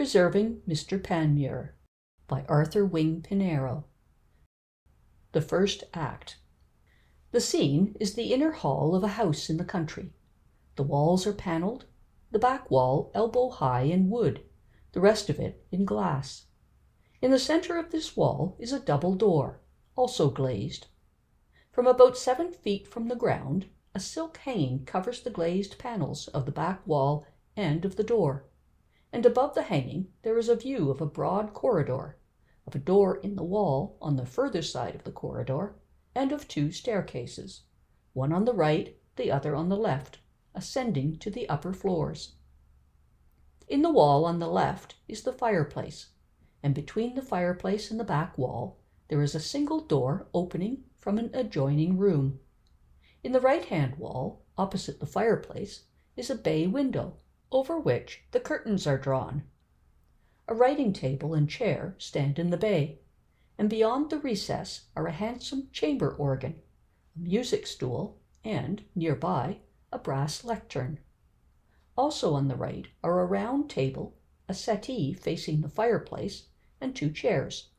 Preserving Mr. Panmure by Arthur Wing Pinero. The first act. The scene is the inner hall of a house in the country. The walls are panelled, the back wall elbow-high in wood, the rest of it in glass. In the centre of this wall is a double door, also glazed. From about 7 feet from the ground, a silk hanging covers the glazed panels of the back wall and of the door, and above the hanging there is a view of a broad corridor, of a door in the wall on the further side of the corridor, and of 2 staircases, one on the right, the other on the left, ascending to the upper floors. In the wall on the left is the fireplace, and between the fireplace and the back wall there is a single door opening from an adjoining room. In the right-hand wall, opposite the fireplace, is a bay window, over which the curtains are drawn. A writing table and chair stand in the bay, and beyond the recess are a handsome chamber organ, a music stool, and, nearby, a brass lectern. Also on the right are a round table, a settee facing the fireplace, and 2 chairs.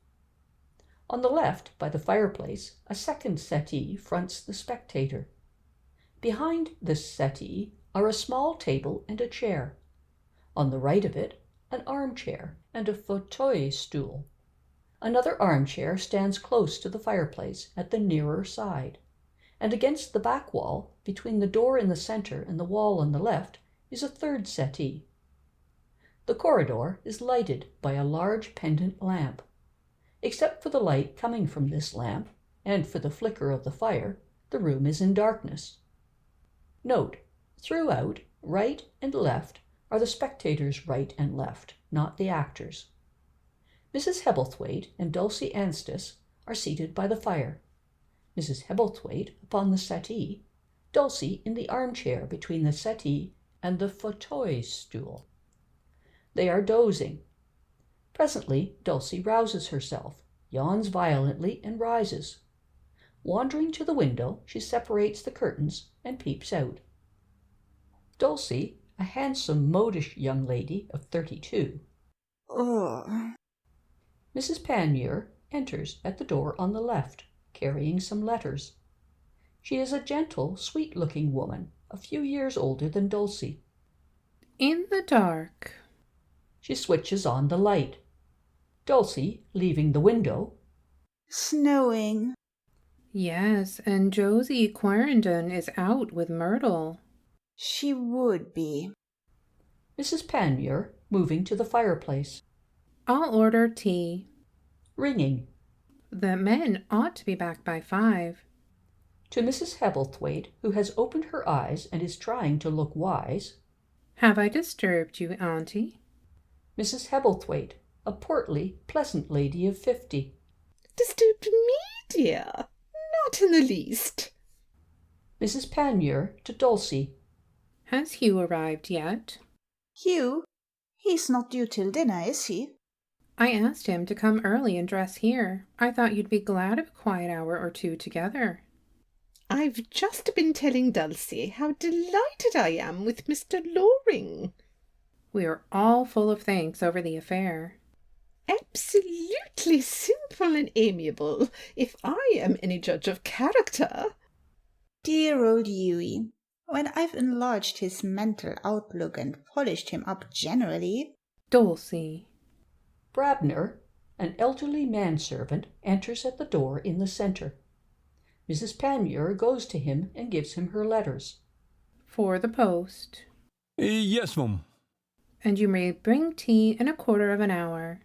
On the left, by the fireplace, a second settee fronts the spectator. Behind this settee are a small table and a chair. On the right of it, an armchair and a fauteuil stool. Another armchair stands close to the fireplace at the nearer side, and against the back wall, between the door in the centre and the wall on the left, is a third settee. The corridor is lighted by a large pendant lamp. Except for the light coming from this lamp, and for the flicker of the fire, the room is in darkness. Note: throughout, right and left are the spectators' right and left, not the actors. Mrs. Hebblethwaite and Dulcie Anstis are seated by the fire. Mrs. Hebblethwaite upon the settee, Dulcie in the armchair between the settee and the fauteuil stool. They are dozing. Presently Dulcie rouses herself, yawns violently, and rises. Wandering to the window, she separates the curtains and peeps out. Dulcie, a handsome, modish young lady of 32. Mrs. Panmure enters at the door on the left, carrying some letters. She is a gentle, sweet-looking woman, a few years older than Dulcie. In the dark. She switches on the light. Dulcie, leaving the window. Snowing. Yes, and Josie Quarrendon is out with Myrtle. She would be. Mrs. Panmure, moving to the fireplace. I'll order tea. Ringing. The men ought to be back by 5. To Mrs. Hebblethwaite, who has opened her eyes and is trying to look wise. Have I disturbed you, Auntie? Mrs. Hebblethwaite, a portly, pleasant lady of 50. Disturbed me, dear? Not in the least. Mrs. Panmure to Dulcie. Has Hugh arrived yet? Hugh? He's not due till dinner, is he? I asked him to come early and dress here. I thought you'd be glad of a quiet hour or 2 together. I've just been telling Dulcie how delighted I am with Mr. Loring. We are all full of thanks over the affair. Absolutely simple and amiable, if I am any judge of character. Dear old Hughie. When I've enlarged his mental outlook and polished him up generally. Dulcie. Brabner, an elderly manservant, enters at the door in the centre. Mrs. Panmure goes to him and gives him her letters. For the post. Yes, mum. And you may bring tea in a quarter of an hour.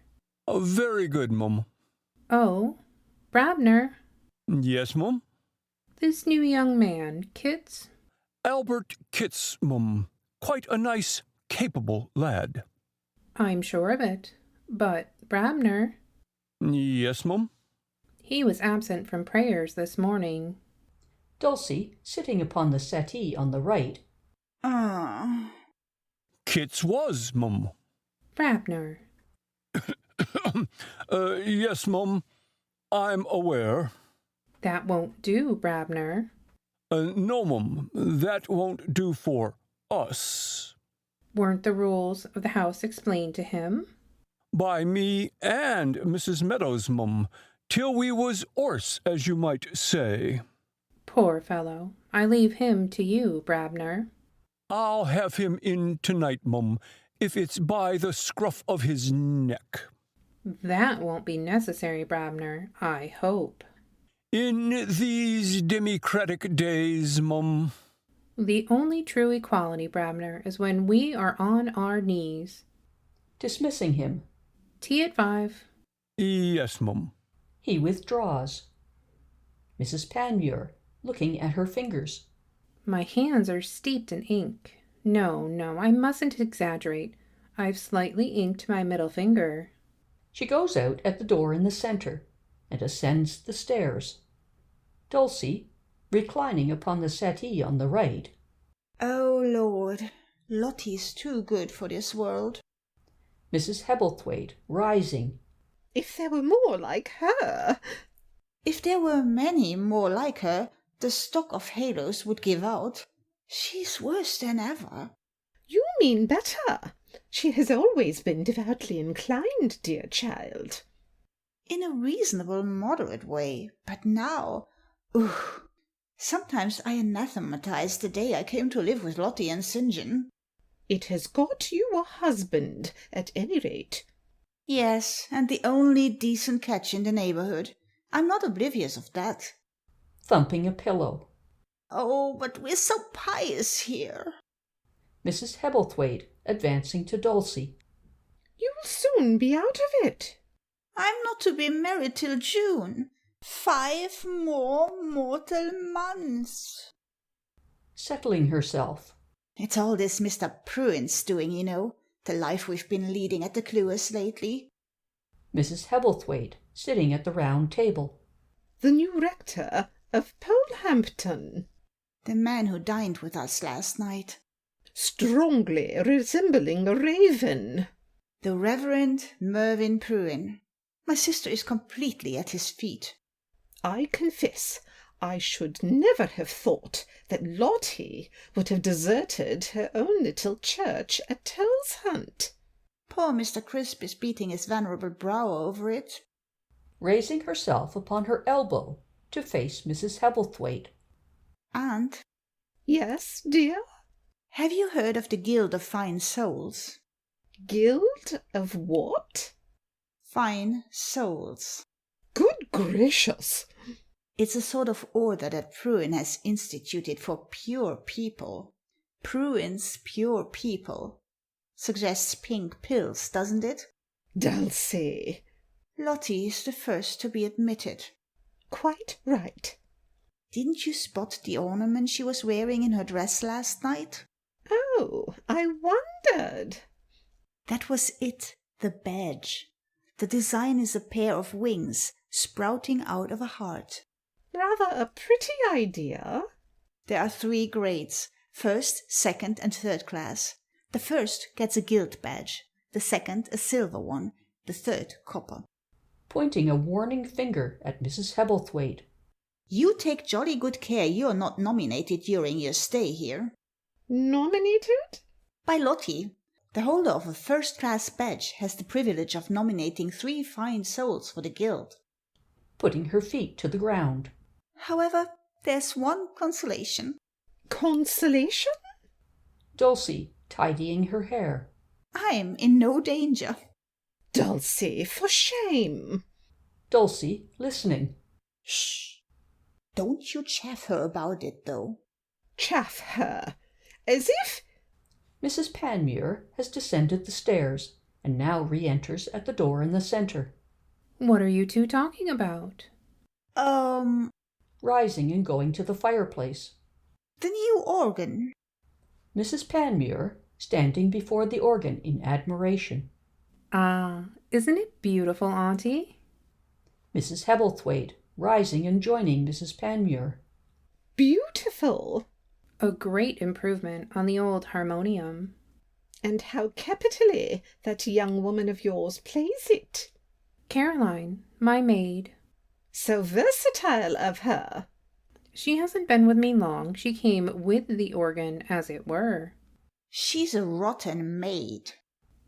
Very good, mum. Oh, Brabner. Yes, mum. This new young man, Kitts? Albert Kitts, mum. Quite a nice, capable lad. I'm sure of it. But Brabner? Yes, mum. He was absent from prayers this morning. Dulcie, sitting upon the settee on the right. Kitts was, mum. Brabner. Yes, mum. I'm aware. That won't do, Brabner. No, mum. That won't do for us. Weren't the rules of the house explained to him? by me and Mrs. Meadows, till we was 'orse, as you might say. Poor fellow. I leave him to you, Brabner. I'll have him in tonight, if it's by the scruff of his neck. That won't be necessary, Brabner, I hope. In these democratic days, The only true equality, Brabner, is when we are on our knees. Dismissing him, Tea at 5. Yes, he withdraws. Mrs. Panmure, looking at her fingers. My hands are steeped in ink. No, I mustn't exaggerate. I've slightly inked my middle finger. She goes out at the door in the centre and ascends the stairs. Dulcie, reclining upon the settee on the right. Oh, Lord, Lottie's too good for this world. Mrs. Hebblethwaite, rising. If there were more like her. If there were many more like her, the stock of halos would give out. She's worse than ever. You mean better. She has always been devoutly inclined, dear child. In a reasonable, moderate way, but now, sometimes I anathematize the day I came to live with Lottie and St. John. It has got you a husband, at any rate. Yes, and the only decent catch in the neighbourhood. I'm not oblivious of that. Thumping a pillow. Oh, but we're so pious here. Mrs. Hebblethwaite, advancing to Dulcie. You'll soon be out of it. I'm not to be married till June. 5 more mortal months. Settling herself. It's all this Mr. Pruitt's doing, you know, the life we've been leading at the Clewers lately. Mrs. Hebblethwaite, sitting at the round table. The new rector of Polehampton. The man who dined with us last night. Strongly resembling a raven. The Reverend Mervyn Pruin. My sister is completely at his feet. I confess I should never have thought that Lottie would have deserted her own little church at Tellshunt. Poor Mr. Crisp is beating his venerable brow over it. Raising herself upon her elbow to face Mrs. Hebblethwaite. Aunt, Yes, dear? have you heard of the Guild of Fine Souls? Guild of what? Fine Souls. Good gracious! It's a sort of order that Pruin has instituted for pure people. Pruin's Pure People. Suggests pink pills, doesn't it? Dulcie. Lottie is the first to be admitted. Quite right. Didn't you spot the ornament she was wearing in her dress last night? Oh, I wondered. That was it, the badge. The design is a pair of wings sprouting out of a heart. Rather a pretty idea. There are 3 grades, first, second, and third class. The first gets a gilt badge, the second a silver one, the third copper. Pointing a warning finger at Mrs. Hebblethwaite. You take jolly good care you're not nominated during your stay here. Nominated? By Lottie. The holder of a first-class badge has the privilege of nominating 3 fine souls for the guild. Putting her feet to the ground. However, there's one consolation. Consolation? Dulcie, tidying her hair. I'm in no danger. Dulcie, for shame. Dulcie, listening. Shh. Don't you chaff her about it, though. Chaff her. As if... Mrs. Panmure has descended the stairs and now re-enters at the door in the centre. What are you two talking about? Rising and going to the fireplace. The new organ. Mrs. Panmure, standing before the organ in admiration. Ah, isn't it beautiful, Auntie? Mrs. Hebblethwaite, rising and joining Mrs. Panmure. Beautiful. A great improvement on the old harmonium. And how capitally that young woman of yours plays it. Caroline, my maid. So versatile of her. She hasn't been with me long. She came with the organ, as it were. She's a rotten maid.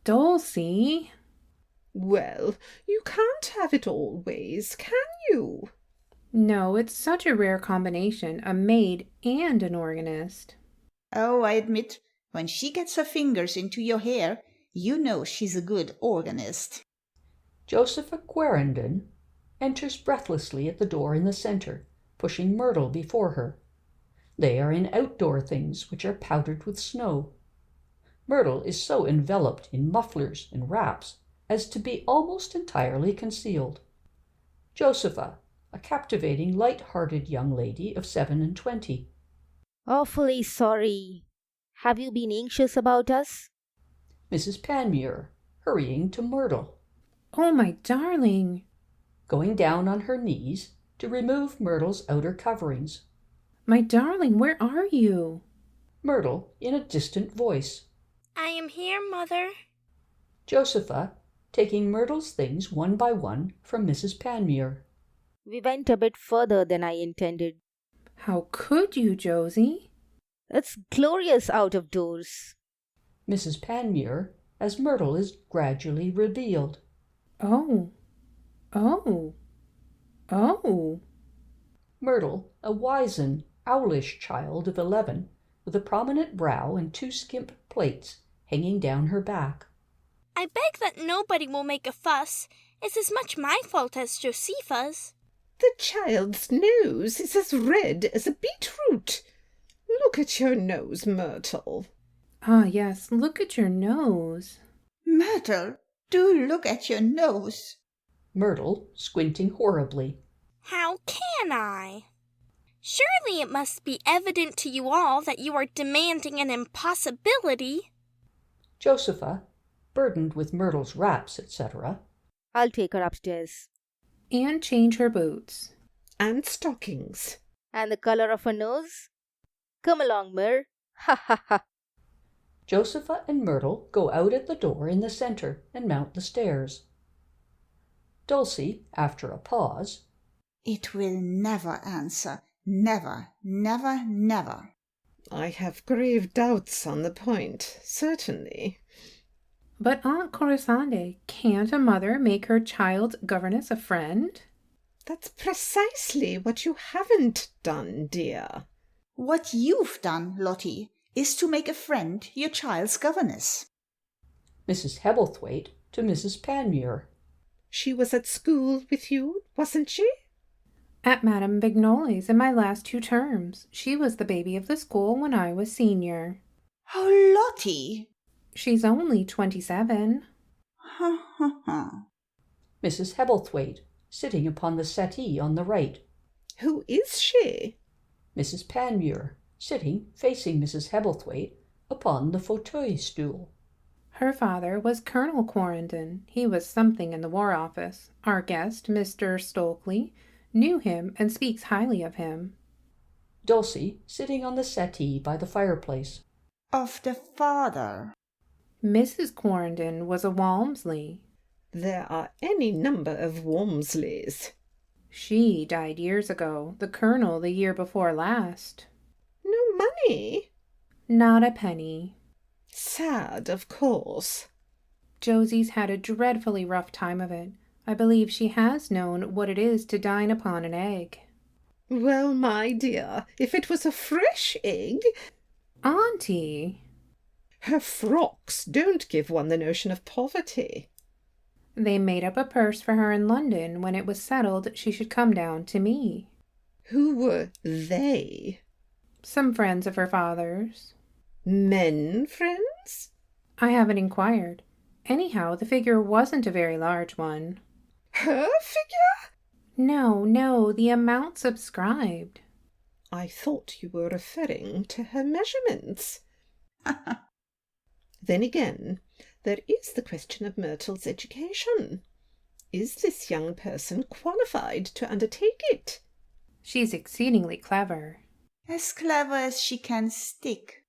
Dulcie! Well, you can't have it always, can you? No, it's such a rare combination, a maid and an organist. Oh, I admit, when she gets her fingers into your hair, you know she's a good organist. Josepha Quarrenden enters breathlessly at the door in the centre, pushing Myrtle before her. They are in outdoor things which are powdered with snow. Myrtle is so enveloped in mufflers and wraps as to be almost entirely concealed. Josepha, a captivating, light-hearted young lady of 27. Awfully sorry. Have you been anxious about us? Mrs. Panmure, hurrying to Myrtle, Oh, my darling. going down on her knees to remove Myrtle's outer coverings. My darling, where are you? Myrtle, in a distant voice. I am here, Mother. Josepha, taking Myrtle's things one by one from Mrs. Panmure. We went a bit further than I intended. How could you, Josie? It's glorious out of doors. Mrs. Panmure, as Myrtle is gradually revealed. Oh. Oh. Oh. Myrtle, a wizen, owlish child of 11, with a prominent brow and 2 skimp plaits hanging down her back. I beg that nobody will make a fuss. It's as much my fault as Josepha's. The child's nose is as red as a beetroot. Look at your nose, Myrtle. Ah, yes, look at your nose. Myrtle, do look at your nose. Myrtle, squinting horribly. How can I? Surely it must be evident to you all that you are demanding an impossibility. Josepha, burdened with Myrtle's wraps, etc. I'll take her upstairs. And change her boots. And stockings. And the color of her nose? Come along, Myr. Ha ha ha. Josepha and Myrtle go out at the door in the centre and mount the stairs. Dulcie, after a pause, It will never answer. Never, never, never. I have grave doubts on the point, certainly. But Aunt Corisande, can't a mother make her child's governess a friend? That's precisely what you haven't done, dear. What you've done, Lottie, is to make a friend your child's governess. Mrs. Hebblethwaite to Mrs. Panmure. She was at school with you, wasn't she? At Madame Bignoli's in my last 2 terms. She was the baby of the school when I was senior. Oh, Lottie! She's only 27. Ha ha ha. Mrs. Hebblethwaite, sitting upon the settee on the right. Who is she? Mrs. Panmure, sitting, facing Mrs. Hebblethwaite, upon the fauteuil stool. Her father was Colonel Quarrenden. He was something in the War Office. Our guest, Mr. Stokely, knew him and speaks highly of him. Dulcie, sitting on the settee by the fireplace. Of the father. Mrs. Quarrenden was a Walmsley. There are any number of Walmsleys. She died years ago, the Colonel the year before last. No money? Not a penny. Sad, of course. Josie's had a dreadfully rough time of it. I believe she has known what it is to dine upon an egg. Well, my dear, if it was a fresh egg... Auntie! Her frocks don't give one the notion of poverty. They made up a purse for her in London when it was settled she should come down to me. Who were they? Some friends of her father's. Men friends? I haven't inquired. Anyhow, the figure wasn't a very large one. Her figure? No, the amount subscribed. I thought you were referring to her measurements. Then again, there is the question of Myrtle's education. Is this young person qualified to undertake it? She's exceedingly clever. As clever as she can stick.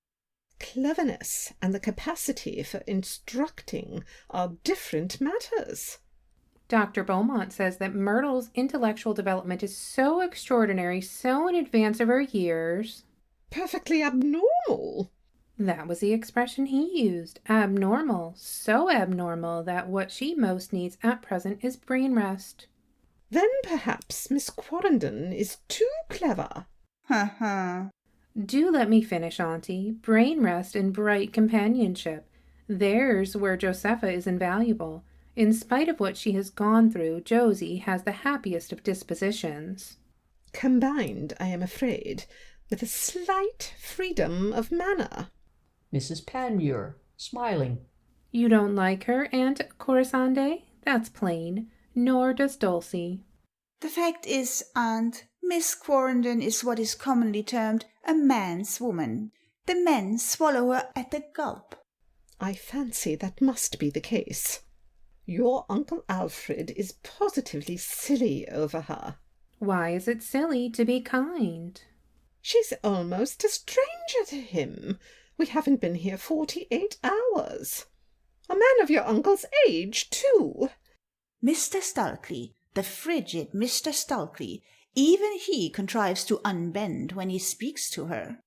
Cleverness and the capacity for instructing are different matters. Dr. Beaumont says that Myrtle's intellectual development is so extraordinary, so in advance of her years. Perfectly abnormal. That was the expression he used. Abnormal. So abnormal that what she most needs at present is brain rest. Then perhaps Miss Quarrenden is too clever. Ha ha. Do let me finish, Auntie. Brain rest and bright companionship. There's where Josepha is invaluable. In spite of what she has gone through, Josie has the happiest of dispositions. Combined, I am afraid, with a slight freedom of manner. Mrs. Panmure, smiling. You don't like her, Aunt Corisande? That's plain. Nor does Dulcie. The fact is, Aunt, Miss Quarrenden is what is commonly termed a man's woman. The men swallow her at a gulp. I fancy that must be the case. Your Uncle Alfred is positively silly over her. Why is it silly to be kind? She's almost a stranger to him. We haven't been here 48 hours. A man of your uncle's age, too. Mr. Stalkley, the frigid Mr. Stalkley, even he contrives to unbend when he speaks to her.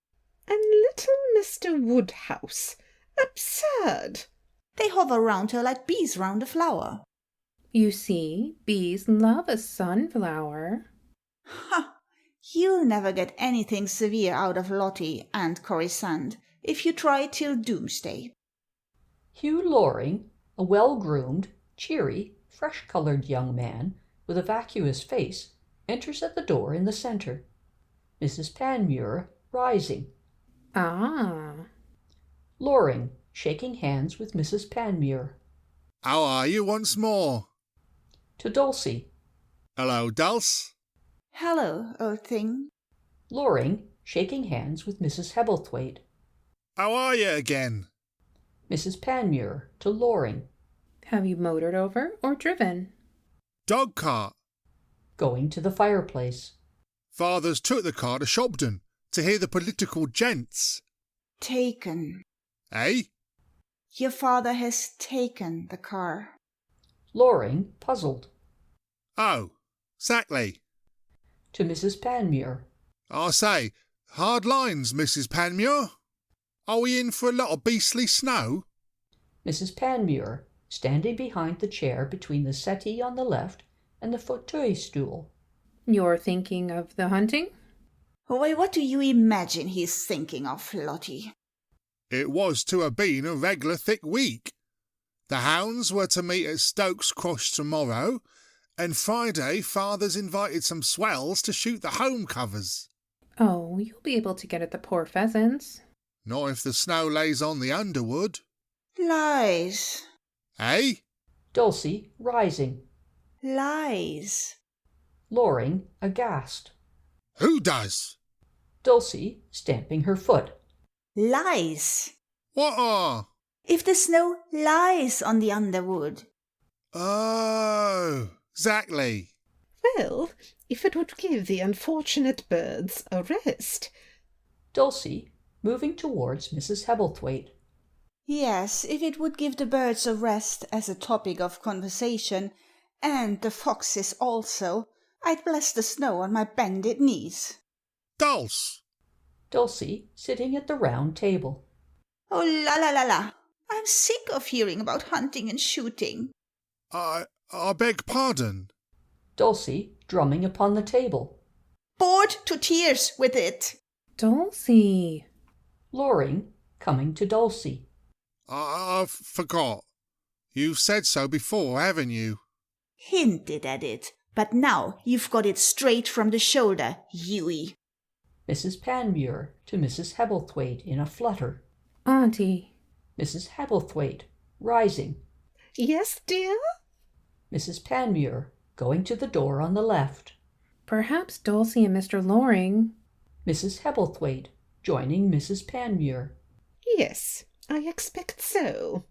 And little Mr. Woodhouse. Absurd! They hover round her like bees round a flower. You see, bees love a sunflower. Ha! You'll never get anything severe out of Lottie, Aunt Corisande, if you try till doomsday. Hugh Loring, a well-groomed, cheery, fresh-coloured young man with a vacuous face, enters at the door in the centre. Mrs. Panmure, rising. Ah. Loring, shaking hands with Mrs. Panmure. How are you once more? To Dulcie. Hello, Dulce. Hello, old thing. Loring, shaking hands with Mrs. Hebblethwaite. How are you again? Mrs. Panmure to Loring. Have you motored over or driven? Dog cart. Going to the fireplace. Father's took the car to Shobden to hear the political gents. Taken. Eh? Your father has taken the car. Loring, puzzled. Oh, exactly. To Mrs. Panmure. I say, hard lines, Mrs. Panmure. Are we in for a lot of beastly snow? Mrs. Panmure, standing behind the chair between the settee on the left and the fauteuil stool. You're thinking of the hunting? Why, what do you imagine he's thinking of, Lottie? It was to have been a regular thick week. The hounds were to meet at Stokes Cross tomorrow, and Friday father's invited some swells to shoot the home covers. Oh, you'll be able to get at the poor pheasants. Not if the snow lays on the underwood. Lies. Eh? Dulcie, rising. Lies. Loring, aghast. Who does? Dulcie, stamping her foot. Lies. What are? If the snow lies on the underwood. Oh, exactly. Well, if it would give the unfortunate birds a rest. Dulcie, moving towards Mrs. Hebblethwaite. Yes, if it would give the birds a rest as a topic of conversation, and the foxes also, I'd bless the snow on my bended knees. Dulce. Dulcie, sitting at the round table. Oh, la la la la. I'm sick of hearing about hunting and shooting. I beg pardon. Dulcie, drumming upon the table. Bored to tears with it. Dulcie. Loring, coming to Dulcie. I forgot. You've said so before, haven't you? Hinted at it, but now you've got it straight from the shoulder, Hughie. Mrs. Panmure to Mrs. Hebblethwaite in a flutter. Auntie. Mrs. Hebblethwaite, rising. Yes, dear? Mrs. Panmure, going to the door on the left. Perhaps Dulcie and Mr. Loring. Mrs. Hebblethwaite, joining Mrs. Panmure. Yes, I expect so.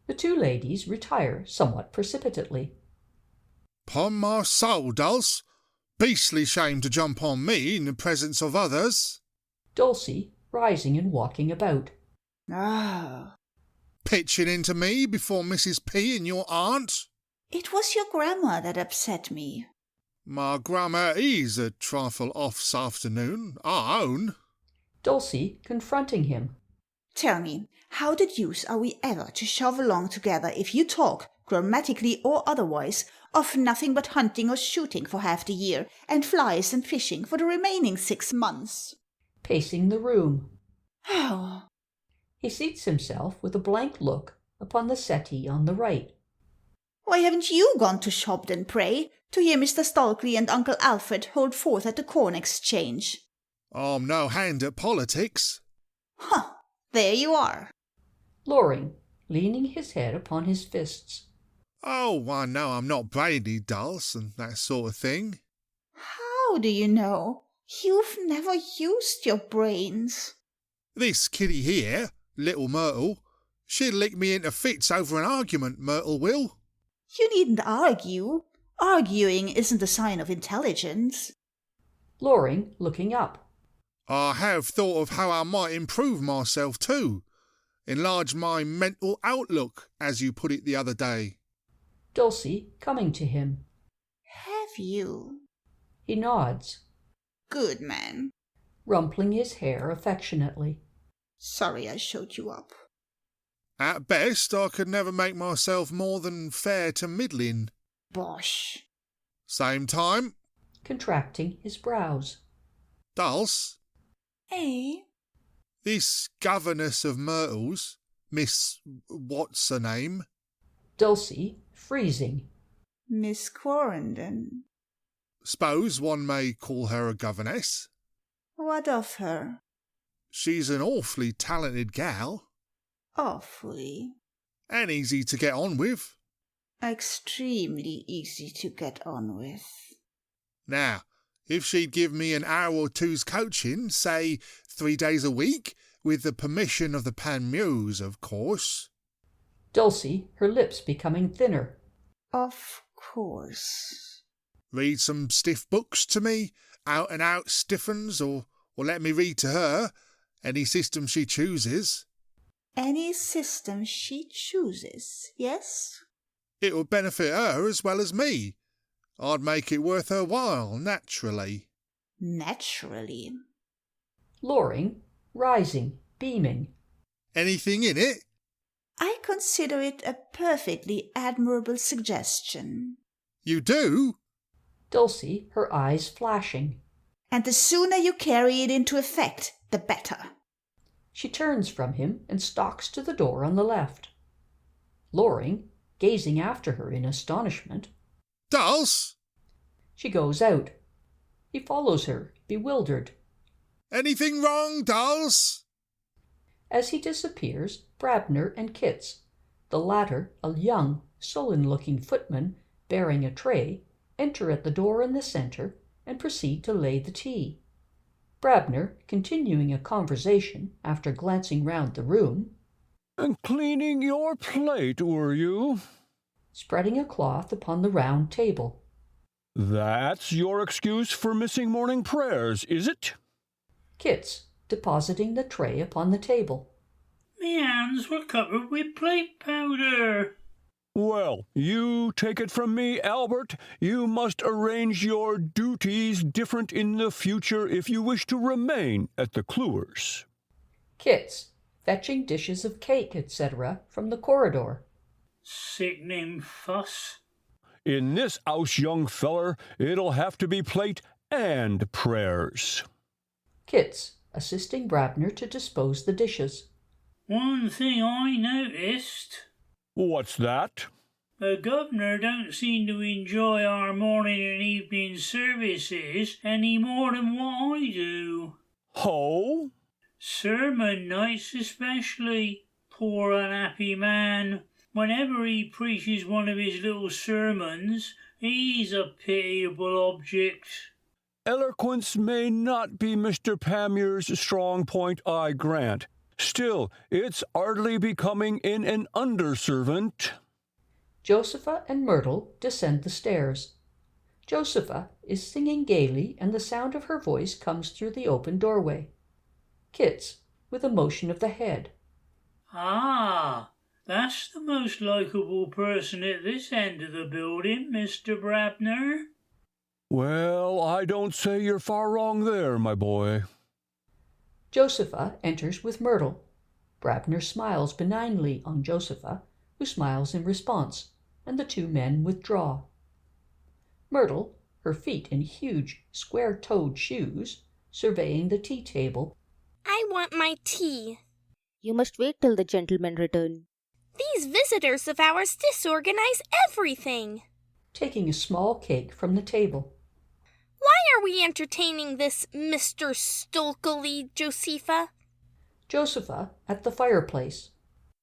The two ladies retire somewhat precipitately. 'Pon my soul, Dulce. Beastly shame to jump on me in the presence of others. Dulcie, rising and walking about. Ah, Pitching into me before Mrs. P and your aunt. it was your grammar that upset me. My grammar is a trifle off 's afternoon, I own. Dulcie, confronting him. Tell me, how the deuce are we ever to shove along together if you talk, grammatically or otherwise, of nothing but hunting or shooting for half the year, and flies and fishing for the remaining 6 months? Pacing the room. Oh, He seats himself with a blank look upon the settee on the right. why haven't you gone to shop then, pray, to hear Mr. Stalkley and Uncle Alfred hold forth at the Corn Exchange? I'm no hand at politics. Huh, there you are. Loring, leaning his head upon his fists. Oh, I know I'm not brainy, Dulce, and that sort of thing. How do you know? You've never used your brains. This kiddie here, little Myrtle, she'll lick me into fits over an argument, Myrtle will. You needn't argue. Arguing isn't a sign of intelligence. Loring, looking up. I have thought of how I might improve myself too. Enlarge my mental outlook, as you put it the other day. Dulcie, coming to him. Have you? He nods, Good man. rumpling his hair affectionately. Sorry I showed you up. At best, I could never make myself more than fair to middling. Bosh. Same time, Contracting his brows. Dulce, Eh? this governess of Myrtle's, Miss what's her name? Dulcie, freezing. Miss Quarrenden. Suppose one may call her a governess. What of her? She's an awfully talented gal, Awfully. and easy to get on with. Extremely easy to get on with. Now, if she'd give me an hour or two's coaching, say 3 days a week, with the permission of the Panmures, of course. Dulcie, her lips becoming thinner. Of course. Read some stiff books to me, out and out stiff uns, or let me read to her, any system she chooses. Any system she chooses, yes? It would benefit her as well as me. I'd make it worth her while, naturally. Naturally. Loring, rising, beaming. Anything in it? I consider it a perfectly admirable suggestion. You do? Dulcie, her eyes flashing. And the sooner you carry it into effect, the better. She turns from him and stalks to the door on the left. Loring, gazing after her in astonishment. Dulce? She goes out. He follows her, bewildered. Anything wrong, Dulce? As he disappears, Brabner and Kitts, the latter a young, sullen-looking footman bearing a tray, enter at the door in the centre and proceed to lay the tea. Brabner, continuing a conversation after glancing round the room. And cleaning your plate, were you? Spreading a cloth upon the round table. That's your excuse for missing morning prayers, is it? Kitts, depositing the tray upon the table. Me hands were covered with plate powder. Well, you take it from me, Albert, you must arrange your duties different in the future if you wish to remain at the Clewers. Kitts, fetching dishes of cake, etc., from the corridor. Sickening fuss. In this 'ouse, young feller, it'll have to be plate and prayers. Kitts, assisting Brabner to dispose the dishes. One thing I noticed. What's that? The governor don't seem to enjoy our morning and evening services any more than what I do. Ho? Sermon nights especially. Poor unhappy man. Whenever he preaches one of his little sermons, he's a pitiable object. Eloquence may not be Mr. Panmure's strong point, I grant. Still, it's hardly becoming in an underservant. Josepha and Myrtle descend the stairs. Josepha is singing gaily, and the sound of her voice comes through the open doorway. Kitts, with a motion of the head. Ah, that's the most likeable person at this end of the building, Mr. Brabner. Well, I don't say you're far wrong there, my boy. Josepha enters with Myrtle. Brabner smiles benignly on Josepha, who smiles in response, and the two men withdraw. Myrtle, her feet in huge, square-toed shoes, surveying the tea-table. I want my tea. You must wait till the gentlemen return. These visitors of ours disorganize everything. Taking a small cake from the table. Why are we entertaining this Mr. Stolkely, Josepha? Josepha at the fireplace.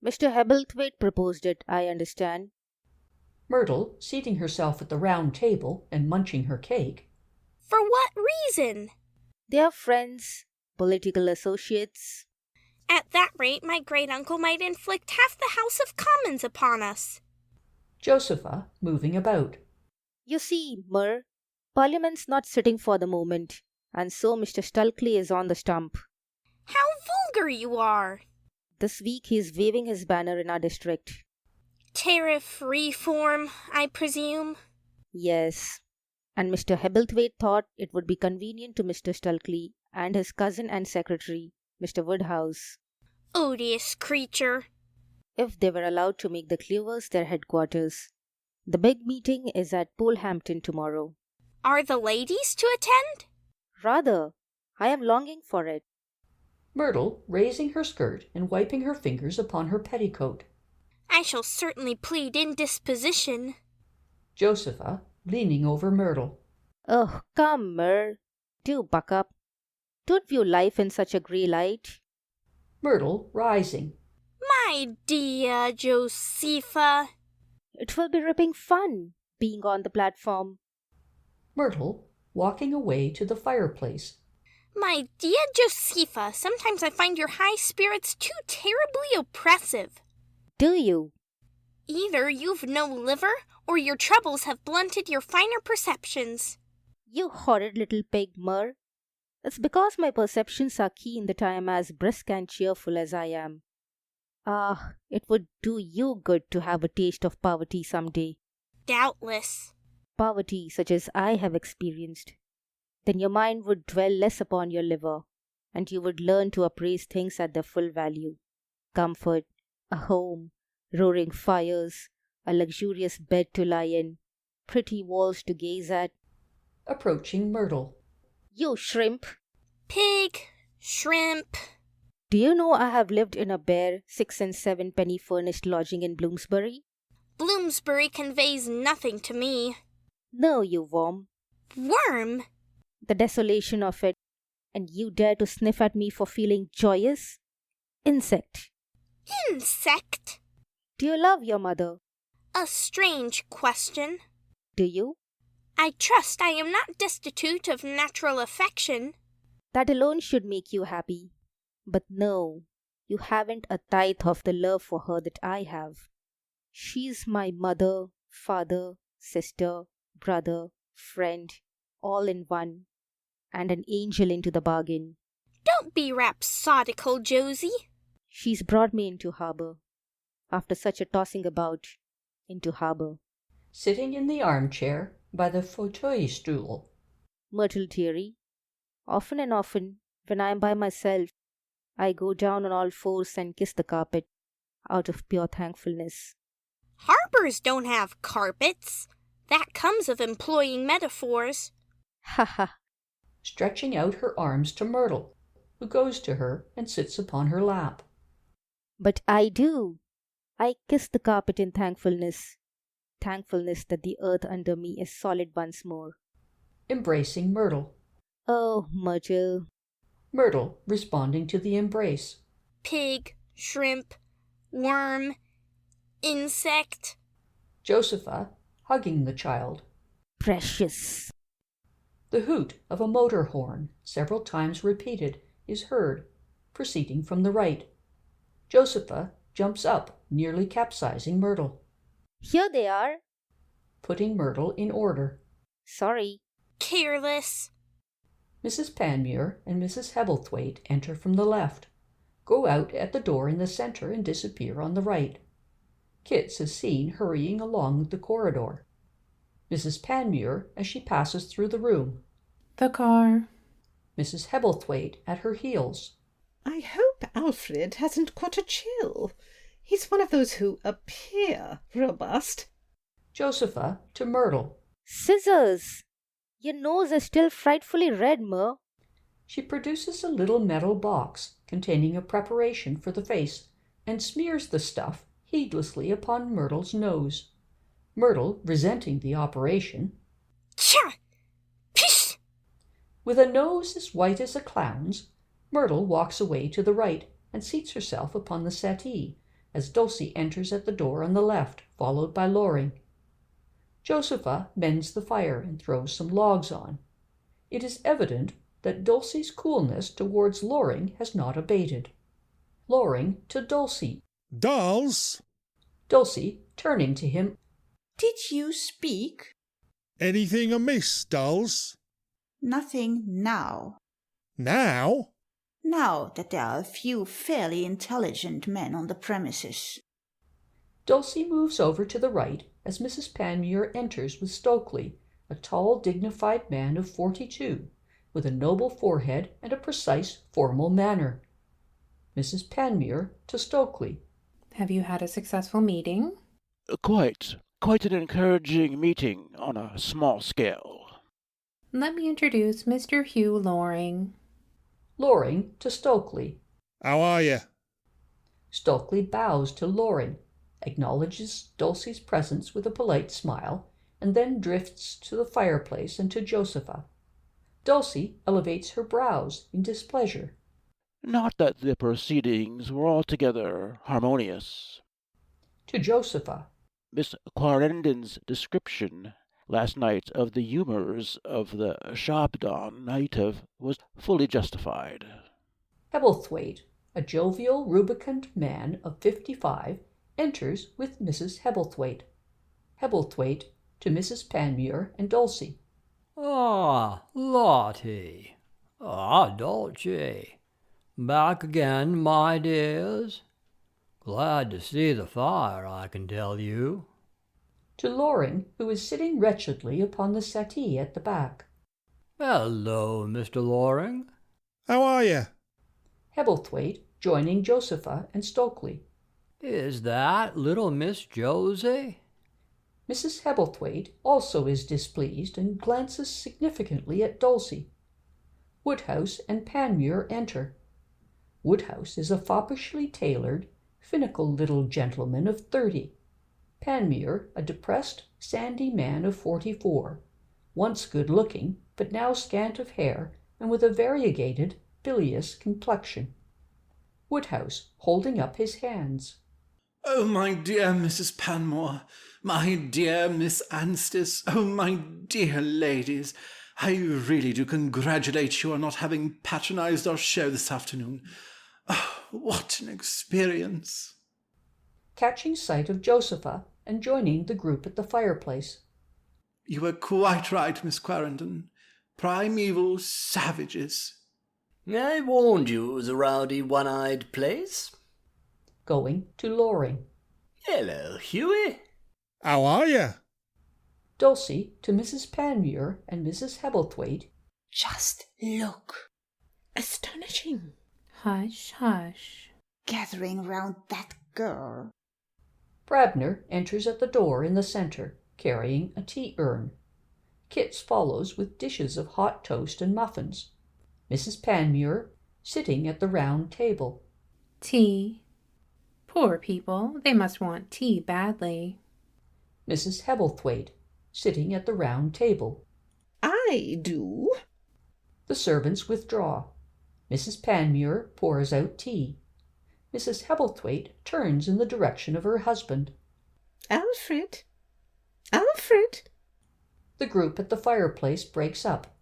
Mr. Hebblethwaite proposed it, I understand. Myrtle, seating herself at the round table and munching her cake. For what reason? They are friends, political associates. At that rate, my great-uncle might inflict half the House of Commons upon us. Josepha, moving about. You see, Mur, Parliament's not sitting for the moment, and so Mr. Stulkley is on the stump. How vulgar you are! This week he is waving his banner in our district. Tariff reform, I presume? Yes, and Mr. Hebblethwaite thought it would be convenient to Mr. Stulkley and his cousin and secretary, Mr. Woodhouse, Odious creature. if they were allowed to make the Clevers their headquarters. The big meeting is at Polehampton tomorrow. Are the ladies to attend? Rather, I am longing for it. Myrtle, raising her skirt and wiping her fingers upon her petticoat. I shall certainly plead indisposition. Josepha, leaning over Myrtle. Oh, come, Mur. Do buck up. Don't view life in such a grey light. Myrtle, rising. My dear Josepha. It will be ripping fun, being on the platform. Myrtle, walking away to the fireplace. My dear Josepha, sometimes I find your high spirits too terribly oppressive. Do you? Either you've no liver, or your troubles have blunted your finer perceptions. You horrid little pig, Mur. It's because my perceptions are keen that I am as brisk and cheerful as I am. Ah, it would do you good to have a taste of poverty some day. Doubtless. Poverty such as I have experienced. Then your mind would dwell less upon your liver, and you would learn to appraise things at their full value. Comfort, a home, roaring fires, a luxurious bed to lie in, pretty walls to gaze at. Approaching Myrtle. You shrimp! Pig, shrimp. Do you know I have lived in a bare 6 and 7 penny furnished lodging in Bloomsbury? Bloomsbury conveys nothing to me. No, you worm. Worm? The desolation of it, and you dare to sniff at me for feeling joyous? Insect. Insect? Do you love your mother? A strange question. Do you? I trust I am not destitute of natural affection. That alone should make you happy. But no, you haven't a tithe of the love for her that I have. She's my mother, father, sister, brother, friend, all in one, and an angel into the bargain. Don't be rhapsodical, Josie. She's brought me into harbour. After such a tossing about, into harbour. Sitting in the armchair by the fauteuil stool. Myrtle dearie, often and often, when I am by myself, I go down on all fours and kiss the carpet, out of pure thankfulness. Harbours don't have carpets. That comes of employing metaphors. Ha ha! Stretching out her arms to Myrtle, who goes to her and sits upon her lap. But I do. I kiss the carpet in thankfulness. Thankfulness that the earth under me is solid once more. Embracing Myrtle. Oh, Myrtle. Myrtle responding to the embrace. Pig, shrimp, worm, insect. Josepha hugging the child. Precious. The hoot of a motor horn, several times repeated, is heard, proceeding from the right. Josepha jumps up, nearly capsizing Myrtle. Here they are. Putting Myrtle in order. Sorry. Careless. Mrs. Panmure and Mrs. Hebblethwaite enter from the left, go out at the door in the centre and disappear on the right. Kits is seen hurrying along the corridor. Mrs. Panmure as she passes through the room. The car. Mrs. Hebblethwaite at her heels. I hope Alfred hasn't caught a chill. He's one of those who appear robust. Josepha to Myrtle. Scissors! Your nose is still frightfully red, Mer. She produces a little metal box containing a preparation for the face and smears the stuff heedlessly upon Myrtle's nose. Myrtle, resenting the operation, Tcha! Pish! with a nose as white as a clown's, Myrtle walks away to the right and seats herself upon the settee, as Dulcie enters at the door on the left, followed by Loring. Josepha mends the fire and throws some logs on. It is evident that Dulcie's coolness towards Loring has not abated. Loring to Dulcie. Dolls? Dulcie, turning to him. Did you speak? Anything amiss, dolls? Nothing now. Now? Now that there are a few fairly intelligent men on the premises. Dulcie moves over to the right as Mrs. Panmure enters with Stokely, a tall, dignified man of 42, with a noble forehead and a precise, formal manner. Mrs. Panmure to Stokely. Have you had a successful meeting? Quite an encouraging meeting on a small scale. Let me introduce Mr. Hugh Loring. Loring to Stokely. How are you? Stokely bows to Loring, acknowledges Dulcie's presence with a polite smile, and then drifts to the fireplace and to Josepha. Dulcie elevates her brows in displeasure. Not that the proceedings were altogether harmonious. To Josepha. Miss Clarendon's description last night of the humours of the Shabdan native was fully justified. Hebblethwaite, a jovial, rubicund man of 55, enters with Mrs. Hebblethwaite. Hebblethwaite to Mrs. Panmure and Dulcie. Ah, Lottie. Ah, Dulcie. Back again, my dears. Glad to see the fire, I can tell you. To Loring, who is sitting wretchedly upon the settee at the back. Hello, Mr. Loring. How are you? Hebblethwaite, joining Josepha and Stokely. Is that little Miss Josie? Mrs. Hebblethwaite also is displeased and glances significantly at Dulcie. Woodhouse and Panmure enter. Woodhouse is a foppishly tailored, finical little gentleman of 30. Panmure, a depressed, sandy man of 44, once good-looking, but now scant of hair and with a variegated, bilious complexion. Woodhouse, holding up his hands. Oh, my dear Mrs. Panmure, my dear Miss Anstice, oh, my dear ladies, I really do congratulate you on not having patronized our show this afternoon. Oh, what an experience! Catching sight of Josepha and joining the group at the fireplace. You were quite right, Miss Clarendon. Primeval savages. I warned you it was a rowdy, one-eyed place. Going to Loring. Hello, Hughie. How are you? Dulcie to Mrs. Panmure and Mrs. Hebblethwaite. Just look. Astonishing. Hush, hush. Gathering round that girl. Brabner enters at the door in the centre, carrying a tea-urn. Kitts follows with dishes of hot toast and muffins. Mrs. Panmure, sitting at the round table. Tea. Poor people, they must want tea badly. Mrs. Hebblethwaite, sitting at the round table. I do. The servants withdraw. Mrs. Panmure pours out tea. Mrs. Hebblethwaite turns in the direction of her husband. Alfred! Alfred! The group at the fireplace breaks up.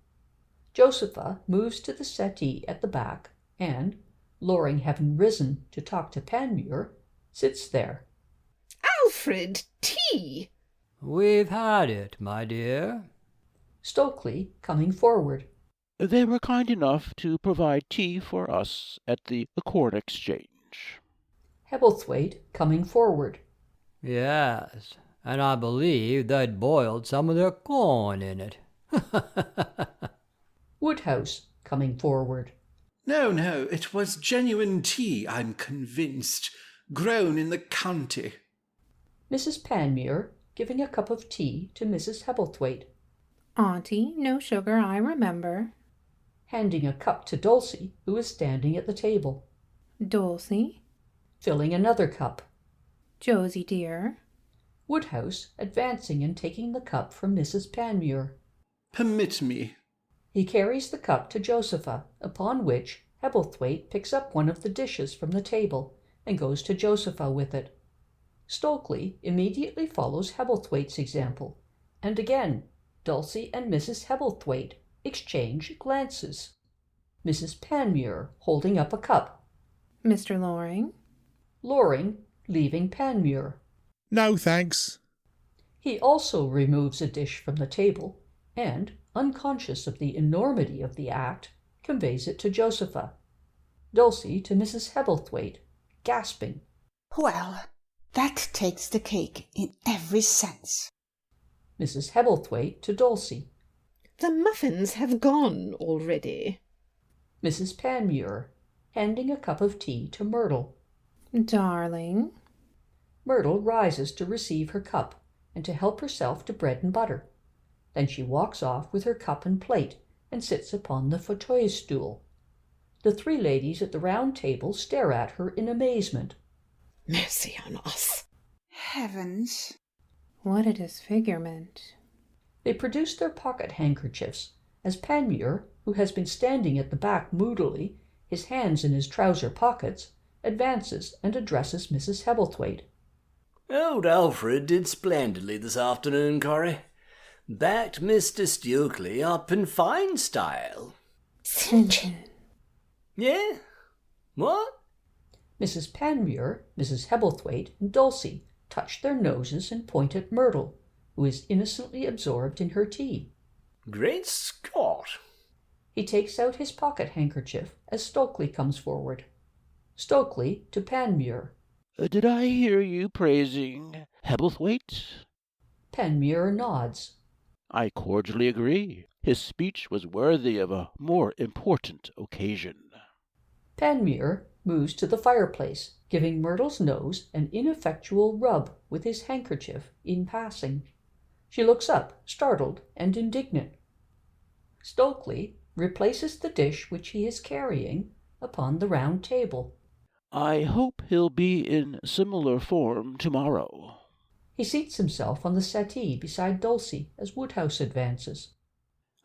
Josepha moves to the settee at the back and, Loring having risen to talk to Panmure, sits there. Alfred, tea! We've had it, my dear. Stokely coming forward. They were kind enough to provide tea for us at the Corn Exchange. Hebblethwaite coming forward. Yes, and I believe they'd boiled some of their corn in it. Woodhouse coming forward. No, it was genuine tea, I'm convinced, grown in the county. Mrs. Panmure, giving a cup of tea to Mrs. Hebblethwaite. Auntie, no sugar, I remember. Handing a cup to Dulcie, who is standing at the table. Dulcie. Filling another cup. Josie, dear. Woodhouse, advancing and taking the cup from Mrs. Panmure. Permit me. He carries the cup to Josepha, upon which Hebblethwaite picks up one of the dishes from the table and goes to Josepha with it. Stokely immediately follows Hebblethwaite's example, and again Dulcie and Mrs. Hebblethwaite exchange glances. Mrs. Panmure holding up a cup. Mr. Loring. Loring leaving Panmure. No, thanks. He also removes a dish from the table and, unconscious of the enormity of the act, conveys it to Josepha. Dulcie to Mrs. Hebblethwaite, gasping. Well, that takes the cake in every sense. Mrs. Hebblethwaite to Dulcie. The muffins have gone already. Mrs. Panmure, handing a cup of tea to Myrtle. Darling. Myrtle rises to receive her cup and to help herself to bread and butter. Then she walks off with her cup and plate and sits upon the fauteuil stool. The three ladies at the round table stare at her in amazement. Mercy on us. Heavens. What a disfigurement. They produce their pocket handkerchiefs, as Panmure, who has been standing at the back moodily, his hands in his trouser pockets, advances and addresses Mrs. Hebblethwaite. Old Alfred did splendidly this afternoon, Corrie. Backed Mr. Stukely up in fine style. St. Yeah? What? Mrs. Panmure, Mrs. Hebblethwaite, and Dulcie touch their noses and point at Myrtle, who is innocently absorbed in her tea. Great Scott! He takes out his pocket handkerchief as Stokely comes forward. Stokely to Panmure. Did I hear you praising Hebblethwaite? Panmure nods. I cordially agree. His speech was worthy of a more important occasion. Panmure moves to the fireplace, giving Myrtle's nose an ineffectual rub with his handkerchief in passing. She looks up, startled and indignant. Stokely replaces the dish which he is carrying upon the round table. I hope he'll be in similar form tomorrow. He seats himself on the settee beside Dulcie as Woodhouse advances.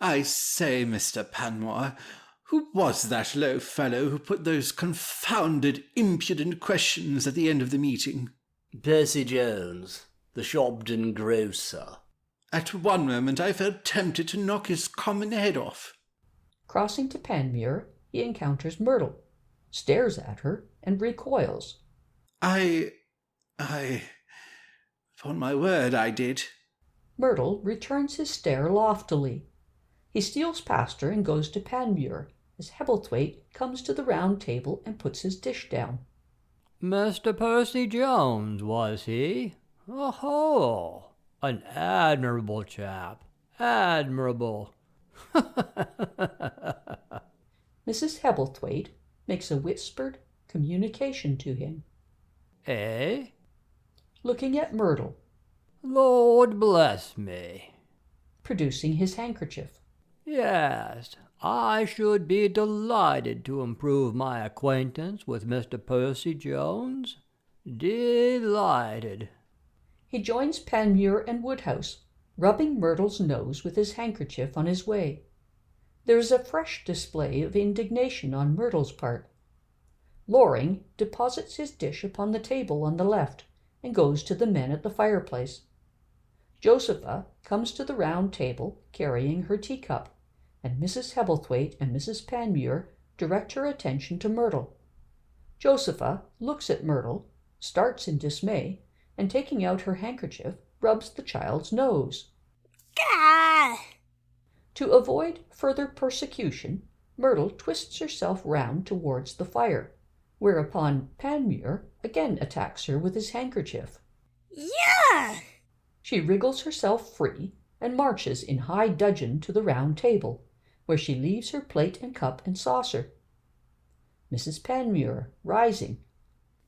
I say, Mr. Panmure, who was that low fellow who put those confounded impudent questions at the end of the meeting? Percy Jones, the Shobden grocer. At one moment I felt tempted to knock his common head off. Crossing to Panmure, he encounters Myrtle, stares at her, and recoils. Upon my word, I did. Myrtle returns his stare loftily. He steals past her and goes to Panmure, as Hebblethwaite comes to the round table and puts his dish down. Mr. Percy Jones, was he? Oh-ho! An admirable chap. Admirable. Mrs. Hebblethwaite makes a whispered communication to him. Eh? Looking at Myrtle. Lord bless me. Producing his handkerchief. Yes, I should be delighted to improve my acquaintance with Mr. Percy Jones. Delighted. He joins Panmure and Woodhouse, rubbing Myrtle's nose with his handkerchief on his way. There is a fresh display of indignation on Myrtle's part. Loring deposits his dish upon the table on the left and goes to the men at the fireplace. Josepha comes to the round table carrying her teacup, and Mrs. Hebblethwaite and Mrs. Panmure direct her attention to Myrtle. Josepha looks at Myrtle, starts in dismay, and taking out her handkerchief, rubs the child's nose. Gah! To avoid further persecution, Myrtle twists herself round towards the fire, whereupon Panmure again attacks her with his handkerchief. Yeah! She wriggles herself free and marches in high dudgeon to the round table, where she leaves her plate and cup and saucer. Mrs. Panmure, rising.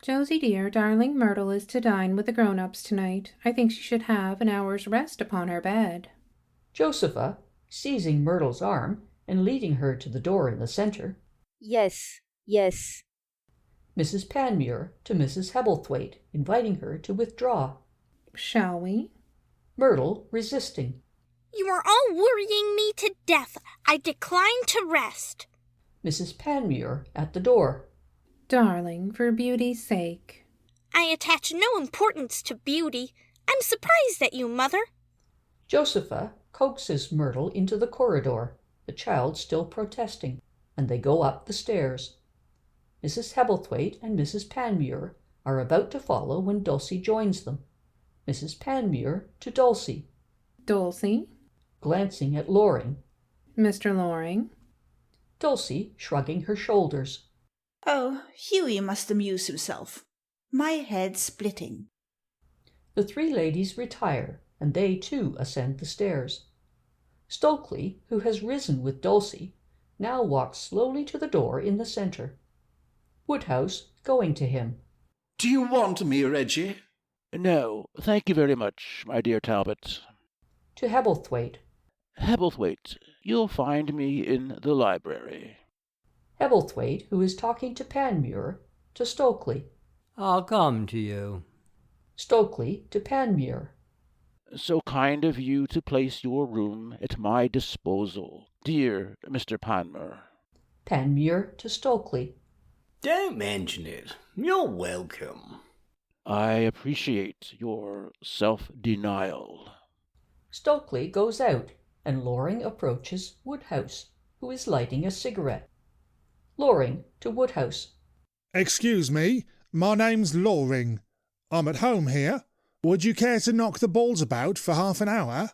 Josie dear, darling Myrtle is to dine with the grown-ups tonight. I think she should have an hour's rest upon her bed. Josepha, seizing Myrtle's arm and leading her to the door in the centre. Yes, yes. Mrs. Panmure to Mrs. Hebblethwaite, inviting her to withdraw. Shall we? Myrtle resisting. You are all worrying me to death. I decline to rest. Mrs. Panmure at the door. Darling, for beauty's sake. I attach no importance to beauty. I'm surprised at you, Mother. Josepha coaxes Myrtle into the corridor, the child still protesting, and they go up the stairs. Mrs. Hebblethwaite and Mrs. Panmure are about to follow when Dulcie joins them. Mrs. Panmure to Dulcie. Dulcie. Glancing at Loring. Mr. Loring. Dulcie shrugging her shoulders. Oh, Hughie must amuse himself. My head's splitting. The three ladies retire, and they too ascend the stairs. Stokely, who has risen with Dulcie, now walks slowly to the door in the centre. Woodhouse going to him. Do you want me, Reggie? No, thank you very much, my dear Talbot. To Hebblethwaite. Hebblethwaite, you'll find me in the library. Hebblethwaite, who is talking to Panmure, to Stokely. I'll come to you. Stokely to Panmure. So kind of you to place your room at my disposal, dear Mr. Panmure. Panmure to Stokely. Don't mention it. You're welcome. I appreciate your self-denial. Stokely goes out, and Loring approaches Woodhouse, who is lighting a cigarette. Loring to Woodhouse. Excuse me, my name's Loring. I'm at home here. Would you care to knock the balls about for half an hour?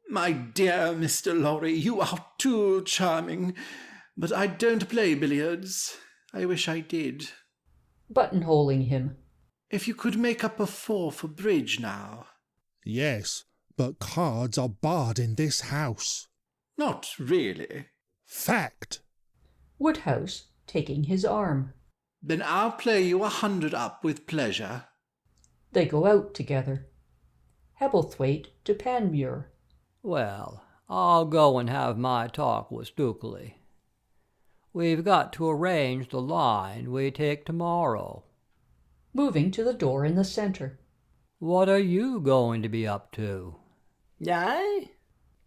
My dear Mr. Lorry, you are too charming, but I don't play billiards. I wish I did. Buttonholing him. If you could make up a 4 for bridge now. Yes, but cards are barred in this house. Not really. Fact. Woodhouse taking his arm. Then I'll play you 100 up with pleasure. They go out together. Hebblethwaite to Panmure. Well, I'll go and have my talk with Stokely. We've got to arrange the line we take tomorrow. Moving to the door in the centre. What are you going to be up to? I?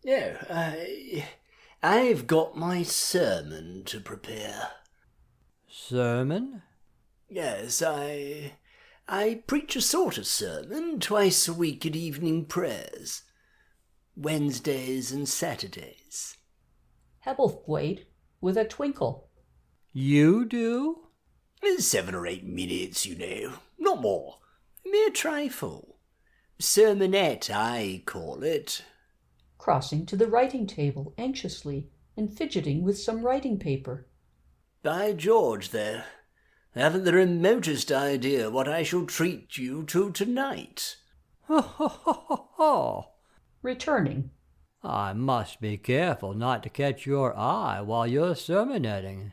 No, I've got my sermon to prepare. Sermon? Yes, I preach a sort of sermon twice a week at evening prayers. Wednesdays and Saturdays. Hebblethwaite with a twinkle. You do? 7 or 8 minutes, you know. Not more. A mere trifle. Sermonette, I call it. Crossing to the writing table anxiously and fidgeting with some writing paper. By George, though, I haven't the remotest idea what I shall treat you to tonight. Ho, ho, ho, ho, ho. Returning. I must be careful not to catch your eye while you're sermonetting.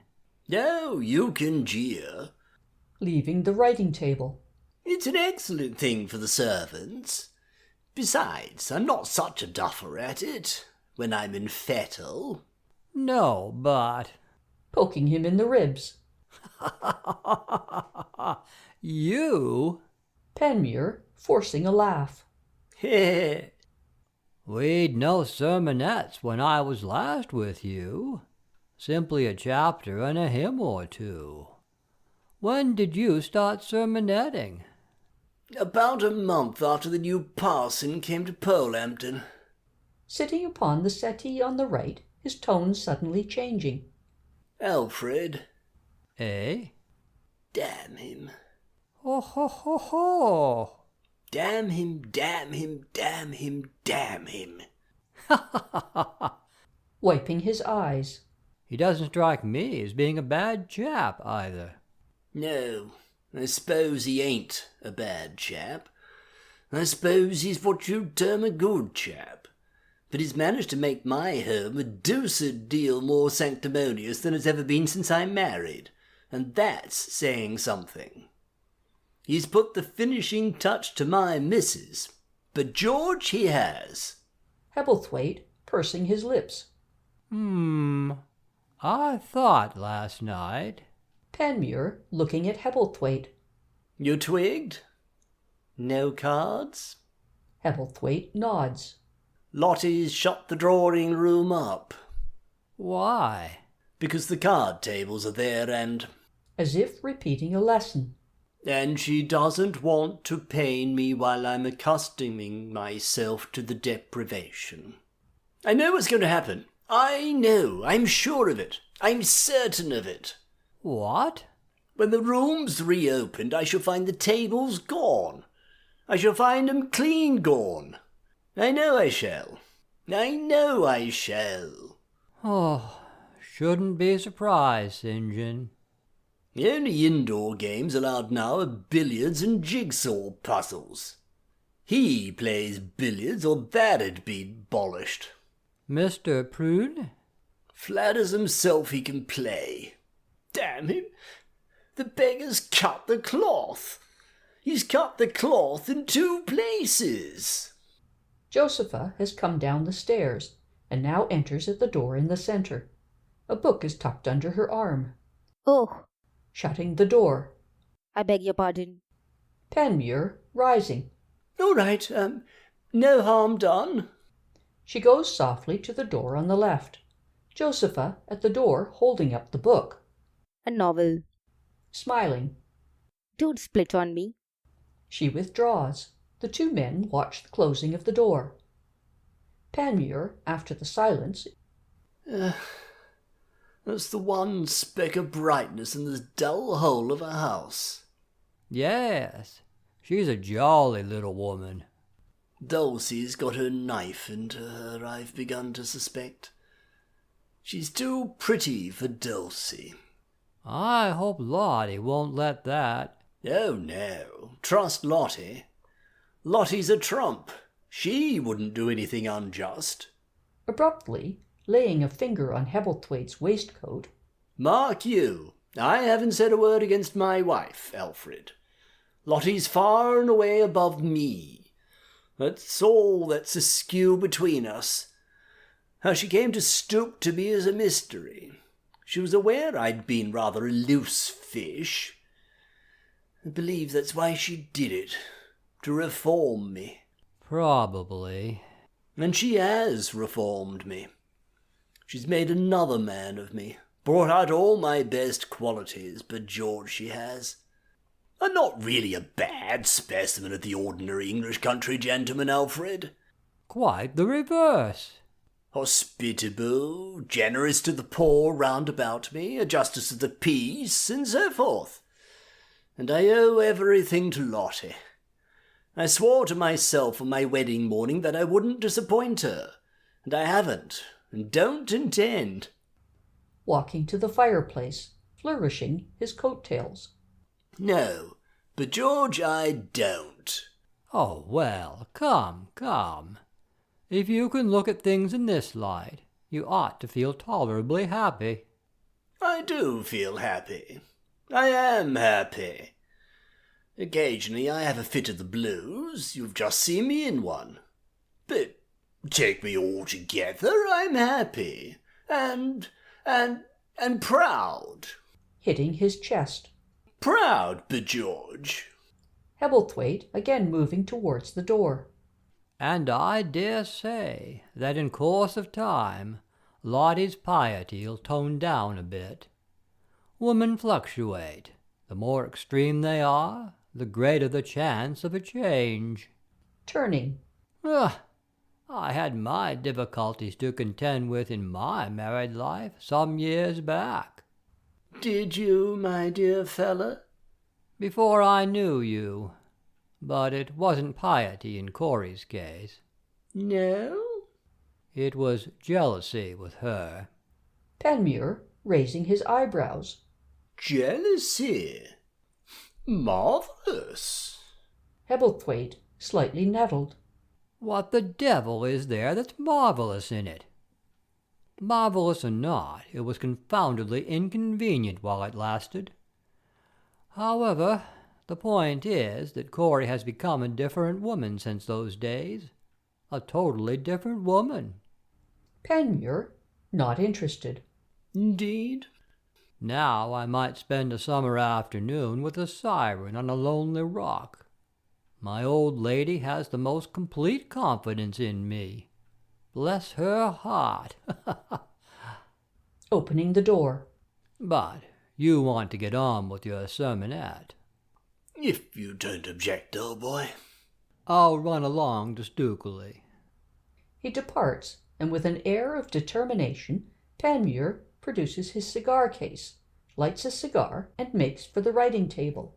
No, you can jeer. Leaving the writing table. It's an excellent thing for the servants. Besides, I'm not such a duffer at it when I'm in fettle. No, but... Poking him in the ribs. You? Panmure forcing a laugh. Heh. We'd no sermonettes when I was last with you. Simply a chapter and a hymn or two. When did you start sermonetting? About a month after the new parson came to Polehampton. Sitting upon the settee on the right, his tone suddenly changing. Alfred. Eh? Damn him. Ho, ho, ho, ho. Damn him, damn him, damn him, damn him. Wiping his eyes. He doesn't strike me as being a bad chap, either. No, I suppose he ain't a bad chap. I suppose he's what you'd term a good chap. But he's managed to make my home a deuced deal more sanctimonious than it's ever been since I married. and that's saying something. He's put the finishing touch to my missus, but George he has. Hebblethwaite pursing his lips. I thought last night. Panmure looking at Hebblethwaite. You twigged? No cards? Hebblethwaite nods. Lottie's shut the drawing-room up. Why? Because the card tables are there and... As if repeating a lesson. And she doesn't want to pain me while I'm accustoming myself to the deprivation. I know what's going to happen. I know. I'm sure of it. I'm certain of it. What? When the room's reopened, I shall find the tables gone. I shall find 'em clean gone. I know I shall. I know I shall. Oh, shouldn't be surprised, St. John. The only indoor games allowed now are billiards and jigsaw puzzles. He plays billiards, or that'd be abolished. Mr. Prude? Flatters himself he can play. Damn him! The beggar's cut the cloth. He's cut the cloth in 2 places. Josepha has come down the stairs, and now enters at the door in the centre. A book is tucked under her arm. Oh, Shutting the door. I beg your pardon. Panmure rising. All right, no harm done. She goes softly to the door on the left. Josepha at the door holding up the book. A novel. Smiling. Don't split on me. She withdraws. The 2 men watch the closing of the door. Panmure, after the silence... That's the one speck of brightness in this dull hole of a house. Yes, she's a jolly little woman. Dulcie's got her knife into her, I've begun to suspect. She's too pretty for Dulcie. I hope Lottie won't let that. Oh, no. Trust Lottie. Lottie's a trump. She wouldn't do anything unjust. Abruptly, laying a finger on Hebblethwaite's waistcoat. Mark you, I haven't said a word against my wife, Alfred. Lottie's far and away above me. That's all that's askew between us. How she came to stoop to me is a mystery. She was aware I'd been rather a loose fish. I believe that's why she did it, to reform me. Probably. And she has reformed me. She's made another man of me, brought out all my best qualities, but George she has. I'm not really a bad specimen of the ordinary English country gentleman, Alfred. Quite the reverse. Hospitable, generous to the poor round about me, a justice of the peace, and so forth. And I owe everything to Lottie. I swore to myself on my wedding morning that I wouldn't disappoint her, and I haven't, and don't intend. Walking to the fireplace, flourishing his coat-tails. No, but George, I don't. Oh, well, come. If you can look at things in this light, you ought to feel tolerably happy. I do feel happy. I am happy. Occasionally I have a fit of the blues. You've just seen me in one. But take me altogether, I'm happy. And proud. Hitting his chest. Proud, b'George. Hebblethwaite again moving towards the door. And I dare say that in course of time Lottie's piety'll tone down a bit. Women fluctuate. The more extreme they are, the greater the chance of a change. Turning. I had my difficulties to contend with in my married life some years back. Did you, my dear fella? Before I knew you. But it wasn't piety in Corey's case. No? It was jealousy with her. Panmure raising his eyebrows. Jealousy? Marvellous. Hebblethwaite slightly nettled. What the devil is there that's marvellous in it? Marvellous or not, it was confoundedly inconvenient while it lasted. However, the point is that Corey has become a different woman since those days. A totally different woman. Panmure, not interested. Indeed? Now I might spend a summer afternoon with a siren on a lonely rock. My old lady has the most complete confidence in me. Bless her heart. Opening the door. But you want to get on with your sermonette. If you don't object, old boy. I'll run along to Stukely. He departs, and with an air of determination, Panmure produces his cigar case, lights a cigar, and makes for the writing table.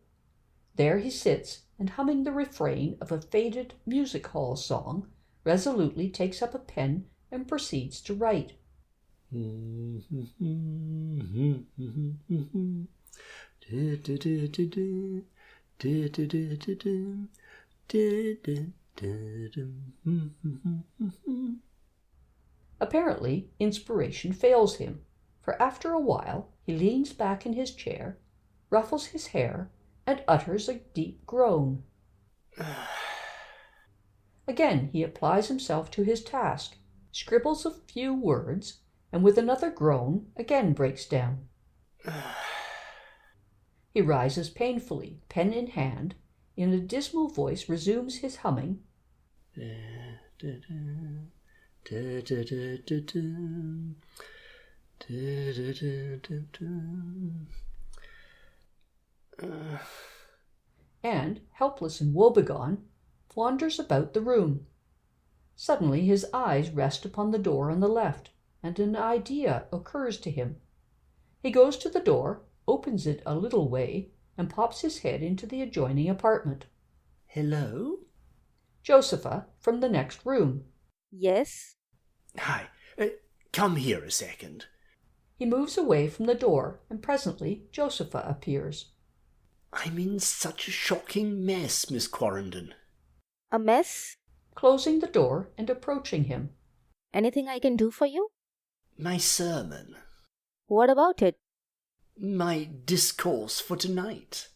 There he sits, and humming the refrain of a faded music hall song, resolutely takes up a pen and proceeds to write. Apparently, inspiration fails him, for after a while he leans back in his chair, ruffles his hair, and utters a deep groan. Again he applies himself to his task, scribbles a few words, and with another groan again breaks down. He rises painfully, pen in hand, in a dismal voice resumes his humming. And, helpless and woebegone, wanders about the room. Suddenly his eyes rest upon the door on the left, and an idea occurs to him. He goes to the door, opens it a little way, and pops his head into the adjoining apartment. Hello? Josepha from the next room. Yes? Hi. Come here a second. He moves away from the door, and presently Josepha appears. I'm in such a shocking mess, Miss Quarrenden. A mess? Closing the door and approaching him. Anything I can do for you? My sermon. What about it? My discourse for tonight.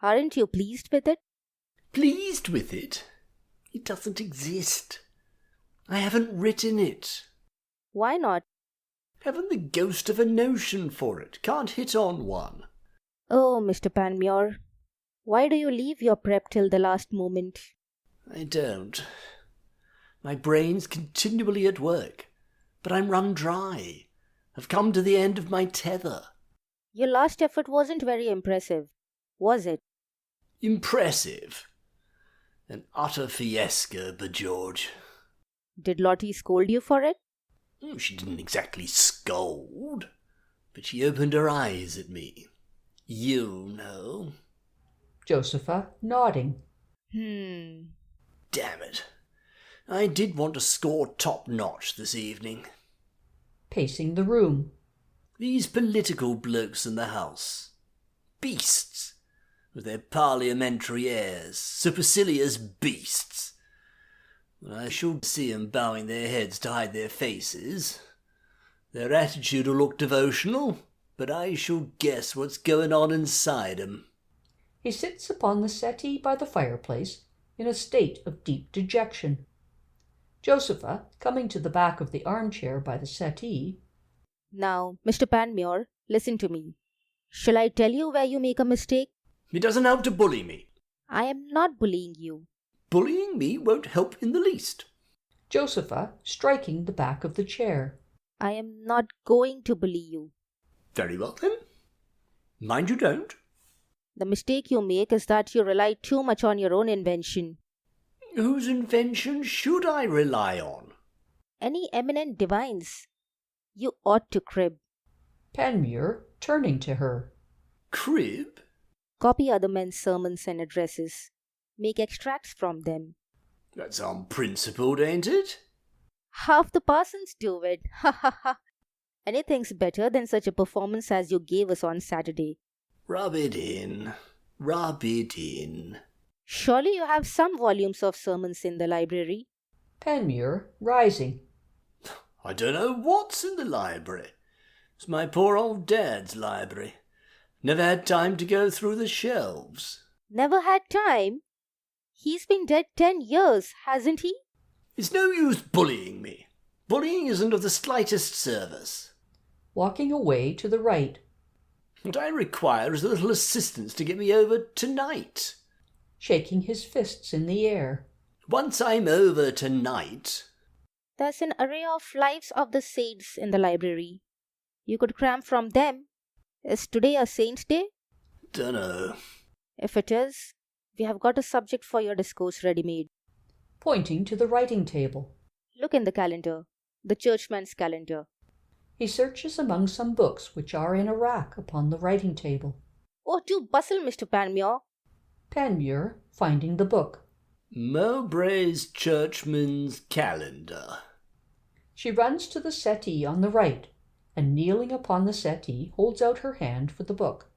Aren't you pleased with it? Pleased with it? It doesn't exist. I haven't written it. Why not? Haven't the ghost of a notion for it. Can't hit on one. Oh, Mr. Panmure, why do you leave your prep till the last moment? I don't. My brain's continually at work, but I'm run dry. I've come to the end of my tether. Your last effort wasn't very impressive, was it? Impressive? An utter fiasco, b'George. Did Lottie scold you for it? She didn't exactly scold, but she opened her eyes at me. You know. Josepha nodding. Damn it. I did want to score top-notch this evening. Pacing the room. These political blokes in the House. Beasts. With their parliamentary airs. Supercilious beasts. I should see 'em bowing their heads to hide their faces. Their attitude will look devotional, but I shall guess what's going on inside 'em. He sits upon the settee by the fireplace in a state of deep dejection. Josepha, coming to the back of the armchair by the settee. Now, Mr. Panmure, listen to me. Shall I tell you where you make a mistake? It doesn't help to bully me. I am not bullying you. Bullying me won't help in the least. Josepha, striking the back of the chair. I am not going to bully you. Very well, then. Mind you don't. The mistake you make is that you rely too much on your own invention. Whose invention should I rely on? Any eminent divine's. You ought to crib. Panmure, turning to her. Crib? Copy other men's sermons and addresses. Make extracts from them. That's unprincipled, ain't it? Half the parsons do it. Ha ha ha. Anything's better than such a performance as you gave us on Saturday. Rub it in. Rub it in. Surely you have some volumes of sermons in the library. Panmure, rising. I don't know what's in the library. It's my poor old dad's library. Never had time to go through the shelves. Never had time? He's been dead 10 years, hasn't he? It's no use bullying me. Bullying isn't of the slightest service. Walking away to the right. What I require is a little assistance to get me over tonight. Shaking his fists in the air. Once I'm over tonight... There's an array of lives of the saints in the library. You could cram from them. Is today a saint's day? Dunno. If it is, we have got a subject for your discourse ready-made. Pointing to the writing table. Look in the calendar, the churchman's calendar. He searches among some books which are in a rack upon the writing table. Oh, do bustle, Mr. Panmure. Panmure, finding the book. Mowbray's Churchman's Calendar. She runs to the settee on the right, and kneeling upon the settee holds out her hand for the book.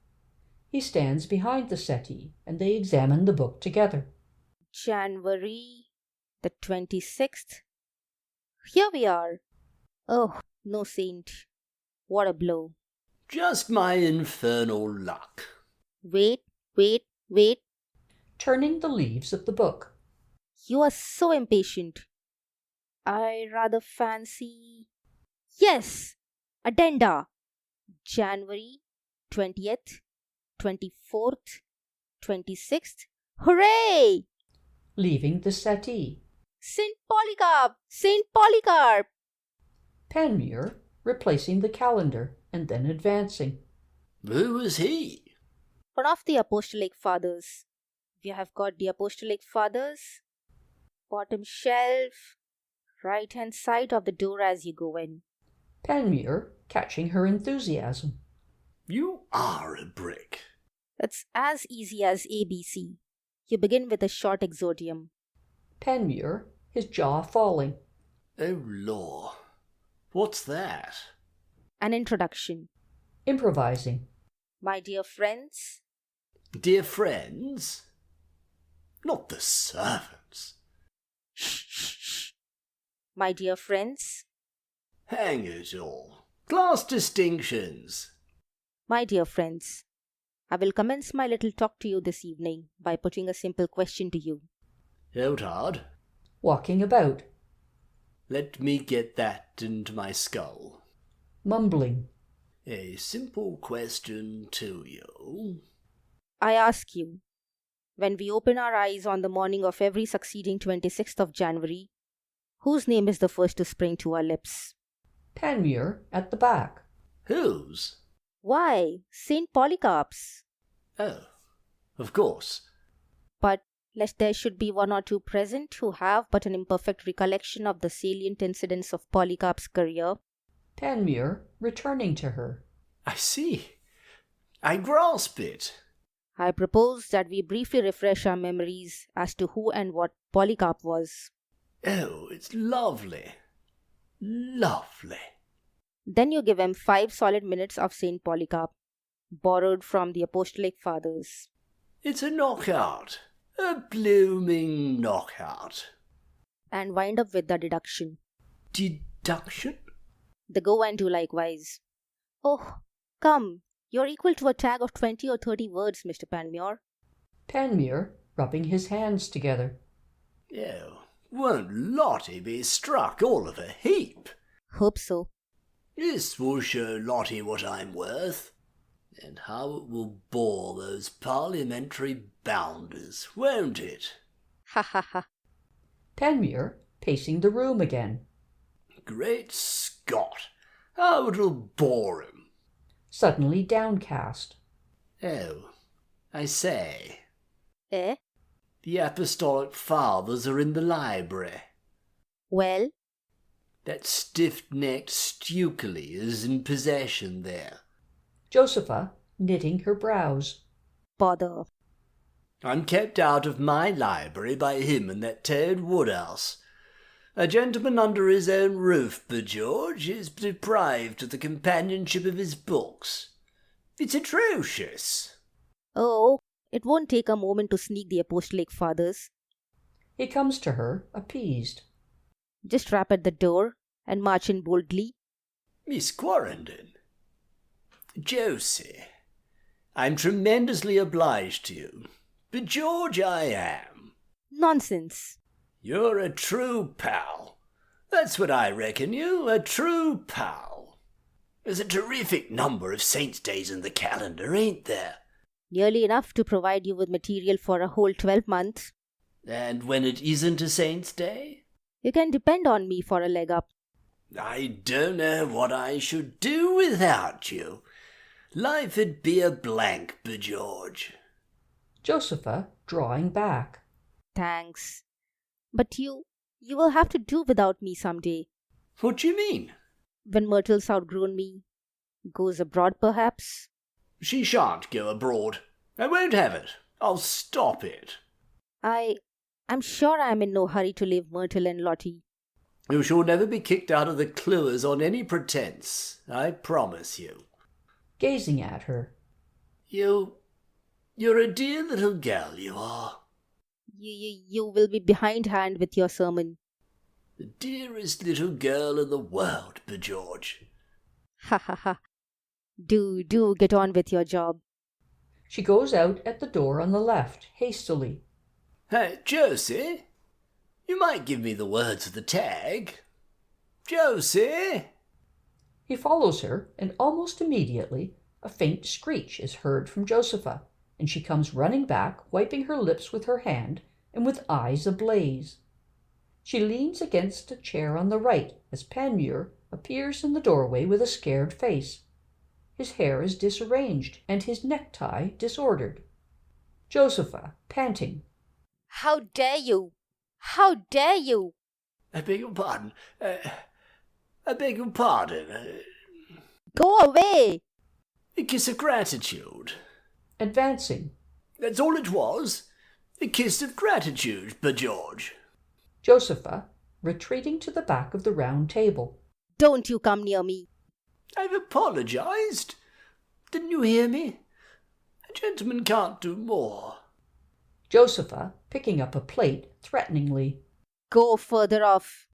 He stands behind the settee, and they examine the book together. January the 26th. Here we are. Oh, no saint. What a blow. Just my infernal luck. Wait. Turning the leaves of the book. You are so impatient. I rather fancy... Yes! Addenda. January 20th, 24th, 26th. Hooray! Leaving the settee. Saint Polycarp! Saint Polycarp! Panmure, replacing the calendar, and then advancing. Who was he? One of the Apostolic Fathers. We have got the Apostolic Fathers. Bottom shelf. Right-hand side of the door as you go in. Panmure, catching her enthusiasm. You are a brick. It's as easy as ABC. You begin with a short exordium. Panmure, his jaw falling. Oh, law. What's that? An introduction. Improvising. My dear friends. Dear friends? Not the servants. Shh. My dear friends. Hang it all. Class distinctions. My dear friends, I will commence my little talk to you this evening by putting a simple question to you. Hold hard. Walking about. Let me get that into my skull. Mumbling. A simple question to you. I ask you, when we open our eyes on the morning of every succeeding 26th of January, whose name is the first to spring to our lips? Panmure at the back. Whose? Why, Saint Polycarp's. Oh, of course. But lest there should be one or two present who have but an imperfect recollection of the salient incidents of Polycarp's career. Panmure, returning to her. I see. I grasp it. I propose that we briefly refresh our memories as to who and what Polycarp was. Oh, it's lovely. Lovely. Then you give him 5 solid minutes of Saint Polycarp, borrowed from the Apostolic Fathers. It's a knockout. A blooming knockout. And wind up with the deduction. Deduction? The go and do likewise. Oh, come, you're equal to a tag of 20 or 30 words, Mr. Panmure. Panmure, rubbing his hands together. Oh, won't Lottie be struck all of a heap? Hope so. This will show Lottie what I'm worth, and how it will bore those parliamentary bounders, won't it? Ha ha ha. Panmure, pacing the room again. Great Scott, how it'll bore him. Suddenly downcast. Oh, I say. Eh? The Apostolic Fathers are in the library. Well? That stiff-necked Stukely is in possession there. Josepha, knitting her brows. Bother. I'm kept out of my library by him and that Ted Woodhouse. A gentleman under his own roof, by George, is deprived of the companionship of his books. It's atrocious. Oh, it won't take a moment to sneak the Apostolic Fathers. He comes to her, appeased. Just rap at the door and march in boldly. Miss Quarrenden. Josie, I'm tremendously obliged to you. But George, I am. Nonsense. You're a true pal. That's what I reckon you, a true pal. There's a terrific number of saints' days in the calendar, ain't there? Nearly enough to provide you with material for a whole 12 months. And when it isn't a saint's day? You can depend on me for a leg up. I don't know what I should do without you. Life'd be a blank, b'George. Josepha, drawing back. Thanks. But you will have to do without me someday. What do you mean? When Myrtle's outgrown me. Goes abroad, perhaps? She shan't go abroad. I won't have it. I'll stop it. I'm sure I'm in no hurry to leave Myrtle and Lottie. You shall never be kicked out of the Clewers on any pretence, I promise you. Gazing at her. You're a dear little girl, you are. You will be behindhand with your sermon. The dearest little girl in the world, b'George. Ha ha ha. Do get on with your job. She goes out at the door on the left, hastily. Hey, Josie, you might give me the words of the tag. Josie! He follows her, and almost immediately a faint screech is heard from Josepha, and she comes running back, wiping her lips with her hand, and with eyes ablaze. She leans against a chair on the right as Panmure appears in the doorway with a scared face. His hair is disarranged, and his necktie disordered. Josepha, panting. How dare you? How dare you? I beg your pardon. I beg your pardon. Go away! A kiss of gratitude. Advancing. That's all it was. A kiss of gratitude, b'George. Josepha, retreating to the back of the round table. Don't you come near me. I've apologized. Didn't you hear me? A gentleman can't do more. Josepha, picking up a plate threateningly. Go further off.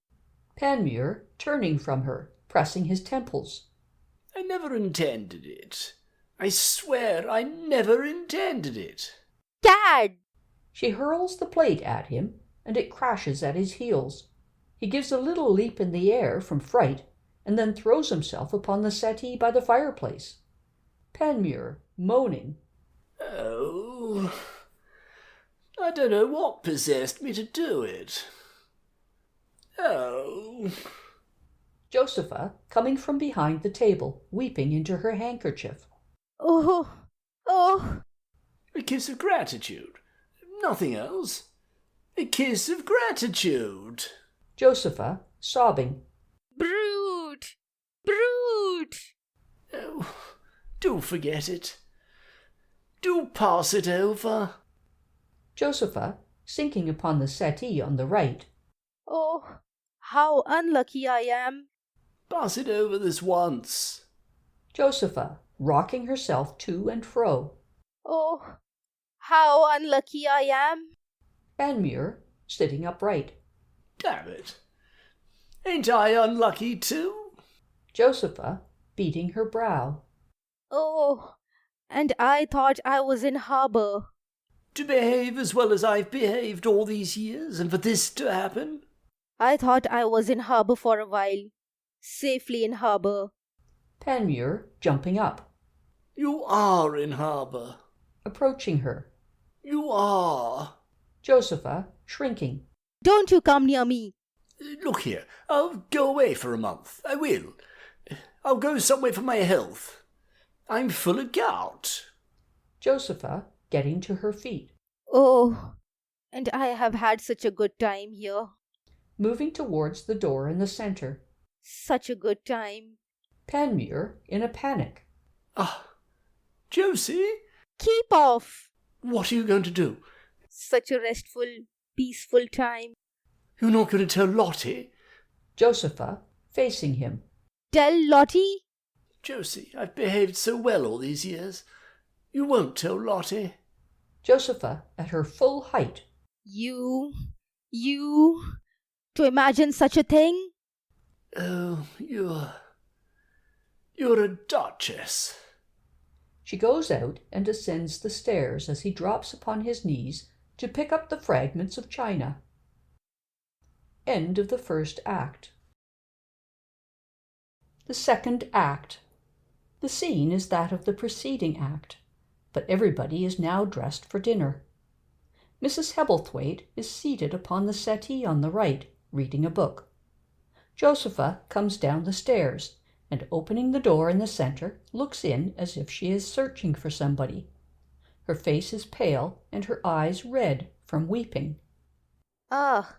Panmure, turning from her, pressing his temples. I never intended it. I swear I never intended it. Dad! She hurls the plate at him, and it crashes at his heels. He gives a little leap in the air from fright, and then throws himself upon the settee by the fireplace. Panmure, moaning. Oh, I don't know what possessed me to do it. Oh. Josepha, coming from behind the table, weeping into her handkerchief. Oh. A kiss of gratitude. Nothing else. A kiss of gratitude. Josepha, sobbing. Brute! Oh, do forget it. Do pass it over. Josepha, sinking upon the settee on the right. Oh, how unlucky I am. Pass it over this once. Josepha, rocking herself to and fro. Oh, how unlucky I am. Panmure, sitting upright. Damn it. Ain't I unlucky too? Josepha, beating her brow. Oh, and I thought I was in harbour. To behave as well as I've behaved all these years, and for this to happen? I thought I was in harbour for a while. Safely in harbour. Panmure, jumping up. You are in harbour. Approaching her. You are. Josepha, shrinking. Don't you come near me. Look here, I'll go away for a month. I will. I'll go somewhere for my health. I'm full of gout. Josepha, getting to her feet. Oh, and I have had such a good time here. Moving towards the door in the centre. Such a good time. Panmure, in a panic. Ah, Josie? Keep off. What are you going to do? Such a restful, peaceful time. You're not going to tell Lottie? Josepha, facing him. Tell Lottie? Josie, I've behaved so well all these years. You won't tell Lottie? Josepha, at her full height. You... To imagine such a thing? Oh, you're a duchess. She goes out and ascends the stairs as he drops upon his knees to pick up the fragments of china. End of the first act. The second act. The scene is that of the preceding act, but everybody is now dressed for dinner. Mrs. Hebblethwaite is seated upon the settee on the right, reading a book. Josepha comes down the stairs, and opening the door in the centre, looks in as if she is searching for somebody. Her face is pale, and her eyes red from weeping. Ah,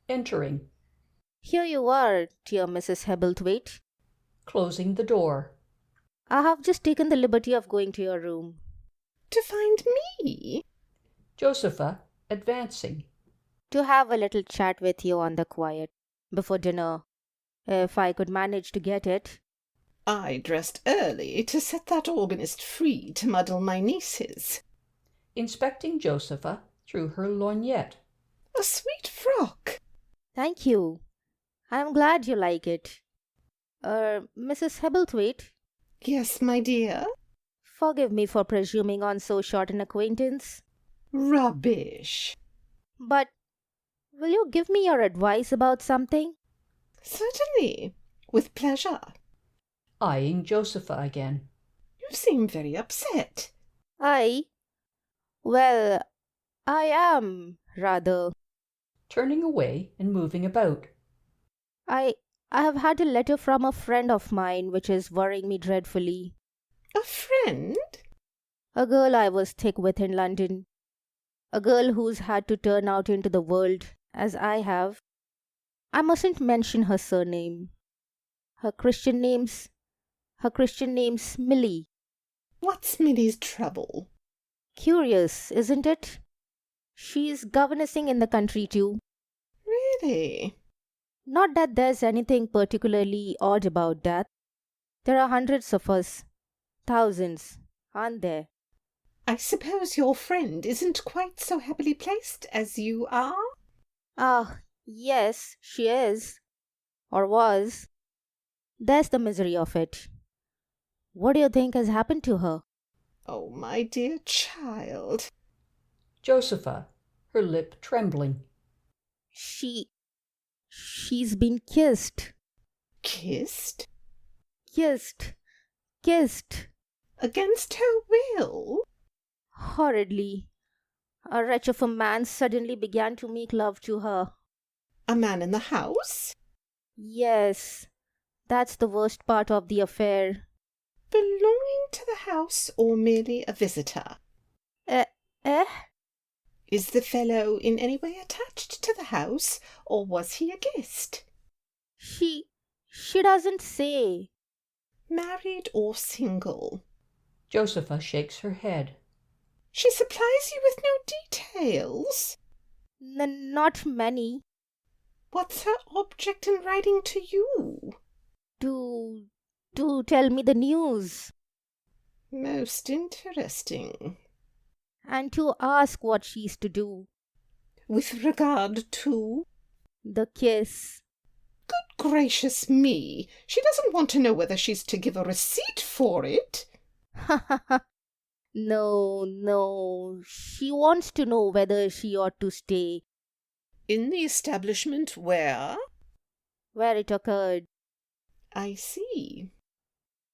Entering. here you are, dear Mrs. Hebblethwaite. Closing the door. I have just taken the liberty of going to your room. To find me? Josepha, advancing. To have a little chat with you on the quiet, before dinner, if I could manage to get it. I dressed early to set that organist free to muddle my nieces. Inspecting Josepha through her lorgnette. A sweet frock. Thank you. I am glad you like it. Mrs. Hebblethwaite? Yes, my dear? Forgive me for presuming on so short an acquaintance. Rubbish. But will you give me your advice about something? Certainly, with pleasure. Eyeing Josepha again. You seem very upset. Well, I am, rather. Turning away and moving about. I have had a letter from a friend of mine which is worrying me dreadfully. A friend? A girl I was thick with in London. A girl who's had to turn out into the world, as I have. I mustn't mention her surname. Her Christian name's Millie. What's Millie's trouble? Curious, isn't it? She's governessing in the country too. Really? Not that there's anything particularly odd about that. There are hundreds of us. Thousands, aren't there? I suppose your friend isn't quite so happily placed as you are? Ah, yes, she is. Or was. There's the misery of it. What do you think has happened to her? Oh, my dear child. Josepha, her lip trembling. She's been kissed. Kissed? Kissed. Against her will? Horridly. A wretch of a man suddenly began to make love to her. A man in the house? Yes, that's the worst part of the affair. Belonging to the house or merely a visitor? Is the fellow in any way attached to the house, or was he a guest? She doesn't say. Married or single? Josepha shakes her head. She supplies you with no details? Not many. What's her object in writing to you? To tell me the news. Most interesting. And to ask what she's to do. With regard to? The kiss. Good gracious me! She doesn't want to know whether she's to give a receipt for it. No. She wants to know whether she ought to stay. In the establishment where? Where it occurred. I see.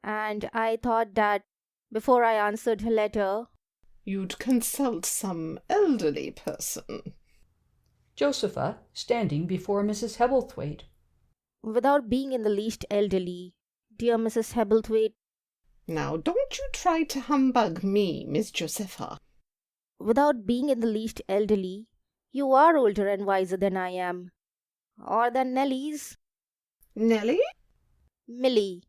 And I thought that, before I answered her letter, you'd consult some elderly person. Josepha, standing before Mrs. Hebblethwaite. Without being in the least elderly, dear Mrs. Hebblethwaite. Now, don't you try to humbug me, Miss Josepha. Without being in the least elderly, you are older and wiser than I am. Or than Nellie's. Nellie? Millie.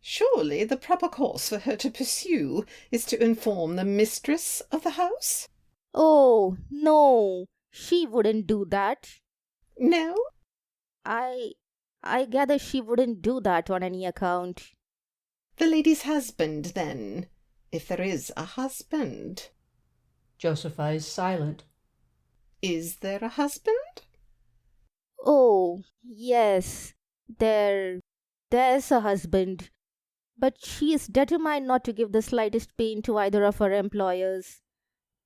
Surely the proper course for her to pursue is to inform the mistress of the house? Oh, no, she wouldn't do that. No? I gather she wouldn't do that on any account. The lady's husband, then, if there is a husband. Josepha is silent. Is there a husband? Oh, yes, there's a husband. But she is determined not to give the slightest pain to either of her employers,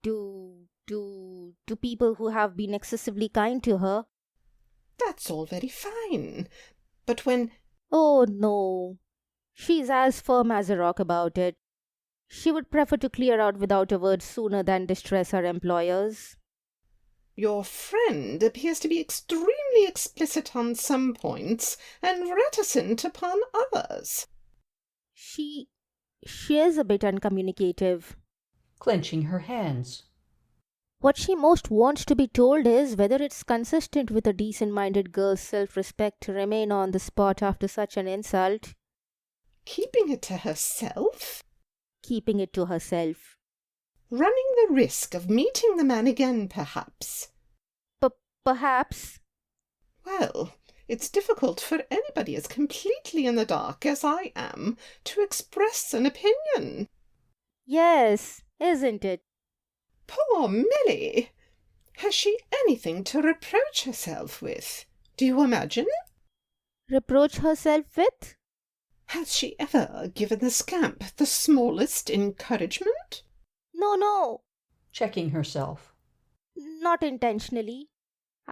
to people who have been excessively kind to her. That's all very fine. But when... Oh, no. She's as firm as a rock about it. She would prefer to clear out without a word sooner than distress her employers. Your friend appears to be extremely explicit on some points and reticent upon others. She is a bit uncommunicative. Clenching her hands. What she most wants to be told is whether it's consistent with a decent-minded girl's self-respect to remain on the spot after such an insult. Keeping it to herself? Keeping it to herself. Running the risk of meeting the man again, perhaps. Perhaps. Well, it's difficult for anybody as completely in the dark as I am to express an opinion. Yes, isn't it? Poor Milly! Has she anything to reproach herself with, do you imagine? Reproach herself with? Has she ever given the scamp the smallest encouragement? No. Checking herself. Not intentionally.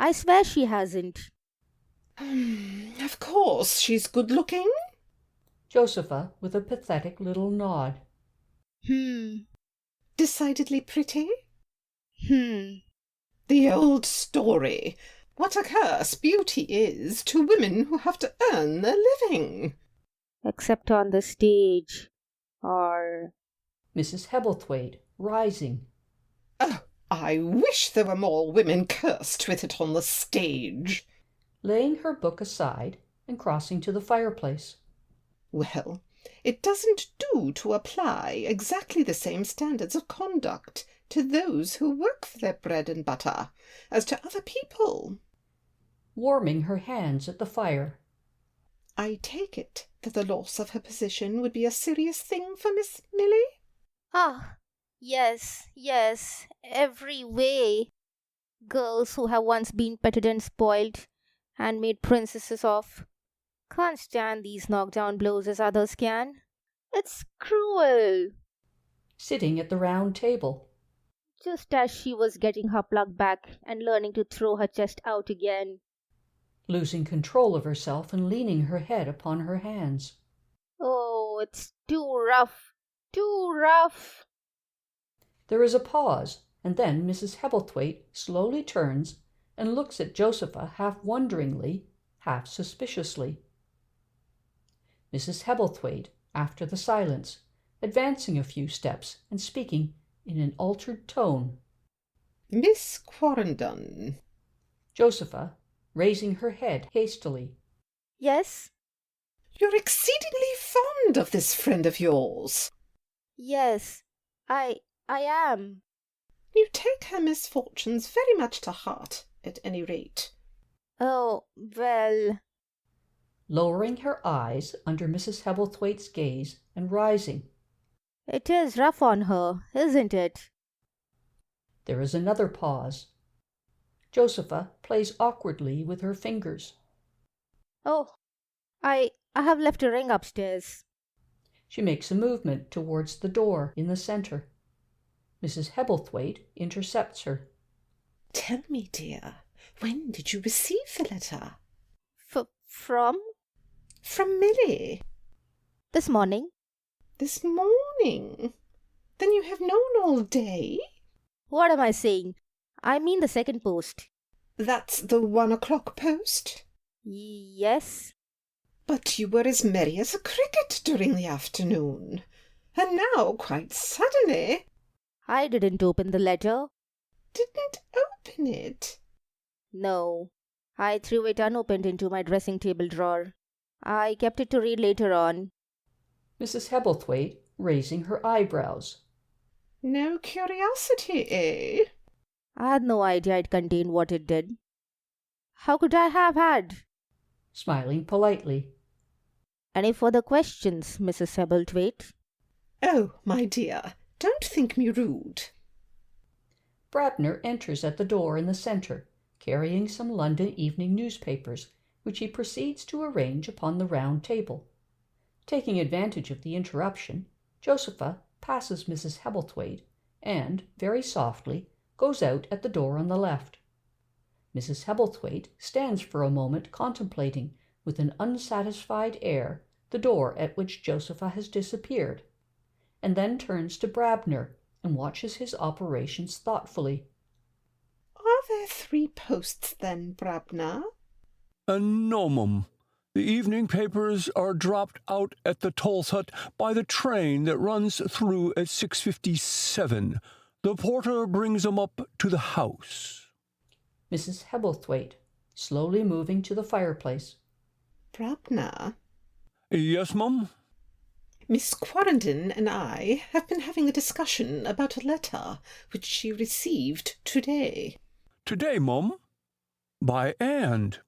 I swear she hasn't. Of course, she's good-looking. Josepha with a pathetic little nod. Decidedly pretty? The old story. What a curse beauty is to women who have to earn their living. Except on the stage. Or... Mrs. Hebblethwaite, rising. Oh, I wish there were more women cursed with it on the stage. Laying her book aside and crossing to the fireplace. Well, it doesn't do to apply exactly the same standards of conduct to those who work for their bread and butter as to other people. Warming her hands at the fire. I take it that the loss of her position would be a serious thing for Miss Milly? Ah, yes, every way. Girls who have once been petted and spoiled and made princesses of can't stand these knockdown blows as others can. It's cruel. Sitting at the round table. Just as she was getting her plug back and learning to throw her chest out again. Losing control of herself and leaning her head upon her hands. Oh, it's too rough. There is a pause, and then Mrs. Hebblethwaite slowly turns and looks at Josepha half wonderingly, half suspiciously. Mrs. Hebblethwaite, after the silence, advancing a few steps and speaking in an altered tone. Miss Quarrendon. Josepha, raising her head hastily. Yes? You're exceedingly fond of this friend of yours. Yes, I am. You take her misfortunes very much to heart, at any rate. Oh, well... Lowering her eyes under Mrs. Hebblethwaite's gaze and rising. It is rough on her, isn't it? There is another pause. Josepha plays awkwardly with her fingers. Oh, I have left a ring upstairs. She makes a movement towards the door in the center. Mrs. Hebblethwaite intercepts her. Tell me, dear, when did you receive the letter? From? From Milly. This morning. This morning? Then you have known all day? What am I saying? I mean the second post. That's the 1 o'clock post? Yes. But you were as merry as a cricket during the afternoon. And now, quite suddenly... I didn't open the letter. Didn't open it? No. I threw it unopened into my dressing table drawer. I kept it to read later on. Mrs. Hebblethwaite, raising her eyebrows. No curiosity, eh? I had no idea it contained what it did. How could I have had? Smiling politely. Any further questions, Mrs. Hebblethwaite? Oh, my dear, don't think me rude. Brabner enters at the door in the centre, carrying some London evening newspapers, which he proceeds to arrange upon the round table. Taking advantage of the interruption, Josepha passes Mrs. Hebblethwaite and, very softly, goes out at the door on the left. Mrs. Hebblethwaite stands for a moment contemplating, with an unsatisfied air, the door at which Josepha has disappeared, and then turns to Brabner and watches his operations thoughtfully. Are there 3 posts, then, Brabner? No, mum. The evening papers are dropped out at the Toll's Hut by the train that runs through at 6:57. The porter brings 'em up to the house. Mrs. Hebblethwaite, slowly moving to the fireplace. Brabner? Yes, mum? Miss Quarrenden and I have been having a discussion about a letter which she received today. Today, mum? By hand?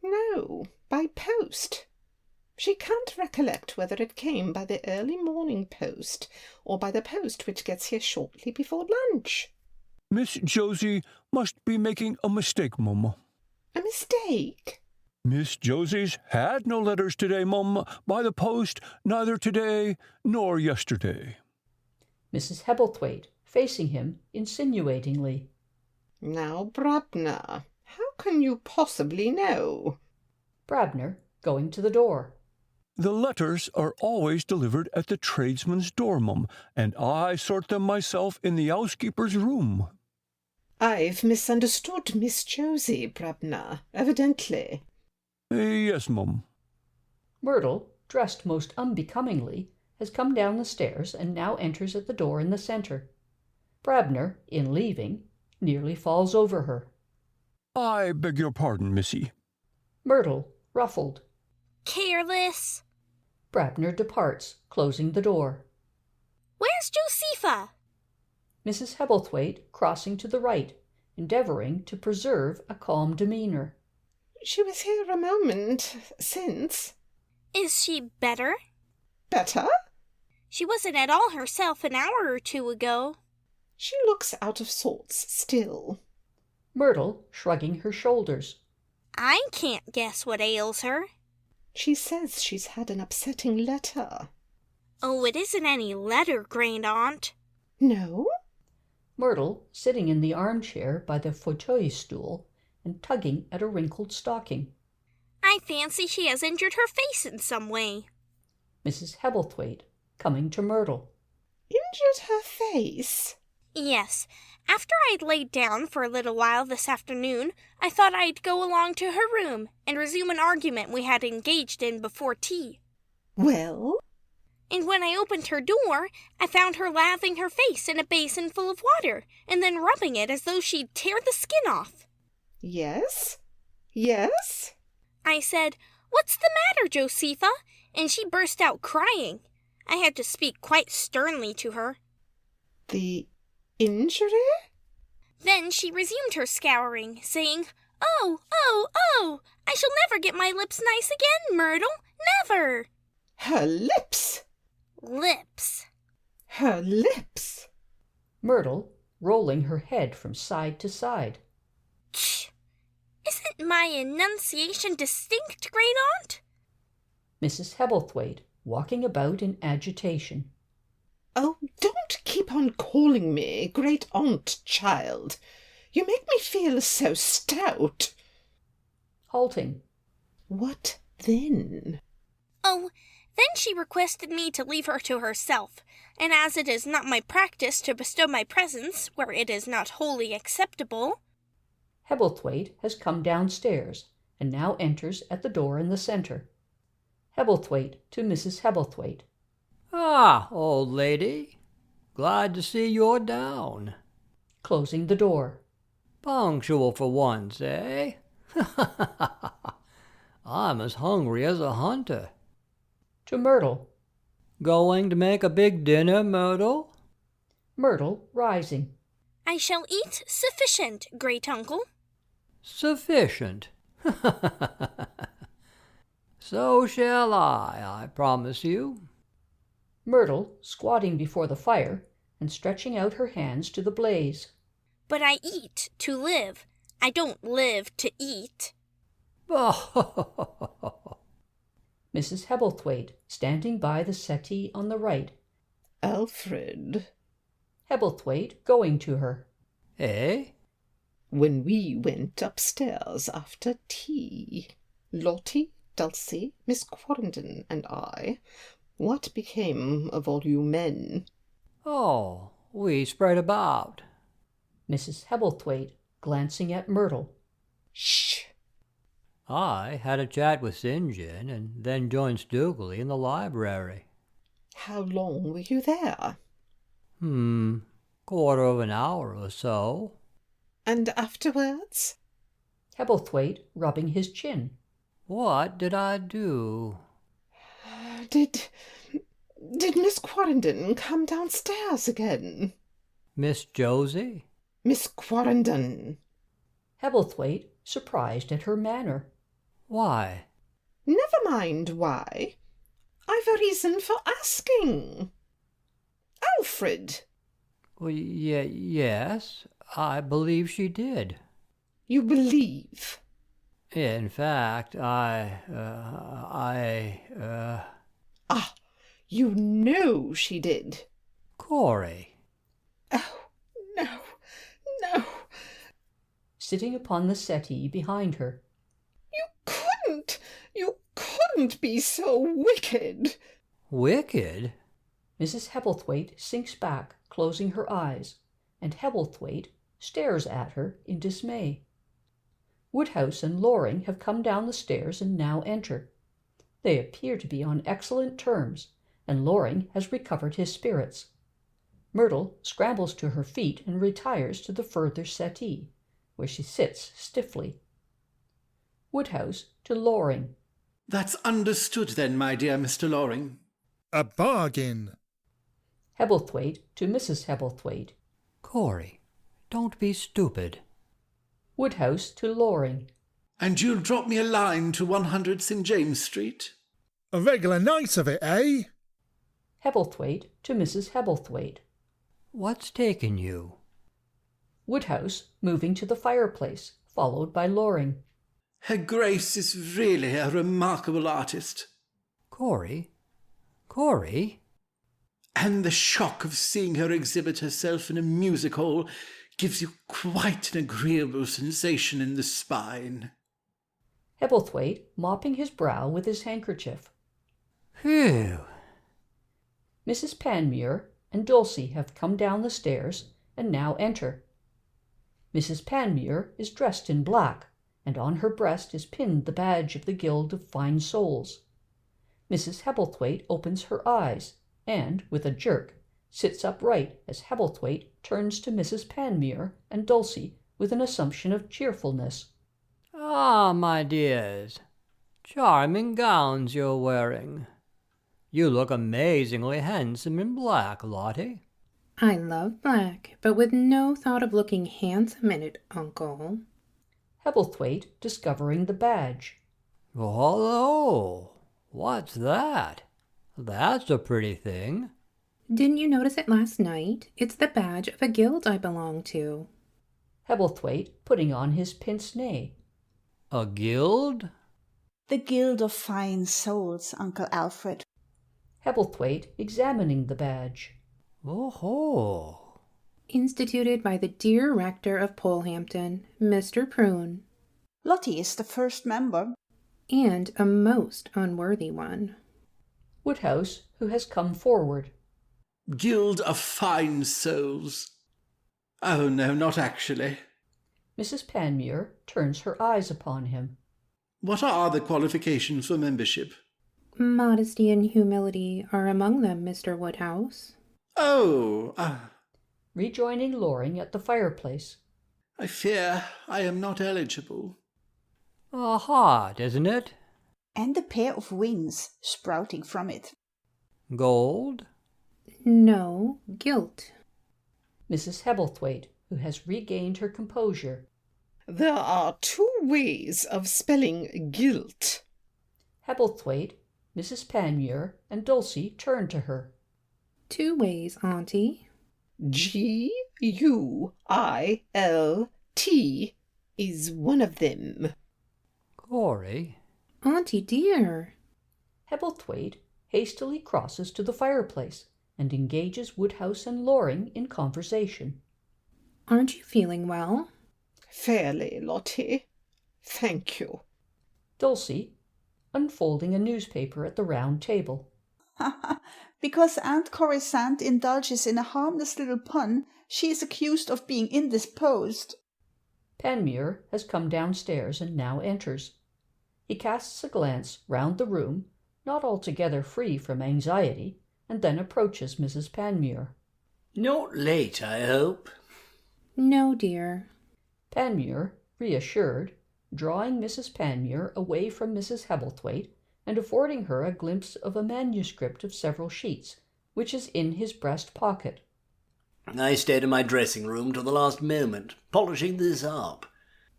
No, by post. She can't recollect whether it came by the early morning post or by the post which gets here shortly before lunch. Miss Josie must be making a mistake, mum. A mistake? Miss Josie's had no letters today, mum, by the post, neither today nor yesterday. Mrs. Hebblethwaite, facing him insinuatingly. Now, Brabner, how can you possibly know? Brabner, going to the door. The letters are always delivered at the tradesman's door, mum, and I sort them myself in the housekeeper's room. I've misunderstood Miss Josie, Brabner, evidently. Yes, mum. Myrtle, dressed most unbecomingly, has come down the stairs and now enters at the door in the centre. Brabner, in leaving, nearly falls over her. I beg your pardon, missy. Myrtle, ruffled. Careless. Brabner departs, closing the door. Where's Josepha? Mrs. Hebblethwaite, crossing to the right, endeavouring to preserve a calm demeanour. She was here a moment since. Is she better? Better? She wasn't at all herself an hour or 2 ago. She looks out of sorts still. Myrtle, shrugging her shoulders. I can't guess what ails her. She says she's had an upsetting letter. Oh, it isn't any letter, Grand Aunt. No? Myrtle, sitting in the armchair by the fauteuil stool and tugging at a wrinkled stocking. I fancy she has injured her face in some way. Mrs. Hebblethwaite, coming to Myrtle. Injured her face? Yes. After I'd laid down for a little while this afternoon, I thought I'd go along to her room and resume an argument we had engaged in before tea. Well? And when I opened her door, I found her laving her face in a basin full of water, and then rubbing it as though she'd tear the skin off. Yes? Yes? I said, "What's the matter, Josepha?" And she burst out crying. I had to speak quite sternly to her. The injury? Then she resumed her scouring, saying, "Oh, oh, oh! I shall never get my lips nice again, Myrtle, never!" Her lips? Lips. Her lips? Myrtle, rolling her head from side to side. Tch! Isn't my enunciation distinct, Great Aunt? Mrs. Hebblethwaite, walking about in agitation. Oh, don't keep on calling me Great Aunt, child. You make me feel so stout. Halting. What then? Oh, then she requested me to leave her to herself, and as it is not my practice to bestow my presents where it is not wholly acceptable. Hebblethwaite has come downstairs, and now enters at the door in the centre. Hebblethwaite to Mrs. Hebblethwaite. Ah, old lady, glad to see you're down. Closing the door. Punctual for once, eh? I'm as hungry as a hunter. To Myrtle. Going to make a big dinner, Myrtle? Myrtle, rising. I shall eat sufficient, great uncle. Sufficient. So shall I promise you. Myrtle, squatting before the fire and stretching out her hands to the blaze. But I eat to live. I don't live to eat. Mrs. Hebblethwaite, standing by the settee on the right. Alfred. Hebblethwaite, going to her. Eh? When we went upstairs after tea, Lottie, Dulcie, Miss Quarrenden, and I, what became of all you men? Oh, we spread about. Mrs. Hebblethwaite, glancing at Myrtle. Shh! I had a chat with St. John and then joined Stookley in the library. How long were you there? Quarter of an hour or so. And afterwards? Hebblethwaite, rubbing his chin. What did I do? Did Miss Quarrenden come downstairs again? Miss Josie? Miss Quarrenden. Hebblethwaite, surprised at her manner. Why? Never mind why. I've a reason for asking. Alfred! Well, yes, I believe she did. You believe? In fact, You know she did. Corey. Oh, no. Sitting upon the settee behind her. You couldn't be so wicked. Wicked? Mrs. Hebblethwaite sinks back, closing her eyes, and Hebblethwaite stares at her in dismay. Woodhouse and Loring have come down the stairs and now enter. They appear to be on excellent terms, and Loring has recovered his spirits. Myrtle scrambles to her feet and retires to the further settee, where she sits stiffly. Woodhouse to Loring. That's understood then, my dear Mr. Loring. A bargain. Hebblethwaite to Mrs. Hebblethwaite. Corey, don't be stupid. Woodhouse to Loring. And you'll drop me a line to 100 St. James Street? A regular night of it, eh? Hebblethwaite to Mrs. Hebblethwaite. What's taken you? Woodhouse moving to the fireplace, followed by Loring. Her Grace is really a remarkable artist. Corey? And the shock of seeing her exhibit herself in a music hall gives you quite an agreeable sensation in the spine. Hebblethwaite mopping his brow with his handkerchief. Phew! Mrs. Panmure and Dulcie have come down the stairs and now enter. Mrs. Panmure is dressed in black, and on her breast is pinned the badge of the Guild of Fine Souls. Mrs. Hebblethwaite opens her eyes, and, with a jerk, sits upright as Hebblethwaite turns to Mrs. Panmure and Dulcie with an assumption of cheerfulness. Ah, my dears, charming gowns you're wearing. You look amazingly handsome in black, Lottie. I love black, but with no thought of looking handsome in it, Uncle. Hebblethwaite discovering the badge. Hello! What's that? That's a pretty thing. Didn't you notice it last night? It's the badge of a guild I belong to. Hebblethwaite putting on his pince-nez. A guild? The Guild of Fine Souls, Uncle Alfred. Hebblethwaite examining the badge. Oh-ho! Instituted by the dear rector of Polehampton, Mr. Prune. Lottie is the first member. And a most unworthy one. Woodhouse, who has come forward. Guild of Fine Souls. Oh, no, not actually. Mrs. Panmure turns her eyes upon him. What are the qualifications for membership? Modesty and humility are among them, Mr. Woodhouse. Oh, Rejoining Loring at the fireplace. I fear I am not eligible. A heart, isn't it? And a pair of wings sprouting from it. Gold? No, guilt. Mrs. Hebblethwaite, who has regained her composure. There are two ways of spelling guilt. Hebblethwaite, Mrs. Panmure, and Dulcie turn to her. 2 ways, Auntie. Guilt is one of them. Corey? Auntie dear. Hebblethwaite hastily crosses to the fireplace and engages Woodhouse and Loring in conversation. Aren't you feeling well? Fairly, Lottie. Thank you. Dulcie, unfolding a newspaper at the round table. Because Aunt Corisande indulges in a harmless little pun, she is accused of being indisposed. Panmure has come downstairs and now enters. He casts a glance round the room, not altogether free from anxiety, and then approaches Mrs. Panmure. Not late, I hope? No, dear. Panmure, reassured, drawing Mrs. Panmure away from Mrs. Hebblethwaite and affording her a glimpse of a manuscript of several sheets, which is in his breast pocket. I stayed in my dressing room till the last moment, polishing this up.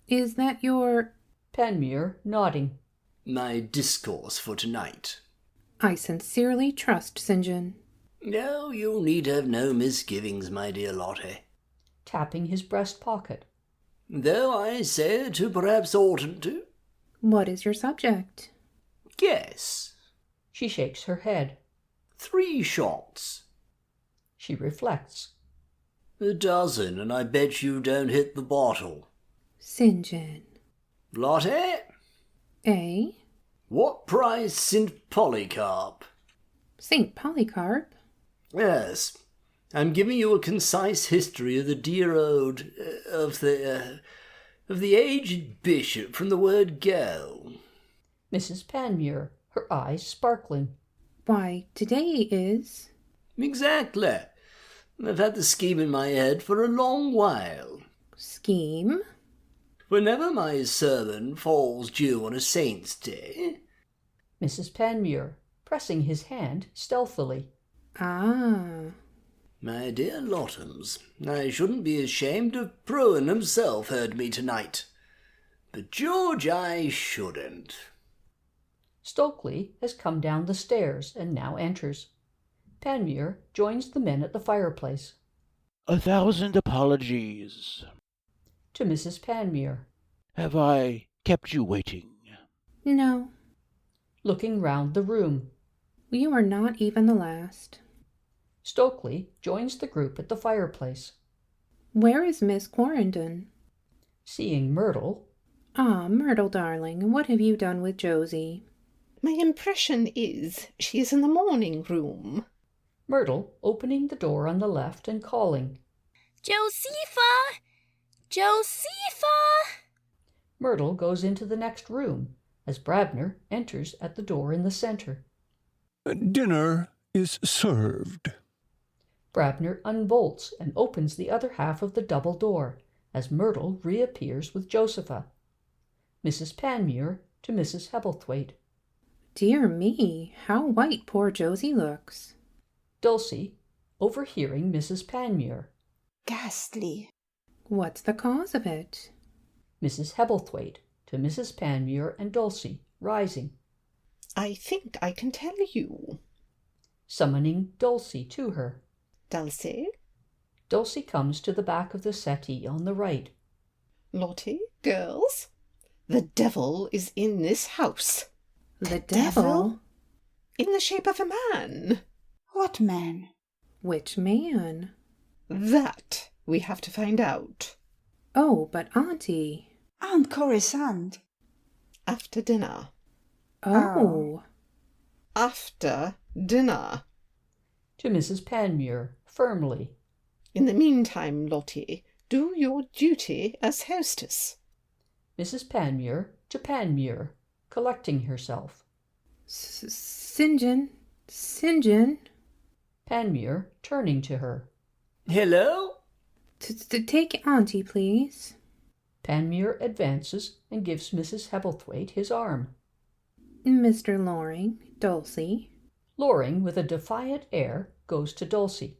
Is that your... Panmure, nodding. My discourse for tonight. I sincerely trust, St. John. No, you need have no misgivings, my dear Lottie. Tapping his breast pocket. Though I say it who perhaps oughtn't to. What is your subject? Guess. She shakes her head. 3 shots. She reflects. A dozen, and I bet you don't hit the bottle. St. John. Lottie? Eh? What price St. Polycarp? St. Polycarp? Yes. I'm giving you a concise history of the dear old... of the aged bishop from the word go. Mrs. Panmure, her eyes sparkling. Why, today is... Exactly. I've had the scheme in my head for a long while. Scheme? Whenever my sermon falls due on a saint's day... Mrs. Panmure, pressing his hand stealthily. Ah. My dear Lottams, I shouldn't be ashamed if Bruin himself heard me tonight. But George, I shouldn't. Stokely has come down the stairs and now enters. Panmure joins the men at the fireplace. 1,000 apologies. To Mrs. Panmure. Have I kept you waiting? No. Looking round the room. You are not even the last. Stokely joins the group at the fireplace. Where is Miss Quarrendon? Seeing Myrtle. Ah, Myrtle, darling, what have you done with Josie? My impression is she is in the morning room. Myrtle opening the door on the left and calling. Josepha! Josepha! Myrtle goes into the next room as Brabner enters at the door in the centre. Dinner is served. Brabner unbolts and opens the other half of the double door as Myrtle reappears with Josepha. Mrs. Panmure to Mrs. Hebblethwaite. Dear me, how white poor Josie looks. Dulcie, overhearing Mrs. Panmure. Ghastly. What's the cause of it? Mrs. Hebblethwaite to Mrs. Panmure and Dulcie, rising. I think I can tell you. Summoning Dulcie to her. Dulcie? Dulcie comes to the back of the settee on the right. Lottie, girls, the devil is in this house. The devil? In the shape of a man. What man? Which man? That we have to find out. Oh, but Auntie. Aunt Corisande. After dinner. Oh. After dinner. To Mrs. Panmure, firmly. In the meantime, Lottie, do your duty as hostess. Mrs. Panmure to Panmure, collecting herself. St. John. Panmure turning to her. Hello? Take Auntie, please. Panmure advances and gives Mrs. Hebblethwaite his arm. Mr. Loring, Dulcie. Loring, with a defiant air, goes to Dulcie.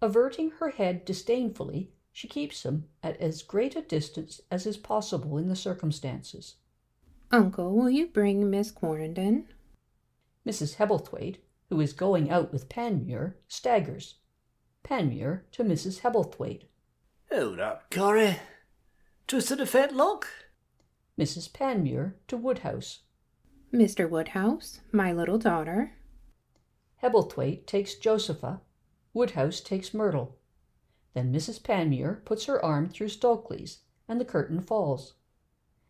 Averting her head disdainfully, she keeps him at as great a distance as is possible in the circumstances. Uncle, will you bring Miss Quarrendon? Mrs. Hebblethwaite, who is going out with Panmure, staggers. Panmure to Mrs. Hebblethwaite. Hold up, Corrie. Twisted a fetlock? Mrs. Panmure to Woodhouse. Mr. Woodhouse, my little daughter. Hebblethwaite takes Josepha. Woodhouse takes Myrtle. Then Mrs. Panmure puts her arm through Stokely's, and the curtain falls.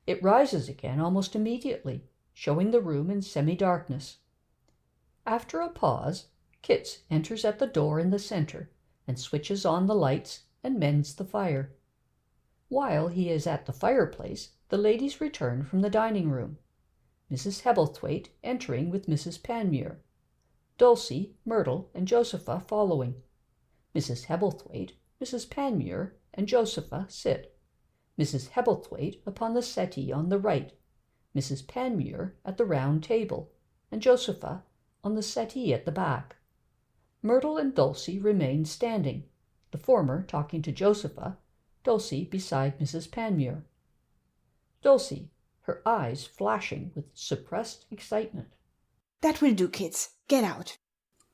It rises again almost immediately, showing the room in semi-darkness. After a pause, Kits enters at the door in the centre, and switches on the lights and mends the fire. While he is at the fireplace, the ladies return from the dining-room. Mrs. Hebblethwaite entering with Mrs. Panmure. Dulcie, Myrtle, and Josepha following. Mrs. Hebblethwaite, Mrs. Panmure, and Josepha sit. Mrs. Hebblethwaite upon the settee on the right, Mrs. Panmure at the round table, and Josepha on the settee at the back. Myrtle and Dulcie remain standing, the former talking to Josepha, Dulcie beside Mrs. Panmure. Dulcie, her eyes flashing with suppressed excitement. That will do, Kits. Get out.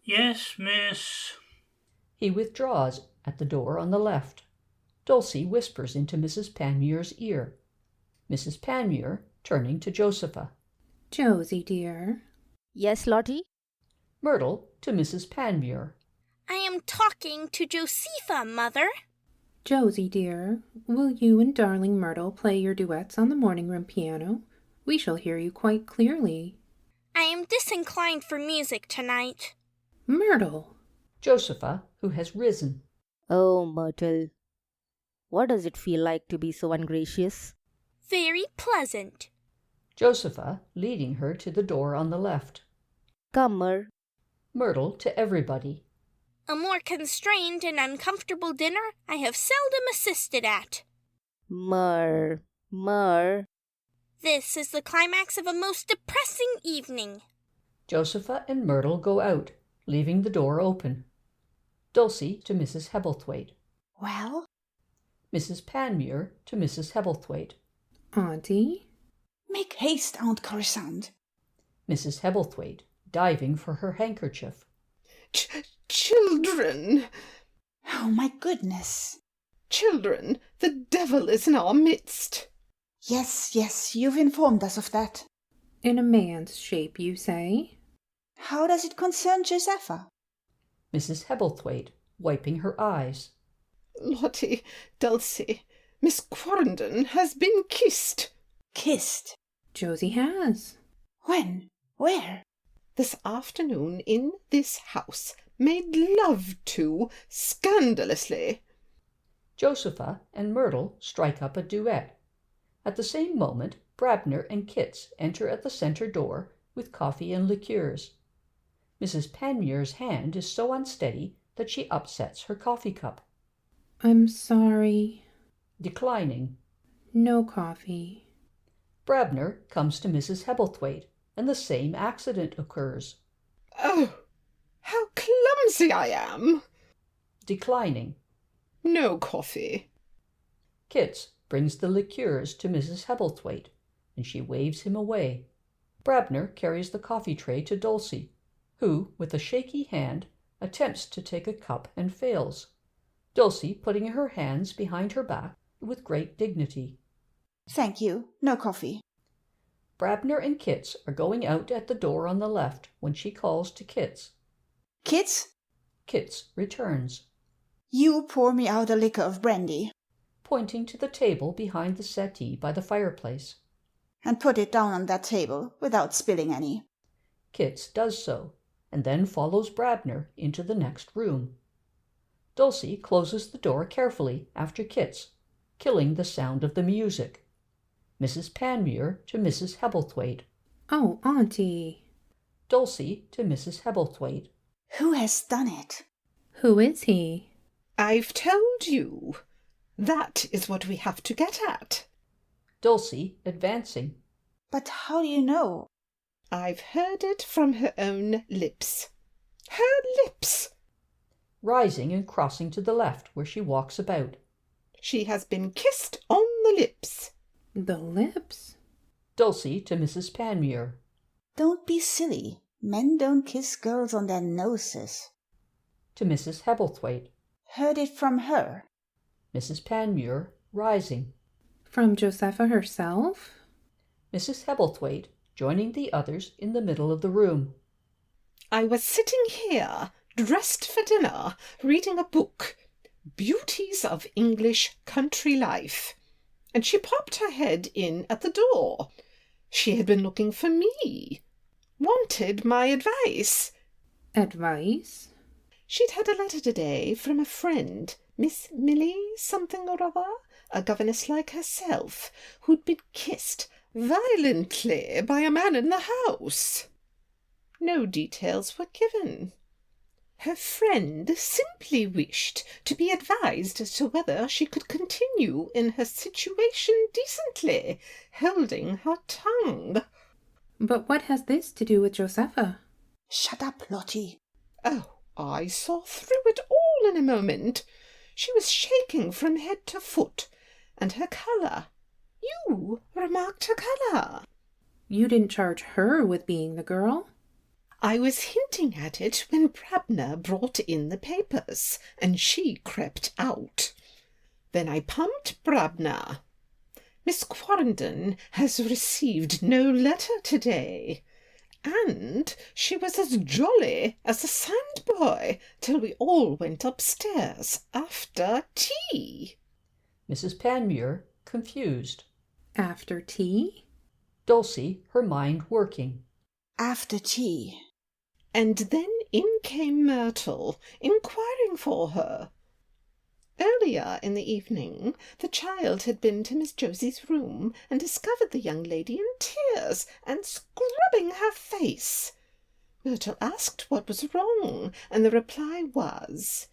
Yes, miss. He withdraws at the door on the left. Dulcie whispers into Mrs. Panmure's ear. Mrs. Panmure, turning to Josepha. Josie, dear. Yes, Lottie? Myrtle to Mrs. Panmure. I am talking to Josepha, Mother. Josie, dear, will you and darling Myrtle play your duets on the morning-room piano? We shall hear you quite clearly. I am disinclined for music tonight. Myrtle! Josepha, who has risen. Oh, Myrtle. What does it feel like to be so ungracious? Very pleasant. Josepha, leading her to the door on the left. Come, Myrtle to everybody. A more constrained and uncomfortable dinner I have seldom assisted at. Myrrh. This is the climax of a most depressing evening. Josepha and Myrtle go out, leaving the door open. Dulcie to Mrs. Hebblethwaite. Well? Mrs. Panmure to Mrs. Hebblethwaite. Auntie? Make haste, Aunt Corisande. Mrs. Hebblethwaite, diving for her handkerchief. Children! Oh, my goodness. Children, the devil is in our midst. Yes, you've informed us of that. In a man's shape, you say? How does it concern Josepha? Mrs. Hebblethwaite, wiping her eyes. Lottie, Dulcie, Miss Quarrenden has been kissed. Kissed? Josie has. When? Where? This afternoon in this house. Made love to, scandalously. Josepha and Myrtle strike up a duet. At the same moment, Brabner and Kits enter at the centre door with coffee and liqueurs. Mrs. Panmure's hand is so unsteady that she upsets her coffee cup. I'm sorry. Declining. No coffee. Brabner comes to Mrs. Hebblethwaite, and the same accident occurs. Oh, how clumsy I am! Declining. No coffee. Kits brings the liqueurs to Mrs. Hebblethwaite, and she waves him away. Brabner carries the coffee tray to Dulcie, who, with a shaky hand, attempts to take a cup and fails. Dulcie putting her hands behind her back with great dignity. Thank you, no coffee. Brabner and Kits are going out at the door on the left when she calls to Kits. Kits? Kits returns. You pour me out a liquor of brandy. Pointing to the table behind the settee by the fireplace. And put it down on that table without spilling any. Kits does so, and then follows Brabner into the next room. Dulcie closes the door carefully after Kits, killing the sound of the music. Mrs. Panmure to Mrs. Hebblethwaite. Oh, Auntie. Dulcie to Mrs. Hebblethwaite. Who has done it? Who is he? I've told you. That is what we have to get at. Dulcie advancing. But how do you know? I've heard it from her own lips. Her lips! Rising and crossing to the left, where she walks about. She has been kissed on the lips. The lips? Dulcie to Mrs. Panmure. Don't be silly. Men don't kiss girls on their noses. To Mrs. Hebblethwaite. Heard it from her. Mrs. Panmure, rising. From Josepha herself? Mrs. Hebblethwaite, joining the others in the middle of the room. I was sitting here, dressed for dinner, reading a book, Beauties of English Country Life, and she popped her head in at the door. She had been looking for me, wanted my advice. Advice? She'd had a letter today from a friend, Miss Millie something or other, a governess like herself, who'd been kissed violently by a man in the house. No details were given. Her friend simply wished to be advised as to whether she could continue in her situation decently, holding her tongue. But what has this to do with Josepha? Shut up, Lottie. Oh, I saw through it all in a moment. She was shaking from head to foot, and her colour. You remarked her colour. You didn't charge her with being the girl? I was hinting at it when Brabner brought in the papers, and she crept out. Then I pumped Brabner. Miss Quarrenden has received no letter today, and she was as jolly as a sandboy till we all went upstairs after tea. Mrs. Panmure, confused. After tea? Dulcie, her mind working. After tea. And then in came Myrtle, inquiring for her. Earlier in the evening, the child had been to Miss Josie's room and discovered the young lady in tears and scrubbing her face. Myrtle asked what was wrong, and the reply was,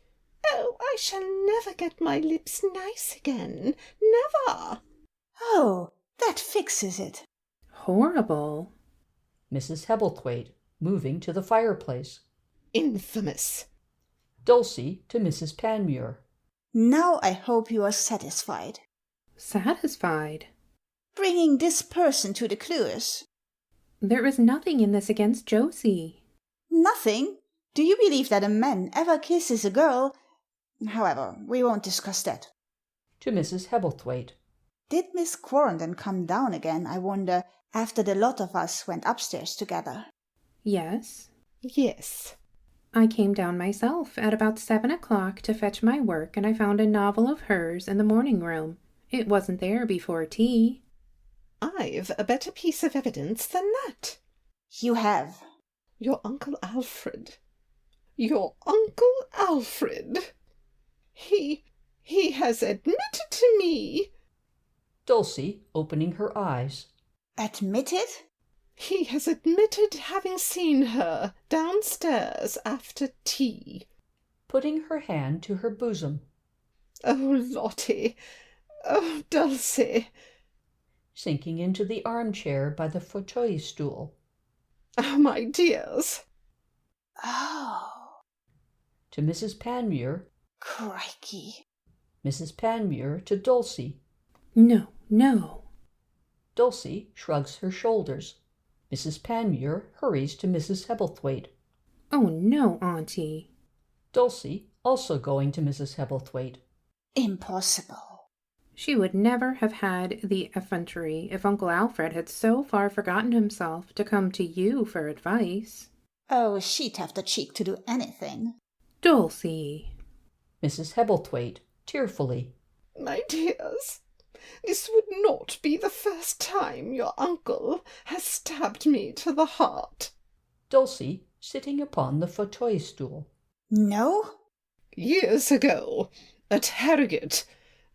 "Oh, I shall never get my lips nice again, never." Oh, that fixes it. Horrible. Mrs. Hebblethwaite, moving to the fireplace. Infamous. Dulcie to Mrs. Panmure. Now I hope you are satisfied. Satisfied? Bringing this person to the Clues. There is nothing in this against Josie. Nothing? Do you believe that a man ever kisses a girl? However, we won't discuss that. To Mrs. Hebblethwaite. Did Miss Quarrenden come down again, I wonder, after the lot of us went upstairs together? Yes. Yes. I came down myself at about 7 o'clock to fetch my work, and I found a novel of hers in the morning room. It wasn't there before tea. I've a better piece of evidence than that. You have. Your Uncle Alfred. Your Uncle Alfred. He has admitted to me. Dulcie, opening her eyes. Admitted? He has admitted having seen her downstairs after tea. Putting her hand to her bosom. Oh, Lottie. Oh, Dulcie. Sinking into the armchair by the fauteuil stool. Oh, my dears. Oh. To Mrs. Panmure. Crikey. Mrs. Panmure to Dulcie. No, no. Dulcie shrugs her shoulders. Mrs. Panmure hurries to Mrs. Hebblethwaite. Oh, no, Auntie. Dulcie also going to Mrs. Hebblethwaite. Impossible. She would never have had the effrontery if Uncle Alfred had so far forgotten himself to come to you for advice. Oh, she'd have the cheek to do anything. Dulcie. Mrs. Hebblethwaite, tearfully. My dears, this would not be the first time your uncle has stabbed me to the heart. Dulcie, sitting upon the fauteuil stool. No? Years ago, at Harrogate,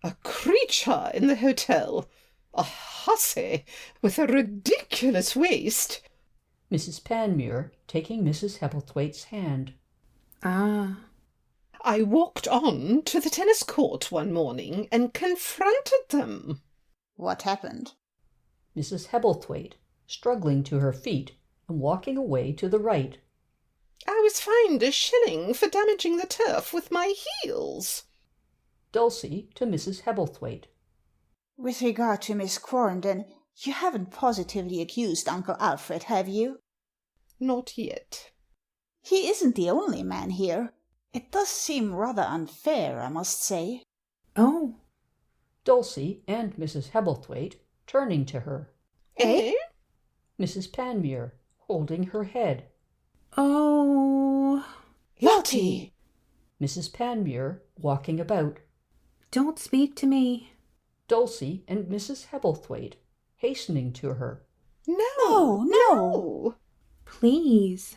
a creature in the hotel, a hussy with a ridiculous waist. Mrs. Panmure, taking Mrs. Hebblethwaite's hand. Ah. I walked on to the tennis court one morning and confronted them. What happened? Mrs. Hebblethwaite, struggling to her feet and walking away to the right. I was fined a shilling for damaging the turf with my heels. Dulcie to Mrs. Hebblethwaite. With regard to Miss Quarrenden, you haven't positively accused Uncle Alfred, have you? Not yet. He isn't the only man here. It does seem rather unfair, I must say. Oh. Dulcie and Mrs. Hebblethwaite, turning to her. Eh? Mrs. Panmure, holding her head. Oh, Lottie! Mrs. Panmure, walking about. Don't speak to me. Dulcie and Mrs. Hebblethwaite, hastening to her. No. Please.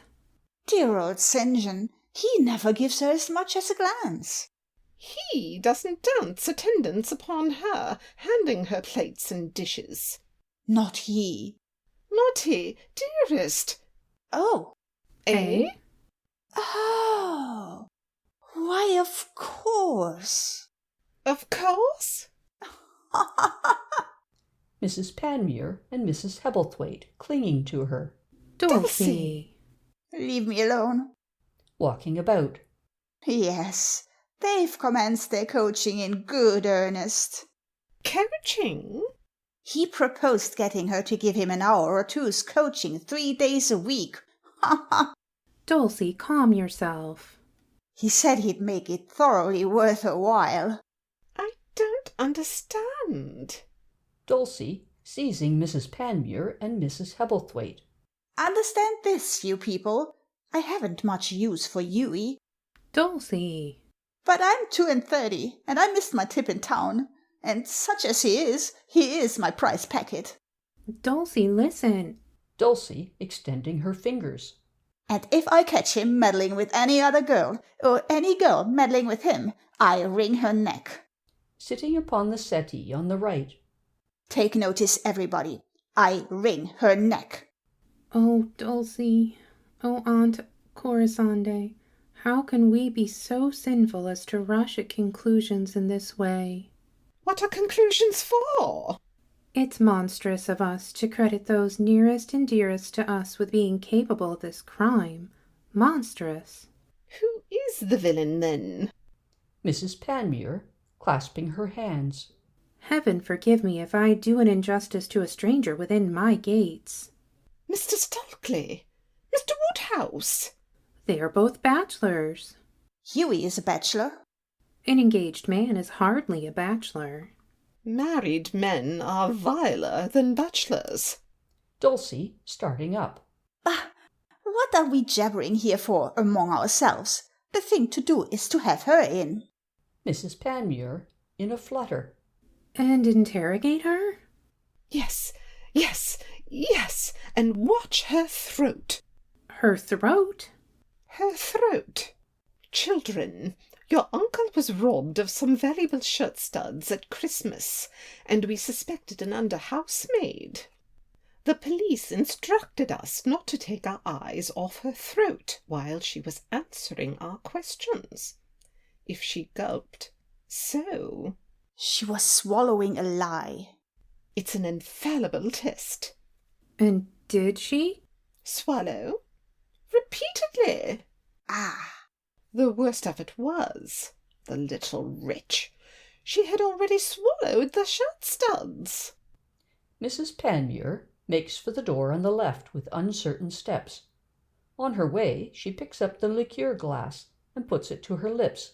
Dear old St. John, he never gives her as much as a glance. He doesn't dance attendance upon her, handing her plates and dishes. Not he. Not he, dearest. Oh. Eh? Oh. Why, of course. Of course? Mrs. Panmure and Mrs. Hebblethwaite, clinging to her. Dulcie. Leave me alone. Walking about. Yes, they've commenced their coaching in good earnest. Coaching? He proposed getting her to give him an hour or two's coaching 3 days a week. Dulcie, calm yourself. He said he'd make it thoroughly worth her while. I don't understand. Dulcie, seizing Mrs. Panmure and Mrs. Hebblethwaite. Understand this, you people. I haven't much use for Hughie. Dulcie. But I'm 32, and I missed my tip in town. And such as he is my prize packet. Dulcie, listen. Dulcie, extending her fingers. And if I catch him meddling with any other girl, or any girl meddling with him, I wring her neck. Sitting upon the settee on the right. Take notice, everybody. I wring her neck. Oh, Dulcie. Oh, Aunt Corisande. How can we be so sinful as to rush at conclusions in this way? What are conclusions for? It's monstrous of us to credit those nearest and dearest to us with being capable of this crime. Monstrous. Who is the villain, then? Mrs. Panmure, clasping her hands. Heaven forgive me if I do an injustice to a stranger within my gates. Mr. Stalkley? Mr. Woodhouse? They are both bachelors. Hughie is a bachelor. An engaged man is hardly a bachelor. Married men are viler than bachelors. Dulcie, starting up. What are we jabbering here for among ourselves? The thing to do is to have her in. Mrs. Panmure, in a flutter. And interrogate her? Yes, and watch her throat. Her throat? Her throat. Children, your uncle was robbed of some valuable shirt studs at Christmas, and we suspected an under housemaid. The police instructed us not to take our eyes off her throat while she was answering our questions. If she gulped, so. She was swallowing a lie. It's an infallible test. And did she? Swallow? Repeatedly. The worst of it was, the little wretch, she had already swallowed the shirt studs. Mrs. Panmure makes for the door on the left with uncertain steps. On her way, she picks up the liqueur glass and puts it to her lips.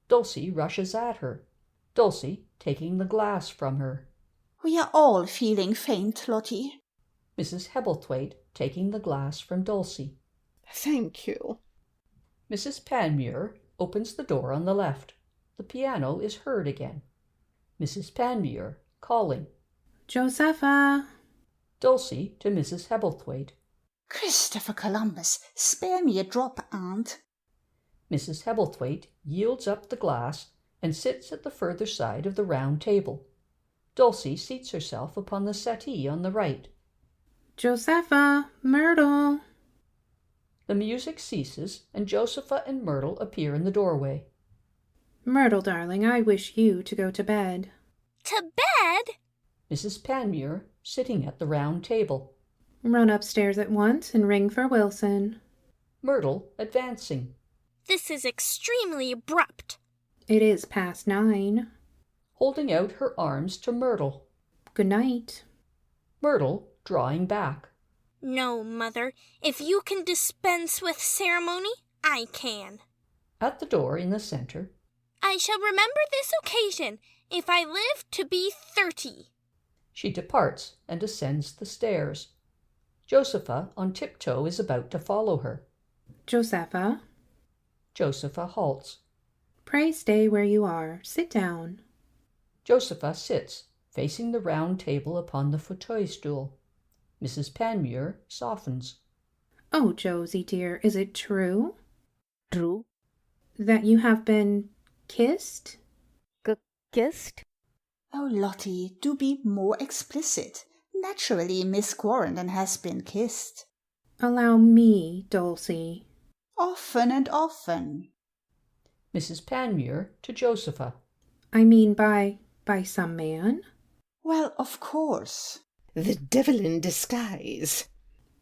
Dulcie rushes at her. Dulcie taking the glass from her. We are all feeling faint, Lottie. Mrs. Hebblethwaite taking the glass from Dulcie. Thank you. Mrs. Panmure opens the door on the left. The piano is heard again. Mrs. Panmure calling. Josepha! Dulcie to Mrs. Hebblethwaite. Christopher Columbus, spare me a drop, Aunt. Mrs. Hebblethwaite yields up the glass and sits at the further side of the round table. Dulcie seats herself upon the settee on the right. Josepha! Myrtle! The music ceases, and Josepha and Myrtle appear in the doorway. Myrtle, darling, I wish you to go to bed. To bed? Mrs. Panmure, sitting at the round table. Run upstairs at once and ring for Wilson. Myrtle, advancing. This is extremely abrupt. It is past 9. Holding out her arms to Myrtle. Good night. Myrtle, drawing back. No, Mother. If you can dispense with ceremony, I can. At the door in the center. I shall remember this occasion if I live to be 30. She departs and ascends the stairs. Josepha on tiptoe is about to follow her. Josepha, Josepha halts. pray stay where you are. Sit down. Josepha sits, facing the round table upon the fauteuil stool. Mrs. Panmure softens. Oh, Josie dear, is it true True. that you have been kissed? Kissed? Oh, Lottie, do be more explicit. Naturally, Miss Quarrendon has been kissed. Allow me, Dulcie. Often and often. Mrs. Panmure to Josepha. I mean by some man? Well, of course. The devil in disguise.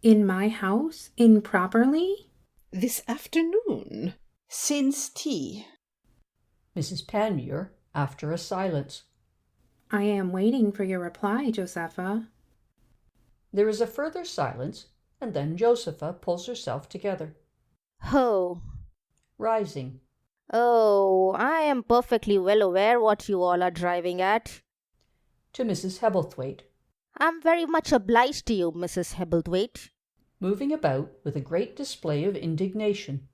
In my house? Improperly? This afternoon. Since tea. Mrs. Panmure after a silence. I am waiting for your reply, Josepha. There is a further silence, and then Josepha pulls herself together. Oh. Rising. Oh, I am perfectly well aware what you all are driving at. To Mrs. Hebblethwaite. I'm very much obliged to you, Mrs. Hebblethwaite. Moving about with a great display of indignation.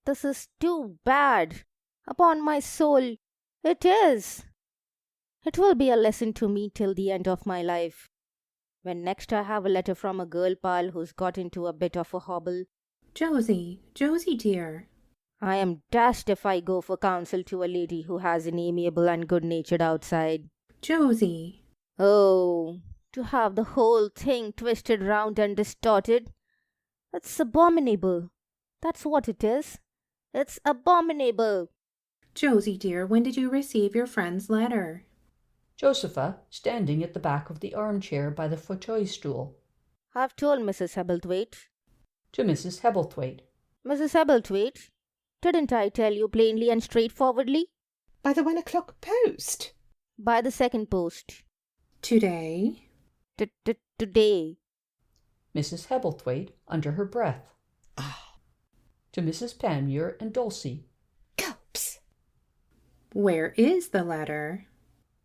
This is too bad. Upon my soul, it is. It will be a lesson to me till the end of my life. When next I have a letter from a girl pal who's got into a bit of a hobble. Josie dear. I am dashed if I go for counsel to a lady who has an amiable and good-natured outside. Josie. Oh, to have the whole thing twisted round and distorted. It's abominable. That's what it is. It's abominable. Josie dear, when did you receive your friend's letter? Josepha standing at the back of the armchair by the fauteuil stool. I've told Mrs. Hebblethwaite. To Mrs. Hebblethwaite. Mrs. Hebblethwaite, didn't I tell you plainly and straightforwardly? By the 1 o'clock post. By the second post. Today? Today. Mrs. Hebblethwaite under her breath. To Mrs. Panmure and Dulcie. Gulps. Where is the letter?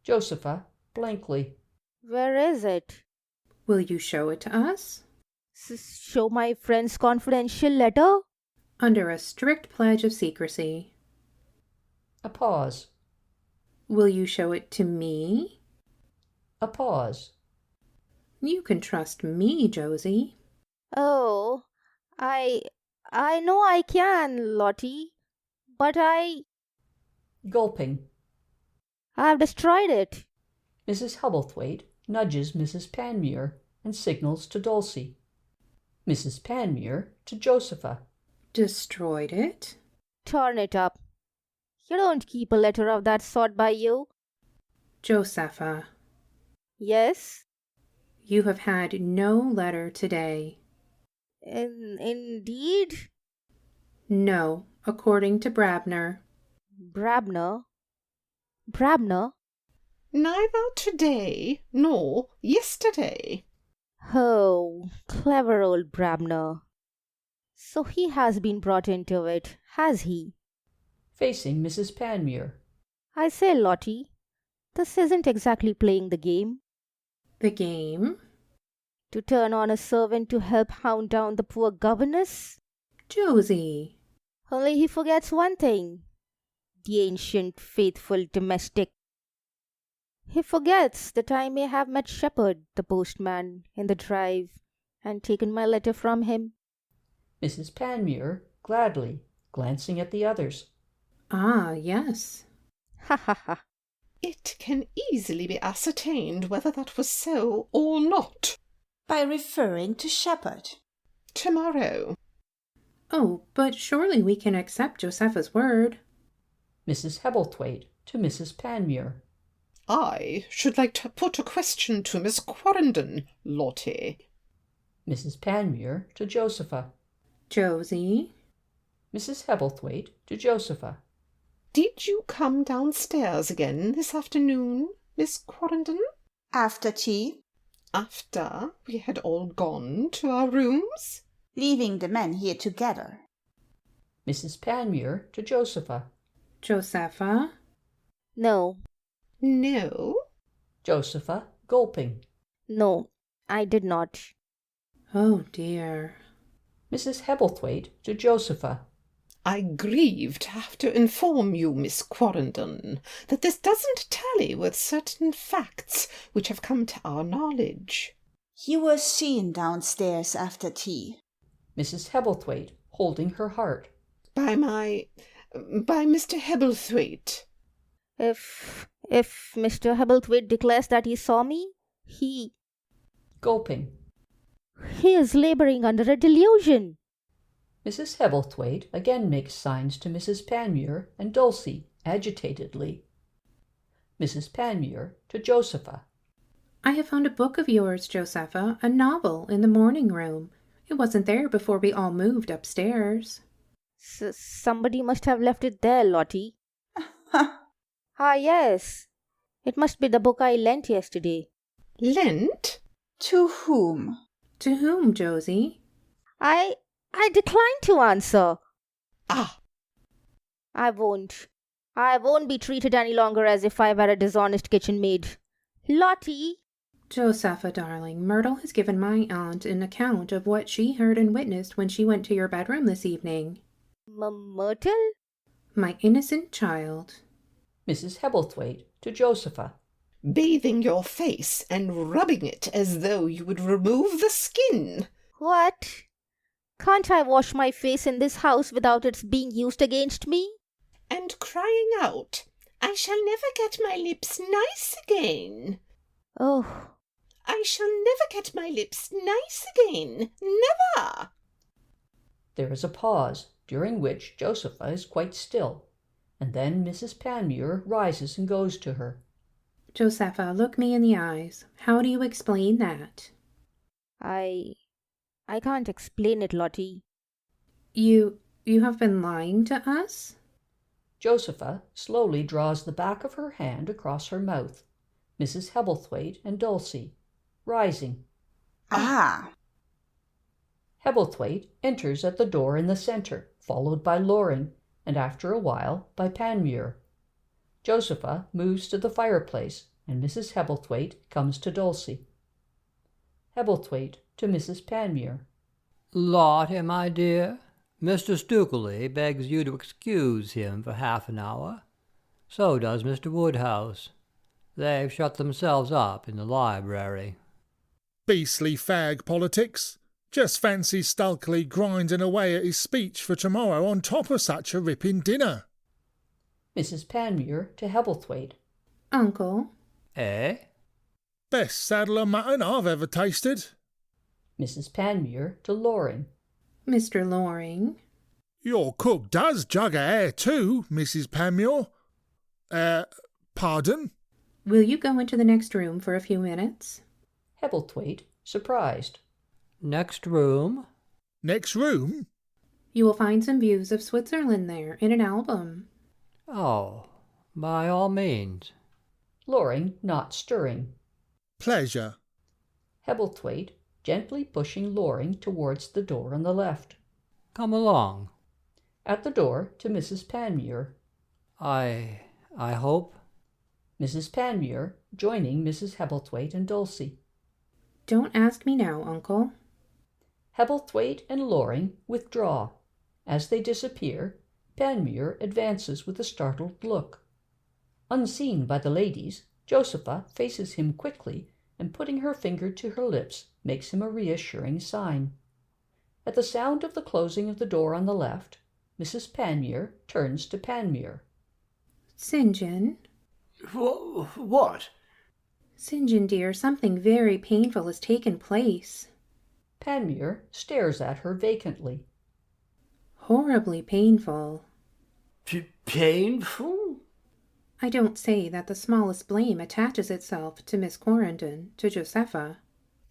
Josepha blankly. Where is it? Will you show it to us? Show my friend's confidential letter? Under a strict pledge of secrecy. A pause. Will you show it to me? A pause. You can trust me, Josie. Oh, I know I can, Lottie, but Gulping. I've destroyed it. Mrs. Hebblethwaite nudges Mrs. Panmure and signals to Dulcie. Mrs. Panmure to Josepha. Destroyed it? Torn it up. You don't keep a letter of that sort by you. Josepha. Yes? You have had no letter today. Indeed? No, according to Brabner. Brabner? Neither today nor yesterday. Oh, clever old Brabner. So he has been brought into it, has he? Facing Mrs. Panmure. I say, Lottie, this isn't exactly playing the game. The game? To turn on a servant to help hound down the poor governess? Josie. Only he forgets one thing. The ancient, faithful domestic. He forgets that I may have met Shepherd, the postman, in the drive, and taken my letter from him. Mrs. Panmure gladly, glancing at the others. Ah, yes. Ha ha ha. It can easily be ascertained whether that was so or not. By referring to Shepherd. Tomorrow. Oh, but surely we can accept Josepha's word. Mrs. Hebblethwaite to Mrs. Panmure. I should like to put a question to Miss Quarrendon, Lottie. Mrs. Panmure to Josepha. Josie. Mrs. Hebblethwaite to Josepha. Did you come downstairs again this afternoon, Miss Quarrendon? After tea. After we had all gone to our rooms? Leaving the men here together. Mrs. Panmure to Josepha. Josepha. No. No. Josepha gulping. No, I did not. Oh dear. Mrs. Hebblethwaite to Josepha. I grieve to have to inform you, Miss Quarrendon, that this doesn't tally with certain facts which have come to our knowledge. You were seen downstairs after tea. Mrs. Hebblethwaite, holding her heart. By Mr. Hebblethwaite. If Mr. Hebblethwaite declares that he saw me, he Gulping. is labouring under a delusion. Mrs. Hebblethwaite again makes signs to Mrs. Panmure and Dulcie, agitatedly. Mrs. Panmure to Josepha. I have found a book of yours, Josepha, a novel, in the morning room. It wasn't there before we all moved upstairs. Somebody must have left it there, Lottie. Ah, yes. It must be the book I lent yesterday. Lent? To whom? To whom, Josie? I decline to answer. Ah! I won't be treated any longer as if I were a dishonest kitchen maid. Lottie! Josepha, darling, Myrtle has given my aunt an account of what she heard and witnessed when she went to your bedroom this evening. Myrtle? My innocent child. Mrs. Hebblethwaite to Josepha. Bathing your face and rubbing it as though you would remove the skin. What? Can't I wash my face in this house without its being used against me? And crying out, I shall never get my lips nice again. Oh. I shall never get my lips nice again. Never! There is a pause, during which Josepha is quite still, and then Mrs. Panmure rises and goes to her. Josepha, look me in the eyes. How do you explain that? I can't explain it, Lottie. You have been lying to us? Josepha slowly draws the back of her hand across her mouth. Mrs. Hebblethwaite and Dulcie, rising. Ah! Hebblethwaite enters at the door in the centre, followed by Loring, and after a while by Panmure. Josepha moves to the fireplace, and Mrs. Hebblethwaite comes to Dulcie. Hebblethwaite to Mrs. Panmure. Lottie, my dear, Mr. Stukeley begs you to excuse him for half an hour. So does Mr. Woodhouse. They've shut themselves up in the library. Beastly fag politics. Just fancy Stukeley grinding away at his speech for tomorrow on top of such a ripping dinner. Mrs. Panmure to Hebblethwaite. Uncle. Eh? Best saddle of mutton I've ever tasted. Mrs. Panmure to Loring. Mr. Loring. Your cook does jug a hare too, Mrs. Panmure. Pardon? Will you go into the next room for a few minutes? Hebblethwaite, surprised. Next room? Next room? You will find some views of Switzerland there in an album. Oh, by all means. Loring not stirring. Pleasure. Hebblethwaite gently pushing Loring towards the door on the left. Come along. At the door to Mrs. Panmure. I hope. Mrs. Panmure joining Mrs. Hebblethwaite and Dulcie. Don't ask me now, Uncle. Hebblethwaite and Loring withdraw. As they disappear, Panmure advances with a startled look. Unseen by the ladies, Josepha faces him quickly and putting her finger to her lips makes him a reassuring sign. At the sound of the closing of the door on the left, Mrs. Panmure turns to Panmure. St. John. What? St. John, dear, something very painful has taken place. Panmure stares at her vacantly. Horribly painful. Painful? I don't say that the smallest blame attaches itself to Miss Quarrendon, to Josepha.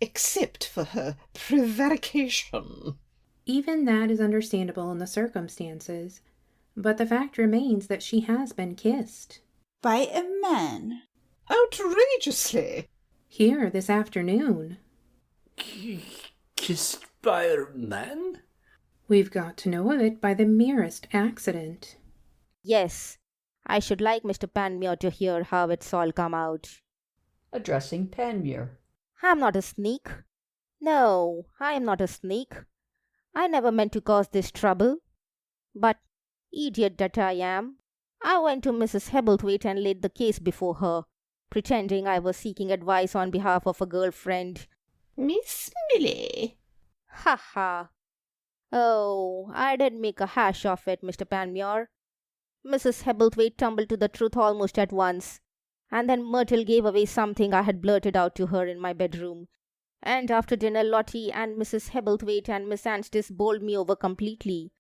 Except for her prevarication. Even that is understandable in the circumstances, but the fact remains that she has been kissed. By a man. Outrageously. Here this afternoon. Kissed by a man? We've got to know of it by the merest accident. Yes, I should like Mr. Panmure to hear how it's all come out. Addressing Panmure. I'm not a sneak. No, I am not a sneak. I never meant to cause this trouble. But, idiot that I am, I went to Mrs. Hebblethwaite and laid the case before her, pretending I was seeking advice on behalf of a girl-friend. Miss Milly. Ha ha. Oh, I did make a hash of it, Mr. Panmure. Mrs. Hebblethwaite tumbled to the truth almost at once, and then Myrtle gave away something I had blurted out to her in my bedroom. And after dinner, Lottie and Mrs. Hebblethwaite and Miss Anstice bowled me over completely.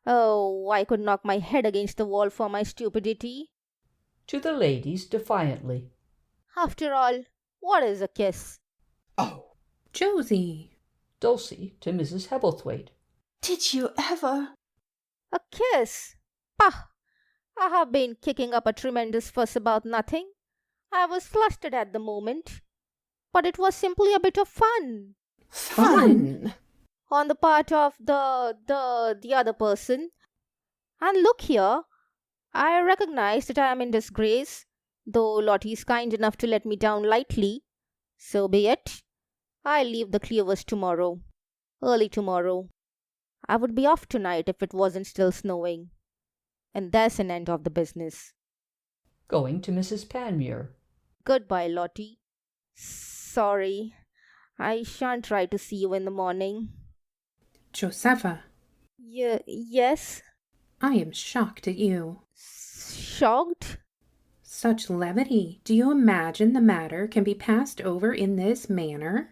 Oh, I could knock my head against the wall for my stupidity. To the ladies defiantly. After all, what is a kiss? Oh. Josie. Dulcie to Mrs. Hebblethwaite. Did you ever? A kiss? Pah! I have been kicking up a tremendous fuss about nothing. I was flustered at the moment. But it was simply a bit of fun. Fun? On the part of the other person. And look here, I recognize that I am in disgrace, though Lottie is kind enough to let me down lightly. So be it. I'll leave the Cleovers tomorrow. Early tomorrow. I would be off tonight if it wasn't still snowing. And there's an end of the business. Going to Mrs. Panmure. Goodbye, Lottie. Sorry. I shan't try to see you in the morning. Josepha. Yes? I am shocked at you. Shocked? Such levity. Do you imagine the matter can be passed over in this manner?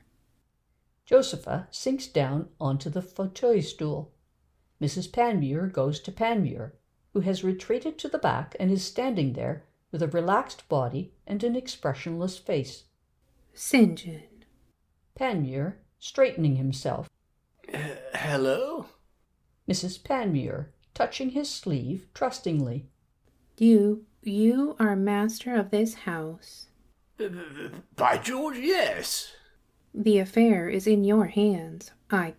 Josepha sinks down onto the fauteuil stool. Mrs. Panmure goes to Panmure, who has retreated to the back and is standing there with a relaxed body and an expressionless face. St. John. Panmure, straightening himself. Hello? Mrs. Panmure, touching his sleeve trustingly. You are master of this house. By George, yes. The affair is in your hands. I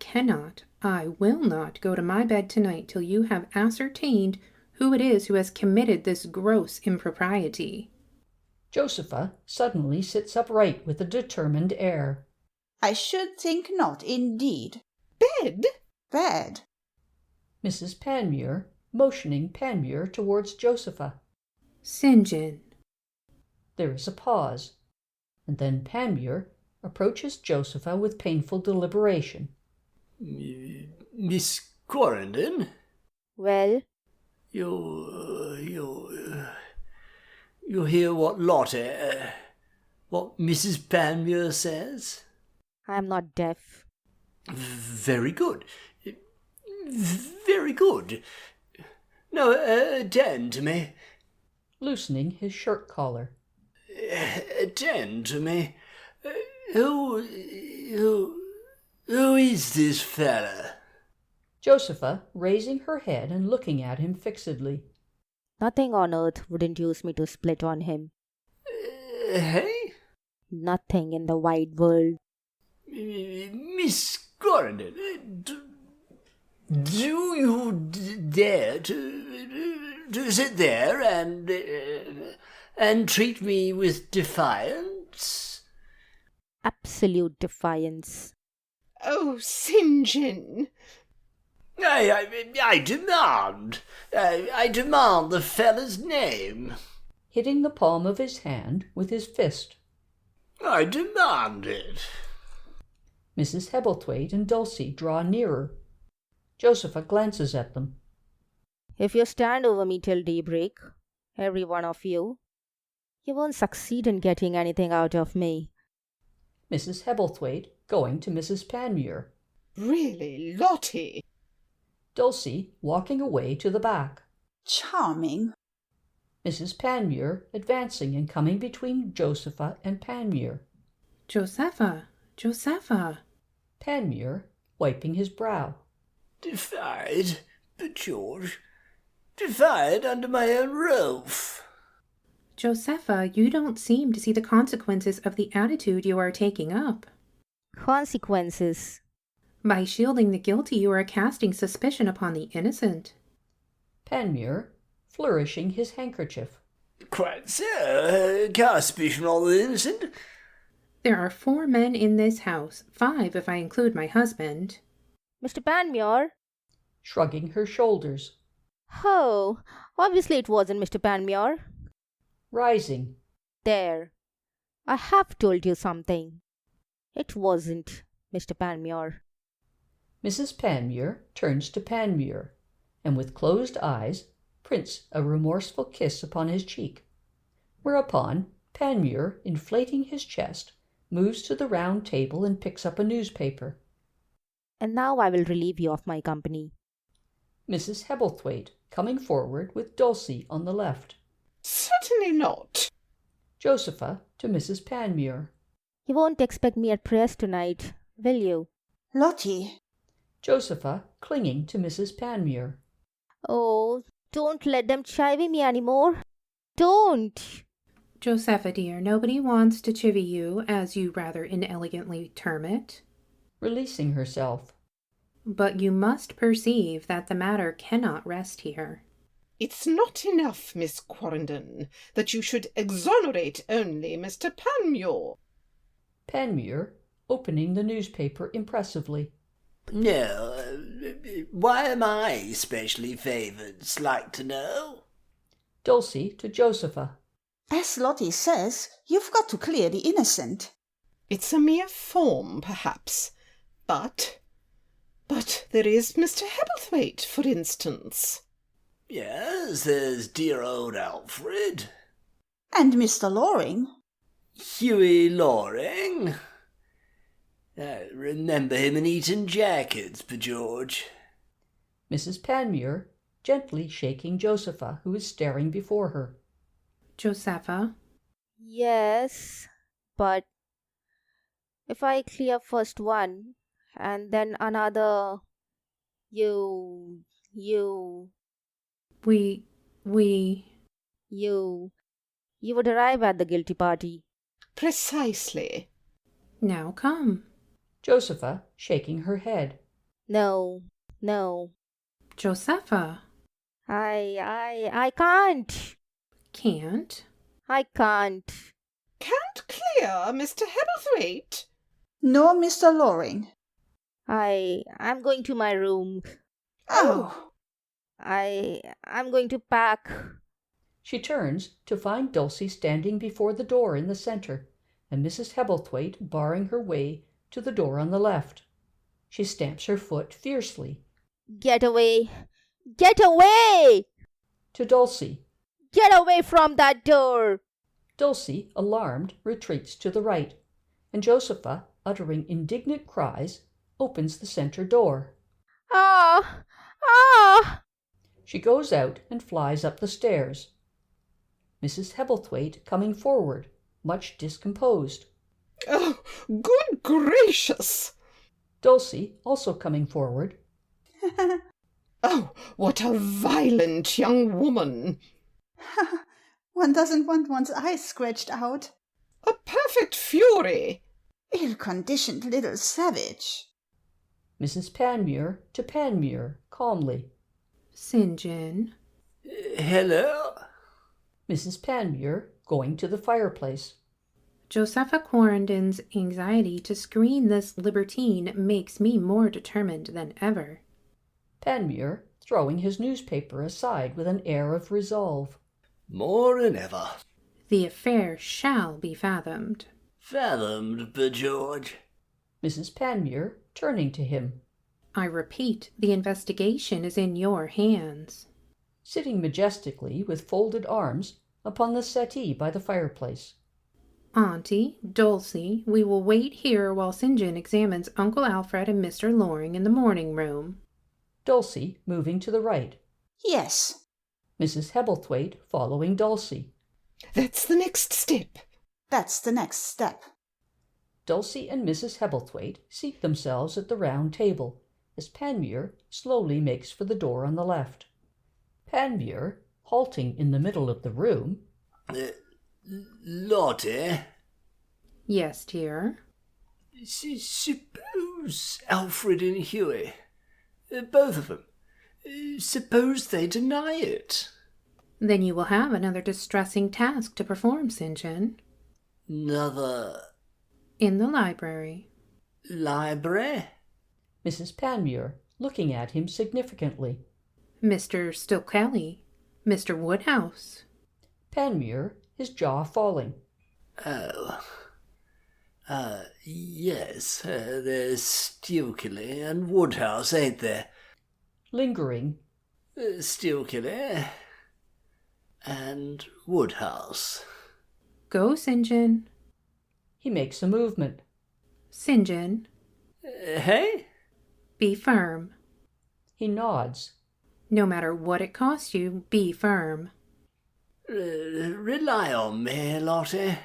will not go to my bed tonight till you have ascertained who it is who has committed this gross impropriety. Josepha suddenly sits upright with a determined air. I should think not, indeed. Bed? Bed. Mrs. Panmure, motioning Panmure towards Josepha. St. John. There is a pause, and then Panmure approaches Josepha with painful deliberation. Miss Quarrenden? Well? You hear what what Mrs. Panmure says? I am not deaf. Very good. Very good. Now, attend to me. Loosening his shirt collar. Attend to me. Who is this fella? Josepha, raising her head and looking at him fixedly. Nothing on earth would induce me to split on him. Hey? Nothing in the wide world. Miss Quarrenden, do you dare to sit there and treat me with defiance? Absolute defiance. Oh, St. John. I demand the fella's name. Hitting the palm of his hand with his fist. I demand it. Mrs. Hebblethwaite and Dulcie draw nearer. Josepha glances at them. If you stand over me till daybreak, every one of you, you won't succeed in getting anything out of me. Mrs. Hebblethwaite going to Mrs. Panmure. Really, Lottie? Dulcie walking away to the back. Charming. Mrs. Panmure advancing and coming between Josepha and Panmure. Josepha. Panmure wiping his brow. Defied, but George, defied under my own roof. Josepha, you don't seem to see the consequences of the attitude you are taking up. Consequences? By shielding the guilty, you are casting suspicion upon the innocent. Panmure flourishing his handkerchief. Quite so. Cast suspicion on the innocent. There are 4 men in this house, 5 if I include my husband. Mr. Panmure? Shrugging her shoulders. Oh, obviously it wasn't Mr. Panmure. Rising. There. I have told you something. It wasn't Mr. Panmure. Mrs. Panmure turns to Panmure, and with closed eyes prints a remorseful kiss upon his cheek, whereupon Panmure, inflating his chest, moves to the round table and picks up a newspaper. And now I will relieve you of my company. Mrs. Hebblethwaite, coming forward with Dulcie on the left. Certainly not. Josepha to Mrs. Panmure. You won't expect me at prayers tonight, will you? Lottie. Josepha clinging to Mrs. Panmure. Oh, don't let them chivy me anymore. Don't. Josepha, dear, nobody wants to chivvy you, as you rather inelegantly term it. Releasing herself. But you must perceive that the matter cannot rest here. It's not enough, Miss Quarrendon, that you should exonerate only Mr. Panmure. Panmure, opening the newspaper impressively. No, why am I specially favoured, like to know? Dulcie to Josepha. As Lottie says, you've got to clear the innocent. It's a mere form, perhaps, but there is Mr. Hebblethwaite, for instance. Yes, there's dear old Alfred. And Mr. Loring. Hughie Loring. I remember him in Eton jackets, by George. Mrs. Panmure, gently shaking Josepha, who is staring before her. Josepha? Yes, but if I clear first one and then another, you would arrive at the guilty party. Precisely. Now come. Josepha, shaking her head. No. Josepha. I can't. Can't? I can't. Can't clear Mr. Hebblethwaite? Nor Mr. Loring. I'm going to my room. Oh. I'm going to pack. She turns to find Dulcie standing before the door in the centre, and Mrs. Hebblethwaite barring her way to the door on the left. She stamps her foot fiercely. Get away! Get away! To Dulcie. Get away from that door! Dulcie, alarmed, retreats to the right, and Josepha, uttering indignant cries, opens the centre door. Ah! She goes out and flies up the stairs. Mrs. Hebblethwaite coming forward, much discomposed. Oh, good gracious! Dulcie also coming forward. Oh, what a violent young woman! One doesn't want one's eyes scratched out. A perfect fury! Ill-conditioned little savage. Mrs. Panmure to Panmure, calmly. St. John. Hello? Mrs. Panmure going to the fireplace. Josepha Quarrendon's anxiety to screen this libertine makes me more determined than ever. Panmure throwing his newspaper aside with an air of resolve. More than ever. The affair shall be fathomed. Fathomed, by George. Mrs. Panmure turning to him. I repeat, the investigation is in your hands. Sitting majestically with folded arms upon the settee by the fireplace. Auntie, Dulcie, we will wait here while St. John examines Uncle Alfred and Mr. Loring in the morning room. Dulcie moving to the right. Yes. Mrs. Hebblethwaite following Dulcie. That's the next step. That's the next step. Dulcie and Mrs. Hebblethwaite seat themselves at the round table, as Panmure slowly makes for the door on the left. Panmure, halting in the middle of the room. Lottie? Yes, dear? Suppose Alfred and Hughie, both of them, suppose they deny it? Then you will have another distressing task to perform, St. John. Another... In the library. Library? Mrs. Panmure, looking at him significantly. Mr. Stilkelly. Mr. Woodhouse. Panmure, his jaw falling. Oh. Yes, there's Stilkelly and Woodhouse, ain't there? Lingering. Stilkelly and Woodhouse. Go, St. John. He makes a movement. St. John. Hey? Be firm. He nods. No matter what it costs you, be firm. Rely on me, Lottie.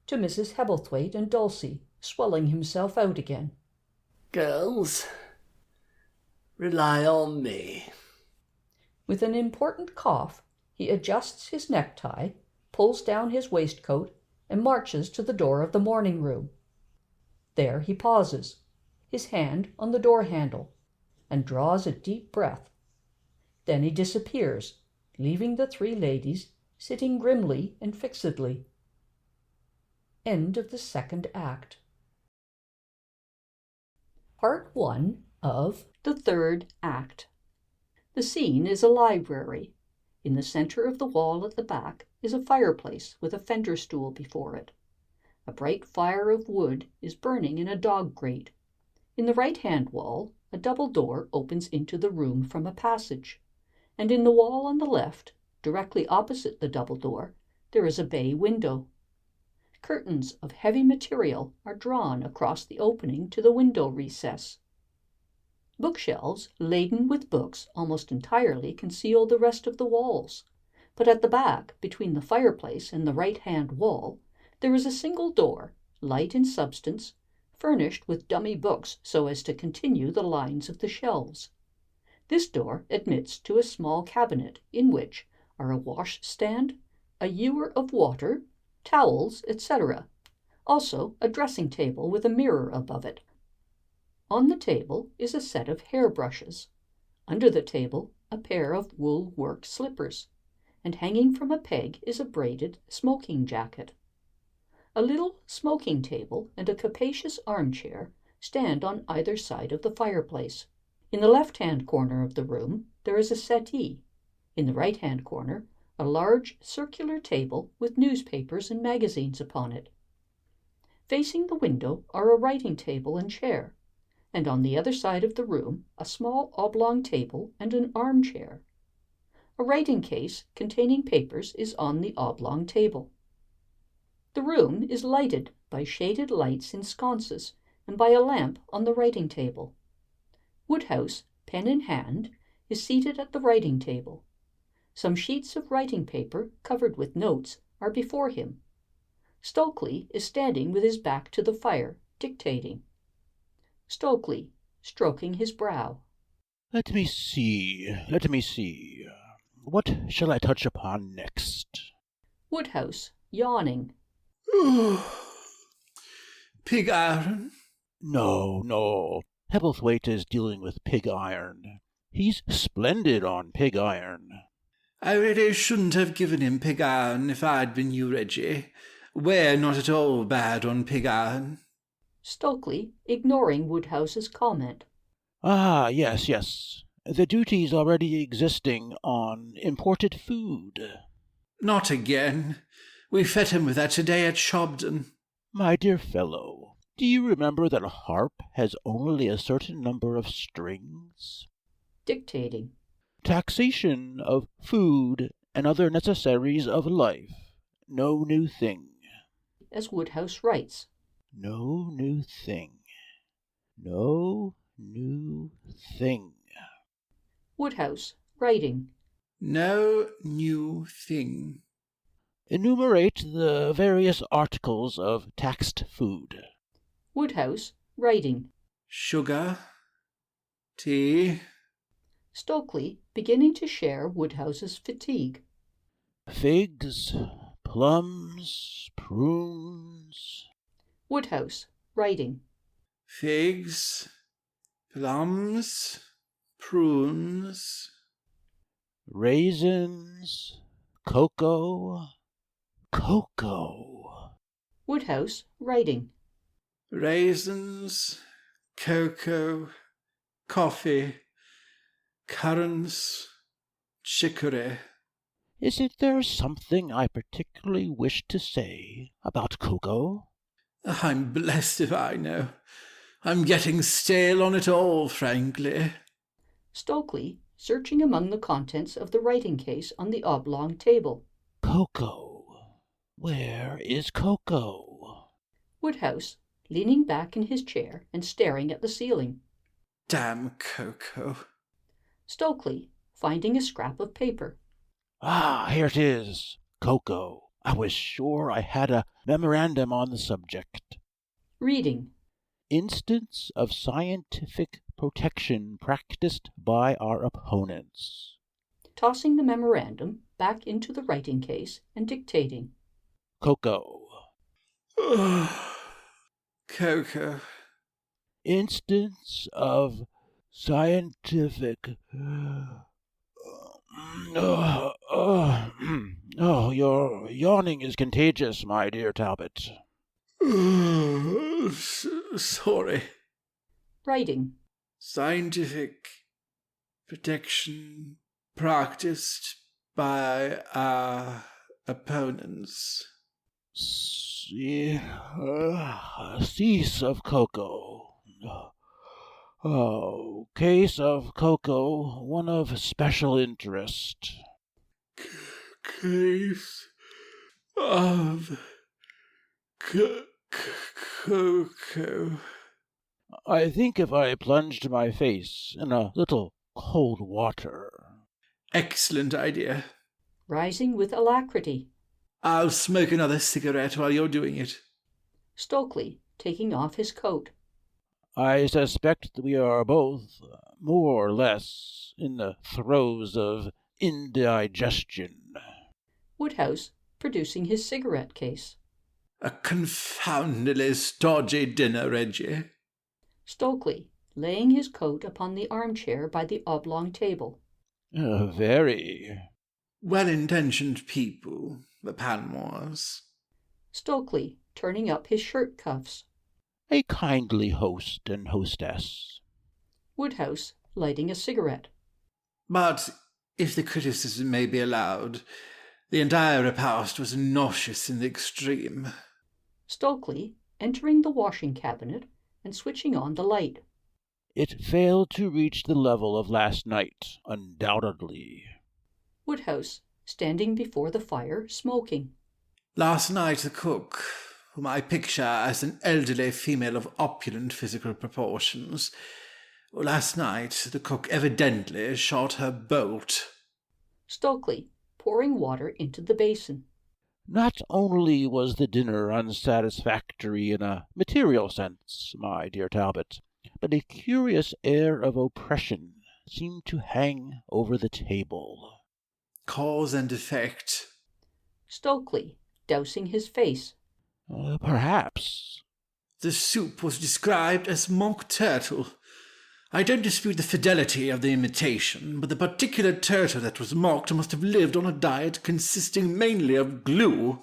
To Mrs. Hebblethwaite and Dulcie, swelling himself out again. Girls, rely on me. With an important cough, he adjusts his necktie, pulls down his waistcoat, and marches to the door of the morning room. There he pauses, his hand on the door handle, and draws a deep breath. Then he disappears, leaving the three ladies sitting grimly and fixedly. End of the second act. Part 1 of the third act. The scene is a library. In the center of the wall at the back is a fireplace with a fender stool before it. A bright fire of wood is burning in a dog grate. In the right-hand wall, a double door opens into the room from a passage, and in the wall on the left, directly opposite the double door, there is a bay window. Curtains of heavy material are drawn across the opening to the window recess. Bookshelves laden with books almost entirely conceal the rest of the walls, but at the back, between the fireplace and the right-hand wall, there is a single door, light in substance, furnished with dummy books so as to continue the lines of the shelves. This door admits to a small cabinet in which are a washstand, a ewer of water, towels, etc., also a dressing table with a mirror above it. On the table is a set of hairbrushes. Under the table, a pair of wool work slippers, and hanging from a peg is a braided smoking jacket. A little smoking table and a capacious armchair stand on either side of the fireplace. In the left-hand corner of the room, there is a settee. In the right-hand corner, a large circular table with newspapers and magazines upon it. Facing the window are a writing table and chair, and on the other side of the room a small oblong table and an armchair. A writing case containing papers is on the oblong table. The room is lighted by shaded lights in sconces and by a lamp on the writing table. Woodhouse, pen in hand, is seated at the writing table. Some sheets of writing paper, covered with notes, are before him. Stokely is standing with his back to the fire, dictating. Stokely, stroking his brow. Let me see. What shall I touch upon next? Woodhouse, yawning. Pig iron? No. Hebblethwaite is dealing with pig iron. He's splendid on pig iron. I really shouldn't have given him pig iron if I'd been you, Reggie. We're not at all bad on pig iron. Stokely, ignoring Woodhouse's comment. Ah, yes. The duties already existing on imported food. Not again. We fed him with that today at Shobden. My dear fellow, do you remember that a harp has only a certain number of strings? Dictating. Taxation of food and other necessaries of life. No new thing. As Woodhouse writes. No new thing. No new thing. Woodhouse, writing. No new thing. Enumerate the various articles of taxed food. Woodhouse, writing. Sugar. Tea. Stokely, beginning to share Woodhouse's fatigue. Figs, plums, prunes. Woodhouse, writing. Figs, plums, prunes. Raisins, cocoa. Woodhouse, writing. Raisins, cocoa, coffee, currants, chicory. Isn't there something I particularly wish to say about cocoa? I'm blessed if I know. I'm getting stale on it all, frankly. Stokely, searching among the contents of the writing case on the oblong table. Cocoa. Where is cocoa? Woodhouse, leaning back in his chair and staring at the ceiling. Damn cocoa. Stokely, finding a scrap of paper. Ah, here it is. Cocoa. I was sure I had a memorandum on the subject. Reading. Instance of scientific protection practiced by our opponents. Tossing the memorandum back into the writing case and dictating. Cocoa. Cocoa. Instance of scientific... your yawning is contagious, my dear Talbot. Sorry. Writing. Scientific protection practiced by our opponents. Cease of cocoa. Oh, case of cocoa, one of special interest. Case of cocoa. I think if I plunged my face in a little cold water. Excellent idea. Rising with alacrity. I'll smoke another cigarette while you're doing it. Stokely, taking off his coat. I suspect that we are both, more or less, in the throes of indigestion. Woodhouse, producing his cigarette case. A confoundedly stodgy dinner, Reggie. Stokely, laying his coat upon the armchair by the oblong table. Very. Well-intentioned people, the Panmures. Stokely, turning up his shirt cuffs. A kindly host and hostess. Woodhouse, lighting a cigarette. But, if the criticism may be allowed, the entire repast was nauseous in the extreme. Stokely, entering the washing cabinet and switching on the light. It failed to reach the level of last night, undoubtedly. Woodhouse, standing before the fire, smoking. Last night the cook, whom I picture as an elderly female of opulent physical proportions, last night the cook evidently shot her bolt. Stokely, pouring water into the basin. Not only was the dinner unsatisfactory in a material sense, my dear Talbot, but a curious air of oppression seemed to hang over the table. Cause and effect. Stokely, dousing his face. Perhaps. The soup was described as mock turtle. I don't dispute the fidelity of the imitation, but the particular turtle that was mocked must have lived on a diet consisting mainly of glue.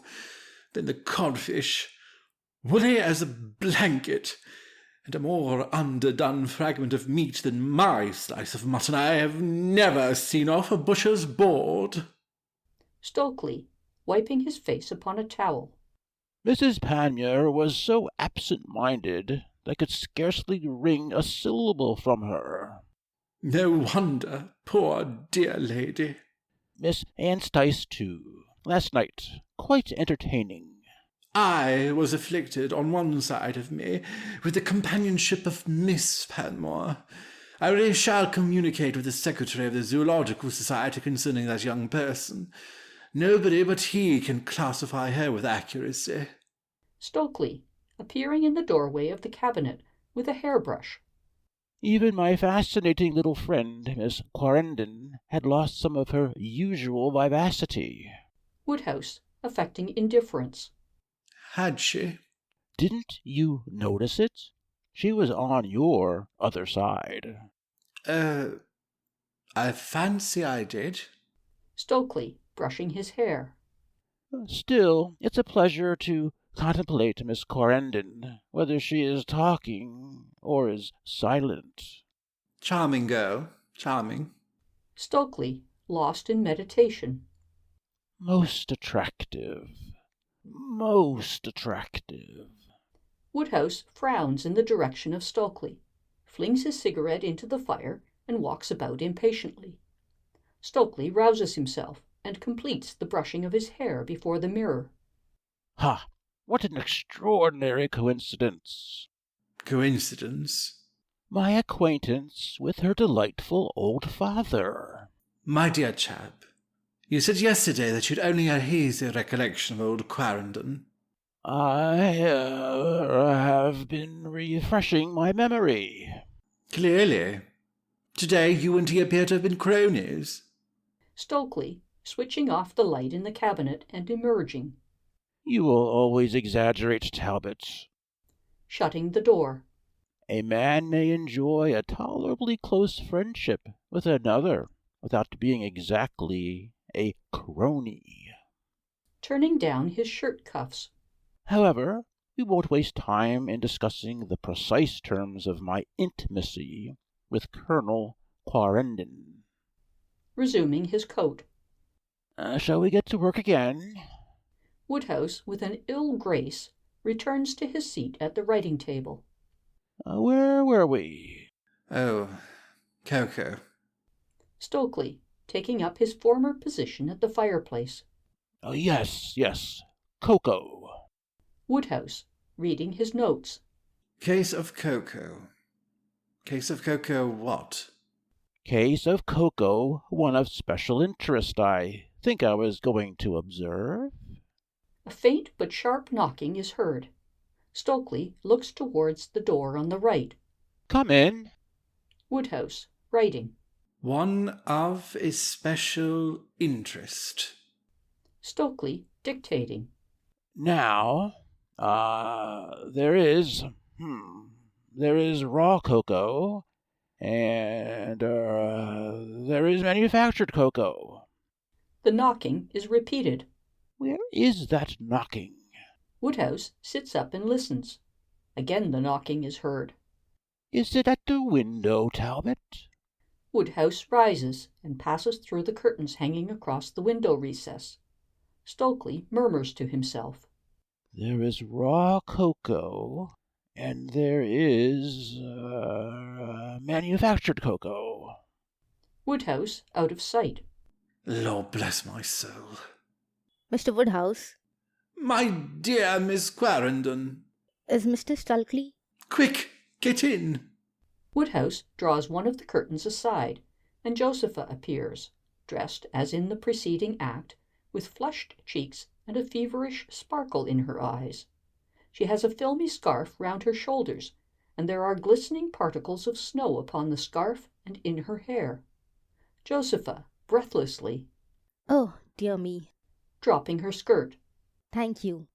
Then the codfish, woolly as a blanket, and a more underdone fragment of meat than my slice of mutton I have never seen off a butcher's board. Stokely, wiping his face upon a towel. Mrs. Panmure was so absent-minded I could scarcely wring a syllable from her. No wonder, poor dear lady. Miss Anstice, too. Last night, quite entertaining. I was afflicted on one side of me with the companionship of Miss Panmure. I really shall communicate with the secretary of the Zoological Society concerning that young person. Nobody but he can classify her with accuracy. Stokely, appearing in the doorway of the cabinet with a hairbrush. Even my fascinating little friend, Miss Clarendon, had lost some of her usual vivacity. Woodhouse, affecting indifference. Had she? Didn't you notice it? She was on your other side. I fancy I did. Stokely, brushing his hair. Still, it's a pleasure to contemplate Miss Corendon, whether she is talking or is silent. Charming girl, charming. Stokely, lost in meditation. Most attractive. Most attractive. Woodhouse frowns in the direction of Stokely, flings his cigarette into the fire, and walks about impatiently. Stokely rouses himself and completes the brushing of his hair before the mirror. Ha! What an extraordinary coincidence! Coincidence? My acquaintance with her delightful old father. My dear chap, you said yesterday that you'd only a hazy recollection of old Clarendon. I have been refreshing my memory. Clearly. Today you and he appear to have been cronies. Stokely, switching off the light in the cabinet and emerging. You will always exaggerate, Talbot. Shutting the door. A man may enjoy a tolerably close friendship with another without being exactly a crony. Turning down his shirt cuffs. However, we won't waste time in discussing the precise terms of my intimacy with Colonel Clarendon. Resuming his coat. Shall we get to work again? Woodhouse, with an ill grace, returns to his seat at the writing table. Where were we? Oh, Cocoa. Stokely, taking up his former position at the fireplace. Yes, cocoa. Woodhouse, reading his notes. Case of cocoa. Case of cocoa what? Case of cocoa, one of special interest, I think I was going to observe. A faint but sharp knocking is heard. Stokely looks towards the door on the right. Come in. Woodhouse, writing. One of especial interest. Stokely, dictating. Now, there is raw cocoa, and, there is manufactured cocoa. The knocking is repeated. Where is that knocking? Woodhouse sits up and listens. Again the knocking is heard. Is it at the window, Talbot? Woodhouse rises and passes through the curtains hanging across the window recess. Stokely murmurs to himself. There is raw cocoa, and there is manufactured cocoa. Woodhouse out of sight. Lord bless my soul. Mr. Woodhouse. My dear Miss Clarendon. Is Mr. Stokely? Quick, get in. Woodhouse draws one of the curtains aside, and Josepha appears, dressed as in the preceding act, with flushed cheeks and a feverish sparkle in her eyes. She has a filmy scarf round her shoulders, and there are glistening particles of snow upon the scarf and in her hair. Josepha, breathlessly. Oh, dear me. Dropping her skirt. Thank you.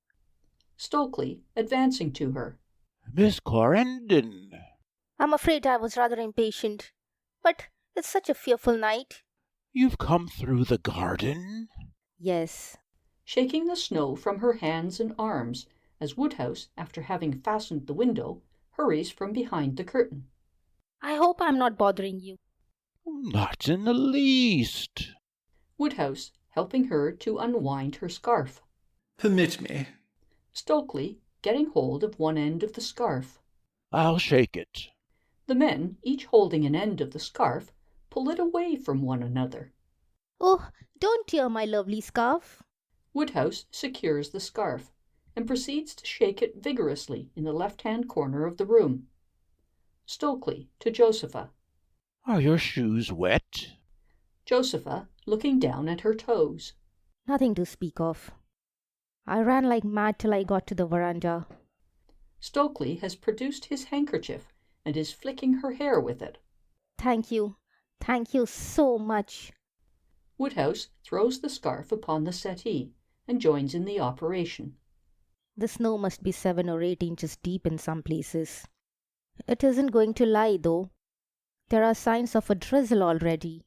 Stokely, advancing to her. Miss Clarendon. I'm afraid I was rather impatient, but it's such a fearful night. You've come through the garden? Yes. Shaking the snow from her hands and arms, as Woodhouse, after having fastened the window, hurries from behind the curtain. I hope I'm not bothering you. Not in the least. Woodhouse, helping her to unwind her scarf. Permit me. Stokely, getting hold of one end of the scarf. I'll shake it. The men, each holding an end of the scarf, pull it away from one another. Oh, don't tear my lovely scarf. Woodhouse secures the scarf, and proceeds to shake it vigorously in the left-hand corner of the room. Stokely to Josepha. Are your shoes wet? Josepha, looking down at her toes. Nothing to speak of. I ran like mad till I got to the veranda. Stokely has produced his handkerchief and is flicking her hair with it. Thank you so much. Woodhouse throws the scarf upon the settee and joins in the operation. The snow must be 7 or 8 inches deep in some places. It isn't going to lie, though. There are signs of a drizzle already.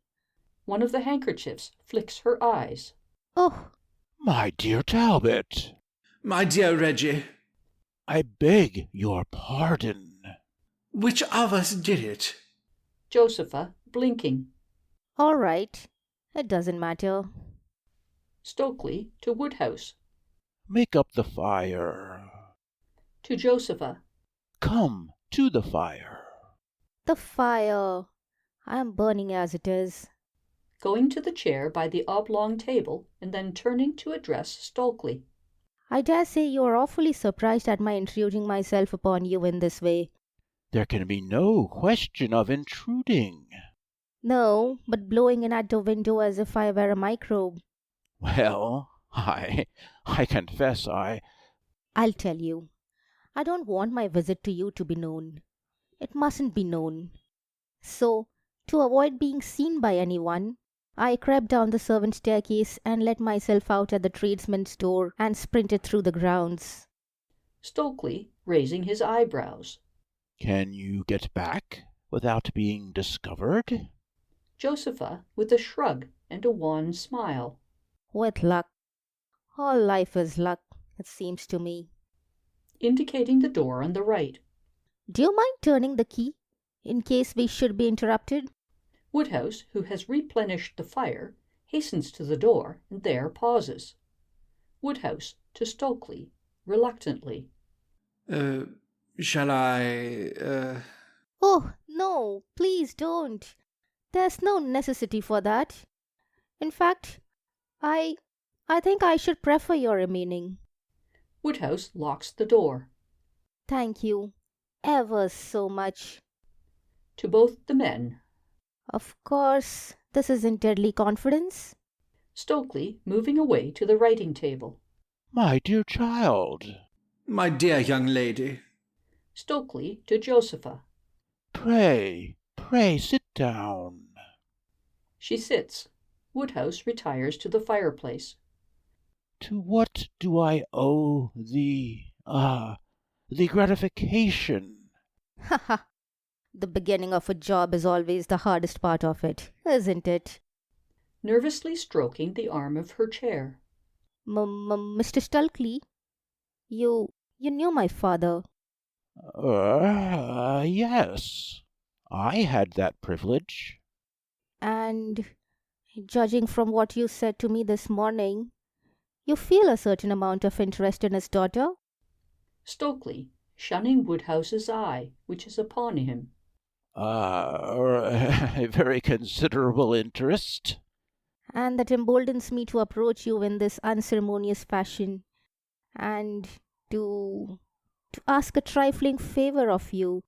One of the handkerchiefs flicks her eyes. Oh! My dear Talbot! My dear Reggie. I beg your pardon. Which of us did it? Josepha, blinking. All right. It doesn't matter. Stokely to Woodhouse. Make up the fire. To Josepha. Come to the fire. The fire. I am burning as it is. Going to the chair by the oblong table and then turning to address Stokely. I dare say you are awfully surprised at my intruding myself upon you in this way. There can be no question of intruding. No, but blowing in at the window as if I were a microbe. Well, I confess I'll tell you. I don't want my visit to you to be known. It mustn't be known. So, to avoid being seen by anyone, I crept down the servant staircase and let myself out at the tradesman's door and sprinted through the grounds. Stokely raising his eyebrows. Can you get back without being discovered? Josepha with a shrug and a wan smile. With luck. All life is luck, it seems to me. Indicating the door on the right. Do you mind turning the key, in case we should be interrupted? Woodhouse, who has replenished the fire, hastens to the door and there pauses. Woodhouse to Stokely, reluctantly. Shall I, Oh, no, please don't. There's no necessity for that. In fact, I think I should prefer your remaining. Woodhouse locks the door. Thank you, ever so much. To both the men. Of course, this isn't deadly confidence. Stokely moving away to the writing table. My dear child. My dear young lady. Stokely to Josepha. Pray sit down. She sits. Woodhouse retires to the fireplace. To what do I owe the gratification? Ha ha! The beginning of a job is always the hardest part of it, isn't it? Nervously stroking the arm of her chair. Mr. Stokely, you knew my father. Yes. I had that privilege. And, judging from what you said to me this morning, you feel a certain amount of interest in his daughter? Stokely, shunning Woodhouse's eye, which is upon him. A very considerable interest. And that emboldens me to approach you in this unceremonious fashion, and to ask a trifling favor of you.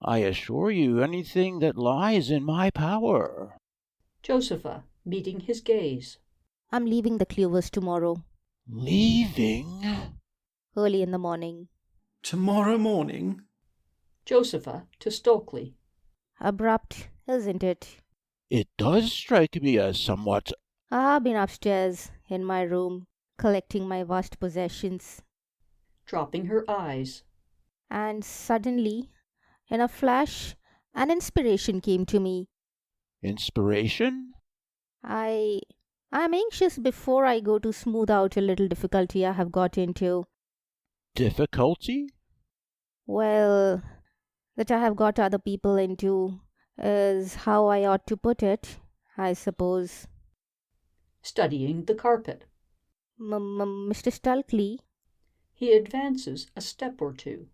I assure you anything that lies in my power. Josepha, meeting his gaze. I'm leaving the Clovers tomorrow. Leaving? Early in the morning. Tomorrow morning? Josepha to Stokely. Abrupt, isn't it? It does strike me as somewhat... I've been upstairs, in my room, collecting my vast possessions. Dropping her eyes. And suddenly, in a flash, an inspiration came to me. Inspiration? I'm anxious before I go to smooth out a little difficulty I have got into. Difficulty? Well, that I have got other people into is how I ought to put it, I suppose. Studying the carpet. Mr. Stokely? He advances a step or two.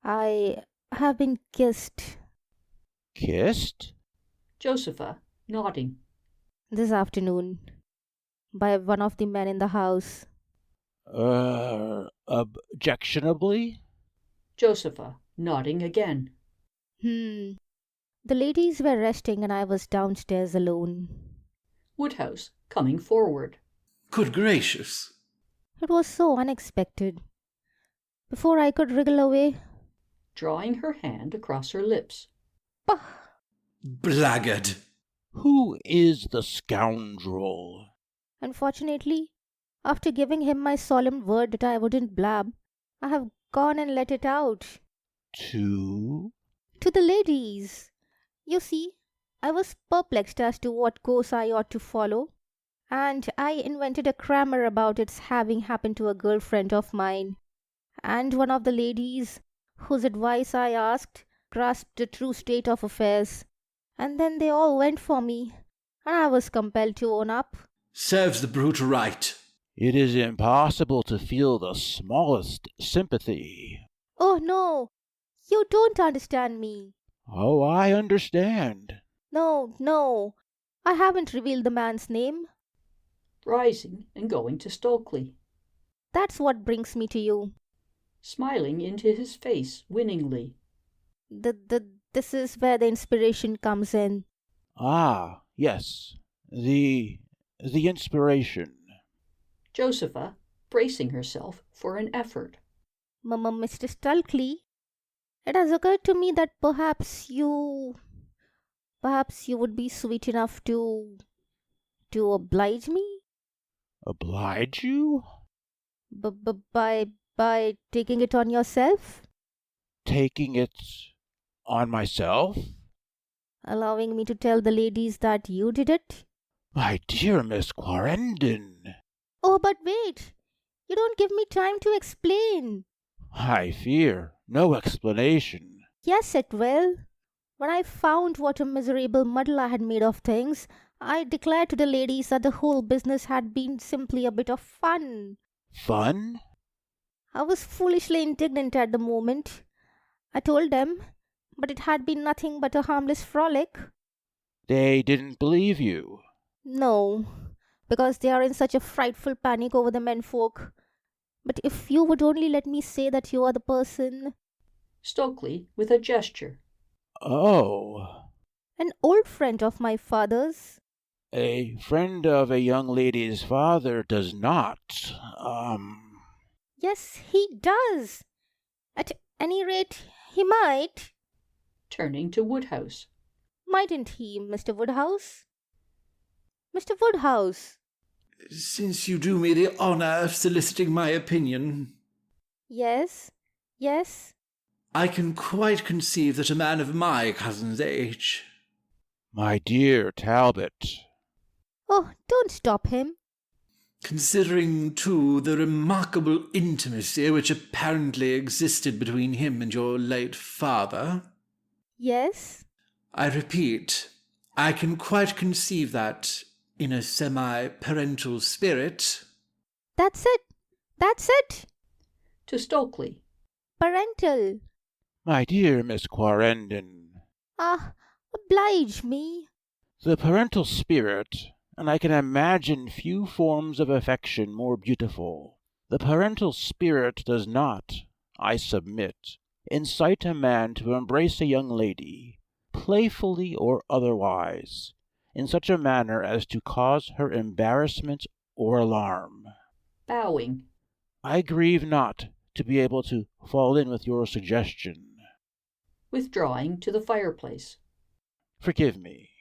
I have been kissed. Kissed? Josepha, nodding. This afternoon. By one of the men in the house. Objectionably? Josepha, nodding again. The ladies were resting and I was downstairs alone. Woodhouse, coming forward. Good gracious. It was so unexpected. Before I could wriggle away... Drawing her hand across her lips. Bah! Blackguard! Who is the scoundrel? Unfortunately, after giving him my solemn word that I wouldn't blab, I have gone and let it out. To? To the ladies. You see, I was perplexed as to what course I ought to follow. and I invented a grammar about its having happened to a girlfriend of mine. And one of the ladies whose advice I asked grasped the true state of affairs. And then they all went for me, and I was compelled to own up. Serves the brute right. It is impossible to feel the smallest sympathy. Oh no, you don't understand me. Oh, I understand. No, I haven't revealed the man's name. Rising and going to Stokely. That's what brings me to you. Smiling into his face winningly. This is where the inspiration comes in. Ah, yes. The inspiration. Josepha, bracing herself for an effort. Mr. Stulkley, it has occurred to me that perhaps you would be sweet enough to oblige me? Oblige you? By taking it on yourself? Taking it on myself? Allowing me to tell the ladies that you did it? My dear Miss Quarrendon. Oh, but wait! You don't give me time to explain. I fear no explanation. Yes, it will. When I found what a miserable muddle I had made of things, I declared to the ladies that the whole business had been simply a bit of fun. Fun? I was foolishly indignant at the moment. I told them, but it had been nothing but a harmless frolic. They didn't believe you. No, because they are in such a frightful panic over the menfolk. But if you would only let me say that you are the person... Stokely with a gesture. Oh. An old friend of my father's. A friend of a young lady's father does not, Yes, he does. At any rate, he might. Turning to Woodhouse. Mightn't he, Mr. Woodhouse? Mr. Woodhouse. Since you do me the honour of soliciting my opinion. Yes. I can quite conceive that a man of my cousin's age. My dear Talbot. Oh, don't stop him. Considering, too, the remarkable intimacy which apparently existed between him and your late father. Yes. I repeat, I can quite conceive that, in a semi-parental spirit. That's it. To Stokely. Parental. My dear Miss Quarrendon. Oblige me. The parental spirit, and I can imagine few forms of affection more beautiful. The parental spirit does not, I submit, incite a man to embrace a young lady, playfully or otherwise, in such a manner as to cause her embarrassment or alarm. Bowing. I grieve not to be able to fall in with your suggestion. Withdrawing to the fireplace. Forgive me.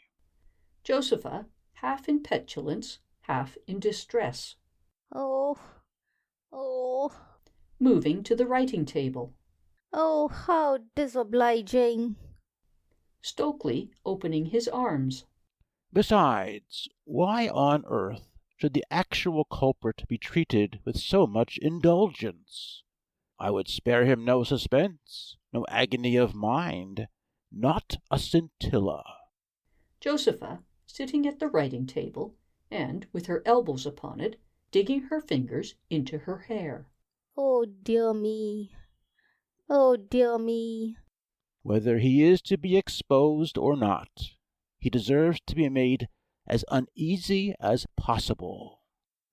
Josepha, half in petulance, half in distress. Oh. Moving to the writing table. Oh, how disobliging. Stokely opening his arms. Besides, why on earth should the actual culprit be treated with so much indulgence? I would spare him no suspense, no agony of mind, not a scintilla. Josepha, sitting at the writing table, and, with her elbows upon it, digging her fingers into her hair. Oh, dear me. Whether he is to be exposed or not, he deserves to be made as uneasy as possible.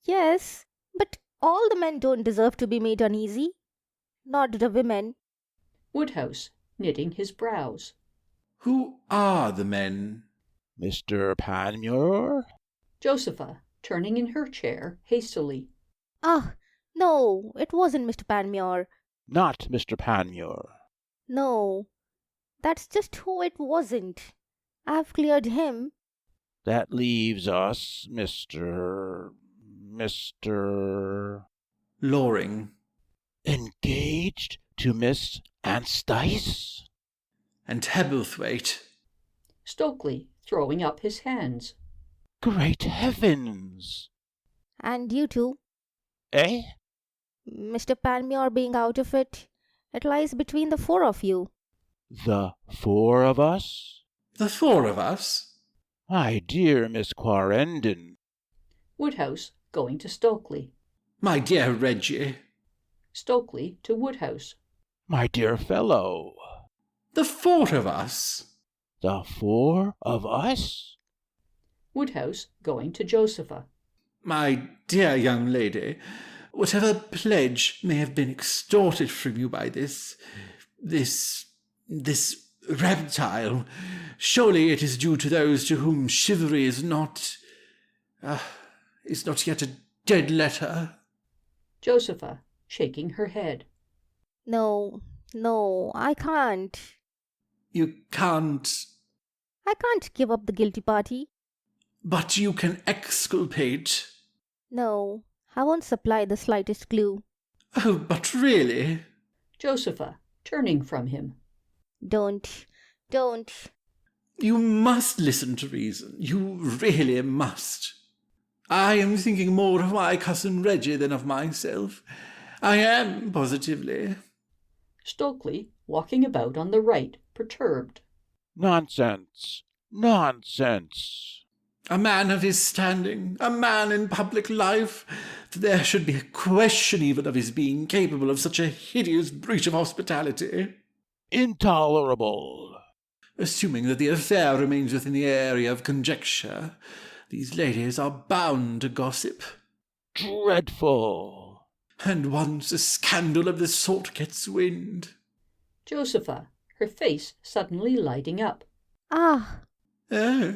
Yes, but all the men don't deserve to be made uneasy. Not the women. Woodhouse, knitting his brows. Who are the men? Mr. Panmure? Josepha, turning in her chair hastily. No, it wasn't Mr. Panmure. Not Mr. Panmure. No, that's just who it wasn't. I've cleared him. That leaves us Mr. Loring. Engaged to Miss Anstice? And Hebblethwaite. Stokely, throwing up his hands. Great heavens! And you too. Eh? Mr. Panmure being out of it, it lies between the four of you. The four of us? The four of us? My dear Miss Quarrenden. Woodhouse going to Stokely. My dear Reggie. Stokely to Woodhouse. My dear fellow. The four of us? The four of us? Woodhouse going to Josepha. My dear young lady, whatever pledge may have been extorted from you by this reptile, surely it is due to those to whom chivalry is not yet a dead letter. Josepha shaking her head. No, I can't. You can't. I can't give up the guilty party. But you can exculpate. No, I won't supply the slightest clue. Oh, but really? Josepha turning from him. Don't. You must listen to reason. You really must. I am thinking more of my cousin Reggie than of myself. I am, positively. Stokely walking about on the right, perturbed. Nonsense. A man of his standing, a man in public life, there should be a question even of his being capable of such a hideous breach of hospitality. Intolerable. Assuming that the affair remains within the area of conjecture, these ladies are bound to gossip. Dreadful. And once a scandal of this sort gets wind. Josepha, her face suddenly lighting up. Ah! Oh?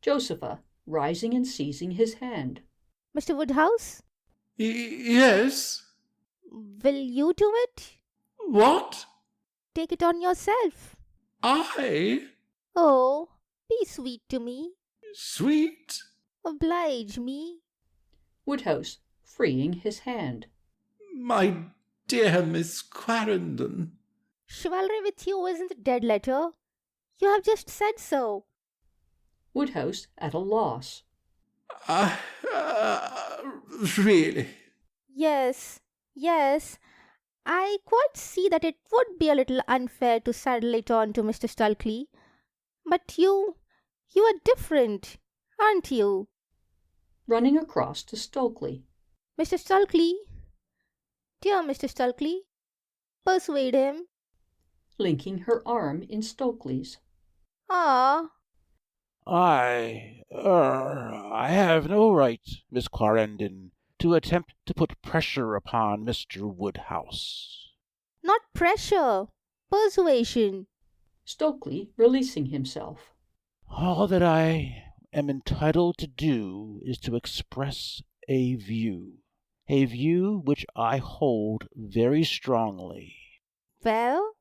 Josepha, rising and seizing his hand. Mr. Woodhouse? Yes? Will you do it? What? Take it on yourself. I? Oh, be sweet to me. Sweet? Oblige me. Woodhouse, freeing his hand. My dear Miss Quarrenden. Chivalry with you isn't a dead letter. You have just said so. Woodhouse at a loss. Really? Yes. I quite see that it would be a little unfair to saddle it on to Mr. Stulkley. But you are different, aren't you? Running across to Stokely. Mr. Stulkley, dear Mr. Stulkley, persuade him. Linking her arm in Stokely's. Ah. I have no right, Miss Quarrenden, to attempt to put pressure upon Mr. Woodhouse. Not pressure, persuasion. Stokely releasing himself. All that I am entitled to do is to express a view which I hold very strongly. Well?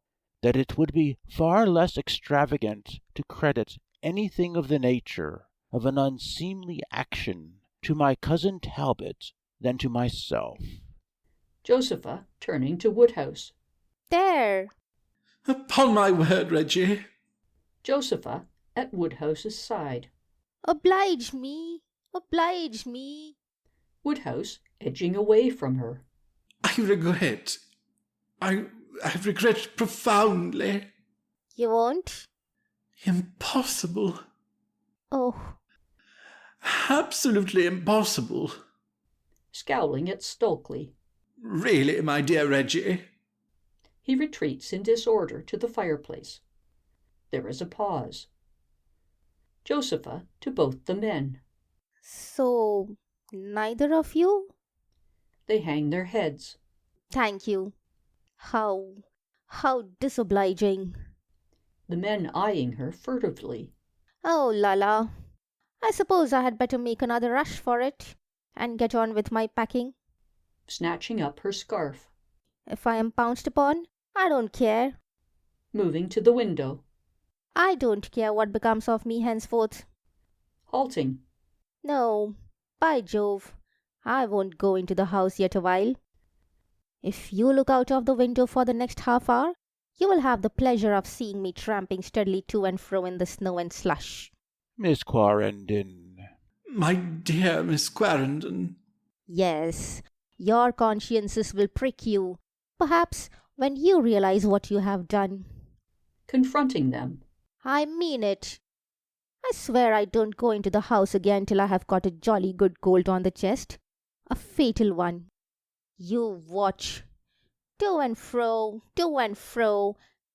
That it would be far less extravagant to credit anything of the nature of an unseemly action to my cousin Talbot than to myself. Josepha turning to Woodhouse. There. Upon my word, Reggie. Josepha at Woodhouse's side. Oblige me. Woodhouse edging away from her. I regret profoundly. You won't? Impossible. Oh. Absolutely impossible. Scowling at Stokely. Really, my dear Reggie. He retreats in disorder to the fireplace. There is a pause. Josepha to both the men. So, neither of you? They hang their heads. Thank you. How disobliging. The men eyeing her furtively. Oh, Lala. I suppose I had better make another rush for it and get on with my packing. Snatching up her scarf. If I am pounced upon, I don't care. Moving to the window. I don't care what becomes of me henceforth. Halting. No, by Jove, I won't go into the house yet awhile. If you look out of the window for the next half hour, you will have the pleasure of seeing me tramping steadily to and fro in the snow and slush. Miss Quarrenden. My dear Miss Clarendon. Yes, your consciences will prick you, perhaps when you realize what you have done. Confronting them. I mean it. I swear I don't go into the house again till I have got a jolly good cold on the chest. A fatal one. You watch. To and fro,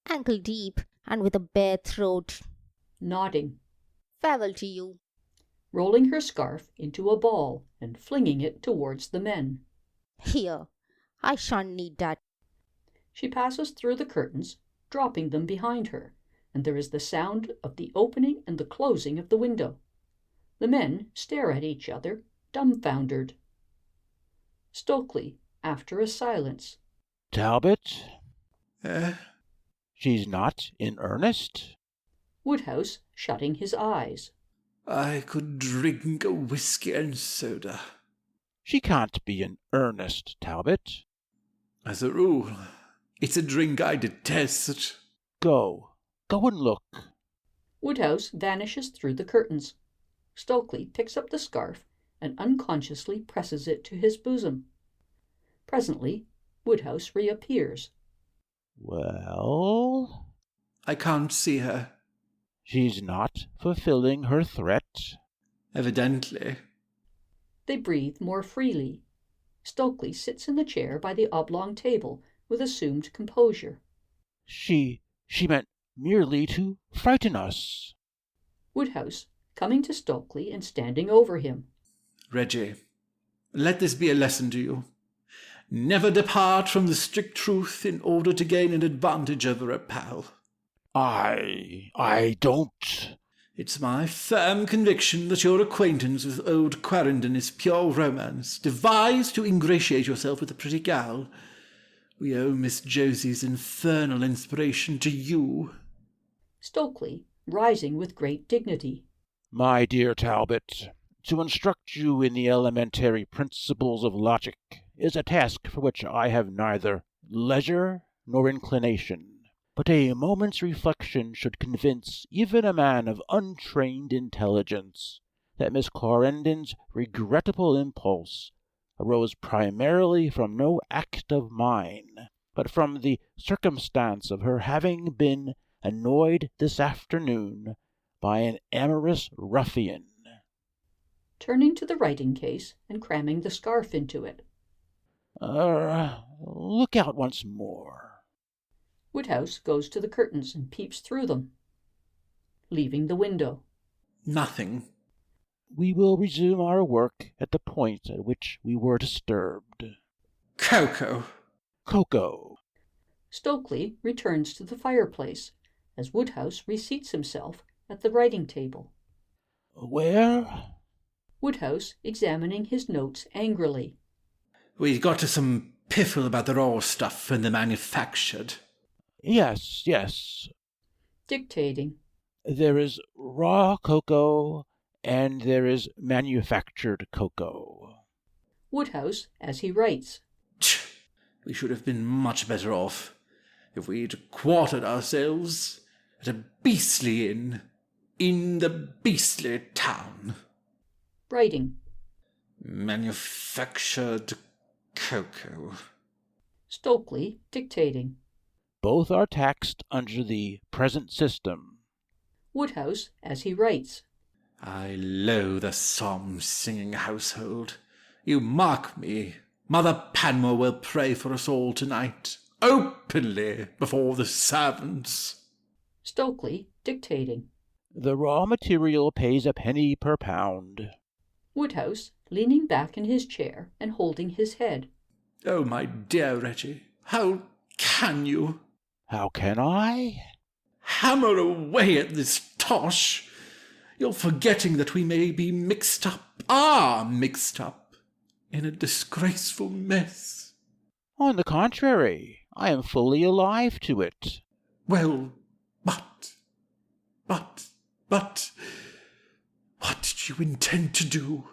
ankle deep, and with a bare throat. Nodding. Farewell to you. Rolling her scarf into a ball and flinging it towards the men. Here, I shan't need that. She passes through the curtains, dropping them behind her, and there is the sound of the opening and the closing of the window. The men stare at each other, dumbfoundered. Stokely, after a silence. Talbot? She's not in earnest? Woodhouse, shutting his eyes. I could drink a whiskey and soda. She can't be in earnest, Talbot. As a rule, it's a drink I detest. Go and look. Woodhouse vanishes through the curtains. Stokely picks up the scarf and unconsciously presses it to his bosom. Presently, Woodhouse reappears. Well? I can't see her. She's not fulfilling her threat. Evidently. They breathe more freely. Stokely sits in the chair by the oblong table with assumed composure. She meant merely to frighten us. Woodhouse, coming to Stokely and standing over him. Reggie, let this be a lesson to you. Never depart from the strict truth in order to gain an advantage over a pal. I don't. It's my firm conviction that your acquaintance with old Clarendon is pure romance, devised to ingratiate yourself with a pretty gal. We owe Miss Josie's infernal inspiration to you. Stokely, rising with great dignity. My dear Talbot, to instruct you in the elementary principles of logic is a task for which I have neither leisure nor inclination. But a moment's reflection should convince even a man of untrained intelligence that Miss Clarendon's regrettable impulse arose primarily from no act of mine, but from the circumstance of her having been annoyed this afternoon by an amorous ruffian. Turning to the writing-case and cramming the scarf into it. Look out once more. Woodhouse goes to the curtains and peeps through them, leaving the window. Nothing. We will resume our work at the point at which we were disturbed. Cocoa. Stokely returns to the fireplace as Woodhouse reseats himself at the writing table. Where? Woodhouse examining his notes angrily. We got to some piffle about the raw stuff and the manufactured. Yes. Dictating. There is raw cocoa, and there is manufactured cocoa. Woodhouse as he writes. We should have been much better off if we'd quartered ourselves at a beastly inn in the beastly town. Writing. Manufactured cocoa. Stokely dictating. Both are taxed under the present system. Woodhouse as he writes. I loathe a psalm-singing household. You mark me, Mother Panmure will pray for us all tonight, openly before the servants. Stokely dictating. The raw material pays a penny per pound. Woodhouse leaning back in his chair and holding his head. Oh, my dear Reggie, how can you? How can I? Hammer away at this tosh. You're forgetting that we may be mixed up in a disgraceful mess. On the contrary, I am fully alive to it. Well, but, what did you intend to do?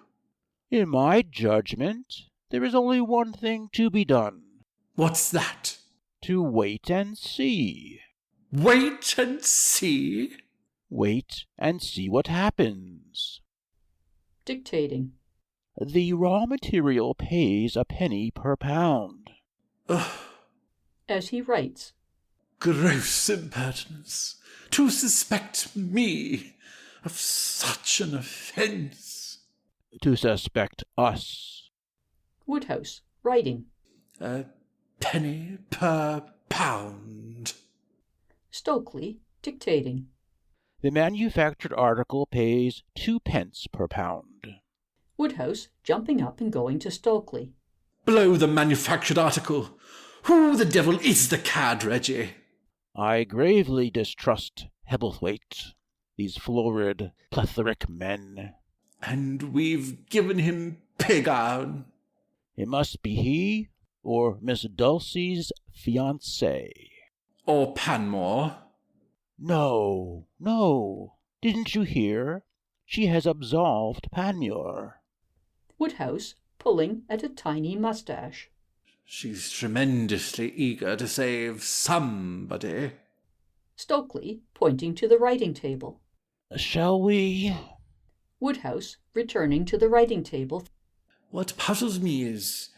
In my judgment, there is only one thing to be done. What's that? To wait and see. Wait and see? Wait and see what happens. dictating. The raw material pays a penny per pound. Ugh, As he writes, gross impertinence! To suspect me of such an offence! To suspect us. Woodhouse, writing. A penny per pound. Stokely, dictating. The manufactured article pays 2 pence per pound. Woodhouse, jumping up and going to Stokely. Blow the manufactured article! Who the devil is the cad, Reggie? I gravely distrust Hebblethwaite, these florid, plethoric men. And we've given him pig iron. It must be he or Miss Dulcie's fiancé. Or Panmure. No, no. Didn't you hear? She has absolved Panmure. Woodhouse, pulling at a tiny moustache. She's tremendously eager to save somebody. Stokely, pointing to the writing table. Shall we? Woodhouse, returning to the writing table. What puzzles me is,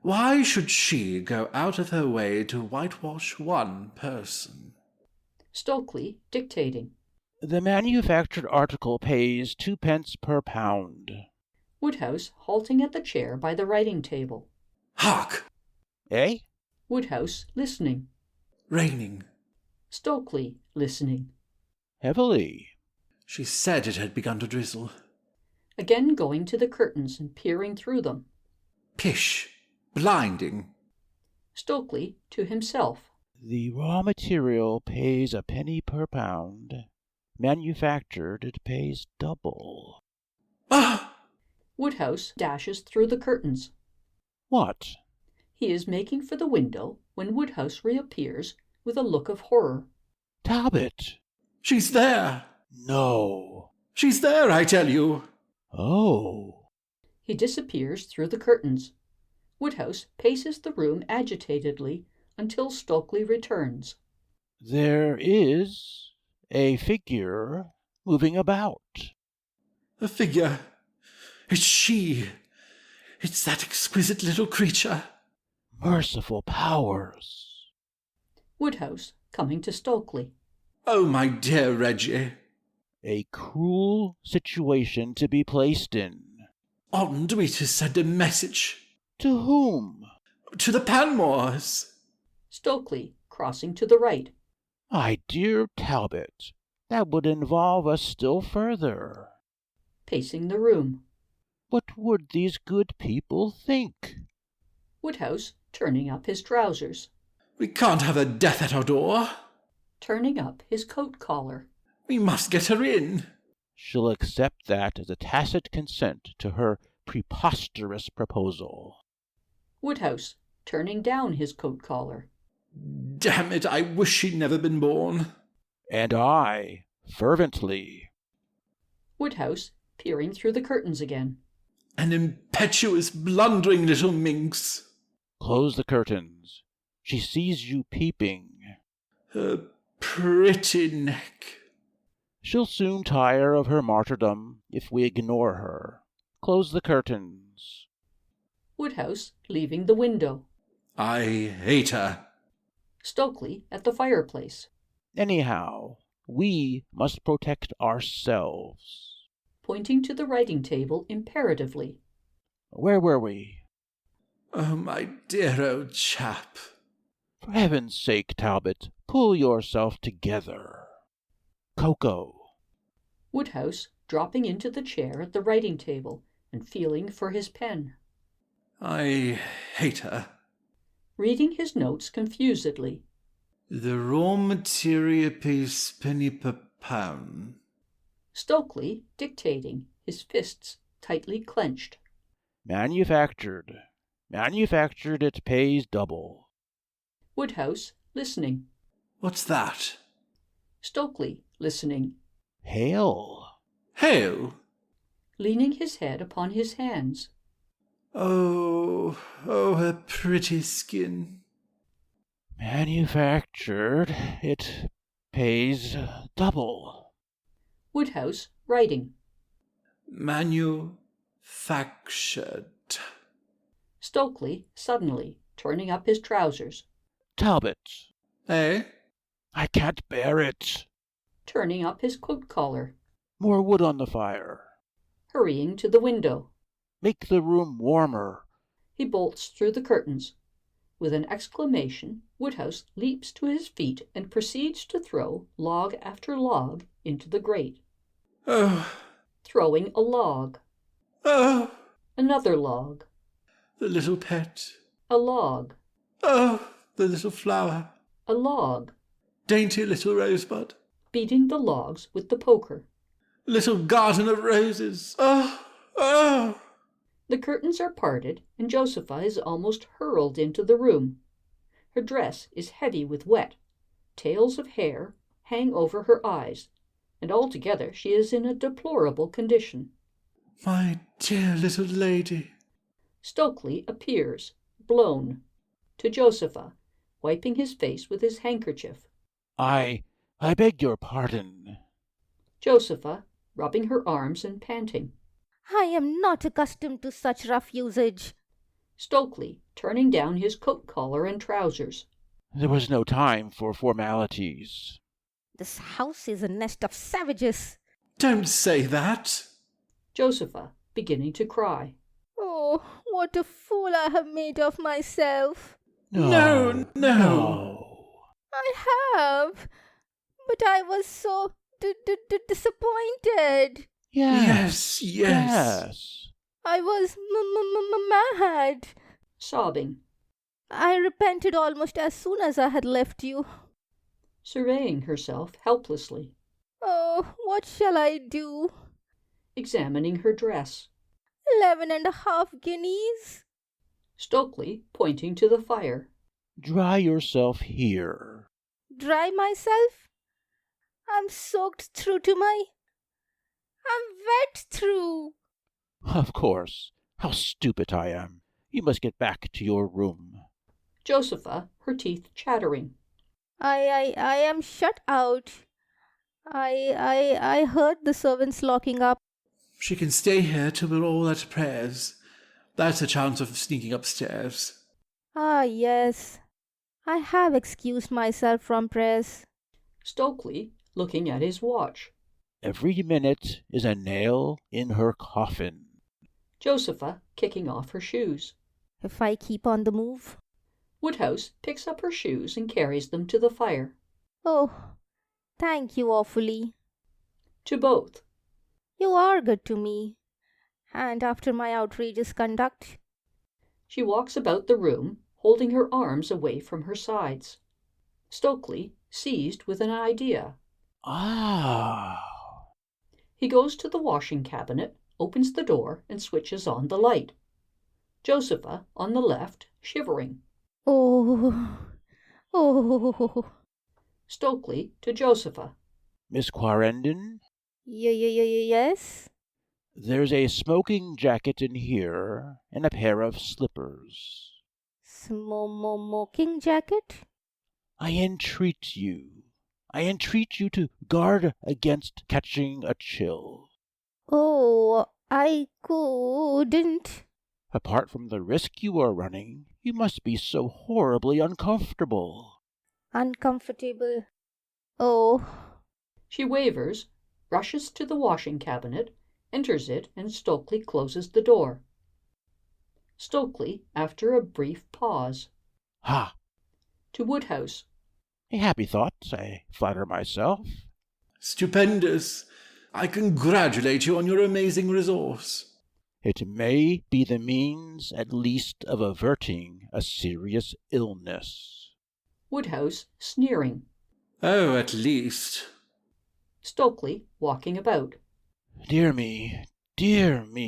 why should she go out of her way to whitewash one person? Stokely, dictating. The manufactured article pays 2 pence per pound. Woodhouse, halting at the chair by the writing table. Hark! Eh? Woodhouse, listening. Raining. Stokely, listening. Heavily. She said it had begun to drizzle. Again going to the curtains and peering through them. Pish! Blinding. Stokely, to himself. The raw material pays a penny per pound. Manufactured, it pays double. Ah! Woodhouse dashes through the curtains. What? He is making for the window when Woodhouse reappears with a look of horror. Talbot! She's there! No. She's there, I tell you! Oh. He disappears through the curtains. Woodhouse paces the room agitatedly until Stokely returns. There is a figure moving about. A figure. It's she. It's that exquisite little creature. Merciful powers. Woodhouse, coming to Stokely. Oh, my dear Reggie. A cruel situation to be placed in. Oughtn't we to send a message? To whom? To the Panmures. Stokely, crossing to the right. My dear Talbot, that would involve us still further. Pacing the room. What would these good people think? Woodhouse, turning up his trousers. We can't have her death at our door. Turning up his coat collar. We must get her in. She'll accept that as a tacit consent to her preposterous proposal. Woodhouse, turning down his coat collar. Damn it, I wish she'd never been born. And I, fervently. Woodhouse, peering through the curtains again. An impetuous, blundering little minx. Close the curtains. She sees you peeping. Her pretty neck. She'll soon tire of her martyrdom if we ignore her. Close the curtains. Woodhouse, leaving the window. I hate her. Stokely, at the fireplace. Anyhow, we must protect ourselves. Pointing to the writing table imperatively. Where were we? Oh, my dear old chap. For heaven's sake, Talbot, pull yourself together. Cocoa. Woodhouse, dropping into the chair at the writing table and feeling for his pen. I hate her. Reading his notes confusedly. The raw material pays penny per pound. Stokely, dictating, his fists tightly clenched. Manufactured. Manufactured, it pays double. Woodhouse, listening. What's that? Stokely, listening. Hail. Hail? Leaning his head upon his hands. Oh, her pretty skin. Manufactured, it pays double. Woodhouse, writing. Factured. Stokely, suddenly, turning up his trousers. Talbot. Eh? I can't bear it. Turning up his coat collar. More wood on the fire. Hurrying to the window. Make the room warmer. He bolts through the curtains. With an exclamation, Woodhouse leaps to his feet and proceeds to throw log after log into the grate. Oh. Throwing a log. Oh. Another log. The little pet. A log. Oh, the little flower. A log. Dainty little rosebud. Beating the logs with the poker. Little garden of roses. Oh, oh. The curtains are parted, and Josepha is almost hurled into the room. Her dress is heavy with wet. Tails of hair hang over her eyes, and altogether she is in a deplorable condition. My dear little lady. Stokely appears, blown, to Josepha, wiping his face with his handkerchief. I beg your pardon. Josepha, rubbing her arms and panting. I am not accustomed to such rough usage. Stokely, turning down his coat collar and trousers. There was no time for formalities. This house is a nest of savages. Don't say that. Josepha, beginning to cry. Oh, what a fool I have made of myself. No. I have. But I was so disappointed. Yes. I was mad. Sobbing. I repented almost as soon as I had left you. Surveying herself helplessly. Oh, what shall I do? Examining her dress. 11.5 guineas. Stokely, pointing to the fire. Dry yourself here. Dry myself? I'm soaked through to my... I'm wet through. Of course. How stupid I am. You must get back to your room. Josepha, her teeth chattering. I am shut out. I heard the servants locking up. She can stay here till we're all at prayers. That's a chance of sneaking upstairs. Ah, yes. I have excused myself from prayers. Stokely, looking at his watch. Every minute is a nail in her coffin. Josepha, kicking off her shoes. If I keep on the move. Woodhouse picks up her shoes and carries them to the fire. Oh, thank you awfully. To both. You are good to me. And after my outrageous conduct. She walks about the room, holding her arms away from her sides. Stokely, seized with an idea. Ah. He goes to the washing cabinet, opens the door, and switches on the light. Josepha, on the left, shivering. Oh. Stokely to Josepha. Miss Quarrendon? Yes? There's a smoking jacket in here, and a pair of slippers. Smoking jacket? I entreat you to guard against catching a chill. Oh, I couldn't. Apart from the risk you are running, you must be so horribly uncomfortable. Uncomfortable? Oh. She wavers, rushes to the washing cabinet, enters it, and Stokely closes the door. Stokely, after a brief pause. Ha! To Woodhouse. A happy thought, I flatter myself. Stupendous. I congratulate you on your amazing resource. It may be the means, at least, of averting a serious illness. Woodhouse, sneering. Oh, at least. Stokely, walking about. Dear me,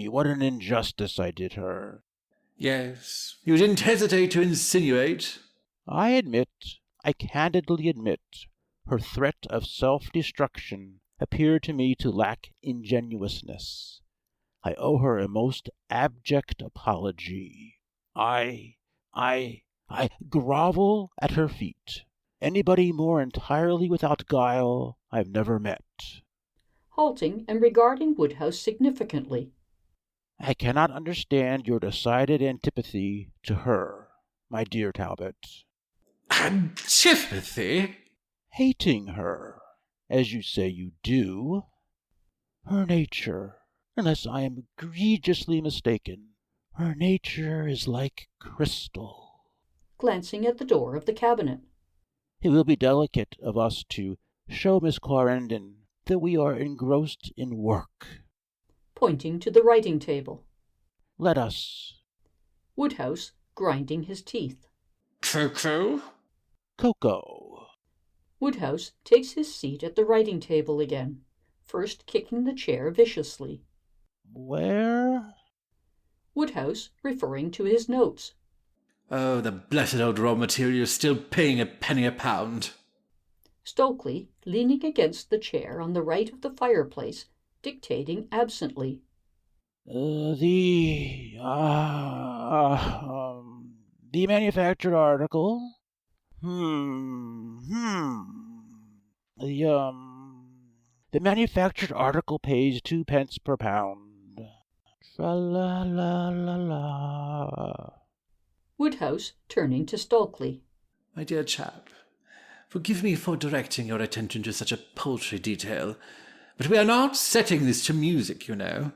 what an injustice I did her. Yes, you didn't hesitate to insinuate. I candidly admit, her threat of self-destruction appeared to me to lack ingenuousness. I owe her a most abject apology. I grovel at her feet. Anybody more entirely without guile I've never met. Halting and regarding Woodhouse significantly. I cannot understand your decided antipathy to her, my dear Talbot. Antipathy? Hating her, as you say you do. Her nature, unless I am egregiously mistaken, her nature is like crystal. Glancing at the door of the cabinet. It will be delicate of us to show Miss Clarendon that we are engrossed in work. Pointing to the writing table. Let us. Woodhouse, grinding his teeth. Cocoa? Cocoa. Woodhouse takes his seat at the writing table again, first kicking the chair viciously. Where? Woodhouse, referring to his notes. Oh, the blessed old raw material is still paying a penny a pound. Stokely, leaning against the chair on the right of the fireplace, dictating absently. The manufactured article. The manufactured article pays 2 pence per pound. Tra-la-la-la-la. Woodhouse, turning to Stokely. My dear chap, forgive me for directing your attention to such a paltry detail, but we are not setting this to music, you know.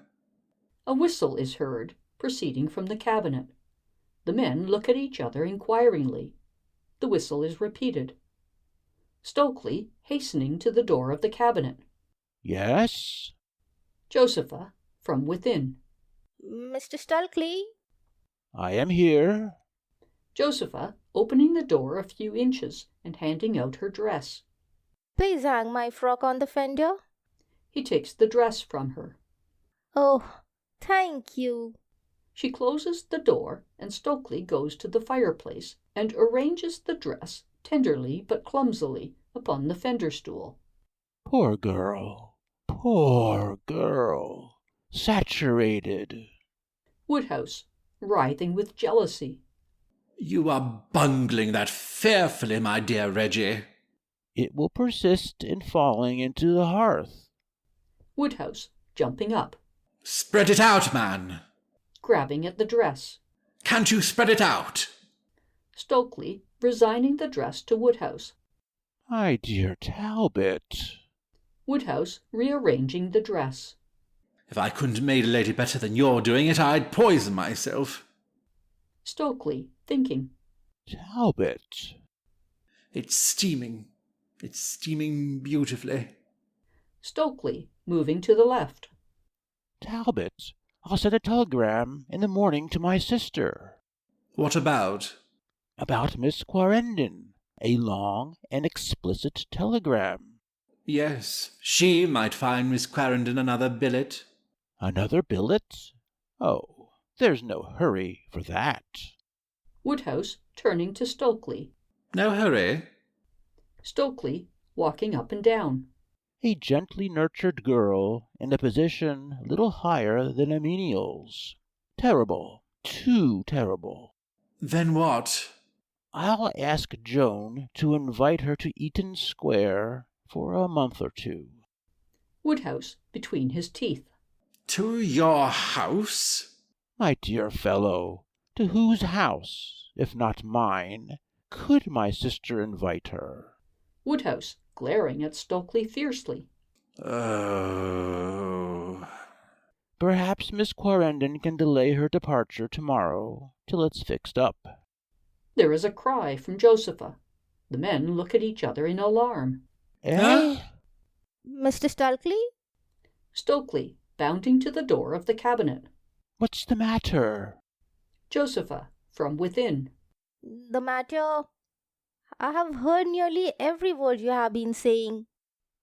A whistle is heard, proceeding from the cabinet. The men look at each other inquiringly. The whistle is repeated. Stokely, hastening to the door of the cabinet. Yes? Josepha, from within. Mr. Stokely? I am here. Josepha, opening the door a few inches and handing out her dress. Please hang my frock on the fender. He takes the dress from her. Oh, thank you. She closes the door, and Stokely goes to the fireplace and arranges the dress tenderly but clumsily upon the fender stool. Poor girl. Poor girl. Saturated. Woodhouse, writhing with jealousy. You are bungling that fearfully, my dear Reggie. It will persist in falling into the hearth. Woodhouse, jumping up. Spread it out, man. Grabbing at the dress. Can't you spread it out? Stokely, resigning the dress to Woodhouse. My dear Talbot. Woodhouse, rearranging the dress. If I couldn't made a lady better than you're doing it, I'd poison myself. Stokely, thinking. Talbot. It's steaming. It's steaming beautifully. Stokely, moving to the left. Talbot, I'll send a telegram in the morning to my sister. What about? About Miss Clarendon. A long and explicit telegram. Yes, she might find Miss Clarendon another billet. Another billet? Oh, there's no hurry for that. Woodhouse, turning to Stokely. No hurry? Stokely, walking up and down. A gently nurtured girl in a position little higher than a menial's. Terrible. Too terrible. Then what? I'll ask Joan to invite her to Eaton Square for a month or two. Woodhouse, between his teeth. To your house? My dear fellow, to whose house, if not mine, could my sister invite her? Woodhouse, glaring at Stokely fiercely. Oh. Perhaps Miss Clarendon can delay her departure tomorrow till it's fixed up. There is a cry from Josepha. The men look at each other in alarm. Eh? Mr. Stokely? Stokely, bounding to the door of the cabinet. What's the matter? Josepha, from within. The matter? I have heard nearly every word you have been saying.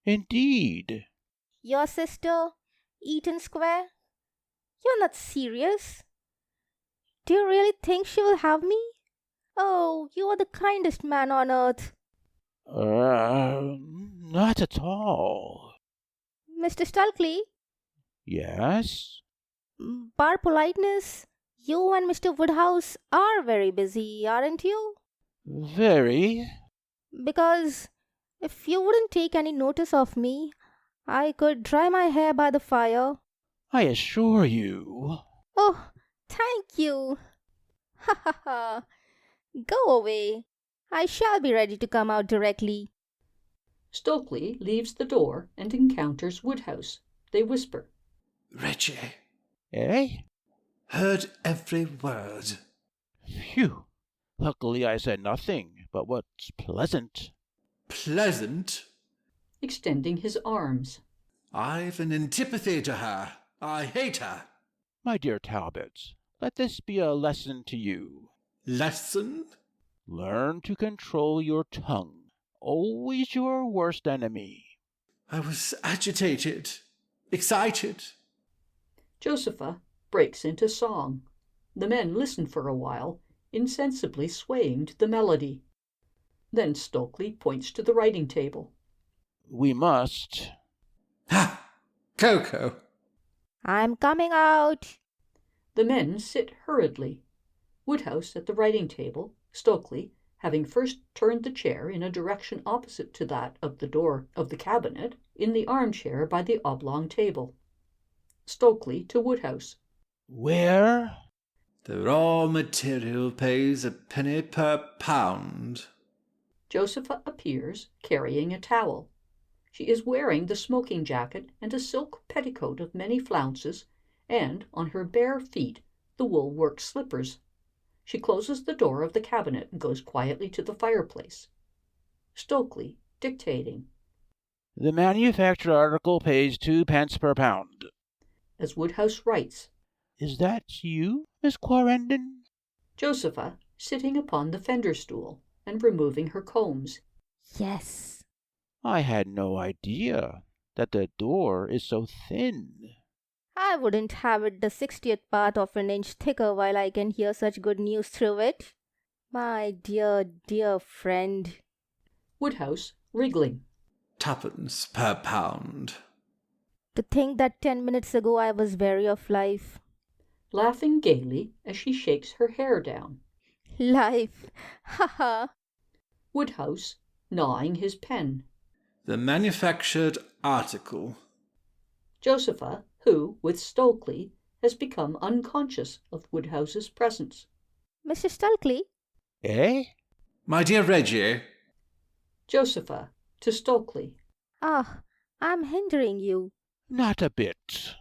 Indeed. Your sister, Eaton Square? You're not serious? Do you really think she will have me? Oh, you are the kindest man on earth. Not at all. Mr. Stokely? Yes? Bar politeness, you and Mr. Woodhouse are very busy, aren't you? Very. Because if you wouldn't take any notice of me, I could dry my hair by the fire. I assure you. Oh, thank you. Ha ha ha. Go away. I shall be ready to come out directly. Stokely leaves the door and encounters Woodhouse. They whisper. Reggie. Eh? Heard every word. Phew. Luckily I said nothing but what's pleasant. Pleasant? Extending his arms. I've an antipathy to her. I hate her. My dear Talbot, let this be a lesson to you. Lesson? Learn to control your tongue. Always your worst enemy. I was agitated, excited. Josepha breaks into song. The men listen for a while, insensibly swaying to the melody. Then Stokely points to the writing table. We must. Ha! Coco! I'm coming out. The men sit hurriedly. Woodhouse at the writing table, Stokely, having first turned the chair in a direction opposite to that of the door of the cabinet, in the armchair by the oblong table. Stokely to Woodhouse. Where? The raw material pays a penny per pound. Josepha appears, carrying a towel. She is wearing the smoking jacket and a silk petticoat of many flounces, and, on her bare feet, the wool-work slippers. She closes the door of the cabinet and goes quietly to the fireplace. Stokely, dictating. The manufactured article pays 2 pence per pound. As Woodhouse writes. Is that you, Miss Quarrendon? Josepha, sitting upon the fender stool and removing her combs. Yes. I had no idea that the door is so thin. I wouldn't have it the 60th part of an inch thicker while I can hear such good news through it. My dear, dear friend. Woodhouse, wriggling. 2 per pound. To think that 10 minutes ago I was weary of life. Laughing gaily as she shakes her hair down. Life! Ha ha! Woodhouse, gnawing his pen. The manufactured article. Josepha, who, with Stokely, has become unconscious of Woodhouse's presence. Mr. Stokely? Eh? My dear Reggie. Josepha, to Stokely. Ah, I'm hindering you. Not a bit.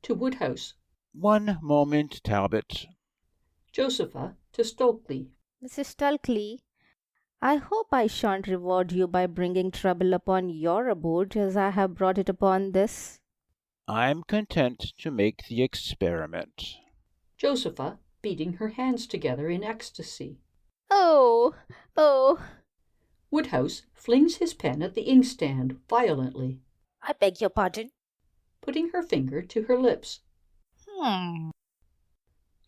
To Woodhouse. One moment, Talbot. Josepha, to Stokely. Mrs. Stokely, I hope I shan't reward you by bringing trouble upon your abode as I have brought it upon this. I'm content to make the experiment. Josepha, beating her hands together in ecstasy. Oh, oh. Woodhouse flings his pen at the inkstand violently. I beg your pardon. Putting her finger to her lips.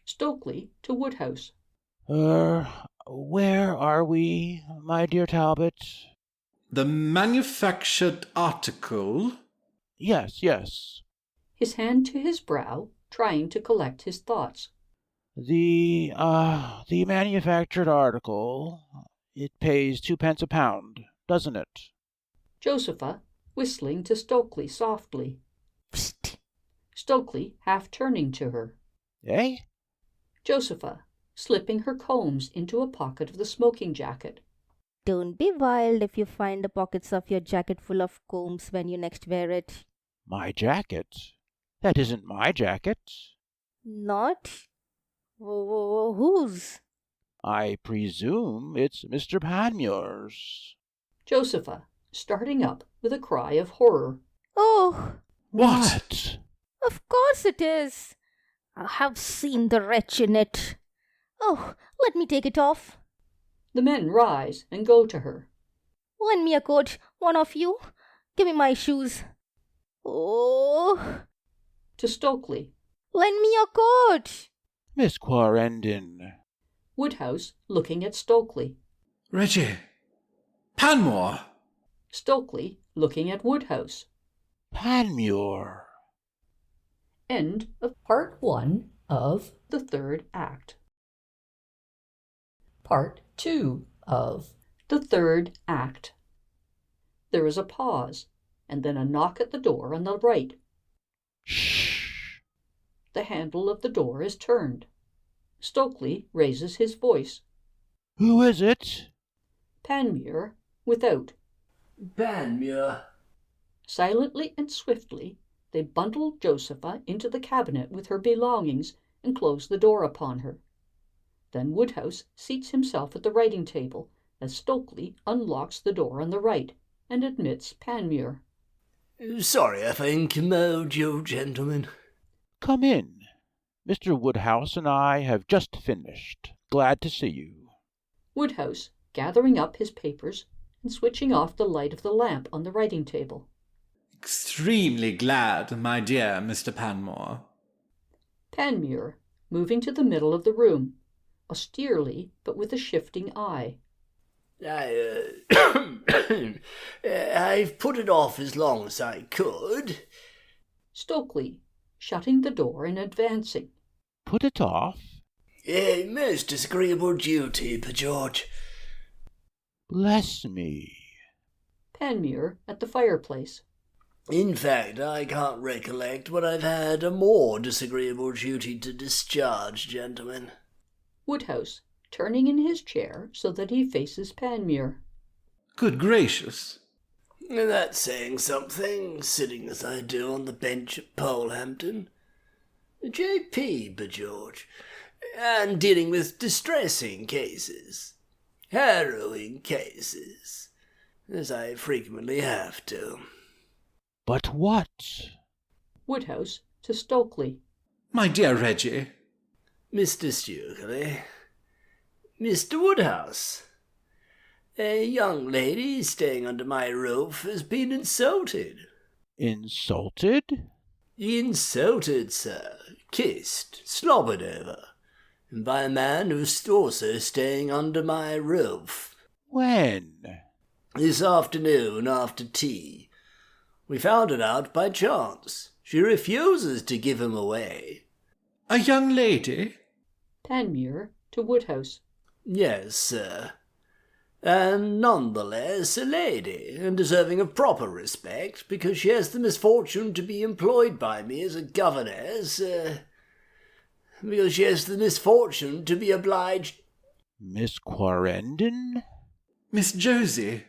Stokely to Woodhouse. Where are we, my dear Talbot? The manufactured article? Yes, yes. His hand to his brow, trying to collect his thoughts. The manufactured article, it pays 2 pence a pound, doesn't it? Josepha, whistling to Stokely softly. Psst. Stokely, half turning to her. Eh? Josepha, slipping her combs into a pocket of the smoking jacket. Don't be wild if you find the pockets of your jacket full of combs when you next wear it. My jacket? That isn't my jacket. Not? Whose? I presume it's Mr. Panmure's. Josepha, starting up with a cry of horror. Oh! What? Of course it is. I have seen the wretch in it. Oh, let me take it off. The men rise and go to her. Lend me a coat, one of you. Give me my shoes. Oh! To Stokely. Lend me your coat. Miss Quarrendon. Woodhouse, looking at Stokely. Reggie. Panmure. Stokely, looking at Woodhouse. Panmure. End of Part 1 of the 3rd Act. Part 2 of the 3rd Act. There is a pause, and then a knock at the door on the right. Shh. The handle of the door is turned. Stokely raises his voice. Who is it? Panmure, without. Panmure. Silently and swiftly they bundle Josepha into the cabinet with her belongings and close the door upon her. Then Woodhouse seats himself at the writing table as Stokely unlocks the door on the right and admits Panmure. Sorry if I incommode you, gentlemen. Come in. Mr. Woodhouse and I have just finished. Glad to see you. Woodhouse, gathering up his papers and switching off the light of the lamp on the writing table. Extremely glad, my dear Mr. Panmure. Panmure, moving to the middle of the room, austerely but with a shifting eye. I've put it off as long as I could. Stokely, shutting the door and advancing. Put it off? A most disagreeable duty, by George. Bless me. Panmure at the fireplace. In fact, I can't recollect when I've had a more disagreeable duty to discharge, gentlemen. Woodhouse, turning in his chair so that he faces Panmure. Good gracious. That's saying something, sitting as I do on the bench at Polehampton. J.P., by George. And dealing with distressing cases. Harrowing cases. As I frequently have to. But what? Woodhouse to Stokely. My dear Reggie. Mr. Stokely. Mr. Woodhouse. A young lady staying under my roof has been insulted. Insulted? Insulted, sir. Kissed, slobbered over. And by a man who's also staying under my roof. When? This afternoon after tea. We found it out by chance. She refuses to give him away. A young lady? Panmure to Woodhouse. Yes, sir. And nonetheless a lady, and deserving of proper respect, because she has the misfortune to be employed by me as a governess, because she has the misfortune to be obliged... Miss Quarrendon? Miss Josie.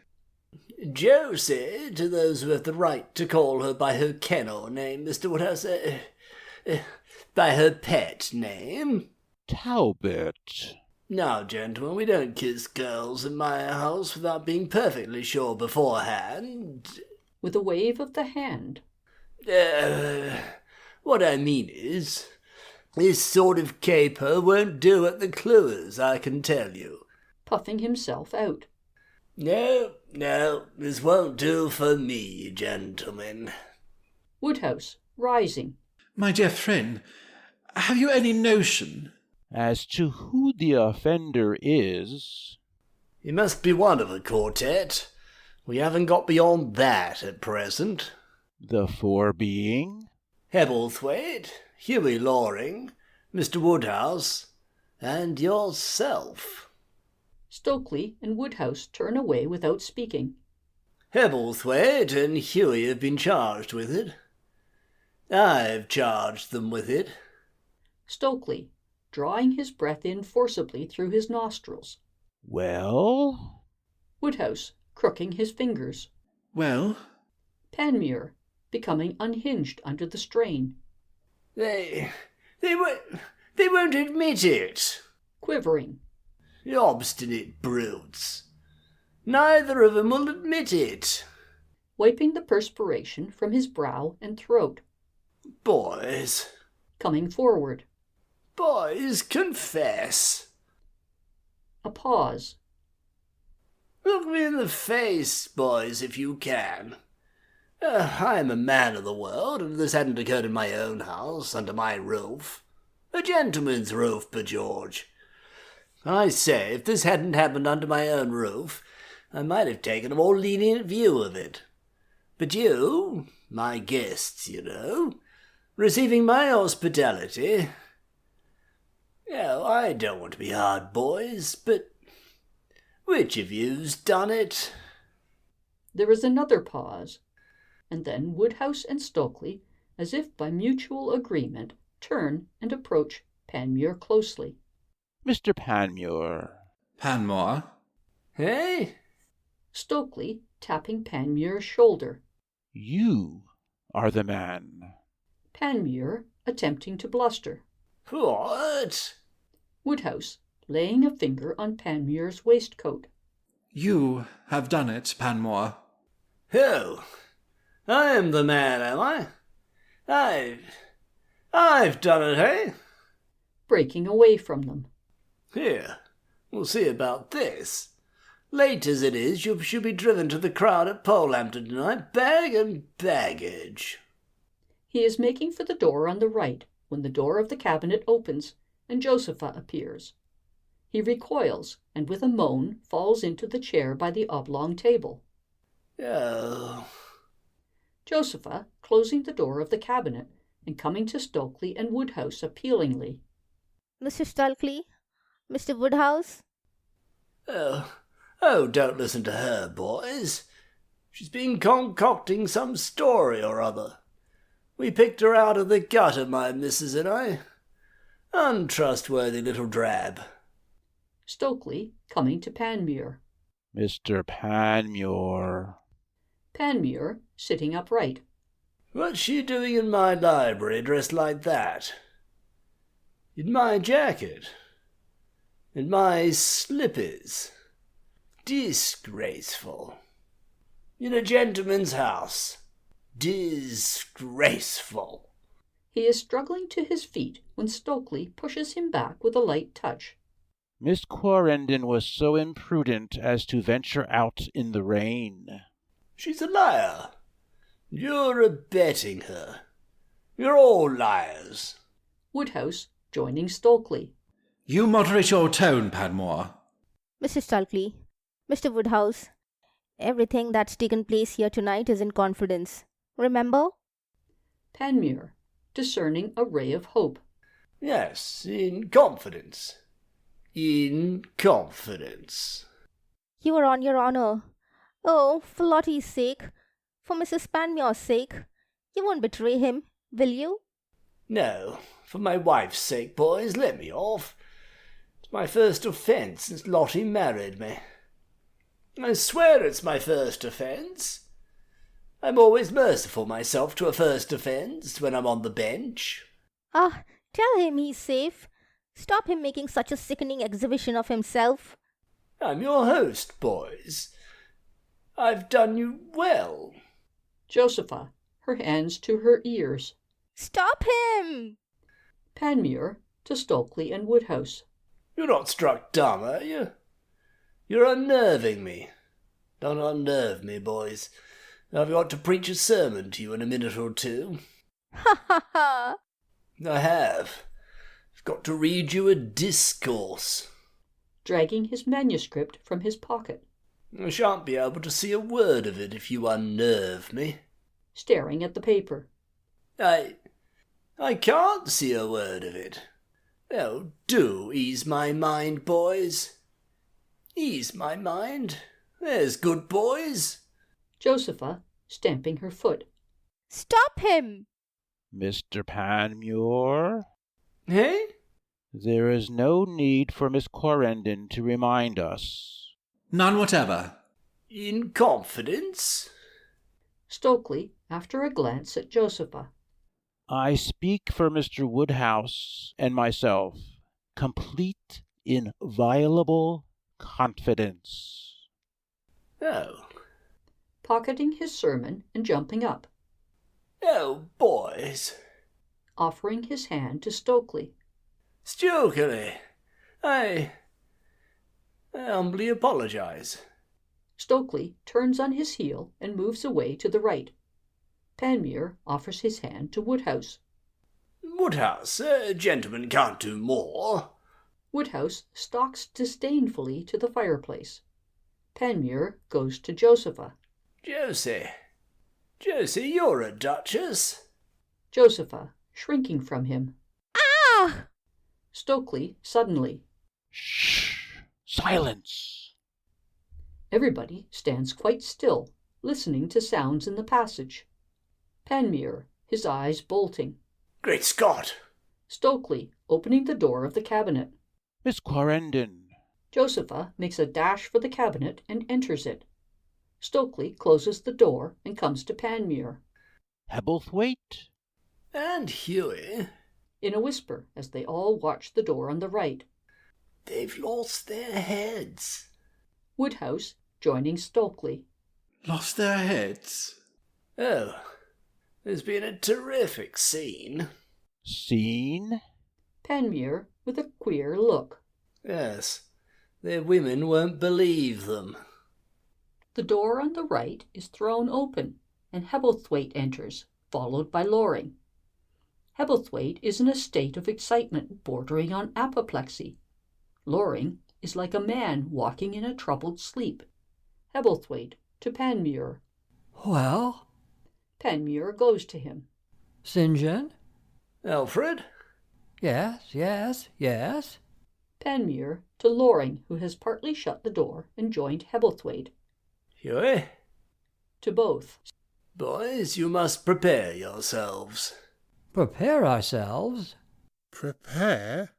Josie, to those who have the right to call her by her kennel name, Mr. Woodhouse, by her pet name. Talbot. Now, gentlemen, we don't kiss girls in my house without being perfectly sure beforehand. With a wave of the hand. What I mean is, this sort of caper won't do at the Cluers, I can tell you. Puffing himself out. No, this won't do for me, gentlemen. Woodhouse, rising. My dear friend, have you any notion... as to who the offender is? He must be one of a quartet. We haven't got beyond that at present. The four being? Hebblethwaite, Hughie Loring, Mr. Woodhouse, and yourself. Stokely and Woodhouse turn away without speaking. Hebblethwaite and Hughie have been charged with it. I've charged them with it. Stokely, drawing his breath in forcibly through his nostrils. Well? Woodhouse, crooking his fingers. Well? Panmure, becoming unhinged under the strain. They won't admit it. Quivering. The obstinate brutes. Neither of them will admit it. Wiping the perspiration from his brow and throat. Boys. Coming forward. Boys, confess. A pause. Look me in the face, boys, if you can. I am a man of the world, and this hadn't occurred in my own house, under my roof. A gentleman's roof, by George. I say, if this hadn't happened under my own roof, I might have taken a more lenient view of it. But you, my guests, you know, receiving my hospitality... Oh, I don't want to be hard, boys, but which of you's done it? There is another pause, and then Woodhouse and Stokely, as if by mutual agreement, turn and approach Panmure closely. Mr. Panmure. Panmure? Hey? Stokely tapping Panmure's shoulder. You are the man. Panmure attempting to bluster. What? Woodhouse laying a finger on Panmure's waistcoat. You have done it, Panmure. Oh, I am the man, am I? I've done it, eh? Breaking away from them. Here, we'll see about this. Late as it is, you should be driven to the crowd at Polehampton tonight, bag and baggage. He is making for the door on the right when the door of the cabinet opens and Josepha appears. He recoils and with a moan falls into the chair by the oblong table. Oh. Josepha closing the door of the cabinet and coming to Stokely and Woodhouse appealingly. Mr. Stokely? Mr. Woodhouse? Oh, don't listen to her, boys. She's been concocting some story or other. We picked her out of the gutter, my missus and I. Untrustworthy little drab. Stokely coming to Panmure. Mr. Panmure. Panmure sitting upright. What's she doing in my library dressed like that? In my jacket? In my slippers? Disgraceful. In a gentleman's house? Disgraceful. He is struggling to his feet when Stokely pushes him back with a light touch. Miss Quarrendon was so imprudent as to venture out in the rain. She's a liar. You're abetting her. You're all liars. Woodhouse joining Stokely. You moderate your tone, Panmure. Mr. Stokely, Mr. Woodhouse, everything that's taken place here tonight is in confidence. Remember? Panmure, discerning a ray of hope. Yes, in confidence. In confidence. You are on your honour. Oh, for Lottie's sake, for Mrs. Panmure's sake, you won't betray him, will you? No, for my wife's sake, boys, let me off. It's my first offence since Lottie married me. I swear it's my first offence. I'm always merciful myself to a first offence when I'm on the bench. Ah, tell him he's safe. Stop him making such a sickening exhibition of himself. I'm your host, boys. I've done you well. Josepha, her hands to her ears. Stop him! Panmure to Stokely and Woodhouse. You're not struck dumb, are you? You're unnerving me. Don't unnerve me, boys. I've got to preach a sermon to you in a minute or two. Ha ha ha! I have. I've got to read you a discourse. Dragging his manuscript from his pocket. I shan't be able to see a word of it if you unnerve me. Staring at the paper. I can't see a word of it. Oh, do ease my mind, boys. Ease my mind. There's good boys. Josepha, stamping her foot. Stop him! Mr. Panmure? Hey? There is no need for Miss Quarrendon to remind us. None whatever. In confidence? Stokely, after a glance at Josepha. I speak for Mr. Woodhouse and myself. Complete, inviolable confidence. Oh. Pocketing his sermon and jumping up. Oh, boys. Offering his hand to Stokely. Stokely, I humbly apologize. Stokely turns on his heel and moves away to the right. Panmure offers his hand to Woodhouse. Woodhouse, a gentleman can't do more. Woodhouse stalks disdainfully to the fireplace. Panmure goes to Josepha. Josie, you're a duchess. Josepha, shrinking from him. Ah! Stokely, suddenly. Shh! Silence! Everybody stands quite still, listening to sounds in the passage. Panmure, his eyes bolting. Great Scott! Stokely, opening the door of the cabinet. Miss Quarrenden. Josepha makes a dash for the cabinet and enters it. Stokely closes the door and comes to Panmure. Hebblethwaite. And Hughie. In a whisper, as they all watch the door on the right. They've lost their heads. Woodhouse, joining Stokely. Lost their heads? Oh, there's been a terrific scene. Scene? Panmure, with a queer look. Yes, their women won't believe them. The door on the right is thrown open, and Hebblethwaite enters, followed by Loring. Hebblethwaite is in a state of excitement bordering on apoplexy. Loring is like a man walking in a troubled sleep. Hebblethwaite to Panmure. Well? Panmure goes to him. St. John? Alfred? Yes. Panmure to Loring, who has partly shut the door and joined Hebblethwaite. Hughie? To both. Boys, you must prepare yourselves. Prepare ourselves? Prepare?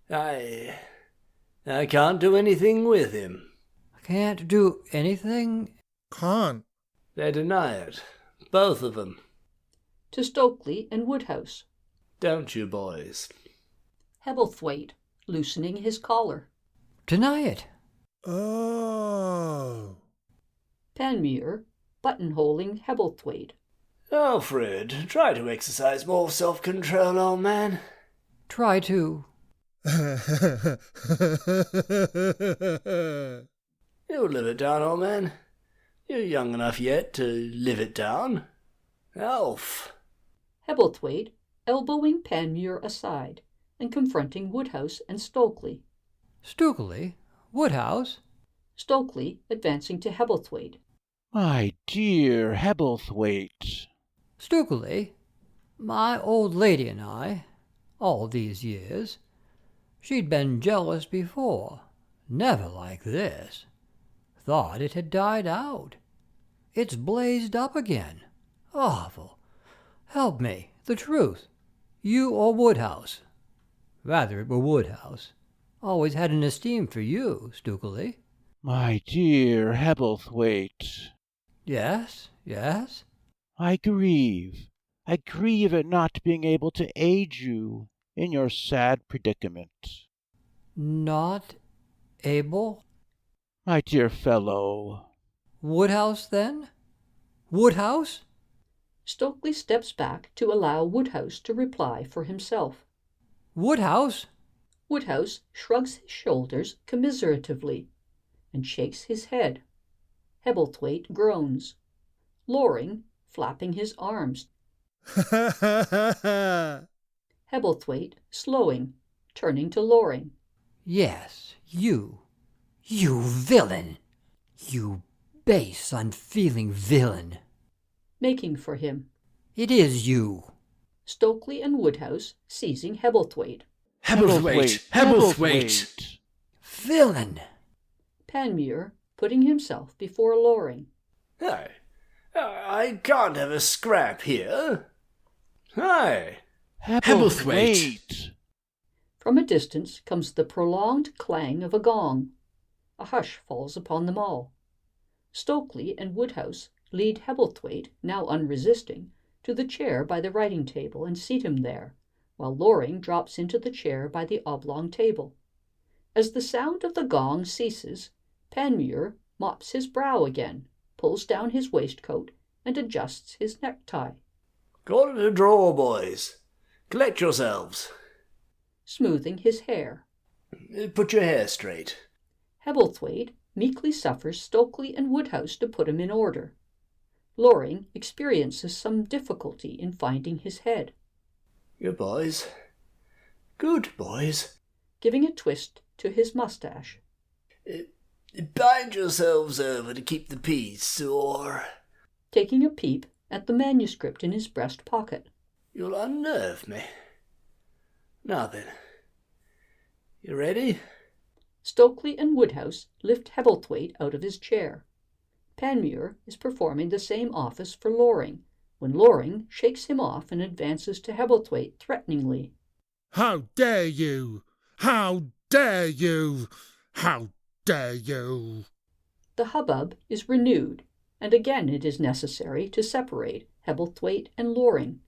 I can't do anything with him. Can't do anything? Can't. They deny it. Both of them. To Stokely and Woodhouse. Don't you, boys? Hebblethwaite, loosening his collar. Deny it. Oh. Panmure, buttonholing Hebblethwaite. Alfred, try to exercise more self-control, old man. Try to. You'll live it down, old man. You're young enough yet to live it down. Alf. Hebblethwaite, elbowing Panmure aside and confronting Woodhouse and Stokely. Stokely? Woodhouse? Stokely advancing to Hebblethwaite. My dear Hebblethwaite. Stokely, my old lady and I, all these years, she'd been jealous before, never like this. Thought it had died out. It's blazed up again. Awful. Help me, the truth. You or Woodhouse? Rather it were Woodhouse. Always had an esteem for you, Stokely. My dear Hebblethwaite. Yes. I grieve at not being able to aid you in your sad predicament. Not able? My dear fellow. Woodhouse, then? Woodhouse? Stokely steps back to allow Woodhouse to reply for himself. Woodhouse? Woodhouse shrugs his shoulders commiseratively and shakes his head. Hebblethwaite groans. Loring, flapping his arms. Hebblethwaite, slowing, turning to Loring. Yes, you villain! You base, unfeeling villain! Making for him. It is you! Stokely and Woodhouse seizing Hebblethwaite. Hebblethwaite! Villain! Panmure putting himself before Loring. I can't have a scrap here. Hi! Hebblethwaite! From a distance comes the prolonged clang of a gong. A hush falls upon them all. Stokely and Woodhouse lead Hebblethwaite, now unresisting, to the chair by the writing table and seat him there, while Loring drops into the chair by the oblong table. As the sound of the gong ceases, Panmure mops his brow again, pulls down his waistcoat, and adjusts his necktie. Call it a draw, boys. Collect yourselves. Smoothing his hair. Put your hair straight. Hebblethwaite meekly suffers Stokely and Woodhouse to put him in order. Loring experiences some difficulty in finding his head. Good boys. Good boys. Giving a twist to his mustache. Bind yourselves over to keep the peace, or... Taking a peep at the manuscript in his breast pocket. You'll unnerve me. Now then. You ready? Stokely and Woodhouse lift Hebblethwaite out of his chair. Panmure is performing the same office for Loring, when Loring shakes him off and advances to Hebblethwaite threateningly. How dare you? How dare you? How dare you? The hubbub is renewed, and again it is necessary to separate Hebblethwaite and Loring.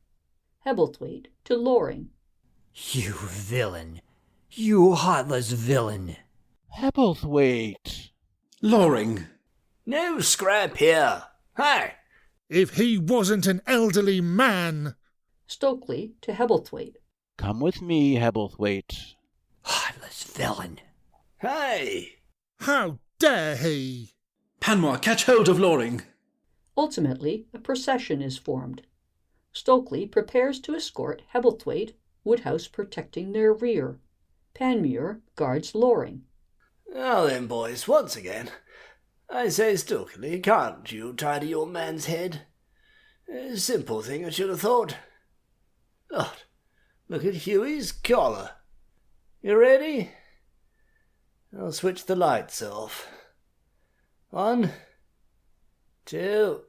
Hebblethwaite to Loring. You villain! You heartless villain! Hebblethwaite! Loring! No scrap here. Hey! If he wasn't an elderly man. Stokely to Hebblethwaite. Come with me, Hebblethwaite. Heartless villain! Hey! How dare he? Panmure, catch hold of Loring! Ultimately, a procession is formed. Stokely prepares to escort Hebblethwaite, Woodhouse protecting their rear. Panmure guards Loring. Now then, boys, once again. I say, Stokely, can't you tidy your man's head? A simple thing, I should have thought. God, look at Hughie's collar. You ready? I'll switch the lights off. 1, 2,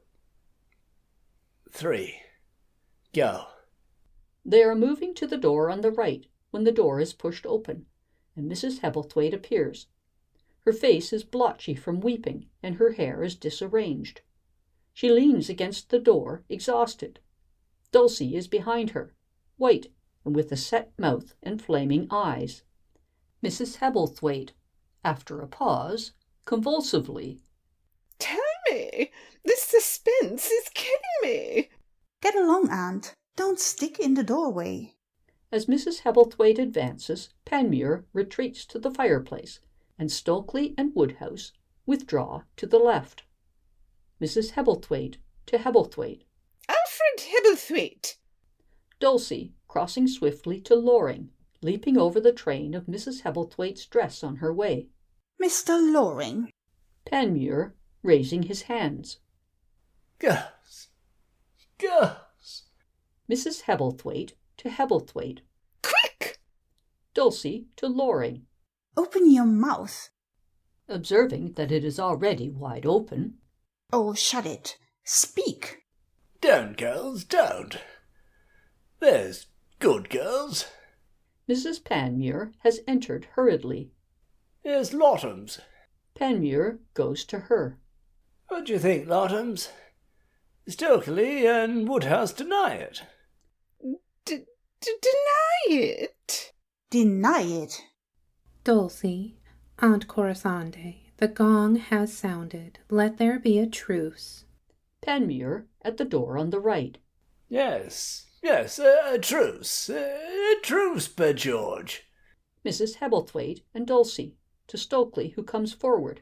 3. Go. They are moving to the door on the right when the door is pushed open, and Mrs. Hebblethwaite appears. Her face is blotchy from weeping, and her hair is disarranged. She leans against the door, exhausted. Dulcie is behind her, white and with a set mouth and flaming eyes. Mrs. Hebblethwaite, after a pause, convulsively. Tell me! This suspense is killing me! Get along, Aunt. Don't stick in the doorway. As Mrs. Hebblethwaite advances, Panmure retreats to the fireplace, and Stokely and Woodhouse withdraw to the left. Mrs. Hebblethwaite to Hebblethwaite. Alfred Hebblethwaite! Dulcie, crossing swiftly to Loring, leaping over the train of Mrs. Hebblethwaite's dress on her way. Mr. Loring. Panmure, raising his hands. Girls! Girls! Mrs. Hebblethwaite to Hebblethwaite. Quick! Dulcie to Loring. Open your mouth. Observing that it is already wide open. Oh, shut it. Speak. Don't, girls, don't. There's good girls. Mrs. Panmure has entered hurriedly. Here's Lottams. Panmure goes to her. What do you think, Lottams? Stokely and Woodhouse deny it. Deny it? Deny it. Dulcie, Aunt Corisande, the gong has sounded. Let there be a truce. Panmure at the door on the right. Yes, a truce. A truce, by George. Mrs. Hebblethwaite and Dulcie, to Stokely, who comes forward.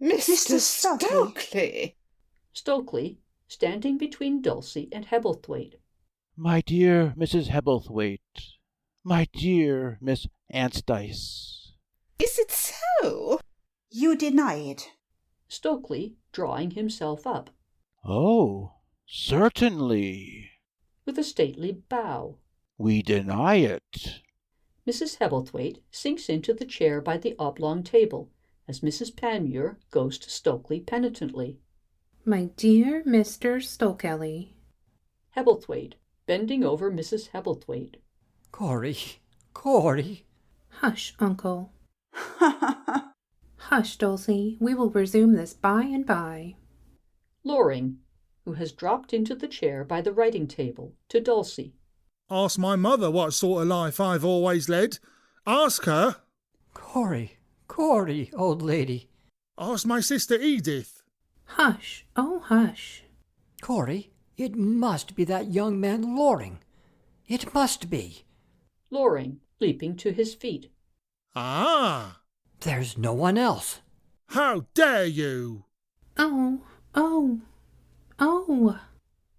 Mr. Stokely! Stokely, standing between Dulcie and Hebblethwaite. My dear Mrs. Hebblethwaite, my dear Miss Anstice. Is it so? You deny it. Stokely, drawing himself up. Oh, certainly. With a stately bow. We deny it. Mrs. Hebblethwaite sinks into the chair by the oblong table, as Mrs. Panmure goes to Stokely penitently. My dear Mr. Stokely. Hebblethwaite, bending over Mrs. Hebblethwaite. Corey. Hush, uncle. Hush, Dulcie. We will resume this by and by. Loring, who has dropped into the chair by the writing table, to Dulcie. Ask my mother what sort of life I've always led. Ask her. Corey, old lady. Ask my sister Edith. Hush, oh hush. Corey, it must be that young man Loring. It must be. Loring, leaping to his feet. Ah! There's no one else. How dare you? Oh.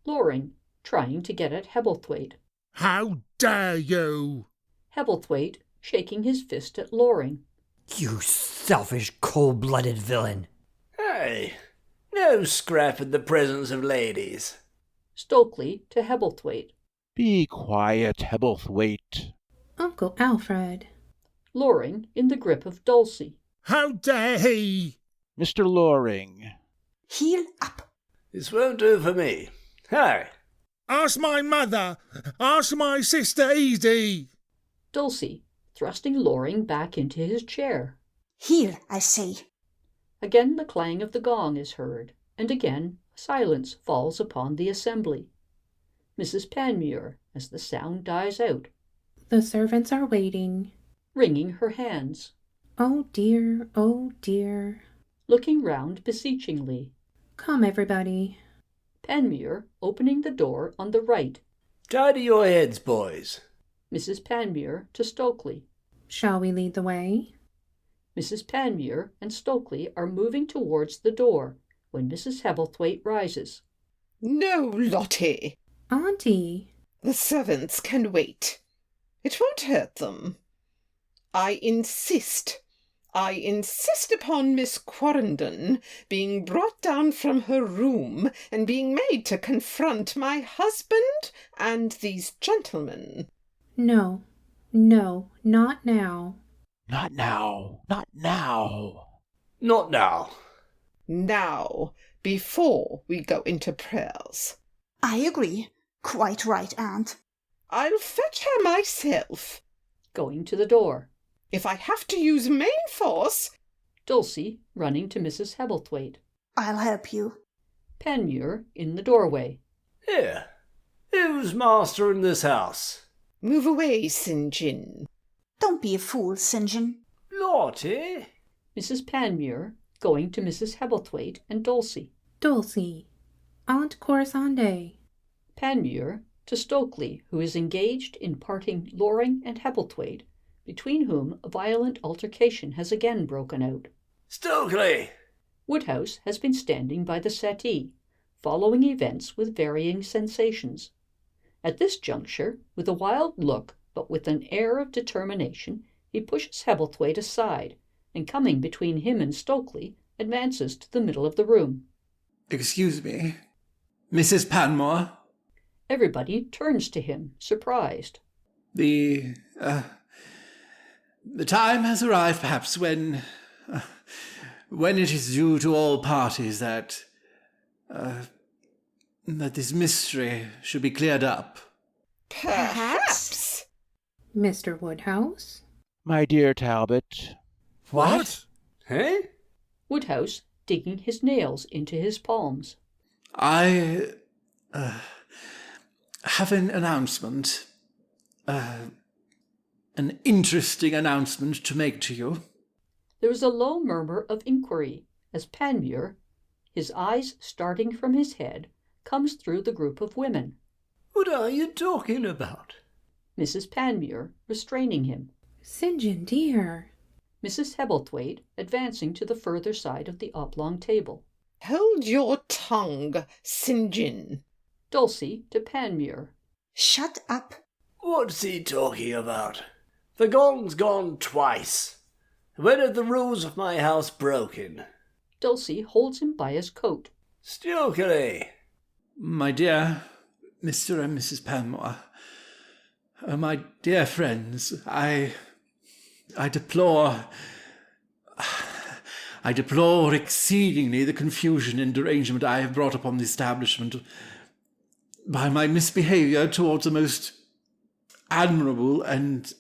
Loring, trying to get at Hebblethwaite. How dare you? Hebblethwaite, shaking his fist at Loring. You selfish, cold-blooded villain. Hey, no scrap in the presence of ladies. Stokely to Hebblethwaite. Be quiet, Hebblethwaite. Uncle Alfred. Loring in the grip of Dulcie. How dare he? Mr. Loring. Heel up. This won't do for me. Hey. Ask my mother. Ask my sister Edie. Dulcie, thrusting Loring back into his chair. Here, I say. Again the clang of the gong is heard, and again silence falls upon the assembly. Mrs. Panmure, as the sound dies out, The servants are waiting. wringing her hands, Oh dear, oh dear. looking round beseechingly. Come, everybody. Panmure opening the door on the right. Tidy your heads, boys. Mrs. Panmure to Stokely. Shall we lead the way? Mrs. Panmure and Stokely are moving towards the door when Mrs. Hebblethwaite rises. No, Lottie. Auntie. The servants can wait. It won't hurt them. I insist upon Miss Quarrendon being brought down from her room and being made to confront my husband and these gentlemen. No, no, not now. Not now. Not now. Not now. Now, before we go into prayers. I agree. Quite right, Aunt. I'll fetch her myself. Going to the door. If I have to use main force. Dulcie running to Mrs. Hebblethwaite. I'll help you. Panmure in the doorway. Here. Who's master in this house? Move away, St. John. Don't be a fool, St. John. Lottie? Mrs. Panmure going to Mrs. Hebblethwaite and Dulcie. Dulcie. Aunt Corisande. Panmure to Stokely, who is engaged in parting Loring and Hebblethwaite, between whom a violent altercation has again broken out. Stokely! Woodhouse has been standing by the settee, following events with varying sensations. At this juncture, with a wild look, but with an air of determination, he pushes Hebblethwaite aside, and coming between him and Stokely, advances to the middle of the room. Excuse me. Mrs. Panmure? Everybody turns to him, surprised. The time has arrived, perhaps, when it is due to all parties that this mystery should be cleared up. Perhaps. Mr. Woodhouse. My dear Talbot. What? Eh? Woodhouse digging his nails into his palms. I have an announcement. An interesting announcement to make to you. There is a low murmur of inquiry as Panmure, his eyes starting from his head, comes through the group of women. What are you talking about? Mrs. Panmure restraining him. St. John, dear. Mrs. Hebblethwaite advancing to the further side of the oblong table. Hold your tongue, St. John. Dulcie to Panmure. Shut up. What's he talking about? The gong's gone twice. When are the rules of my house broken? Dulcie holds him by his coat. Stokely! My dear Mr. and Mrs. Panmure, my dear friends, I deplore exceedingly the confusion and derangement I have brought upon the establishment by my misbehaviour towards a most admirable and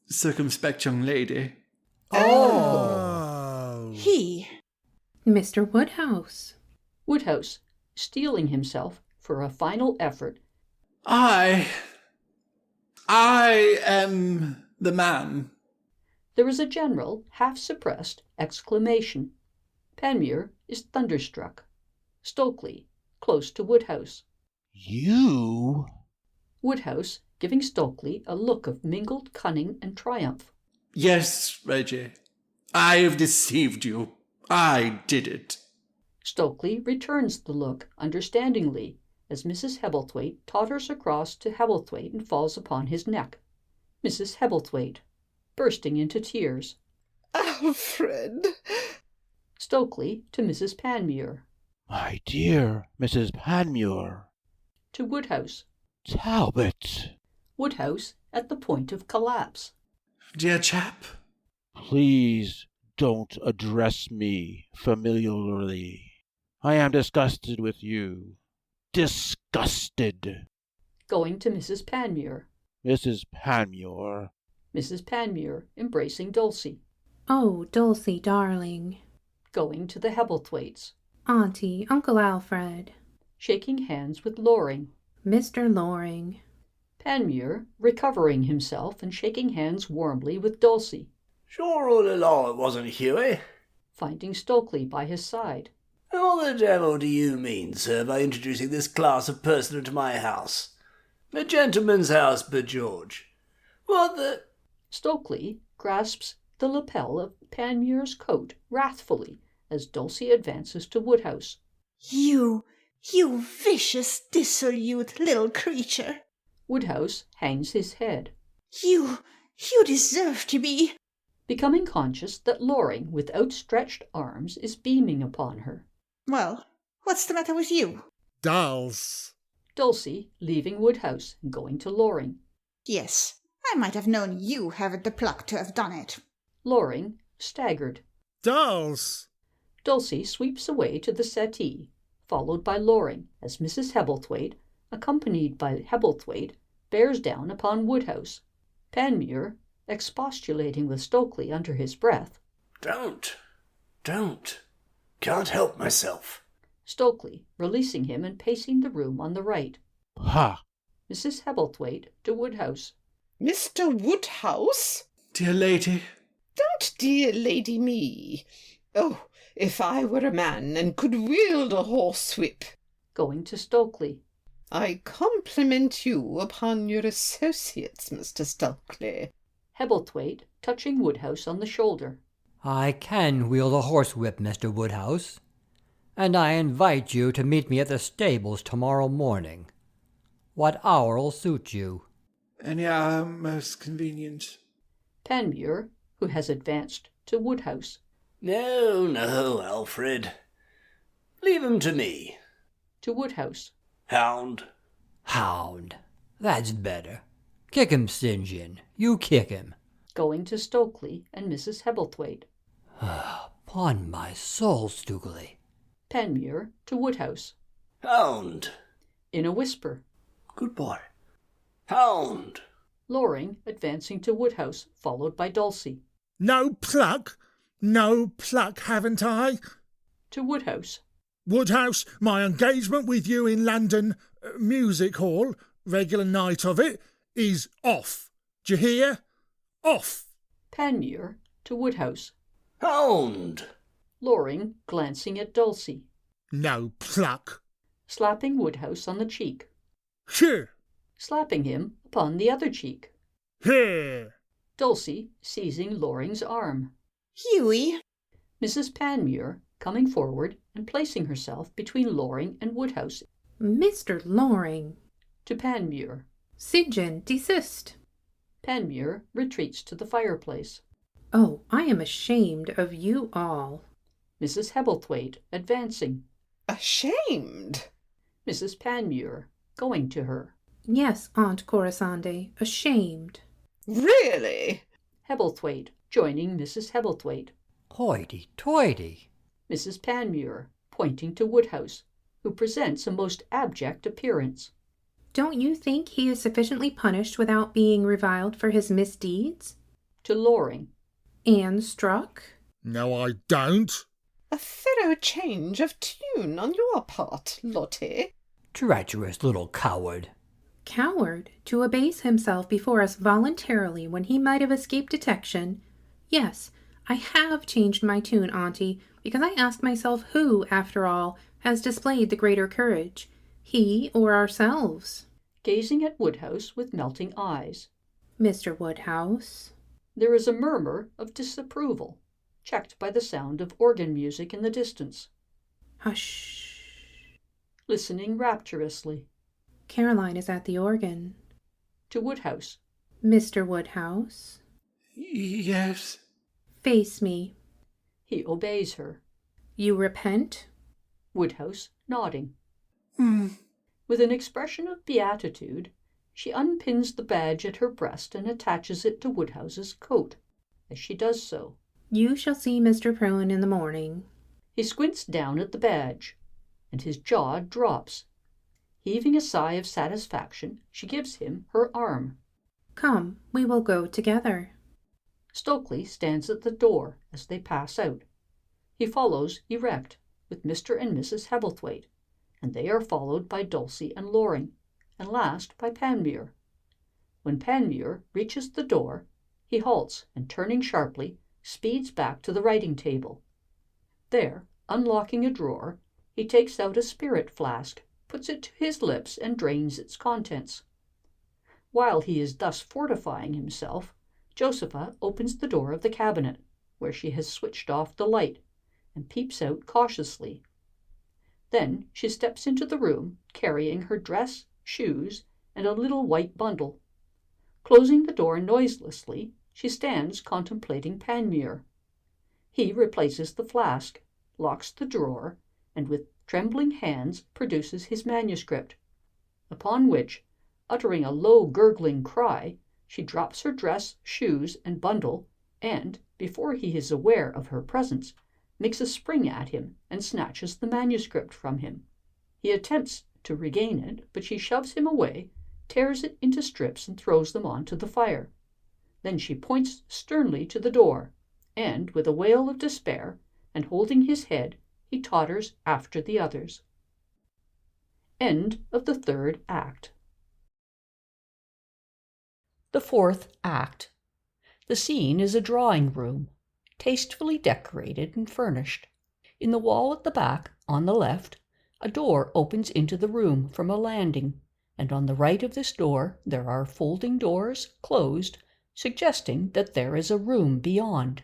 circumspect young lady. Oh. He. Mr. Woodhouse. Woodhouse, steeling himself for a final effort. I am the man. There is a general, half-suppressed exclamation. Panmure is thunderstruck. Stokely, close to Woodhouse. You? Woodhouse giving Stokely a look of mingled cunning and triumph. Yes, Reggie, I have deceived you. I did it. Stokely returns the look understandingly as Mrs. Hebblethwaite totters across to Hebblethwaite and falls upon his neck. Mrs. Hebblethwaite, bursting into tears. Alfred! Stokely to Mrs. Panmure. My dear Mrs. Panmure. To Woodhouse. Talbot. Woodhouse at the point of collapse. Dear chap. Please don't address me familiarly. I am disgusted with you. Disgusted. Going to Mrs. Panmure. Mrs. Panmure. Mrs. Panmure, embracing Dulcie. Oh, Dulcie, darling. Going to the Hebblethwaites. Auntie, Uncle Alfred. Shaking hands with Loring. Mr. Loring. Panmure, recovering himself and shaking hands warmly with Dulcie. Sure all along it wasn't Hughie. Finding Stokely by his side. What the devil do you mean, sir, by introducing this class of person into my house? A gentleman's house, by George. What the... Stokely grasps the lapel of Panmure's coat wrathfully as Dulcie advances to Woodhouse. You vicious, dissolute little creature. Woodhouse hangs his head. You deserve to be... Becoming conscious that Loring, with outstretched arms, is beaming upon her. Well, what's the matter with you? Dolls. Dulcie, leaving Woodhouse and going to Loring. Yes, I might have known you haven't the pluck to have done it. Loring, staggered. Dolls. Dulcie sweeps away to the settee, followed by Loring, as Mrs. Hebblethwaite, accompanied by Hebblethwaite, bears down upon Woodhouse. Panmure, expostulating with Stokely under his breath. Don't. Can't help myself. Stokely, releasing him and pacing the room on the right. Ha! Mrs. Hebblethwaite to Woodhouse. Mr. Woodhouse? Dear lady. Don't dear lady me. Oh, if I were a man and could wield a horsewhip. Going to Stokely. I compliment you upon your associates, Mr. Stokely. Hebblethwaite, touching Woodhouse on the shoulder. I can wield a horsewhip, Mr. Woodhouse, and I invite you to meet me at the stables tomorrow morning. What hour'll suit you? Any hour most convenient. Panmure, who has advanced to Woodhouse. No, Alfred. Leave him to me. To Woodhouse. Hound. That's better. Kick him, St. John. You kick him. Going to Stokely and Mrs. Hebblethwaite. 'Pon my soul, Stokely. Panmure to Woodhouse. Hound. In a whisper. Good boy. Hound. Loring advancing to Woodhouse, followed by Dulcie. No pluck, haven't I? To Woodhouse. Woodhouse, my engagement with you in London Music Hall, regular night of it, is off. D'you hear? Off. Panmure to Woodhouse. Hound. Loring glancing at Dulcie. No pluck. Slapping Woodhouse on the cheek. Here. Slapping him upon the other cheek. Here. Dulcie seizing Loring's arm. Hughie. Mrs. Panmure coming forward and placing herself between Loring and Woodhouse. Mr. Loring. To Panmure. St. John, desist. Panmure retreats to the fireplace. Oh, I am ashamed of you all. Mrs. Hebblethwaite advancing. Ashamed? Mrs. Panmure going to her. Yes, Aunt Corisande, ashamed. Really? Hebblethwaite joining Mrs. Hebblethwaite. Hoity-toity. Mrs. Panmure pointing to Woodhouse, who presents a most abject appearance. Don't you think he is sufficiently punished without being reviled for his misdeeds? To Loring. And struck? No, I don't. A thorough change of tune on your part, Lottie. Treacherous little coward. Coward, to abase himself before us voluntarily when he might have escaped detection. Yes, I have changed my tune, Auntie, because I ask myself who, after all, has displayed the greater courage, he or ourselves? Gazing at Woodhouse with melting eyes. Mr. Woodhouse. There is a murmur of disapproval, checked by the sound of organ music in the distance. Hush. Listening rapturously. Caroline is at the organ. To Woodhouse. Mr. Woodhouse. Yes. Face me. He obeys her. You repent? Woodhouse nodding. With an expression of beatitude, she unpins the badge at her breast and attaches it to Woodhouse's coat. As she does so, You shall see Mr. Prone in the morning. He squints down at the badge, and his jaw drops. Heaving a sigh of satisfaction, she gives him her arm. Come, we will go together. Stokely stands at the door as they pass out. He follows erect, with Mr. and Mrs. Hebblethwaite, and they are followed by Dulcie and Loring, and last by Panmure. When Panmure reaches the door, he halts and, turning sharply, speeds back to the writing table. There, unlocking a drawer, he takes out a spirit flask, puts it to his lips, and drains its contents. While he is thus fortifying himself, Josepha opens the door of the cabinet, where she has switched off the light, and peeps out cautiously. Then she steps into the room, carrying her dress, shoes, and a little white bundle. Closing the door noiselessly, she stands contemplating Panmure. He replaces the flask, locks the drawer, and with trembling hands produces his manuscript, upon which, uttering a low gurgling cry, she drops her dress, shoes, and bundle, and, before he is aware of her presence, makes a spring at him and snatches the manuscript from him. He attempts to regain it, but she shoves him away, tears it into strips, and throws them on to the fire. Then she points sternly to the door, and, with a wail of despair, and holding his head, he totters after the others. End of the third act. The fourth act. The scene is a drawing room, tastefully decorated and furnished. In the wall at the back, on the left, a door opens into the room from a landing, and on the right of this door there are folding doors, closed, suggesting that there is a room beyond.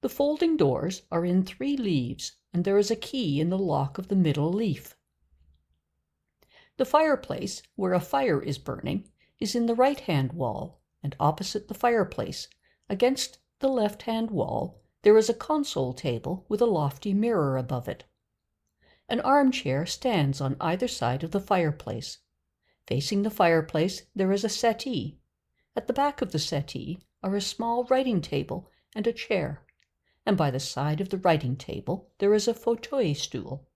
The folding doors are in 3 leaves, and there is a key in the lock of the middle leaf. The fireplace, where a fire is burning, is in the right-hand wall, and opposite the fireplace, against the left-hand wall, there is a console table with a lofty mirror above it. An armchair stands on either side of the fireplace. Facing the fireplace there is a settee. At the back of the settee are a small writing table and a chair, and by the side of the writing table there is a fauteuil stool.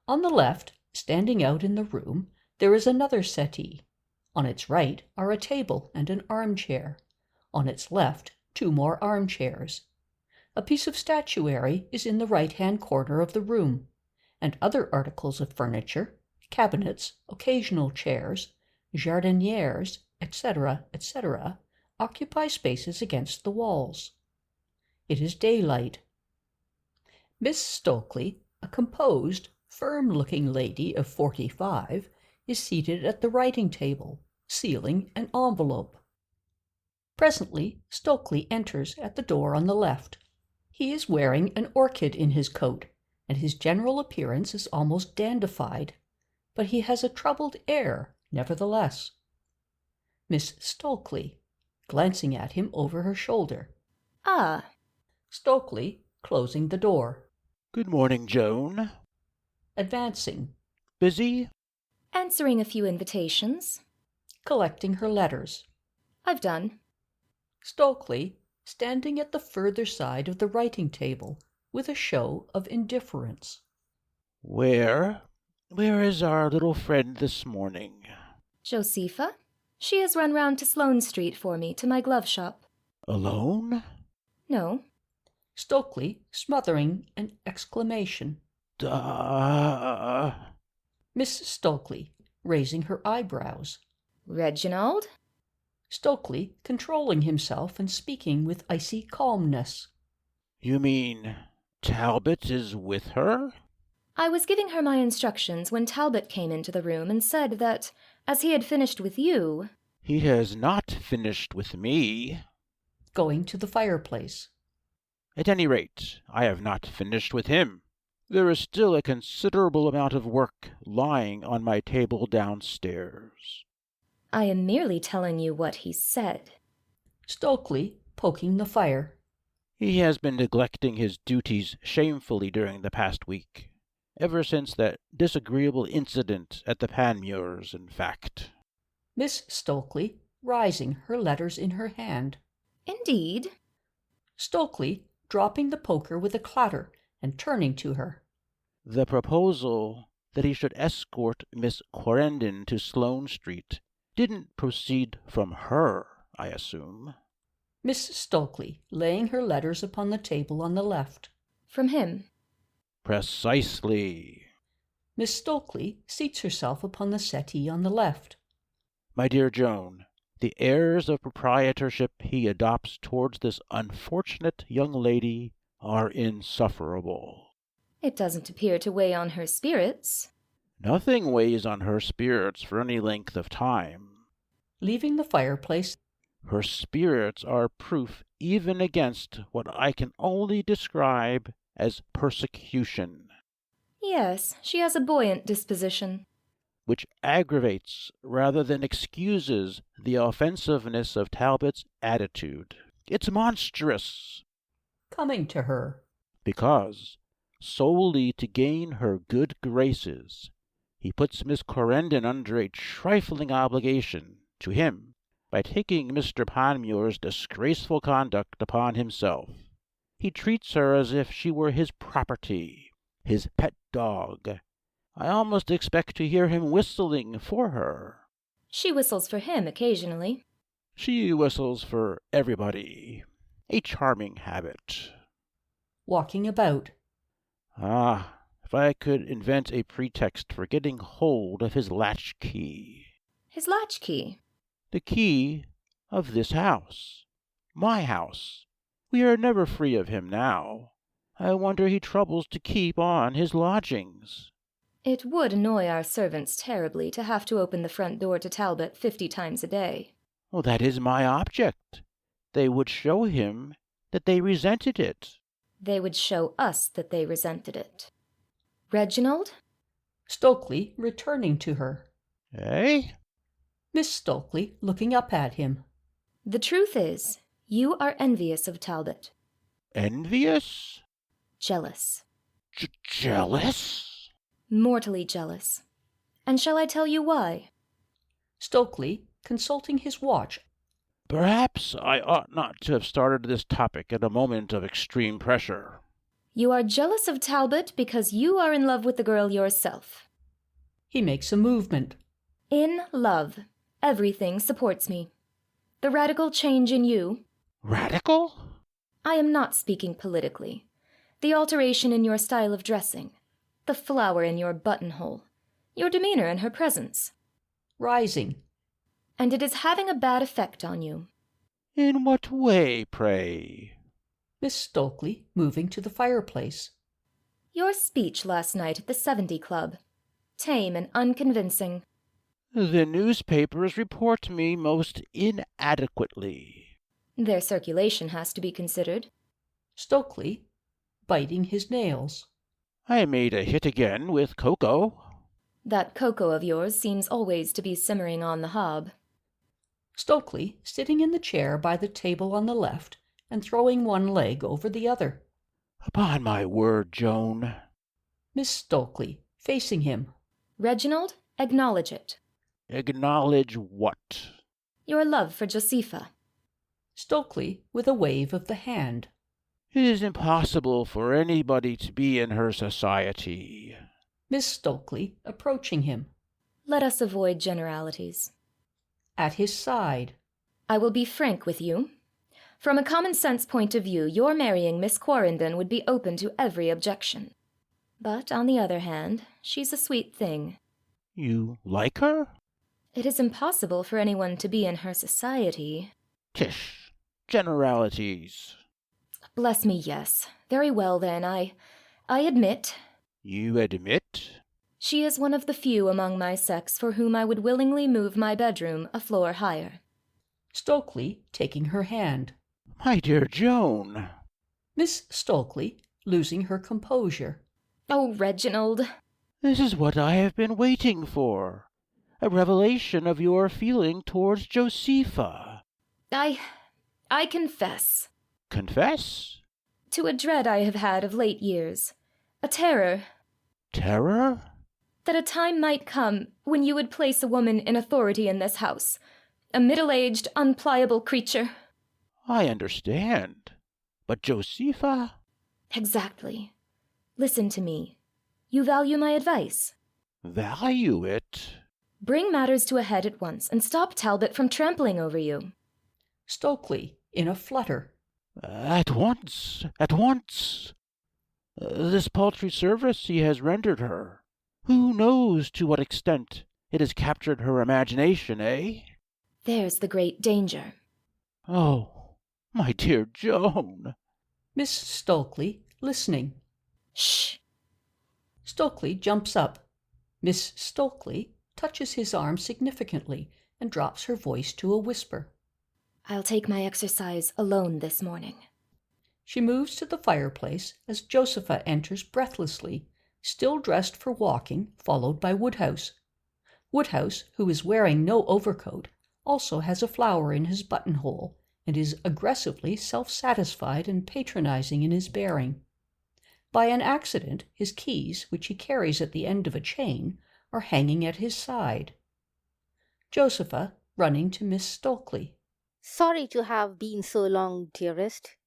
On the left, standing out in the room, there is another settee. On its right are a table and an armchair. On its left, 2 more armchairs. A piece of statuary is in the right-hand corner of the room, and other articles of furniture, cabinets, occasional chairs, jardinières, etc., etc., occupy spaces against the walls. It is daylight. Miss Stokely, a composed, firm-looking lady of 45, is seated at the writing table, sealing an envelope. Presently Stokely enters at the door on the left. He is wearing an orchid in his coat, and his general appearance is almost dandified, but he has a troubled air, nevertheless. Miss Stokely, glancing at him over her shoulder. Ah. Stokely, closing the door. Good morning, Joan. Advancing. Busy? Answering a few invitations. Collecting her letters. I've done. Stokely, standing at the further side of the writing table, with a show of indifference. Where is our little friend this morning? Josepha? She has run round to Sloane Street for me, to my glove shop. Alone? No. Stokely, smothering an exclamation. Duh. Miss Stokely, raising her eyebrows. Reginald? Stokely, controlling himself and speaking with icy calmness. You mean Talbot is with her? I was giving her my instructions when Talbot came into the room and said that, as he had finished with you... He has not finished with me. Going to the fireplace. At any rate, I have not finished with him. There is still a considerable amount of work lying on my table downstairs. I am merely telling you what he said. Stokely, poking the fire. He has been neglecting his duties shamefully during the past week. Ever since that disagreeable incident at the Panmures, in fact. Miss Stokely, rising, her letters in her hand. Indeed. Stokely, dropping the poker with a clatter and turning to her. The proposal that he should escort Miss Quarrendon to Sloane Street didn't proceed from her, I assume. Miss Stokely, laying her letters upon the table on the left. From him. Precisely. Miss Stokely seats herself upon the settee on the left. My dear Joan, the airs of proprietorship he adopts towards this unfortunate young lady are insufferable. It doesn't appear to weigh on her spirits. Nothing weighs on her spirits for any length of time. Leaving the fireplace, her spirits are proof even against what I can only describe as persecution. Yes, she has a buoyant disposition, which aggravates rather than excuses the offensiveness of Talbot's attitude. It's monstrous. Coming to her. Because, solely to gain her good graces, he puts Miss Corendon under a trifling obligation to him by taking Mr. Panmure's disgraceful conduct upon himself. He treats her as if she were his property, his pet dog. I almost expect to hear him whistling for her. She whistles for him occasionally. She whistles for everybody. A charming habit. Walking about. Ah, if I could invent a pretext for getting hold of his latchkey. His latchkey? The key of this house. My house. We are never free of him now. I wonder he troubles to keep on his lodgings. It would annoy our servants terribly to have to open the front door to Talbot 50 times a day. Well, that is my object. They would show him that they resented it. They would show us that they resented it. Reginald? Stokely returning to her. Eh? Miss Stokely looking up at him. The truth is, you are envious of Talbot. Envious? Jealous. Jealous? Mortally jealous. And shall I tell you why? Stokely consulting his watch. Perhaps I ought not to have started this topic at a moment of extreme pressure. You are jealous of Talbot because you are in love with the girl yourself. He makes a movement. In love. Everything supports me. The radical change in you. Radical? I am not speaking politically. The alteration in your style of dressing. The flower in your buttonhole. Your demeanor in her presence. Rising. And it is having a bad effect on you. In what way, pray? Miss Stokely moving to the fireplace. Your speech last night at the 70 Club. Tame and unconvincing. The newspapers report me most inadequately. Their circulation has to be considered. Stokely biting his nails. I made a hit again with cocoa. That cocoa of yours seems always to be simmering on the hob. Stokely sitting in the chair by the table on the left and throwing one leg over the other. Upon my word, Joan. Miss Stokely facing him. Reginald, acknowledge it. Acknowledge what? Your love for Josepha. Stokely with a wave of the hand. It is impossible for anybody to be in her society. Miss Stokely approaching him. Let us avoid generalities. At his side. I will be frank with you. From a common-sense point of view, your marrying Miss Quarrendon would be open to every objection. But, on the other hand, she's a sweet thing. You like her? It is impossible for anyone to be in her society. Tish, generalities. Bless me, yes. Very well, then, I admit. You admit? She is one of the few among my sex for whom I would willingly move my bedroom a floor higher. Stokely taking her hand. My dear Joan. Miss Stokely losing her composure. Oh, Reginald. This is what I have been waiting for. A revelation of your feeling towards Josepha. I confess. Confess? To a dread I have had of late years. A terror. Terror? That a time might come when you would place a woman in authority in this house. A middle-aged, unpliable creature. I understand. But Josepha? Exactly. Listen to me. You value my advice? Value it? Bring matters to a head at once, and stop Talbot from trampling over you. Stokely, in a flutter. At once, at once. This paltry service he has rendered her. Who knows to what extent it has captured her imagination, eh? There's the great danger. Oh, my dear Joan. Miss Stokely, listening. Shh. Stokely jumps up. Miss Stokely touches his arm significantly and drops her voice to a whisper. I'll take my exercise alone this morning. She moves to the fireplace as Josepha enters breathlessly, still dressed for walking, followed by Woodhouse. Woodhouse, who is wearing no overcoat, also has a flower in his buttonhole and is aggressively self-satisfied and patronizing in his bearing. By an accident, his keys, which he carries at the end of a chain, are hanging at his side. Josepha, running to Miss Stokely. Sorry to have been so long, dearest.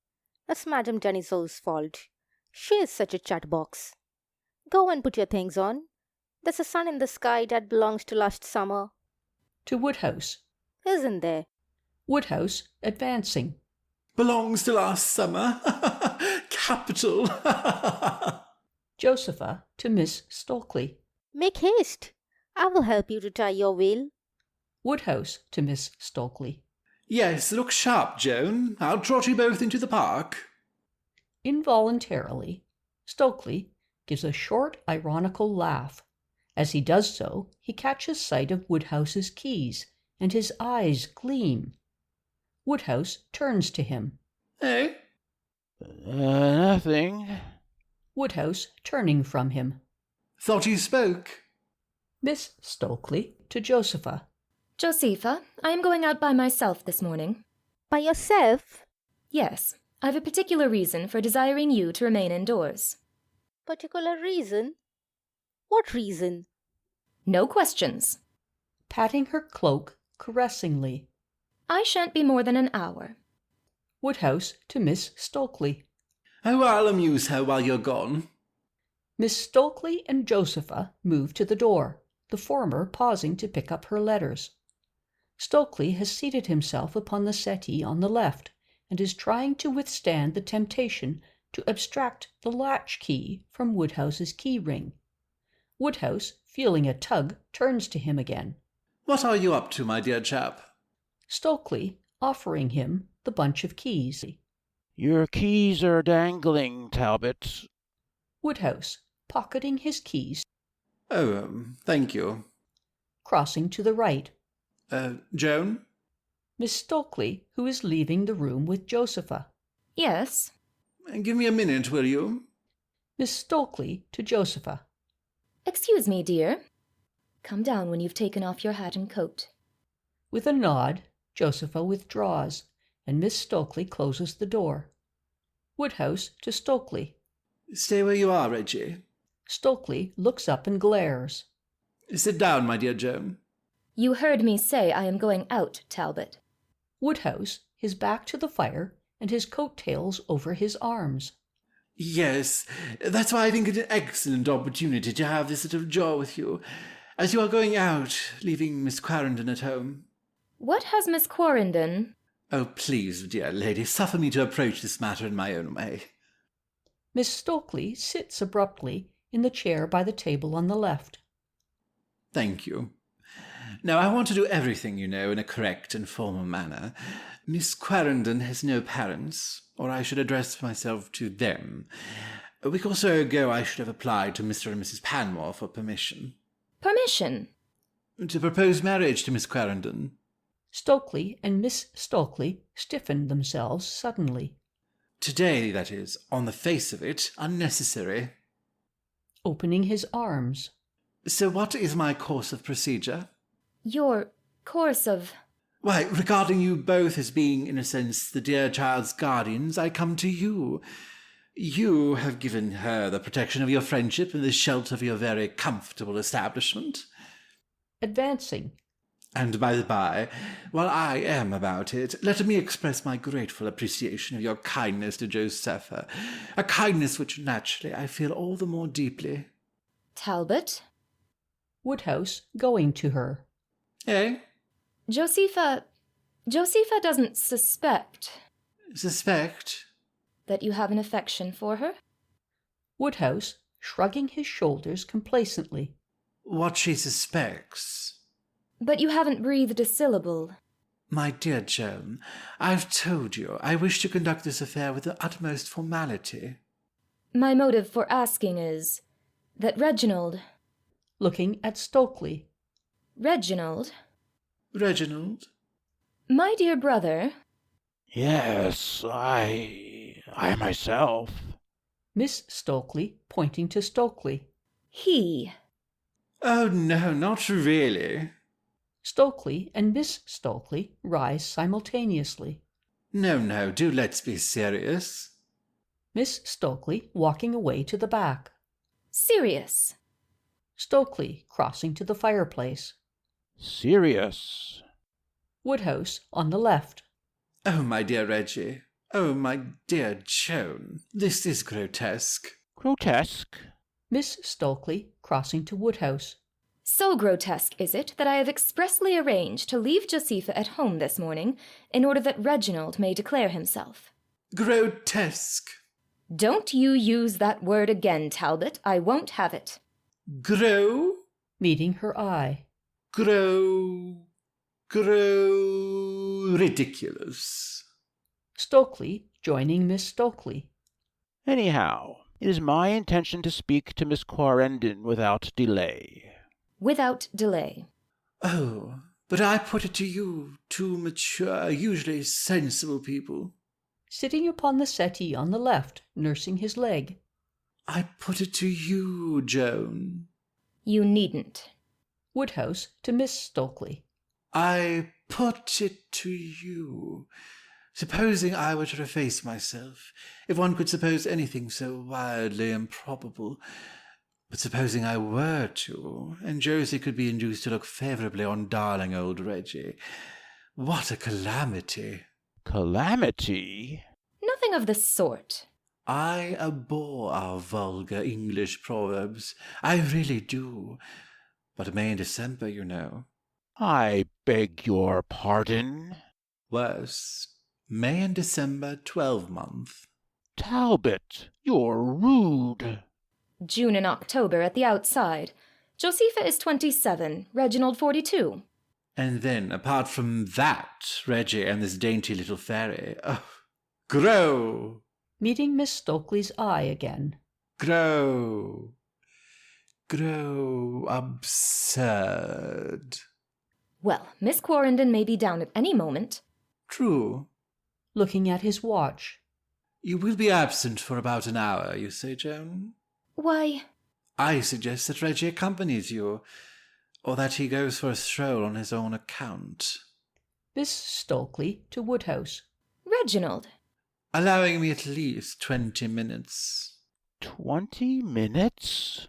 That's Madame Deniso's fault. She is such a chatbox. Go and put your things on. There's a sun in the sky that belongs to last summer. To Woodhouse. Isn't there? Woodhouse, advancing. Belongs to last summer. Capital. Josepha to Miss Stokely. Make haste. I will help you to tie your veil. Woodhouse to Miss Stokely. Yes, look sharp, Joan. I'll trot you both into the park. Involuntarily, Stokely gives a short, ironical laugh. As he does so, he catches sight of Woodhouse's keys, and his eyes gleam. Woodhouse turns to him. Eh? Nothing. Woodhouse turning from him. Thought you spoke. Miss Stokely to Josepha. Josepha, I am going out by myself this morning. By yourself? Yes. I've a particular reason for desiring you to remain indoors. Particular reason? What reason? No questions. Patting her cloak caressingly. I shan't be more than an hour. Woodhouse to Miss Stokely. Oh, I'll amuse her while you're gone. Miss Stokely and Josepha move to the door, the former pausing to pick up her letters. Stokely has seated himself upon the settee on the left, and is trying to withstand the temptation to abstract the latch-key from Woodhouse's key-ring. Woodhouse, feeling a tug, turns to him again. What are you up to, my dear chap? Stokely, offering him the bunch of keys. Your keys are dangling, Talbot. Woodhouse, pocketing his keys. Oh, thank you. Crossing to the right. Joan? Miss Stokely, who is leaving the room with Josepha. Yes? Give me a minute, will you? Miss Stokely to Josepha. Excuse me, dear. Come down when you've taken off your hat and coat. With a nod, Josepha withdraws, and Miss Stokely closes the door. Woodhouse to Stokely. Stay where you are, Reggie. Stokely looks up and glares. Sit down, my dear Joan. You heard me say I am going out, Talbot. Woodhouse, his back to the fire, and his coat-tails over his arms. Yes, that's why I think it an excellent opportunity to have this little jaw with you, as you are going out, leaving Miss Quarrendon at home. What has Miss Quarrendon? Oh, please, dear lady, suffer me to approach this matter in my own way. Miss Stokely sits abruptly in the chair by the table on the left. Thank you. Now, I want to do everything, you know, in a correct and formal manner. Miss Quarrendon has no parents, or I should address myself to them. A week or so ago I should have applied to Mr. and Mrs. Panmure for permission. Permission? To propose marriage to Miss Quarrendon. Stokely and Miss Stokely stiffened themselves suddenly. Today, that is, on the face of it, unnecessary. Opening his arms. So what is my course of procedure? Your course of... Why, regarding you both as being, in a sense, the dear child's guardians, I come to you. You have given her the protection of your friendship and the shelter of your very comfortable establishment. Advancing. And by the by, while I am about it, let me express my grateful appreciation of your kindness to Josepha, a kindness which naturally I feel all the more deeply. Talbot? Woodhouse going to her. Eh? Josepha doesn't suspect Suspect? that you have an affection for her? Woodhouse shrugging his shoulders complacently. What she suspects? But you haven't breathed a syllable. My dear Joan, I've told you I wish to conduct this affair with the utmost formality. My motive for asking is that Reginald... Looking at Stokely. Reginald? Reginald? My dear brother... Yes, I myself. Miss Stokely pointing to Stokely. He... Oh, no, not really. Stokely and Miss Stokely rise simultaneously. No, do let's be serious. Miss Stokely walking away to the back. Serious. Stokely crossing to the fireplace. Serious. Woodhouse on the left. Oh, my dear Reggie. Oh, my dear Joan. This is grotesque. Grotesque? Miss Stokely crossing to Woodhouse. So grotesque is it that I have expressly arranged to leave Josepha at home this morning in order that Reginald may declare himself. Grotesque. Don't you use that word again, Talbot. I won't have it. Grow? Meeting her eye. Grow ridiculous. Stokely joining Miss Stokely. Anyhow, it is my intention to speak to Miss Quarrendon without delay. Without delay. Oh, but I put it to you, two mature, usually sensible people. Sitting upon the settee on the left, nursing his leg. I put it to you, Joan. You needn't. Woodhouse to Miss Stokely. I put it to you. Supposing I were to efface myself, if one could suppose anything so wildly improbable, but supposing I were to, and Josie could be induced to look favourably on darling old Reggie, what a calamity! Calamity? Nothing of the sort. I abhor our vulgar English proverbs. I really do. But May and December, you know. I beg your pardon? Worse. May and December 12-month. Talbot, you're rude. June and October at the outside. Josepha is 27, Reginald 42. And then, apart from that, Reggie and this dainty little fairy. Oh, grow! Meeting Miss Stokely's eye again. Grow absurd. Well, Miss Quarrendon may be down at any moment. True. Looking at his watch. You will be absent for about an hour, you say, Joan? Why? I suggest that Reggie accompanies you, or that he goes for a stroll on his own account. Miss Stokely to Woodhouse. Reginald. Allowing me at least 20 minutes. 20 minutes?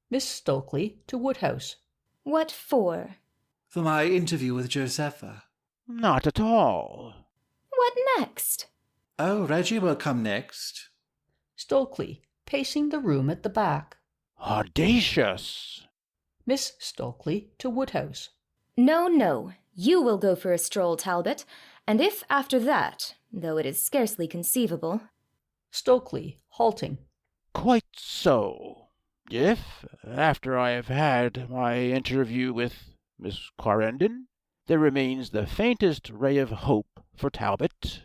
Miss Stokely to Woodhouse. What for? For my interview with Josepha. Not at all. What next? Oh, Reggie will come next. Stokely pacing the room at the back. Audacious. Miss Stokely to Woodhouse. No. You will go for a stroll, Talbot, and if after that, though it is scarcely conceivable... Stokely halting. Quite so. If, after I have had my interview with Miss Quarrendon, there remains the faintest ray of hope for Talbot...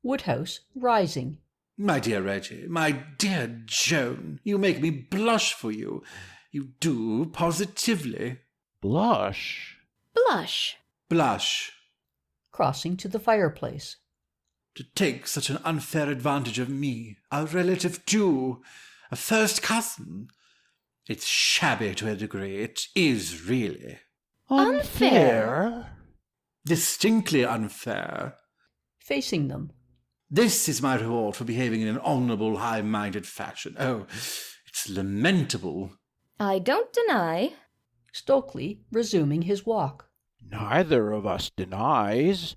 Woodhouse rising. My dear Reggie, my dear Joan, you make me blush for you. You do, positively. Blush? Blush. Blush. Crossing to the fireplace. To take such an unfair advantage of me, a relative too, a first cousin. It's shabby to a degree, it is really. Unfair? Distinctly unfair. Facing them. This is my reward for behaving in an honourable, high-minded fashion. Oh, it's lamentable. I don't deny. Stokely resuming his walk. Neither of us denies.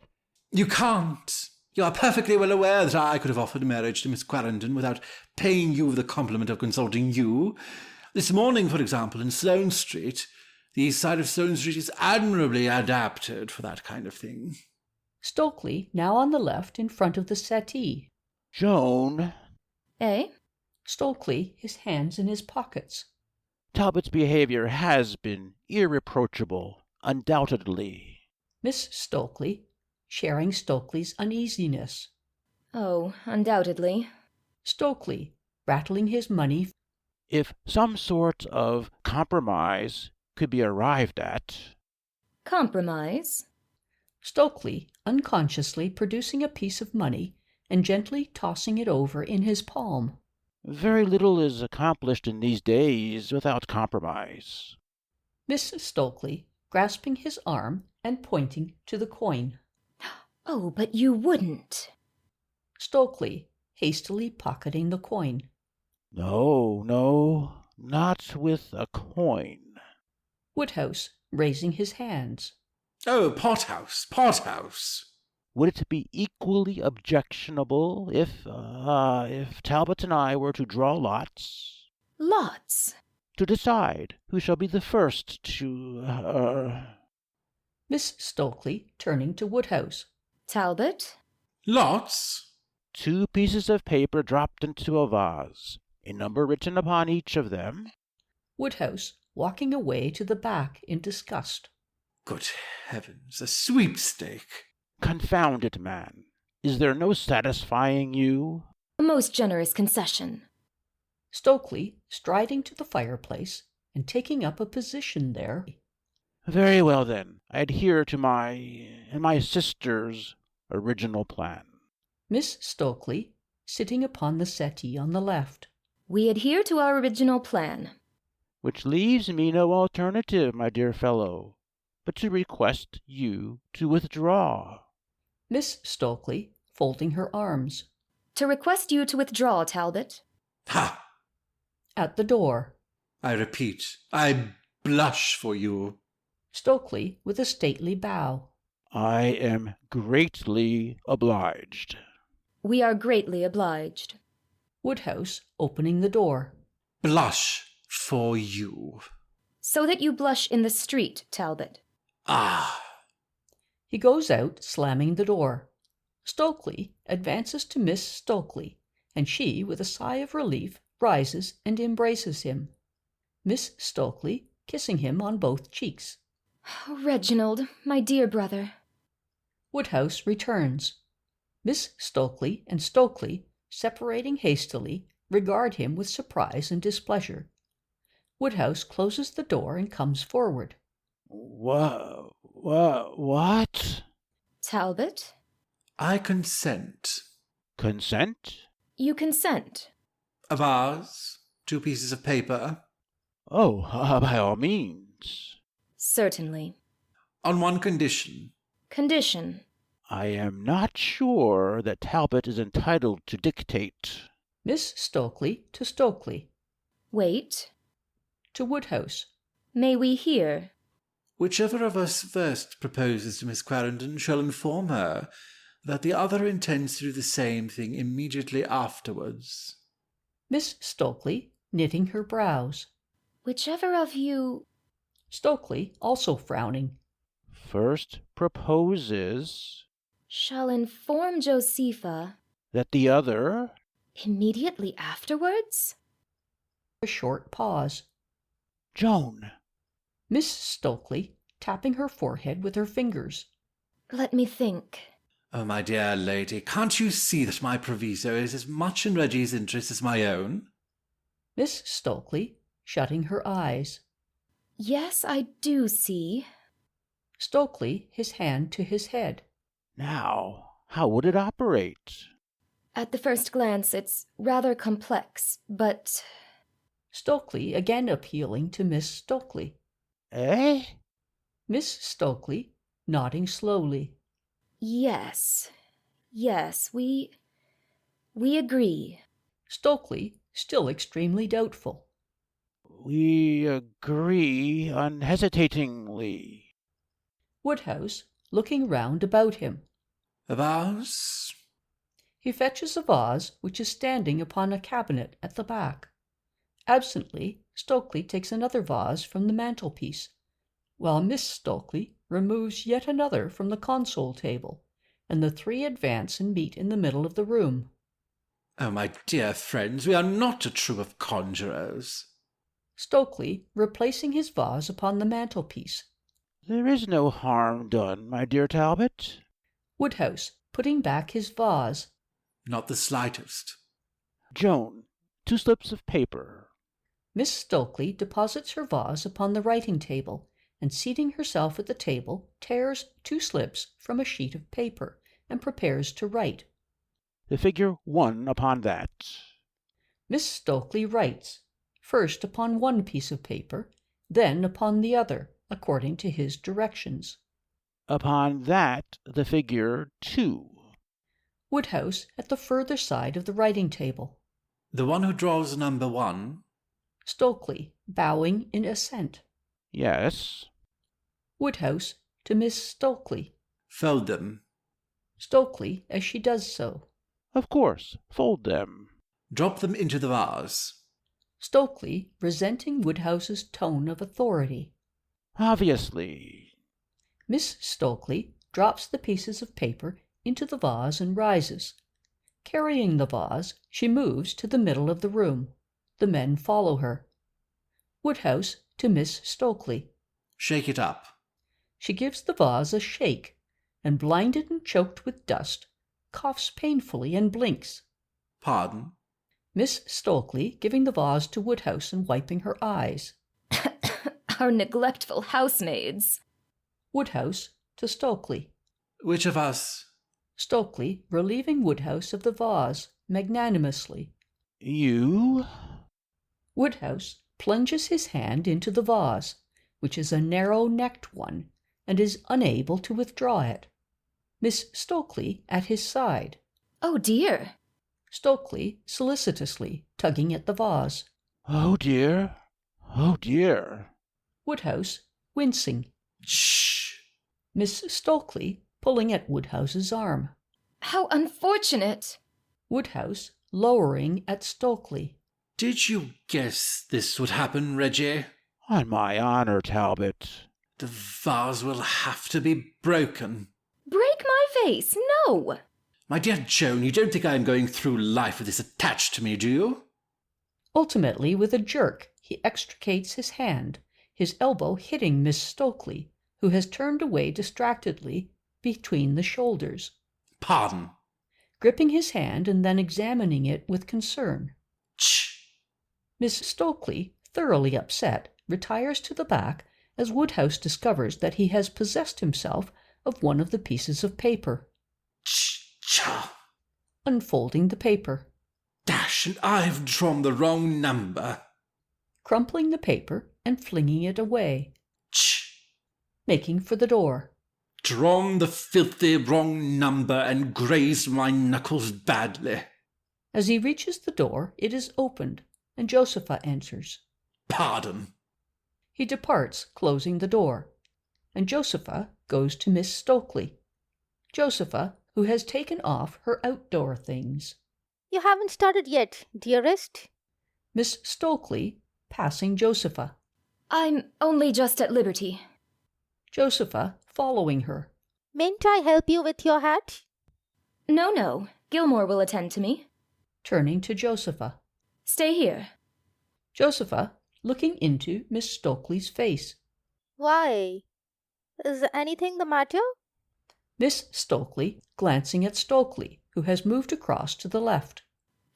You can't. You are perfectly well aware that I could have offered marriage to Miss Quarrendon without paying you the compliment of consulting you. This morning, for example, in Sloane Street, The east side of Stone Street is admirably adapted for that kind of thing. Stokely, now on the left, in front of the settee. Joan. Eh? Stokely, his hands in his pockets. Talbot's behavior has been irreproachable, undoubtedly. Miss Stokely, sharing Stokely's uneasiness. Oh, undoubtedly. Stokely, rattling his money. If some sort of compromise could be arrived at. Compromise? Stokely, unconsciously producing a piece of money and gently tossing it over in his palm. Very little is accomplished in these days without compromise. Miss Stokely, grasping his arm and pointing to the coin. Oh, but you wouldn't. Stokely, hastily pocketing the coin. No, not with a coin. Woodhouse, raising his hands. Oh, pothouse. Would it be equally objectionable if Talbot and I were to draw lots? Lots? To decide who shall be the first to, Miss Stokely, turning to Woodhouse. Talbot? Lots? 2 pieces of paper dropped into a vase, a number written upon each of them. Woodhouse, walking away to the back in disgust. Good heavens, a sweepstake! Confound it, man. Is there no satisfying you? A most generous concession. Stokely, striding to the fireplace and taking up a position there. Very well, then. I adhere to my sister's original plan. Miss Stokely, sitting upon the settee on the left. We adhere to our original plan. Which leaves me no alternative, my dear fellow, but to request you to withdraw. Miss Stokely, folding her arms. To request you to withdraw, Talbot. Ha! At the door. I repeat, I blush for you. Stokely, with a stately bow. I am greatly obliged. We are greatly obliged. Woodhouse, opening the door. Blush for you. So that you blush in the street, Talbot. Ah! He goes out, slamming the door. Stokely advances to Miss Stokely, and she, with a sigh of relief, rises and embraces him. Miss Stokely, kissing him on both cheeks. Oh, Reginald, my dear brother. Woodhouse returns. Miss Stokely and Stokely, separating hastily, regard him with surprise and displeasure. Woodhouse closes the door and comes forward. What? Talbot? I consent. Consent? You consent. A vase, 2 pieces of paper. Oh, by all means. Certainly. On one condition. Condition. I am not sure that Talbot is entitled to dictate. Miss Stokely to Stokely. Wait. To Woodhouse. May we hear? Whichever of us first proposes to Miss Clarendon shall inform her that the other intends to do the same thing immediately afterwards. Miss Stokely, knitting her brows. Whichever of you... Stokely, also frowning. First proposes... shall inform Josepha... that the other... immediately afterwards? A short pause. Joan. Miss Stokely, tapping her forehead with her fingers. Let me think. Oh, my dear lady, can't you see that my proviso is as much in Reggie's interest as my own? Miss Stokely, shutting her eyes. Yes, I do see. Stokely, his hand to his head. Now, how would it operate? At the first glance, it's rather complex, but... Stokely, again appealing to Miss Stokely. Eh? Miss Stokely, nodding slowly. Yes, we agree. Stokely, still extremely doubtful. We agree unhesitatingly. Woodhouse, looking round about him. A vase? He fetches a vase which is standing upon a cabinet at the back. Absently, Stokely takes another vase from the mantelpiece, while Miss Stokely removes yet another from the console table, and the three advance and meet in the middle of the room. Oh, my dear friends, we are not a troop of conjurers. Stokely, replacing his vase upon the mantelpiece. There is no harm done, my dear Talbot. Woodhouse, putting back his vase. Not the slightest. Joan, 2 slips of paper. Miss Stokely deposits her vase upon the writing table, and seating herself at the table, tears 2 slips from a sheet of paper, and prepares to write. The figure 1 upon that. Miss Stokely writes, first upon one piece of paper, then upon the other, according to his directions. Upon that the figure 2. Woodhouse at the further side of the writing table. The one who draws number 1. Stokely, bowing in assent. Yes. Woodhouse to Miss Stokely. Fold them. Stokely as she does so. Of course, fold them. Drop them into the vase. Stokely, resenting Woodhouse's tone of authority. Obviously. Miss Stokely drops the pieces of paper into the vase and rises. Carrying the vase, she moves to the middle of the room. The men follow her. Woodhouse to Miss Stokely. Shake it up. She gives the vase a shake, and blinded and choked with dust, coughs painfully and blinks. Pardon? Miss Stokely giving the vase to Woodhouse and wiping her eyes. Our neglectful housemaids. Woodhouse to Stokely. Which of us? Stokely relieving Woodhouse of the vase magnanimously. You? Woodhouse plunges his hand into the vase, which is a narrow-necked one, and is unable to withdraw it. Miss Stokely at his side. Oh, dear. Stokely solicitously tugging at the vase. Oh, dear. Oh, dear. Woodhouse wincing. Shh. Miss Stokely pulling at Woodhouse's arm. How unfortunate. Woodhouse lowering at Stokely. Did you guess this would happen, Reggie? On my honor, Talbot. The vase will have to be broken. Break my vase, no! My dear Joan, you don't think I am going through life with this attached to me, do you? Ultimately, with a jerk, he extricates his hand, his elbow hitting Miss Stokely, who has turned away distractedly between the shoulders. Pardon. Gripping his hand and then examining it with concern. Shh. Miss Stokely, thoroughly upset, retires to the back as Woodhouse discovers that he has possessed himself of one of the pieces of paper. Cha! Unfolding the paper. Dash, and I've drawn the wrong number. Crumpling the paper and flinging it away. Ch! Making for the door. Drawn the filthy wrong number and grazed my knuckles badly. As he reaches the door, it is opened, and Josepha enters. Pardon. He departs, closing the door, and Josepha goes to Miss Stokely. Josepha, who has taken off her outdoor things. You haven't started yet, dearest. Miss Stokely, passing Josepha. I'm only just at liberty. Josepha, following her. Mayn't I help you with your hat? No. Gilmore will attend to me. Turning to Josepha. Stay here. Josepha, looking into Miss Stokely's face. Why? Is anything the matter? Miss Stokely, glancing at Stokely, who has moved across to the left.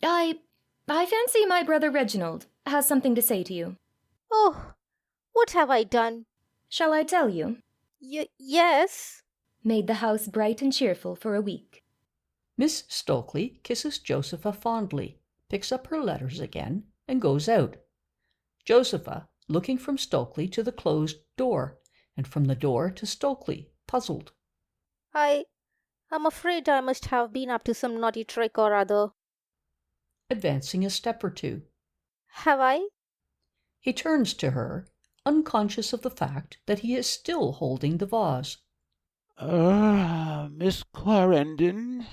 I fancy my brother Reginald has something to say to you. Oh, what have I done? Shall I tell you? Yes. Made the house bright and cheerful for a week. Miss Stokely kisses Josepha fondly, picks up her letters again, and goes out. Josepha, looking from Stokely to the closed door, and from the door to Stokely, puzzled. I'm afraid I must have been up to some naughty trick or other. Advancing a step or two. Have I? He turns to her, unconscious of the fact that he is still holding the vase. Miss Clarendon?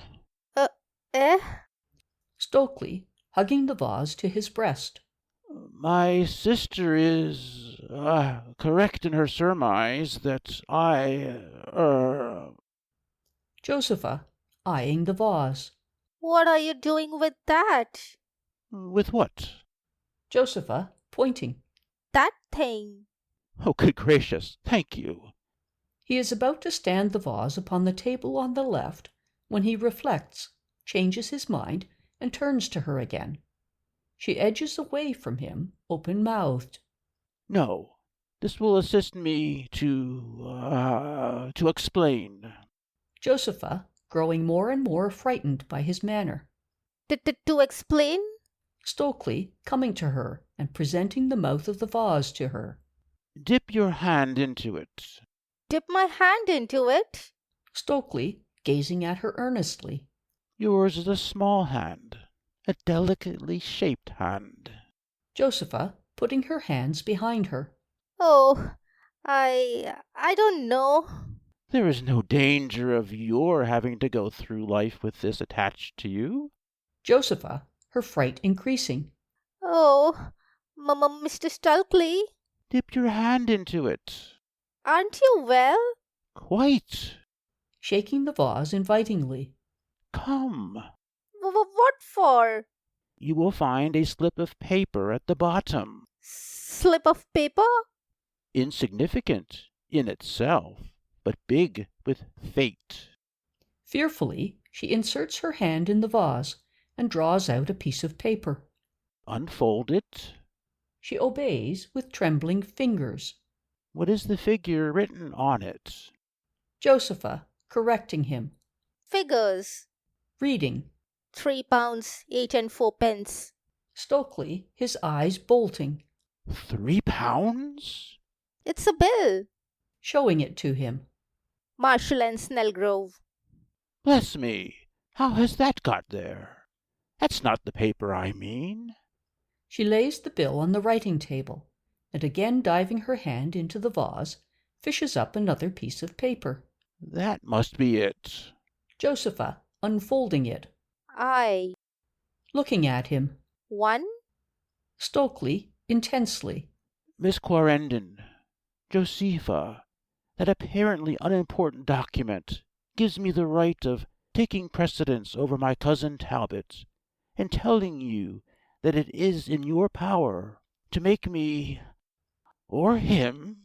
Stokely, hugging the vase to his breast. My sister is correct in her surmise that Josepha, eyeing the vase. What are you doing with that? With what? Josepha, pointing. That thing. Oh, good gracious, thank you. He is about to stand the vase upon the table on the left when he reflects, changes his mind, and turns to her again. She edges away from him, open-mouthed. No, this will assist me to explain. Josepha, growing more and more frightened by his manner. To explain? Stokely, coming to her and presenting the mouth of the vase to her. Dip your hand into it. Dip my hand into it? Stokely, gazing at her earnestly. Yours is a small hand, a delicately shaped hand. Josepha, putting her hands behind her. Oh, I don't know. There is no danger of your having to go through life with this attached to you. Josepha, her fright increasing. Oh, Mr. Stokely? Dip your hand into it. Aren't you well? Quite. Shaking the vase invitingly. Come. What for? You will find a slip of paper at the bottom. Slip of paper? Insignificant in itself, but big with fate. Fearfully, she inserts her hand in the vase and draws out a piece of paper. Unfold it. She obeys with trembling fingers. What is the figure written on it? Josepha, correcting him. Figures. Reading. £3, 8 and 4 pence. Stokely, his eyes bolting. £3? It's a bill. Showing it to him. Marshall and Snellgrove. Bless me, how has that got there? That's not the paper I mean. She lays the bill on the writing table, and again diving her hand into the vase, fishes up another piece of paper. That must be it. Josepha, unfolding it. Aye. Looking at him. 1? Stokely, intensely. Miss Quarrendon, Josepha, that apparently unimportant document gives me the right of taking precedence over my cousin Talbot, and telling you that it is in your power to make me, or him,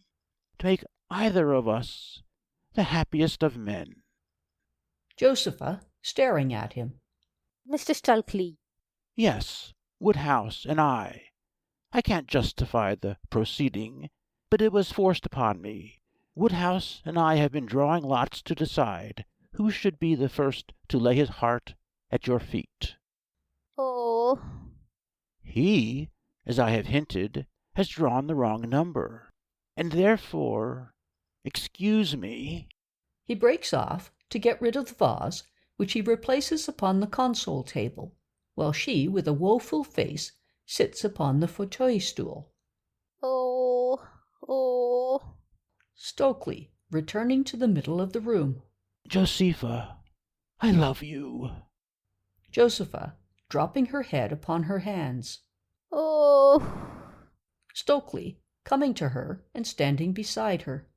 to make either of us the happiest of men. Josepha, staring at him. Mr. Stokely. Yes, Woodhouse and I. I can't justify the proceeding, but it was forced upon me. Woodhouse and I have been drawing lots to decide who should be the first to lay his heart at your feet. Oh. He, as I have hinted, has drawn the wrong number, and therefore, excuse me. He breaks off to get rid of the vase, which he replaces upon the console table, while she, with a woeful face, sits upon the fauteuil stool. Oh. Stokely, returning to the middle of the room. Josepha, I love you. Josepha, dropping her head upon her hands. Oh. Stokely, coming to her and standing beside her.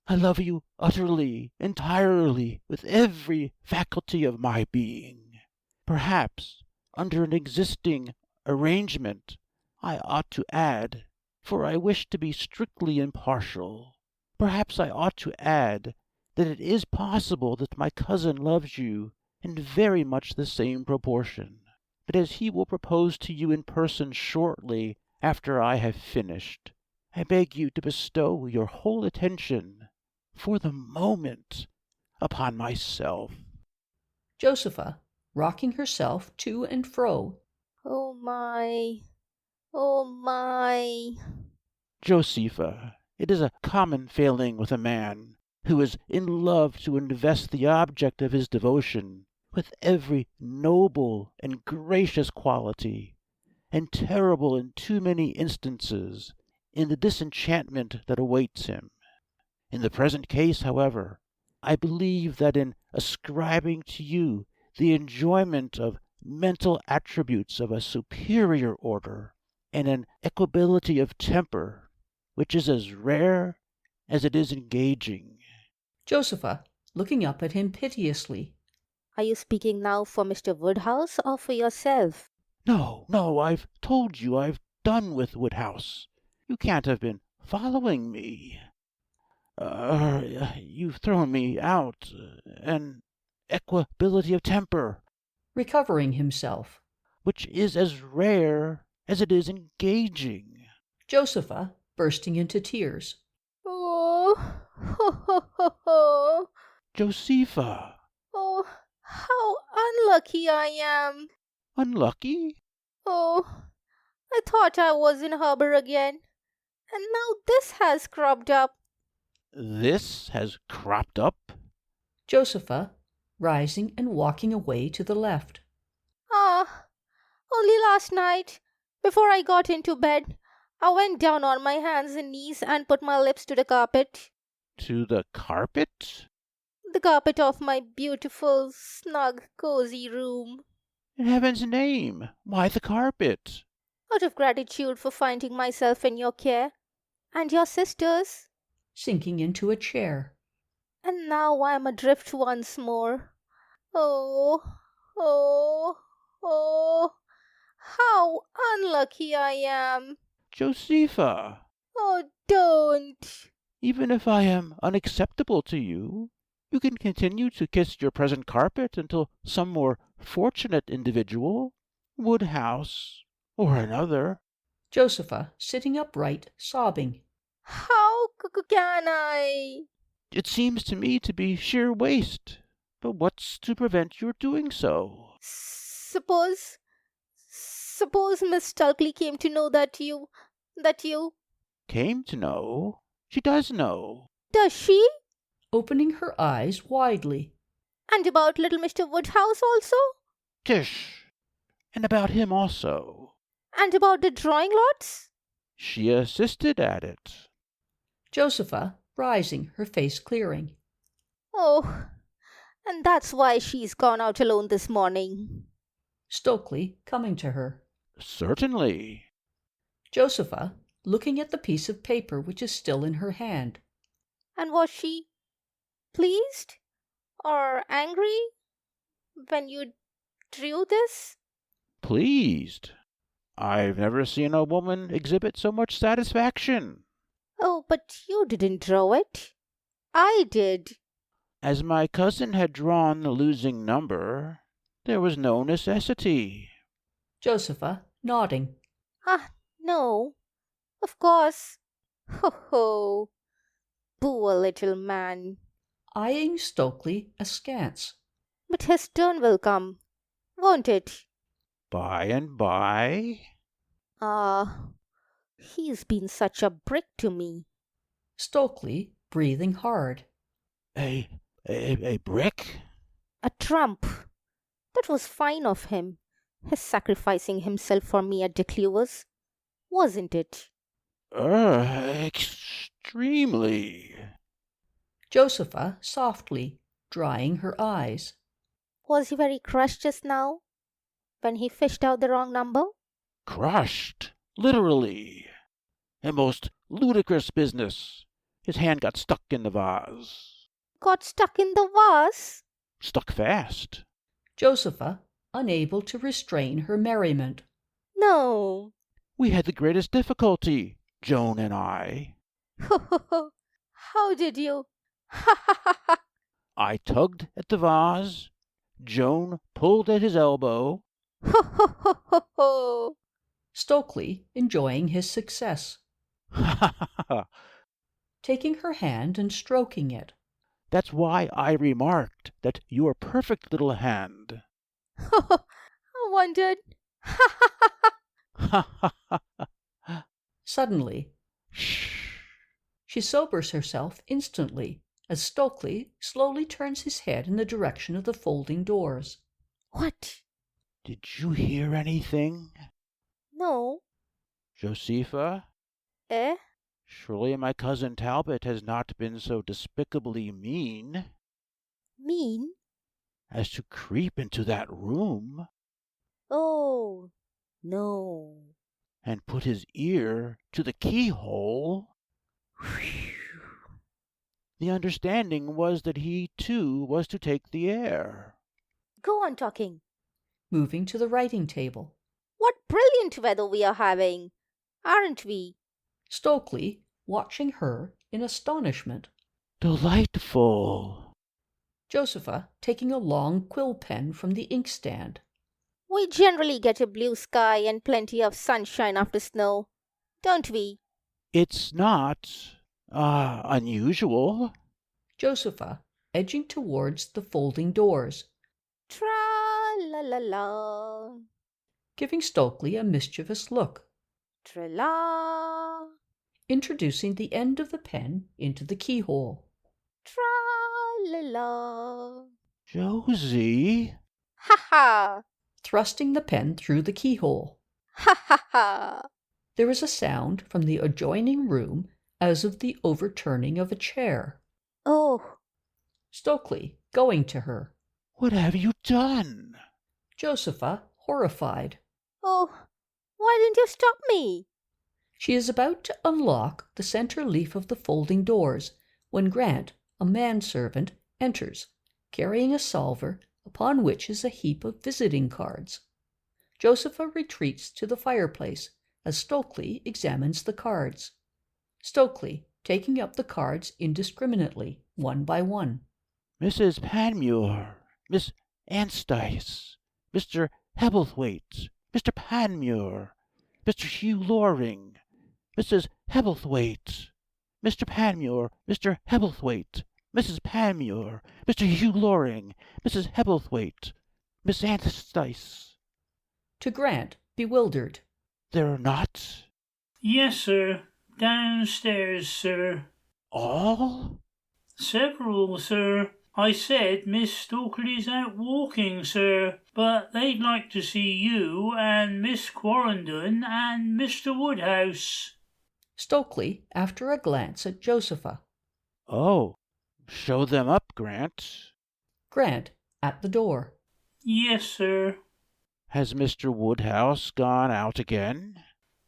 I love you utterly, entirely, with every faculty of my being. Perhaps, under an existing arrangement, I ought to add, for I wish to be strictly impartial, perhaps I ought to add that it is possible that my cousin loves you in very much the same proportion, but as he will propose to you in person shortly after I have finished, I beg you to bestow your whole attention, for the moment, upon myself. Josepha, rocking herself to and fro. Oh my. Oh my. Josepha, it is a common failing with a man who is in love to invest the object of his devotion with every noble and gracious quality, and terrible in too many instances in the disenchantment that awaits him. In the present case, however, I believe that in ascribing to you the enjoyment of mental attributes of a superior order, and an equability of temper, which is as rare as it is engaging. Josepha, looking up at him piteously. Are you speaking now for Mr. Woodhouse or for yourself? No, I've told you I've done with Woodhouse. You can't have been following me. You've thrown me out. An equability of temper. Recovering himself. Which is as rare as it is engaging. Josepha, bursting into tears. Oh, ho, ho, ho, ho. Josepha. Oh, how unlucky I am. Unlucky? Oh, I thought I was in harbour again, and now this has cropped up. This has cropped up? Josepha, rising and walking away to the left. Only last night, before I got into bed, I went down on my hands and knees and put my lips to the carpet. To the carpet? The carpet of my beautiful, snug, cozy room. In heaven's name, why the carpet? Out of gratitude for finding myself in your care, and your sister's. Sinking into a chair. And now I am adrift once more. Oh, how unlucky I am. Josepha. Oh, don't. Even if I am unacceptable to you, you can continue to kiss your present carpet until some more fortunate individual, Woodhouse, or another. Josepha, sitting upright, sobbing. How can I? It seems to me to be sheer waste. But what's to prevent your doing so? Suppose Miss Stulkley came to know that you... Came to know? She does know. Does she? Opening her eyes widely. And about little Mr. Woodhouse also? Tish! And about him also. And about the drawing lots? She assisted at it. Josepha, rising, her face clearing. Oh, and that's why she's gone out alone this morning. Stokely, coming to her. Certainly. Josepha, looking at the piece of paper which is still in her hand. And was she pleased or angry when you drew this? Pleased. I've never seen a woman exhibit so much satisfaction. Oh, but you didn't draw it. I did. As my cousin had drawn the losing number, there was no necessity. Josepha, nodding. No. Of course. Ho. Poor little man. Eyeing Stokely askance. But his turn will come, won't it? By and by. He's been such a brick to me. Stokely, breathing hard. A brick? A trump. That was fine of him, his sacrificing himself for me at Declure's, wasn't it? Extremely. Josepha, softly, drying her eyes. Was he very crushed just now, when he fished out the wrong number? Crushed, literally. A most ludicrous business. His hand got stuck in the vase. Got stuck in the vase? Stuck fast. Josepha, unable to restrain her merriment. No. We had the greatest difficulty, Joan and I. How did you? I tugged at the vase. Joan pulled at his elbow. Stokely, enjoying his success. Taking her hand and stroking it. That's why I remarked that your perfect little hand. I wondered. Suddenly, Shh. She sobers herself instantly as Stokely slowly turns his head in the direction of the folding doors. What? Did you hear anything? No. Josepha? Eh? Surely my cousin Talbot has not been so despicably mean. Mean? As to creep into that room. Oh, no. And put his ear to the keyhole. The understanding was that he, too, was to take the air. Go on talking. Moving to the writing table. What brilliant weather we are having, aren't we? Stokely, watching her in astonishment. Delightful. Josepha, taking a long quill pen from the inkstand. We generally get a blue sky and plenty of sunshine after snow, don't we? It's not, unusual. Josepha, edging towards the folding doors. Tra-la-la-la. Giving Stokely a mischievous look. Tra-la. Introducing the end of the pen into the keyhole. Tra-la-la. Josie. Ha-ha. Thrusting the pen through the keyhole. Ha-ha-ha. There is a sound from the adjoining room as of the overturning of a chair. Oh. Stokely, going to her. What have you done? Josepha, horrified. Oh, why didn't you stop me? She is about to unlock the center leaf of the folding doors when Grant, a manservant, enters, carrying a salver upon which is a heap of visiting cards. Josepha retreats to the fireplace as Stokely examines the cards. Stokely, taking up the cards indiscriminately, one by one. Mrs. Panmure, Miss Anstice, Mr. Hebblethwaite, Mr. Panmure, Mr. Hugh Loring, Mrs. Hebblethwaite, Mr. Panmure, Mr. Hebblethwaite, Mrs. Panmure, Mr. Hugh Loring, Mrs. Hebblethwaite, Miss Anstice. To Grant, bewildered. They're not? Yes, sir. Downstairs, sir. All? Several, sir. I said Miss Stokely's out walking, sir, but they'd like to see you and Miss Quarrendon and Mr. Woodhouse. Stokely, after a glance at Josepha. Oh, show them up, Grant. Grant, at the door. Yes, sir. Has Mr. Woodhouse gone out again?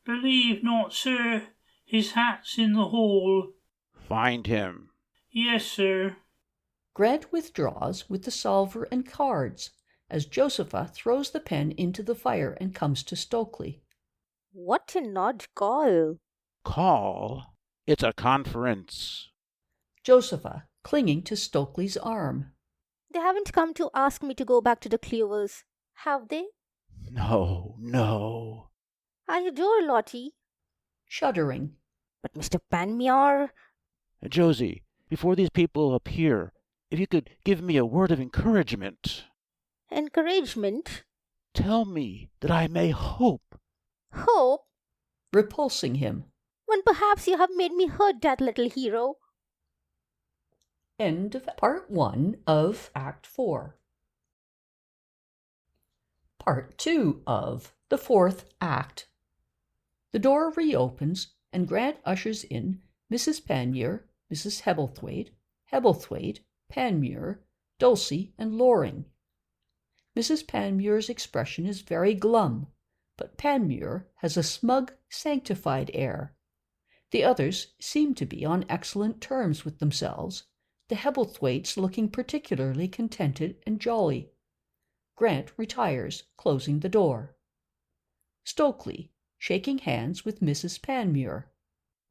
Believe not, sir. His hat's in the hall. Find him. Yes, sir. Grant withdraws with the salver and cards as Josepha throws the pen into the fire and comes to Stokely. What an odd call. Call? It's a conference. Josepha, clinging to Stokely's arm. They haven't come to ask me to go back to the Cleovers, have they? No, no. I adore Lottie. Shuddering. But Mr. Panmure... Josie, before these people appear, if you could give me a word of encouragement. Encouragement? Tell me that I may hope. Hope? Repulsing him. When perhaps you have made me hurt that little hero. End of Part 1 of Act 4. Part 2 of the 4th Act. The door reopens, and Grant ushers in Mrs. Panmure, Mrs. Hebblethwaite, Panmure, Dulcie, and Loring. Mrs. Panmure's expression is very glum, but Panmure has a smug, sanctified air. The others seem to be on excellent terms with themselves, the Hebblethwaites looking particularly contented and jolly. Grant retires, closing the door. Stokely, shaking hands with Mrs. Panmure.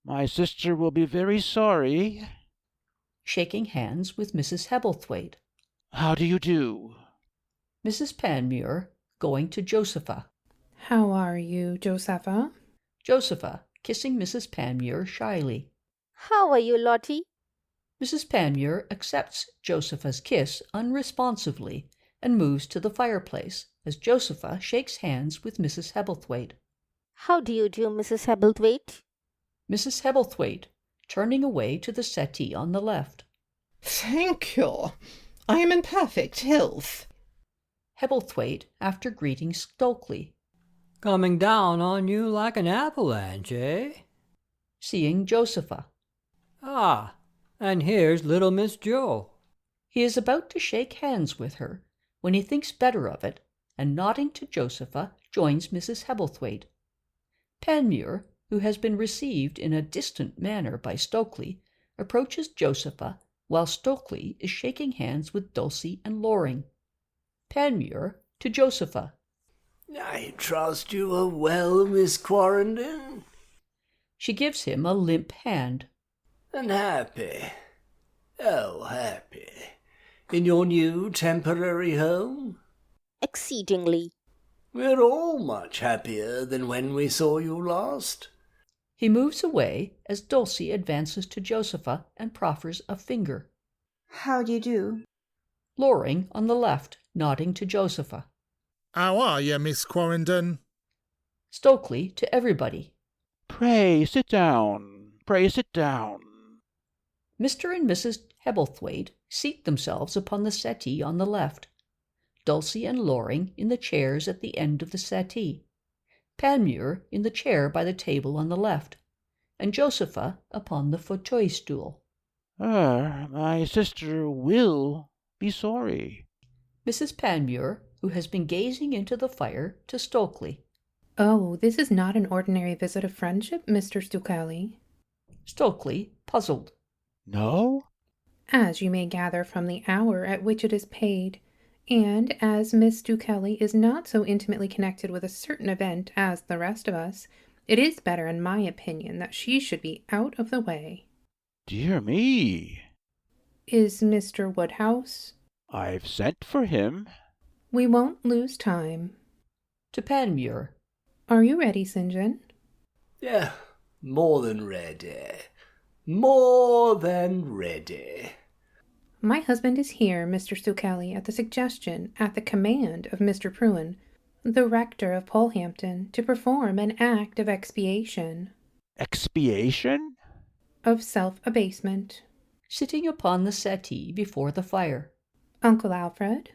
My sister will be very sorry. Shaking hands with Mrs. Hebblethwaite. How do you do? Mrs. Panmure, going to Josepha. How are you, Josepha? Josepha, kissing Mrs. Panmure shyly. How are you, Lottie? Mrs. Panmure accepts Josepha's kiss unresponsively and moves to the fireplace as Josepha shakes hands with Mrs. Hebblethwaite. How do you do, Mrs. Hebblethwaite? Mrs. Hebblethwaite, turning away to the settee on the left. Thank you. I am in perfect health. Hebblethwaite, after greeting Stokely. Coming down on you like an avalanche, eh? Seeing Josepha. Ah, and here's little Miss Jo. He is about to shake hands with her when he thinks better of it, and nodding to Josepha, joins Mrs. Hebblethwaite. Panmure, who has been received in a distant manner by Stokely, approaches Josepha while Stokely is shaking hands with Dulcie and Loring. Panmure to Josepha. I trust you are well, Miss Quarrenden? She gives him a limp hand. And happy. Oh, happy. In your new temporary home? Exceedingly. We're all much happier than when we saw you last. He moves away as Dulcie advances to Josepha and proffers a finger. How do you do? Loring on the left, nodding to Josepha. How are you, Miss Quarrenden? Stokely to everybody. Pray sit down. Pray sit down. Mr. and Mrs. Hebblethwaite seat themselves upon the settee on the left. Dulcie and Loring in the chairs at the end of the settee. Panmure in the chair by the table on the left, and Josepha upon the fauteuil stool. My sister will be sorry. Mrs. Panmure, who has been gazing into the fire, to Stokely. Oh, this is not an ordinary visit of friendship, Mr. Stokely. Stokely, puzzled. No? As you may gather from the hour at which it is paid, and as Miss Stokely is not so intimately connected with a certain event as the rest of us, it is better, in my opinion, that she should be out of the way. Dear me. Is Mr. Woodhouse? I've sent for him. We won't lose time. To Panmure. Are you ready, St. John? Yeah, more than ready. More than ready. My husband is here, Mr. Stokely, at the command of Mr. Pruin, the rector of Polehampton, to perform an act of expiation. Expiation? Of self-abasement. Sitting upon the settee before the fire. Uncle Alfred?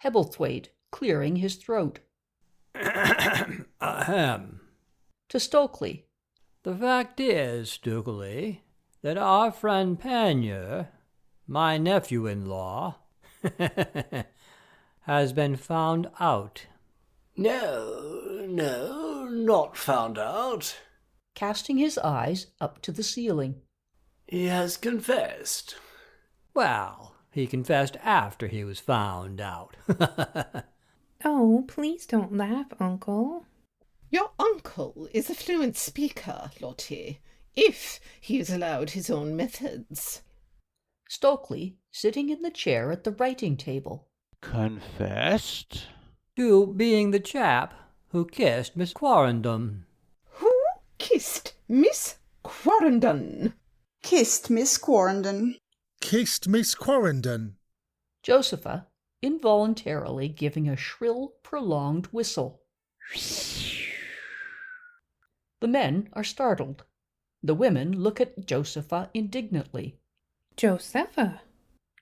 Hebblethwaite, clearing his throat. Ahem. To Stokely. The fact is, Stokely, that our friend Panmure, my nephew-in-law, has been found out. No, not found out. Casting his eyes up to the ceiling. He has confessed. Well, he confessed after he was found out. Oh, please don't laugh, Uncle. Your uncle is a fluent speaker, Lottie, if he is allowed his own methods. Stokely, sitting in the chair at the writing table. Confessed? To being the chap who kissed Miss Quarrenden. Who kissed Miss Quarrenden? Kissed Miss Quarrenden. Kissed Miss Quarrenden. Josepha, involuntarily giving a shrill, prolonged whistle. The men are startled. The women look at Josepha indignantly. Josepha.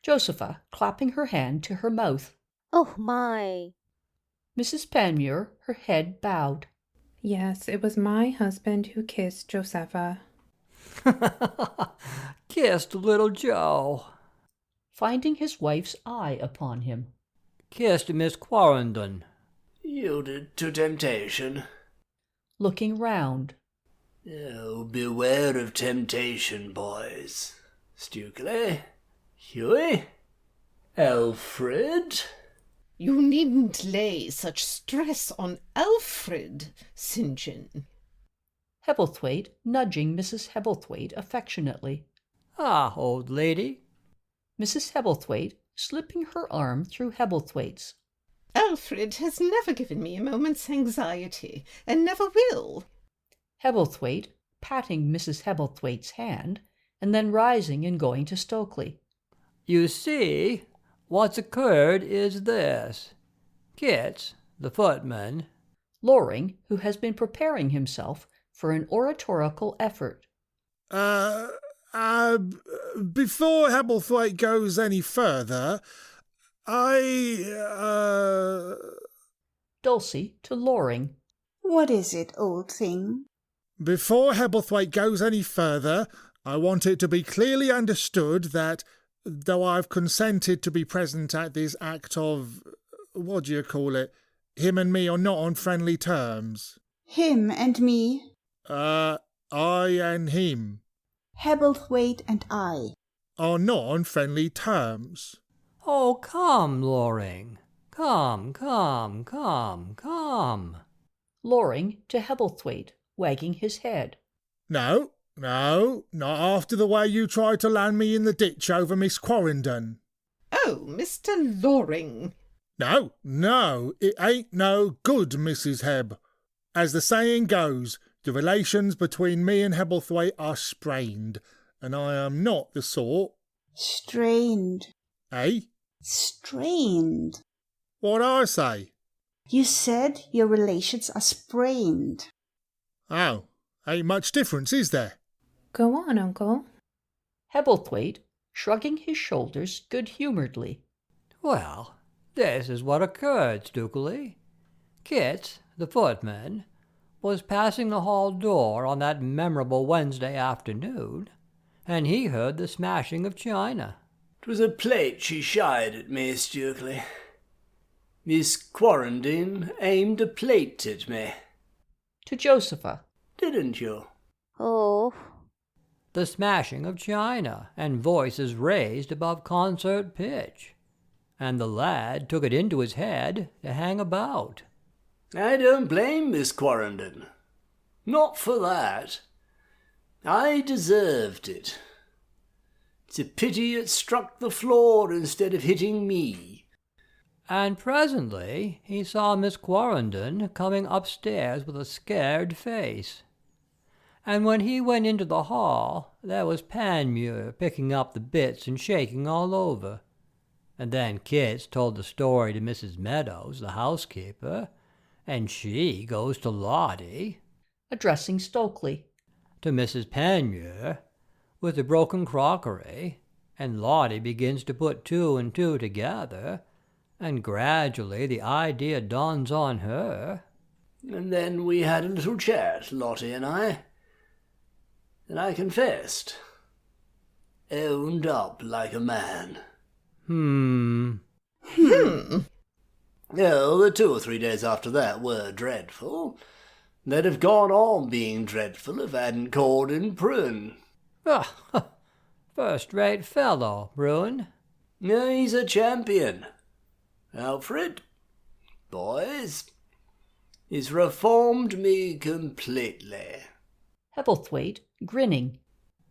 Josepha, clapping her hand to her mouth. Oh, my. Mrs. Panmure, her head bowed. Yes, it was my husband who kissed Josepha. Kissed little Joe. Finding his wife's eye upon him. Kissed Miss Quarrenden. Yielded to temptation. Looking round. Oh, beware of temptation, boys. Stokely, Hughie, Alfred. You needn't lay such stress on Alfred, St. John. Hebblethwaite, nudging Mrs. Hebblethwaite affectionately. Ah, old lady. Mrs. Hebblethwaite, slipping her arm through Hebblethwaite's. Alfred has never given me a moment's anxiety, and never will. Hebblethwaite, patting Mrs. Hebblethwaite's hand, and then rising and going to Stokely. You see, what's occurred is this. Kits, the footman. Loring, who has been preparing himself for an oratorical effort. Before Hebblethwaite goes any further, Dulcie to Loring. What is it, old thing? Before Hebblethwaite goes any further, I want it to be clearly understood that, though I've consented to be present at this act of, what do you call it, him and me are not on friendly terms. Him and me? I and him Hebblethwaite and I are not on friendly terms. Oh, come, Loring. Come. Loring to Hebblethwaite, wagging his head. No, not after the way you tried to land me in the ditch over Miss Quarrendon. Oh, Mr. Loring. No, it ain't no good, Mrs. Heb. As the saying goes, the relations between me and Hebblethwaite are strained, and I am not the sort. Strained. Eh? Strained. What'd I say? You said your relations are sprained. Oh, ain't much difference, is there? Go on, Uncle. Hebblethwaite, shrugging his shoulders good-humouredly. Well, this is what occurred, Stukely. Kit, the footman, was passing the hall door on that memorable Wednesday afternoon, and he heard the smashing of china. 'Twas a plate she shied at me, Stukely. Miss Quarrendon aimed a plate at me. To Josepha. Didn't you? Oh. The smashing of china, and voices raised above concert pitch. And the lad took it into his head to hang about. I don't blame Miss Quarrendon. Not for that. I deserved it. It's a pity it struck the floor instead of hitting me. And presently he saw Miss Quarrendon coming upstairs with a scared face. And when he went into the hall, there was Panmure picking up the bits and shaking all over. And then Kit told the story to Mrs. Meadows, the housekeeper, and she goes to Lottie, addressing Stokely, to Mrs. Panmure, with the broken crockery, and Lottie begins to put two and two together, and gradually the idea dawns on her. And then we had a little chat, Lottie and I. And I confessed. Owned up like a man. Hmm. Oh, the 2 or 3 days after that were dreadful. They'd have gone on being dreadful if I hadn't called in Prune. First-rate fellow, Bruin. No, he's a champion. Alfred, boys, he's reformed me completely. Hebblethwaite, grinning.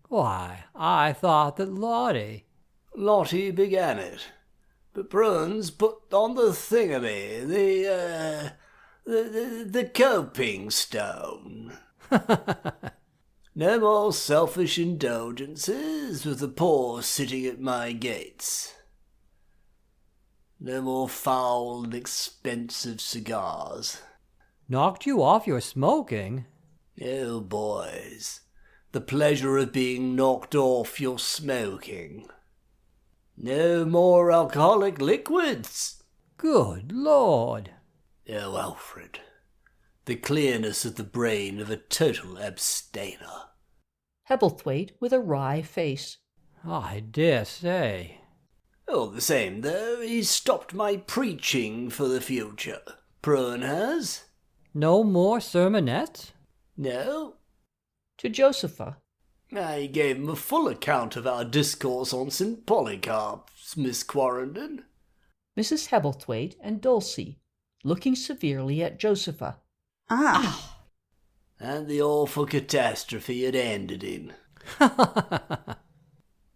Why, I thought that Lottie began it. But Bruns put on the thingamy, the coping stone. No more selfish indulgences with the poor sitting at my gates. No more foul and expensive cigars. Knocked you off your smoking? Oh, boys, the pleasure of being knocked off your smoking. No more alcoholic liquids. Good Lord. Oh, Alfred, the clearness of the brain of a total abstainer. Hebblethwaite with a wry face. I dare say. All the same, though, he's stopped my preaching for the future. Prune has. No more sermonettes? No. To Josepha. I gave him a full account of our discourse on St. Polycarp's, Miss Quarrendon. Mrs. Hebblethwaite and Dulcie, looking severely at Josepha. Ah. And the awful catastrophe it ended in.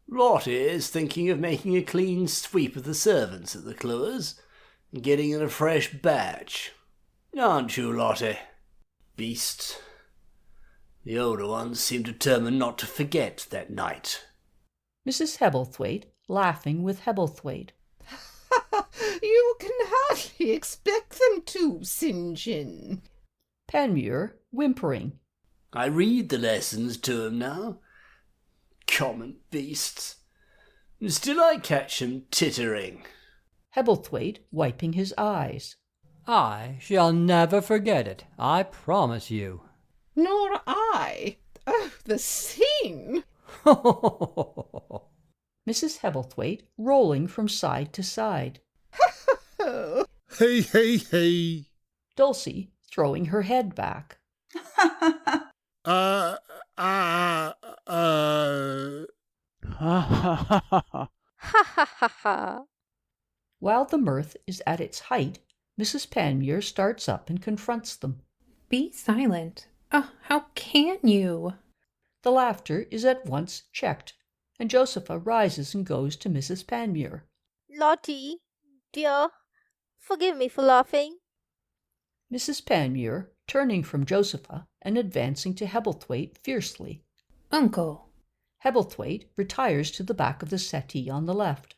Lottie is thinking of making a clean sweep of the servants at the Clewers and getting in a fresh batch. Aren't you, Lottie? Beasts. The older ones seem determined not to forget that night. Mrs. Hebblethwaite, laughing with Hebblethwaite. You can hardly expect them to, St. John. Panmure, whimpering. I read the lessons to 'em now. Common beasts. Still I catch 'em tittering. Hebblethwaite, wiping his eyes. I shall never forget it, I promise you. Nor I. Oh, the scene! Mrs. Hebblethwaite, rolling from side to side. He. Dulcie, throwing her head back. Uh, uh, uh. Ha ha ha ha ha. Ha ha ha ha. While the mirth is at its height, Mrs. Panmure starts up and confronts them. Be silent. Oh, how can you? The laughter is at once checked, and Josepha rises and goes to Mrs. Panmure. Lottie, dear, forgive me for laughing. Mrs. Panmure, turning from Josepha and advancing to Hebblethwaite fiercely. Uncle. Hebblethwaite retires to the back of the settee on the left.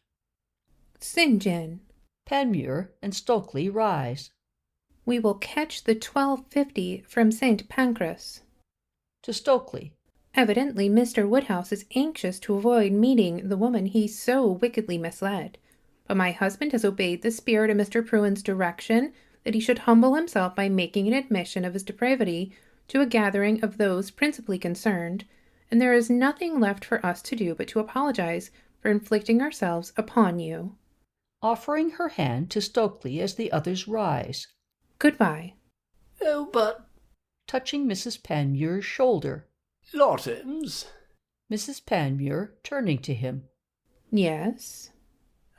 St. John. Panmure and Stokely rise. We will catch the 12:50 from St. Pancras. To Stokely. Evidently, Mr. Woodhouse is anxious to avoid meeting the woman he so wickedly misled. But my husband has obeyed the spirit of Mr. Pruin's direction that he should humble himself by making an admission of his depravity to a gathering of those principally concerned, and there is nothing left for us to do but to apologize for inflicting ourselves upon you. Offering her hand to Stokely as the others rise. Goodbye. Oh, but... Touching Mrs. Panmure's shoulder. Lottens. Mrs. Panmure turning to him. Yes?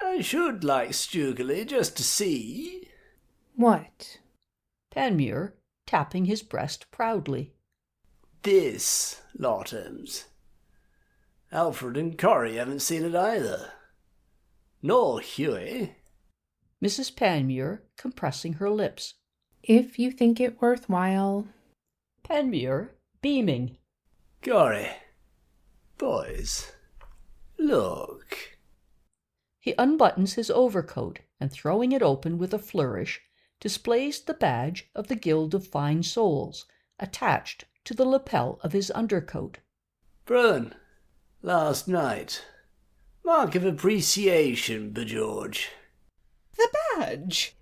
I should like Stugely just to see. What? Panmure tapping his breast proudly. This, Lottens. Alfred and Corrie haven't seen it either. Nor Hughie. Mrs. Panmure compressing her lips. If you think it worthwhile. Panmure beaming. Corrie. Boys. Look. He unbuttons his overcoat and, throwing it open with a flourish, displays the badge of the Guild of Fine Souls, attached to the lapel of his undercoat. Bruin, last night. Mark of appreciation, b'George. The badge.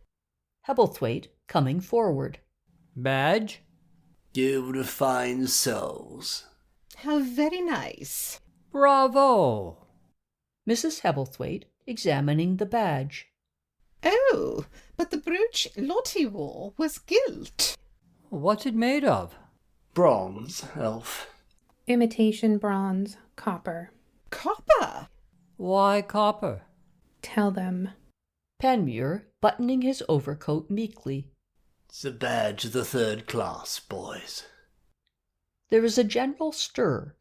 Hebblethwaite coming forward. Badge? Guild of Fine Souls. How very nice. Bravo! Mrs. Hebblethwaite examining the badge. Oh, but the brooch Lottie wore was gilt. What's it made of? Bronze, elf. Imitation bronze, copper. Copper? Why copper? Tell them. Panmure buttoning his overcoat meekly. It's a badge of the 3rd class, boys. There is a general stir.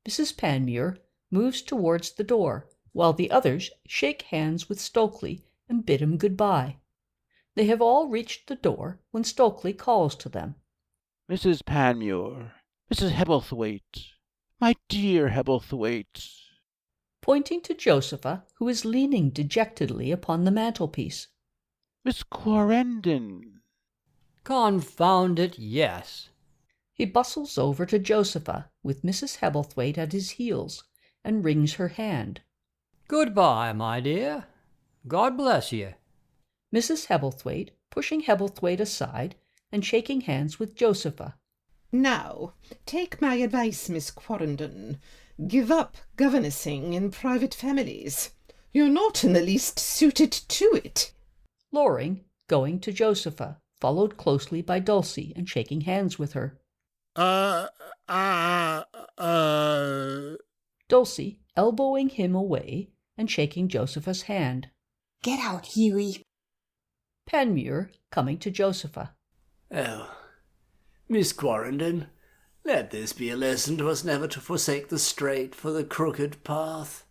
Mrs. Panmure moves towards the door, while the others shake hands with Stokely and bid him good-bye. They have all reached the door when Stokely calls to them. Mrs. Panmure, Mrs. Hebblethwaite, my dear Hebblethwaite. Pointing to Josepha, who is leaning dejectedly upon the mantelpiece. Miss Quarrendon. Confound it, yes. He bustles over to Josepha, with Mrs. Hebblethwaite at his heels, and wrings her hand. Goodbye, my dear. God bless you. Mrs. Hebblethwaite pushing Hebblethwaite aside and shaking hands with Josepha. Now, take my advice, Miss Quarrendon. Give up governessing in private families. You're not in the least suited to it. Loring going to Josepha, followed closely by Dulcie and shaking hands with her. Dulcie elbowing him away and shaking Josepha's hand. Get out, Hughie. Panmure coming to Josepha. Oh, Miss Quarrendon, let this be a lesson to us never to forsake the straight for the crooked path.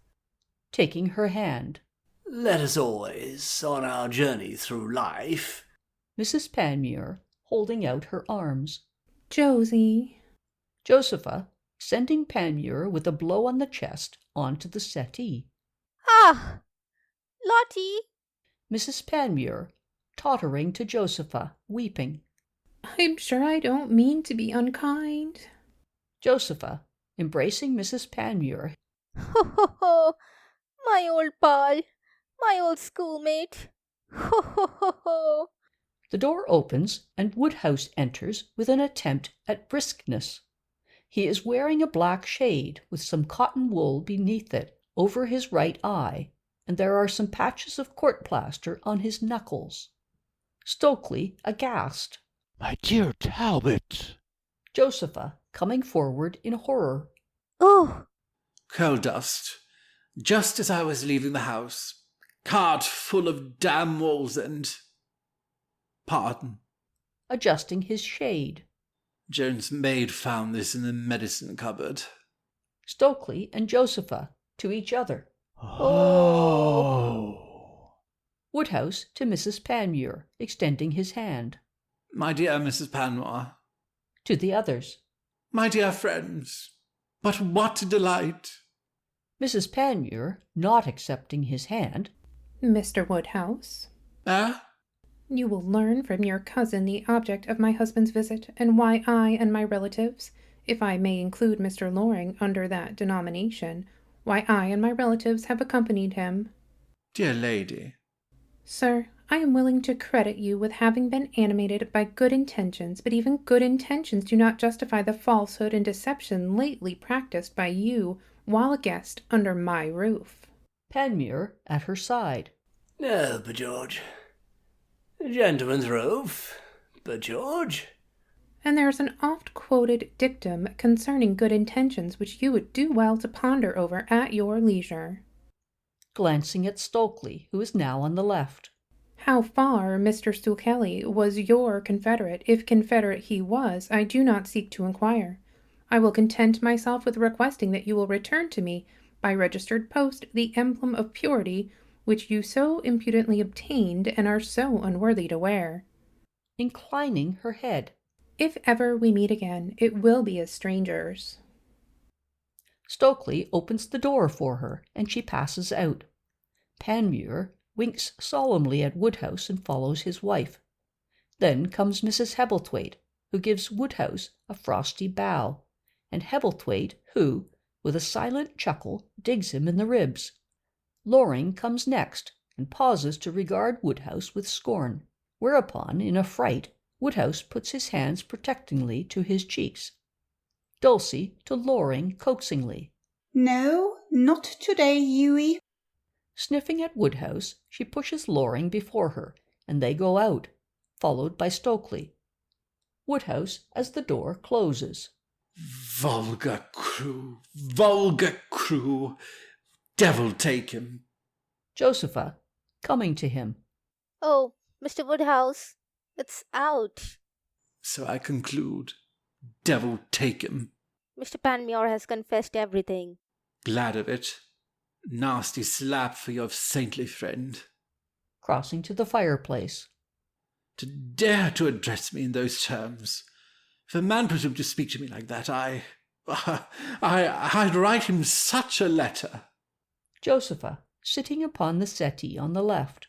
Taking her hand. Let us always, on our journey through life... Mrs. Panmure holding out her arms. Josie. Josepha sending Panmure with a blow on the chest onto the settee. Ah! Lottie! Mrs. Panmure tottering to Josepha, weeping. I'm sure I don't mean to be unkind. Josepha embracing Mrs. Panmure. Ho ho ho! My old pal, my old schoolmate. Ho ho ho ho! The door opens and Woodhouse enters with an attempt at briskness. He is wearing a black shade with some cotton wool beneath it over his right eye, and there are some patches of court plaster on his knuckles. Stokely aghast. My dear Talbot. Josepha coming forward in horror. Oh! Coal dust. Just as I was leaving the house. Cart full of damn walls and... Pardon. Adjusting his shade. Joan's maid found this in the medicine cupboard. Stokely and Josepha to each other. Oh! Woodhouse to Mrs. Panmure, extending his hand. My dear Mrs. Panmure. To the others. My dear friends. But what delight! Mrs. Panmure, not accepting his hand. Mr. Woodhouse. You will learn from your cousin the object of my husband's visit, and why I and my relatives, if I may include Mr. Loring under that denomination, why I and my relatives have accompanied him. Dear lady. Sir, I am willing to credit you with having been animated by good intentions, but even good intentions do not justify the falsehood and deception lately practiced by you while a guest under my roof. Panmure at her side. No, by George. A gentleman's roof, by George. And there is an oft-quoted dictum concerning good intentions which you would do well to ponder over at your leisure. Glancing at Stokely, who is now on the left. How far Mr. Stokely was your confederate, if confederate he was, I do not seek to inquire. I will content myself with requesting that you will return to me, by registered post, the emblem of purity which you so impudently obtained and are so unworthy to wear. Inclining her head. If ever we meet again, it will be as strangers. Stokely opens the door for her, and she passes out. Panmure winks solemnly at Woodhouse and follows his wife. Then comes Mrs. Hebblethwaite, who gives Woodhouse a frosty bow, and Hebblethwaite, who, with a silent chuckle, digs him in the ribs. Loring comes next, and pauses to regard Woodhouse with scorn, whereupon, in a fright, Woodhouse puts his hands protectingly to his cheeks. Dulcie to Loring coaxingly. No, not today, Hughie. Sniffing at Woodhouse, she pushes Loring before her, and they go out, followed by Stokely. Woodhouse as the door closes. Vulgar crew! Vulgar crew! Devil take him! Josepha, coming to him. Oh, Mr. Woodhouse, it's out. So I conclude. Devil take him. Mr. Panmure has confessed everything. Glad of it. Nasty slap for your saintly friend. Crossing to the fireplace. To dare to address me in those terms. If a man presumed to speak to me like that, I'd write him such a letter. Josepha, sitting upon the settee on the left.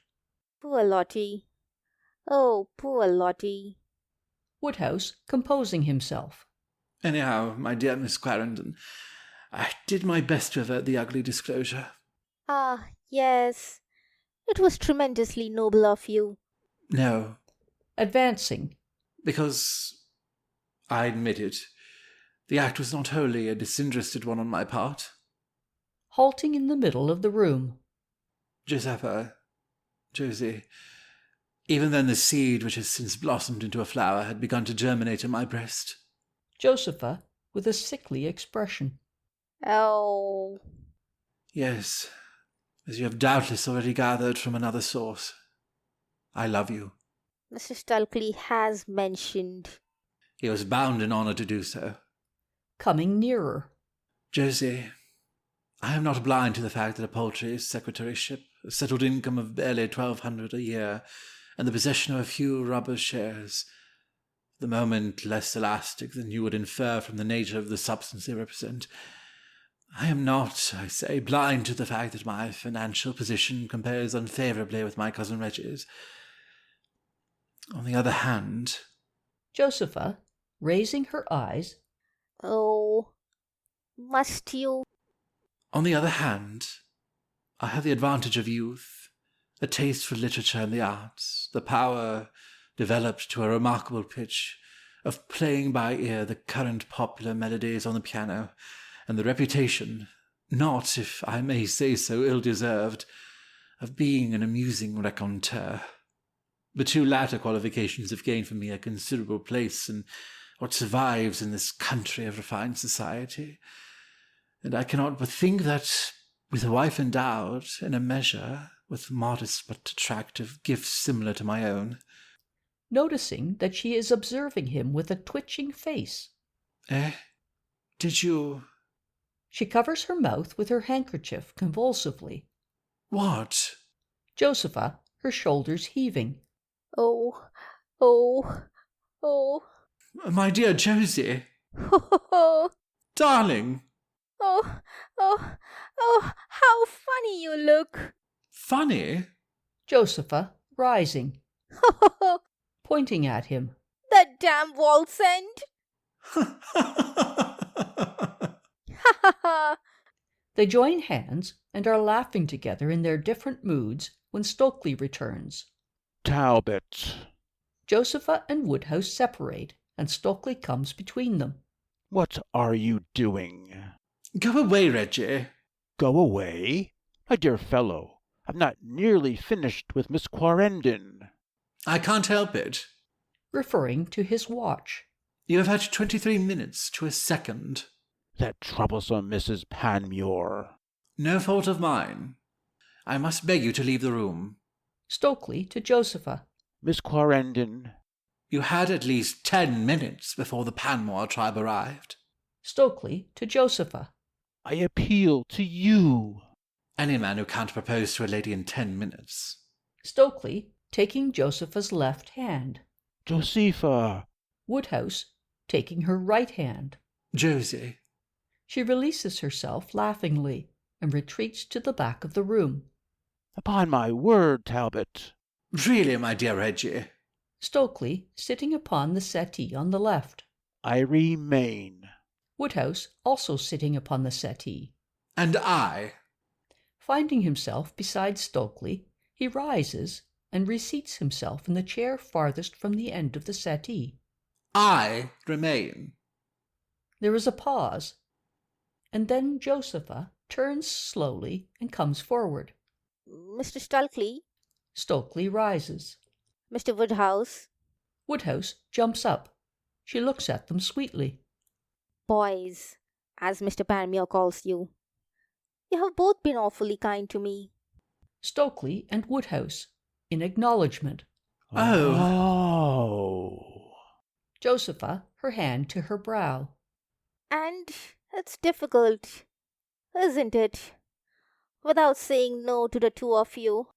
Poor Lottie. Oh, poor Lottie. Woodhouse, composing himself. Anyhow, my dear Miss Clarendon, I did my best to avert the ugly disclosure. Ah, yes. It was tremendously noble of you. No. Advancing. Because, I admit it, the act was not wholly a disinterested one on my part. Halting in the middle of the room. Josie, even then the seed which has since blossomed into a flower had begun to germinate in my breast. Josepha, with a sickly expression. Oh. Yes, as you have doubtless already gathered from another source. I love you. Mr. Stokely has mentioned. He was bound in honour to do so. Coming nearer. Josie, I am not blind to the fact that a paltry secretaryship, a settled income of barely $1,200 a year, and the possession of a few rubber shares, the moment less elastic than you would infer from the nature of the substance they represent. I am not, I say, blind to the fact that my financial position compares unfavourably with my cousin Reggie's. On the other hand... Josepha, raising her eyes. Oh, must you? On the other hand, I have the advantage of youth, a taste for literature and the arts, the power, developed to a remarkable pitch, of playing by ear the current popular melodies on the piano, and the reputation, not, if I may say so, ill-deserved, of being an amusing raconteur. The two latter qualifications have gained for me a considerable place in what survives in this country of refined society, and I cannot but think that, with a wife endowed, in a measure, with modest but attractive gifts similar to my own. Noticing that she is observing him with a twitching face. Did you... She covers her mouth with her handkerchief convulsively. What? Josepha, her shoulders heaving. Oh. My dear Josie. Oh. Darling. Oh, how funny you look. Funny? Josepha, rising. Pointing at him. That damn waltz end. They join hands and are laughing together in their different moods when Stokely returns. Talbot. Josepha and Woodhouse separate, and Stokely comes between them. What are you doing? Go away, Reggie. Go away? My dear fellow, I've not nearly finished with Miss Quarrendon. I can't help it. Referring to his watch. You have had 23 minutes to a second. That troublesome Mrs. Panmure. No fault of mine. I must beg you to leave the room. Stokely to Josepha. Miss Quarrendon. You had at least 10 minutes before the Panmure tribe arrived. Stokely to Josepha. I appeal to you. Any man who can't propose to a lady in 10 minutes. Stokely taking Josepha's left hand. Josepha. Woodhouse taking her right hand. Josie. She releases herself laughingly and retreats to the back of the room. Upon my word, Talbot. Really, my dear Reggie. Stokely sitting upon the settee on the left. I remain. Woodhouse also sitting upon the settee. And I. Finding himself beside Stokely, he rises and reseats himself in the chair farthest from the end of the settee. I remain. There is a pause, and then Josepha turns slowly and comes forward. Mr. Stokely. Stokely rises. Mr. Woodhouse. Woodhouse jumps up. She looks at them sweetly. Boys, as Mr. Panmure calls you. You have both been awfully kind to me. Stokely and Woodhouse, in acknowledgment. Oh. Josepha, her hand to her brow. And it's difficult, isn't it? Without saying no to the two of you.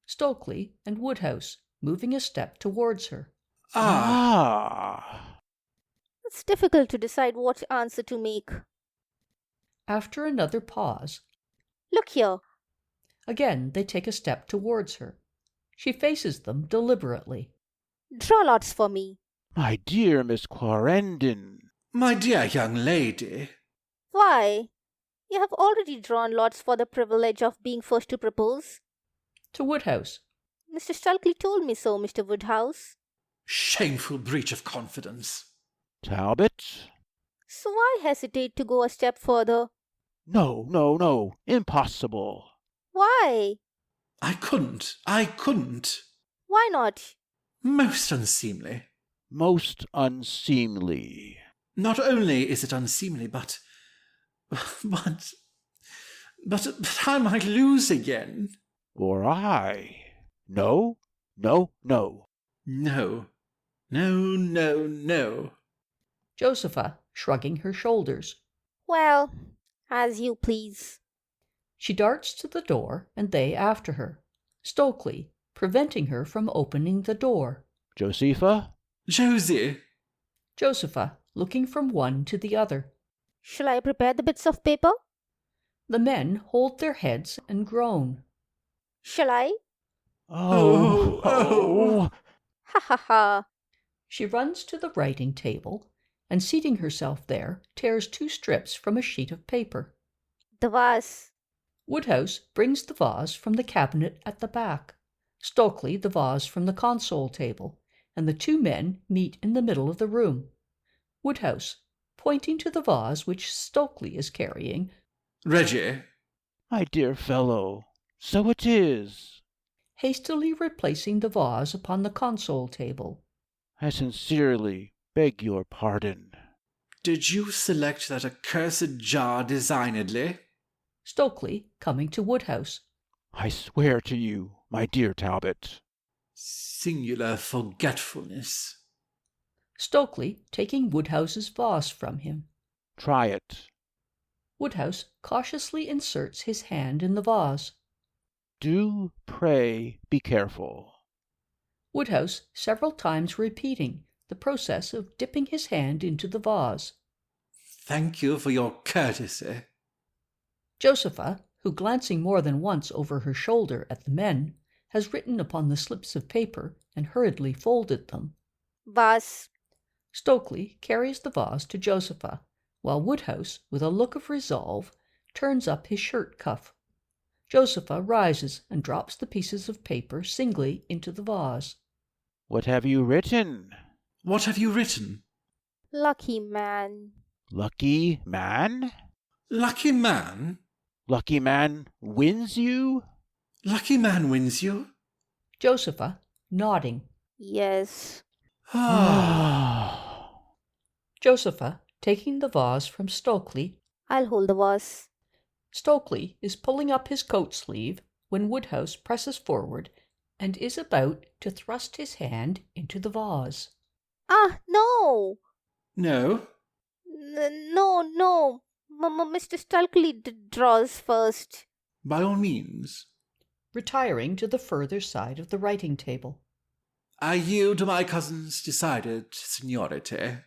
Stokely and Woodhouse, moving a step towards her. It's difficult to decide what answer to make. After another pause. Look here. Again they take a step towards her. She faces them deliberately. Draw lots for me. My dear Miss Quarrendon. My dear young lady. Why? You have already drawn lots for the privilege of being first to propose. To Woodhouse. Mr. Stokely told me so, Mr. Woodhouse. Shameful breach of confidence. Talbot? So why hesitate to go a step further? No. Impossible. Why? I couldn't. Why not? Most unseemly. Most unseemly. Not only is it unseemly, but I might lose again. Or I. No. No. Josepha, shrugging her shoulders. Well, as you please. She darts to the door, and they after her. Stokely, preventing her from opening the door. Josepha? Josie. Josepha, looking from one to the other. Shall I prepare the bits of paper? The men hold their heads and groan. Shall I? Oh. Ha ha ha. She runs to the writing table, and seating herself there, tears 2 strips from a sheet of paper. The vase. Woodhouse brings the vase from the cabinet at the back, Stokely the vase from the console table, and the 2 men meet in the middle of the room. Woodhouse, pointing to the vase which Stokely is carrying. Reggie. My dear fellow, so it is. Hastily replacing the vase upon the console table. I sincerely, Beg your pardon. Did you select that accursed jar designedly? Stokely, coming to Woodhouse. I swear to you, my dear Talbot. Singular forgetfulness. Stokely, taking Woodhouse's vase from him. Try it. Woodhouse cautiously inserts his hand in the vase. Do, pray, be careful. Woodhouse several times repeating the process of dipping his hand into the vase. Thank you for your courtesy. Josepha, who, glancing more than once over her shoulder at the men, has written upon the slips of paper and hurriedly folded them. Vase. Stokely carries the vase to Josepha, while Woodhouse, with a look of resolve, turns up his shirt cuff. Josepha rises and drops the pieces of paper singly into the vase. What have you written? What have you written? Lucky man. Lucky man? Lucky man? Lucky man wins you? Lucky man wins you? Josepha, nodding. Yes. Josepha, taking the vase from Stokely. I'll hold the vase. Stokely is pulling up his coat sleeve when Woodhouse presses forward and is about to thrust his hand into the vase. Ah, no! No? No. Mr. Stokely draws first. By all means. Retiring to the further side of the writing table. I yield to my cousin's decided seniority.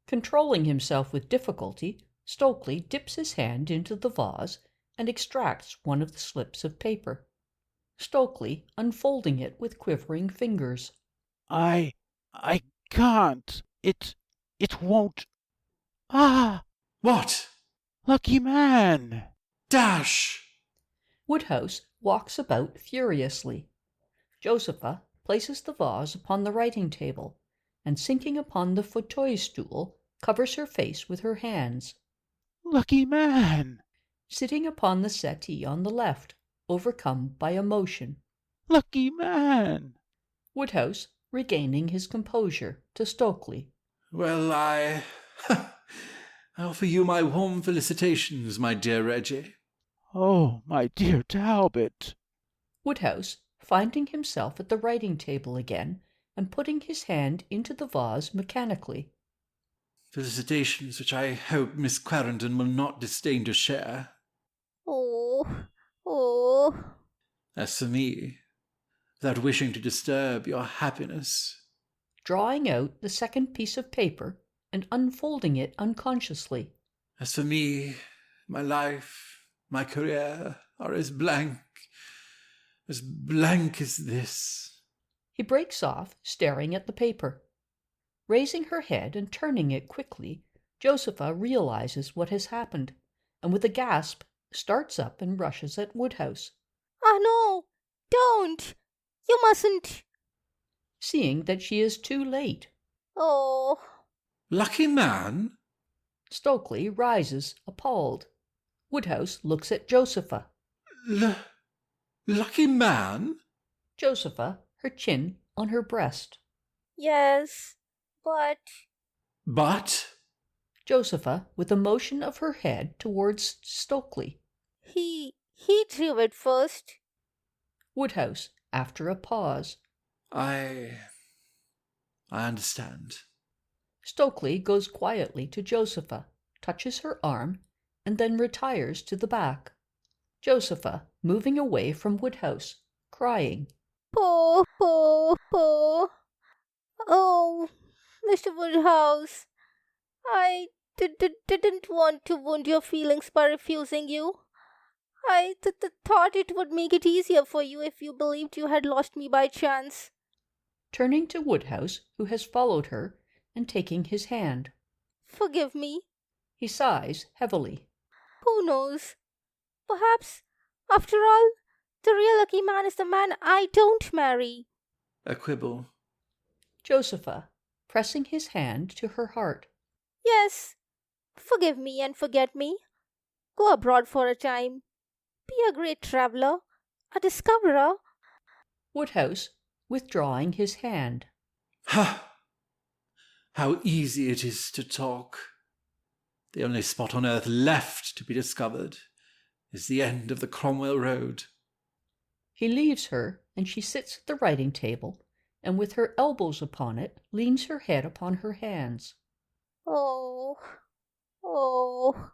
Controlling himself with difficulty, Stokely dips his hand into the vase and extracts one of the slips of paper. Stokely unfolding it with quivering fingers. I can't. It won't. Ah! What? Lucky man! Dash! Woodhouse walks about furiously. Josepha places the vase upon the writing table, and sinking upon the fauteuil stool, covers her face with her hands. Lucky man! Sitting upon the settee on the left, overcome by emotion. Lucky man! Woodhouse, regaining his composure, to Stokely. Well, I offer you my warm felicitations, my dear Reggie. Oh, my dear Talbot. Woodhouse, finding himself at the writing table again, and putting his hand into the vase mechanically. Felicitations which I hope Miss Quarrendon will not disdain to share. Oh. As for me, without wishing to disturb your happiness. Drawing out the second piece of paper and unfolding it unconsciously. As for me, my life, my career are as blank as this. He breaks off, staring at the paper. Raising her head and turning it quickly, Josepha realizes what has happened, and with a gasp starts up and rushes at Woodhouse. Ah, no! Don't! You mustn't! Seeing that she is too late. Oh. Lucky man? Stokely rises, appalled. Woodhouse looks at Josepha. Lucky man? Josepha, her chin on her breast. Yes, but... But? Josepha, with a motion of her head towards Stokely. He drew it first. Woodhouse, after a pause. I understand. Stokely goes quietly to Josepha, touches her arm, and then retires to the back. Josepha, moving away from Woodhouse, crying. Po. Oh, Mr. Woodhouse, I didn't want to wound your feelings by refusing you. I thought it would make it easier for you if you believed you had lost me by chance. Turning to Woodhouse, who has followed her, and taking his hand. Forgive me. He sighs heavily. Who knows? Perhaps, after all, the real lucky man is the man I don't marry. A quibble. Josepha, pressing his hand to her heart. Yes, forgive me and forget me. Go abroad for a time. Be a great traveller, a discoverer. Woodhouse, withdrawing his hand. Ha! How easy it is to talk. The only spot on earth left to be discovered is the end of the Cromwell Road. He leaves her, and she sits at the writing table, and with her elbows upon it, leans her head upon her hands. Oh, oh.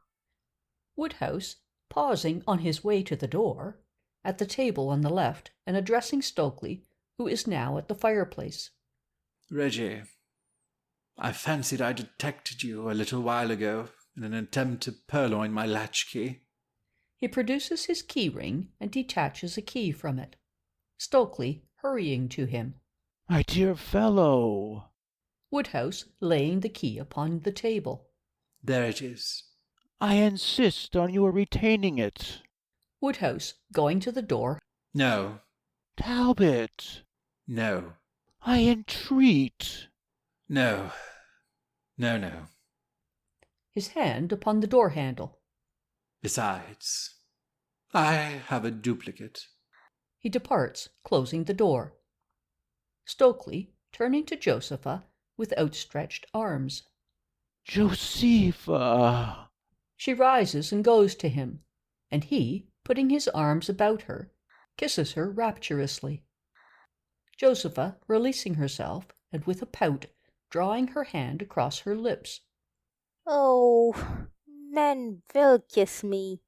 Woodhouse, pausing on his way to the door, at the table on the left, and addressing Stokely, who is now at the fireplace. Reggie, I fancied I detected you a little while ago in an attempt to purloin my latchkey. He produces his key ring and detaches a key from it. Stokely hurrying to him. My dear fellow. Woodhouse laying the key upon the table. There it is. I insist on your retaining it. Woodhouse going to the door. No. Talbot. No. I entreat. No. No. His hand upon the door handle. Besides, I have a duplicate. He departs, closing the door. Stokely, turning to Josepha with outstretched arms. Josepha! She rises and goes to him, and he, putting his arms about her, kisses her rapturously. Josepha, releasing herself, and with a pout, drawing her hand across her lips. Oh, men will kiss me.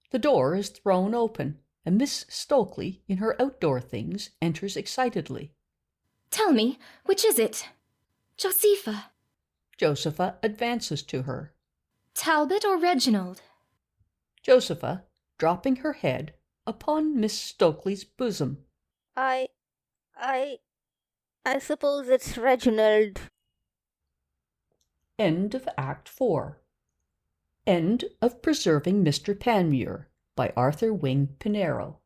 The door is thrown open, and Miss Stokely, in her outdoor things, enters excitedly. Tell me, which is it? Josepha. Josepha advances to her. Talbot or Reginald? Josepha, dropping her head upon Miss Stokely's bosom. I suppose it's Reginald. End of Act 4. End of Preserving Mr. Panmure by Arthur Wing Pinero.